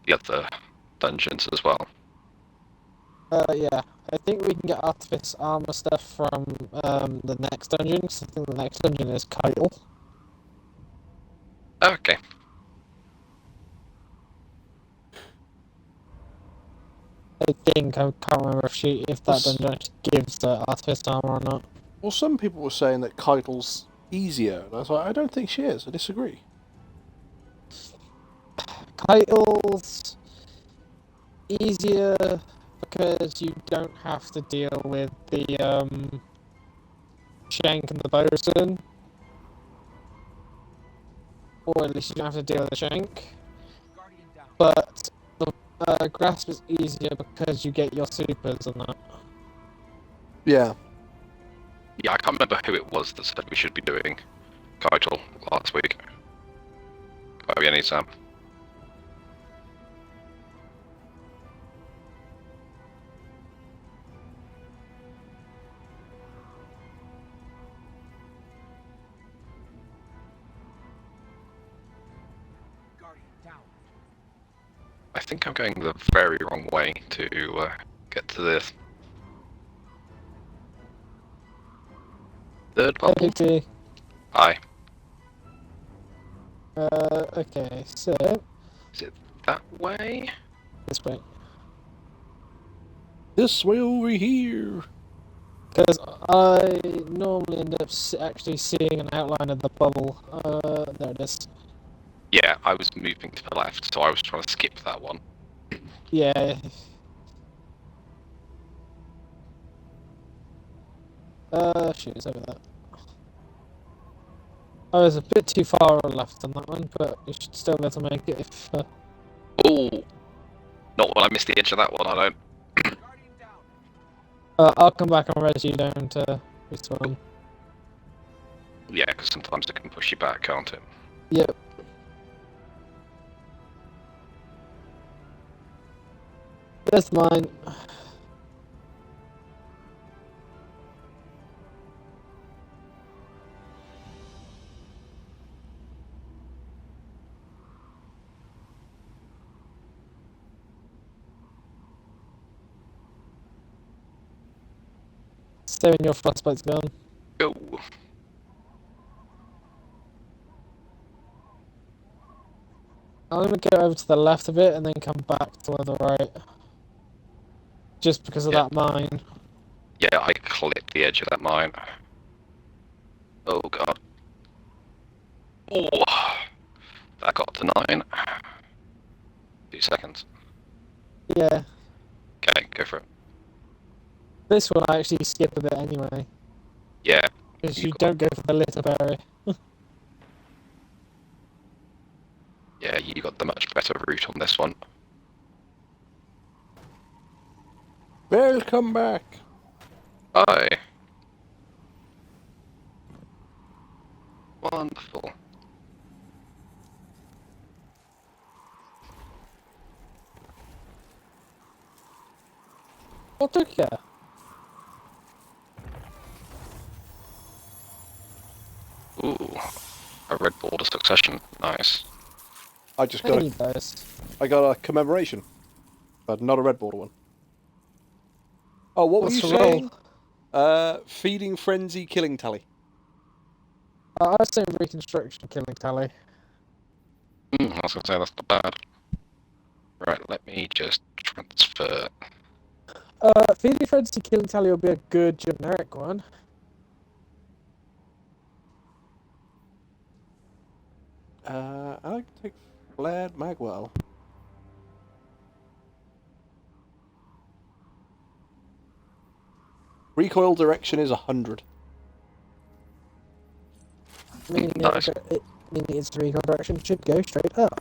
Speaker 9: the other dungeons as well.
Speaker 12: Yeah. I think we can get Artifice armor stuff from the next dungeon, because I think the next dungeon is Kyle.
Speaker 9: Okay.
Speaker 12: I think, I can't remember if that dungeon gives Artifice armor or not.
Speaker 1: Well, some people were saying that Keitel's easier, and I was like, I don't think she is. I disagree.
Speaker 12: Keitel's easier because you don't have to deal with the Shank and the Bosun. Or at least you don't have to deal with the Shank. But the Grasp is easier because you get your supers and that.
Speaker 1: Yeah.
Speaker 9: Yeah, I can't remember who it was that said we should be doing Keitel last week. Might be any Sam. I think I'm going the very wrong way to get to this. Third bubble?
Speaker 12: Okay.
Speaker 9: Hi.
Speaker 12: Okay, so...
Speaker 9: Is it that way?
Speaker 12: This way.
Speaker 1: This way over here.
Speaker 12: Because I normally end up actually seeing an outline of the bubble. There it is.
Speaker 9: Yeah, I was moving to the left, so I was trying to skip that one.
Speaker 12: Yeah. Shoot, it's over there. I was a bit too far left on that one, but you should still be able to make it if...
Speaker 9: Oh! Not when I missed the edge of that one, I don't.
Speaker 12: I'll come back and res you down to this one.
Speaker 9: Yeah, because sometimes it can push you back, can't it?
Speaker 12: Yep. That's mine. Stay when your frostbite's gone.
Speaker 9: Go.
Speaker 12: I'm gonna go over to the left a bit and then come back to the right. Just because of that mine.
Speaker 9: Yeah, I clipped the edge of that mine. Oh god. Oh! That got to 9. 2 seconds.
Speaker 12: Yeah.
Speaker 9: Okay, go for it.
Speaker 12: This one I actually skip a bit anyway.
Speaker 9: Yeah.
Speaker 12: Because you don't go for the litter berry.
Speaker 9: Yeah, you got the much better route on this one.
Speaker 1: Welcome back.
Speaker 9: Hi. Wonderful.
Speaker 12: What took you?
Speaker 9: Ooh, a red border succession. Nice.
Speaker 1: I just got I got a commemoration, but not a red border one. Oh, what were you saying? Feeding frenzy killing tally.
Speaker 12: I was saying reconstruction killing tally.
Speaker 9: I was gonna say that's not bad. Right, let me just transfer.
Speaker 12: Feeding Frenzy Killing Tally will be a good generic one.
Speaker 1: I like to take Flared Magwell. Recoil direction is 100.
Speaker 12: Meaning
Speaker 9: Nice.
Speaker 12: meaning its recoil direction should go straight up.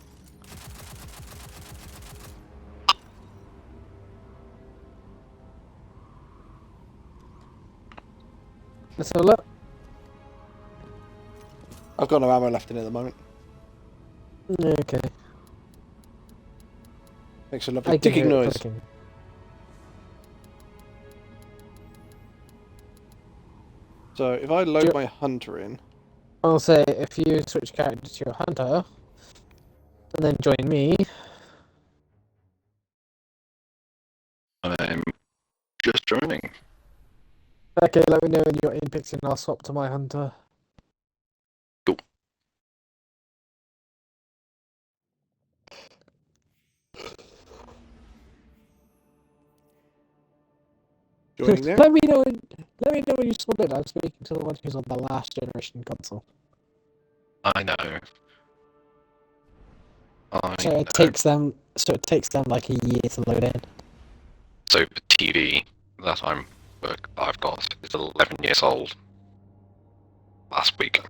Speaker 12: Let's have a look.
Speaker 1: I've got no ammo left in it at the moment.
Speaker 12: Okay.
Speaker 1: Makes a lovely ticking noise.
Speaker 12: Clicking.
Speaker 1: So if I load my hunter in...
Speaker 12: I'll say if you switch character to your hunter, and then join me.
Speaker 9: I'm just joining.
Speaker 12: Okay, let me know when you're in Pixie and I'll swap to my hunter.
Speaker 9: Cool.
Speaker 1: Joining there.
Speaker 12: Let me know when you swap in. I'm speaking to the one who's on the last generation console.
Speaker 9: I know.
Speaker 12: So it takes them like a year to load in.
Speaker 9: So the TV that I've got is 11 years old. Last week.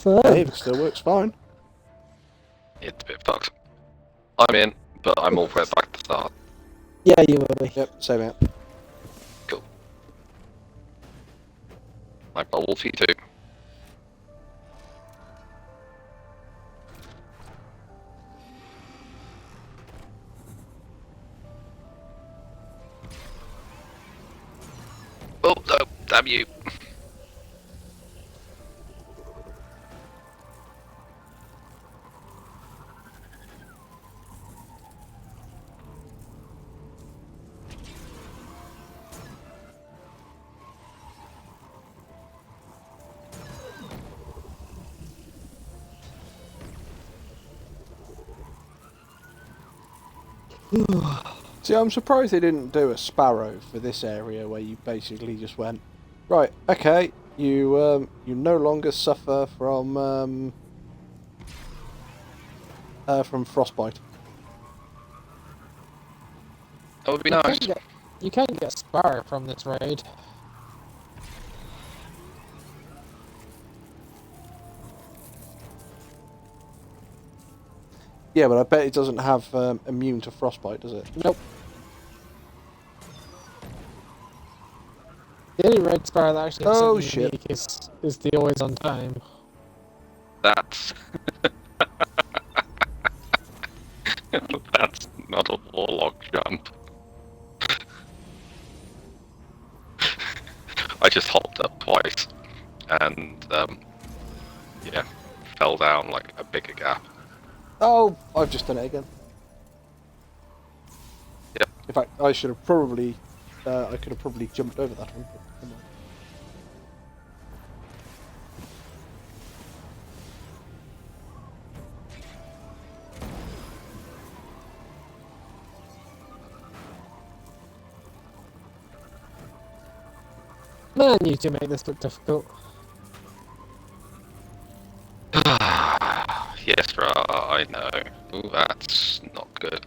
Speaker 1: Hey, it still works fine.
Speaker 9: It's a bit fucked. I'm in, but I'm all right back to start.
Speaker 12: Yeah, you will be.
Speaker 1: Yep, same out.
Speaker 9: Cool. I've got Wolfie too. Oh no, damn you.
Speaker 1: See, I'm surprised they didn't do a Sparrow for this area where you basically just went, right, okay, you no longer suffer from frostbite.
Speaker 9: That would be nice.
Speaker 12: You can get Sparrow from this raid.
Speaker 1: Yeah, but I bet it doesn't have immune to frostbite, does it?
Speaker 12: Nope. The only red Sparrow that actually has something unique is the always on time.
Speaker 9: That's that's not a warlock jump. I just hopped up twice and yeah, fell down like a bigger gap.
Speaker 1: Oh, I've just done it again.
Speaker 9: Yep.
Speaker 1: In fact, I should have probably, I could have probably jumped over that one. But come on.
Speaker 12: Man, you two make this look difficult.
Speaker 9: Yes, I know. Ooh, that's not good.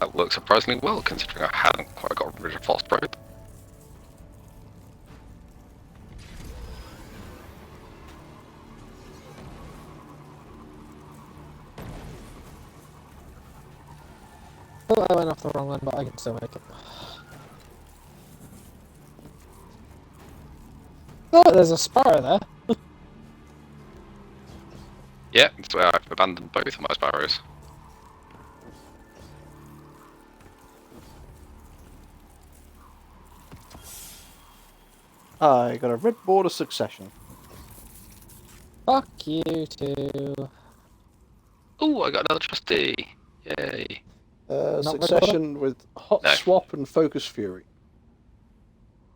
Speaker 9: That worked surprisingly well, considering I hadn't quite got rid of Frostbite.
Speaker 12: Oh, I went off the wrong one, but I can still make it. Oh, there's a Sparrow there.
Speaker 9: Yeah, that's where I've abandoned both of my sparrows.
Speaker 1: I got a red border succession.
Speaker 12: Fuck you too.
Speaker 9: Ooh, I got another trustee. Yay.
Speaker 1: Succession with Hot Swap and Focus Fury.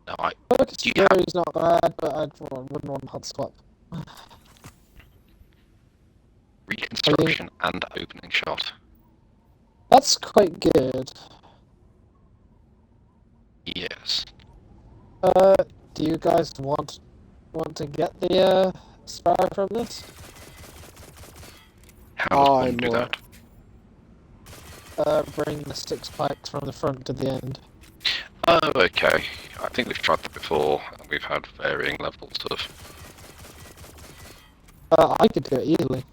Speaker 9: No, I
Speaker 12: Quickest Fury is not bad, but I wouldn't want hot swap.
Speaker 9: Reconstruction and opening shot.
Speaker 12: That's quite good.
Speaker 9: Yes.
Speaker 12: Do you guys want to get the Sparrow from this?
Speaker 9: How does one do that?
Speaker 12: Bring the 6 pikes from the front to the end.
Speaker 9: Oh, okay. I think we've tried that before, and we've had varying levels of...
Speaker 12: I could do it easily.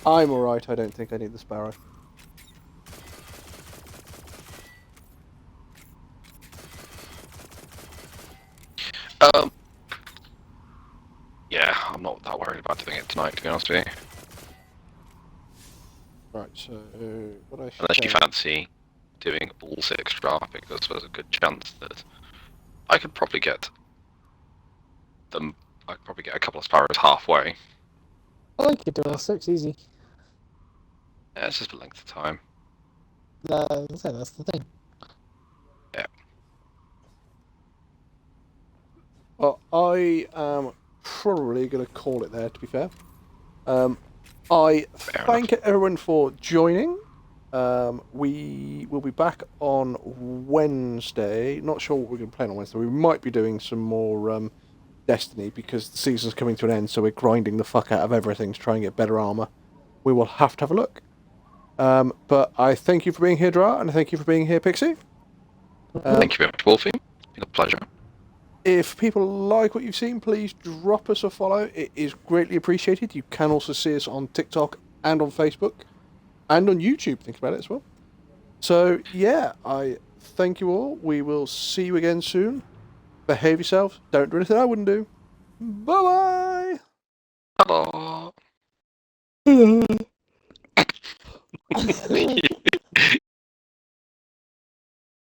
Speaker 1: I'm alright, I don't think I need the Sparrow.
Speaker 9: Yeah, I'm not that worried about doing it tonight, to be honest with you.
Speaker 1: Right, so what I should
Speaker 9: Unless you
Speaker 1: say-
Speaker 9: fancy doing all 6 draft, because there's a good chance that I could probably get them. I could probably get a couple of Sparrows halfway.
Speaker 12: I could do all 6 easy.
Speaker 9: Yeah, it's just a length of time.
Speaker 12: That's the thing.
Speaker 9: Yeah.
Speaker 1: Well, I am probably going to call it there, to be fair. I thank everyone for joining. We will be back on Wednesday. Not sure what we're going to play on Wednesday. We might be doing some more Destiny because the season's coming to an end, so we're grinding the fuck out of everything to try and get better armor. We will have to have a look. But I thank you for being here, Dra, and thank you for being here, Pixie.
Speaker 9: Thank you very much, Wolfie. It's been a pleasure.
Speaker 1: If people like what you've seen, please drop us a follow. It is greatly appreciated. You can also see us on TikTok and on Facebook and on YouTube. Think about it as well. So, yeah, I thank you all. We will see you again soon. Behave yourself. Don't do anything I wouldn't do. Bye-bye.
Speaker 9: Hello.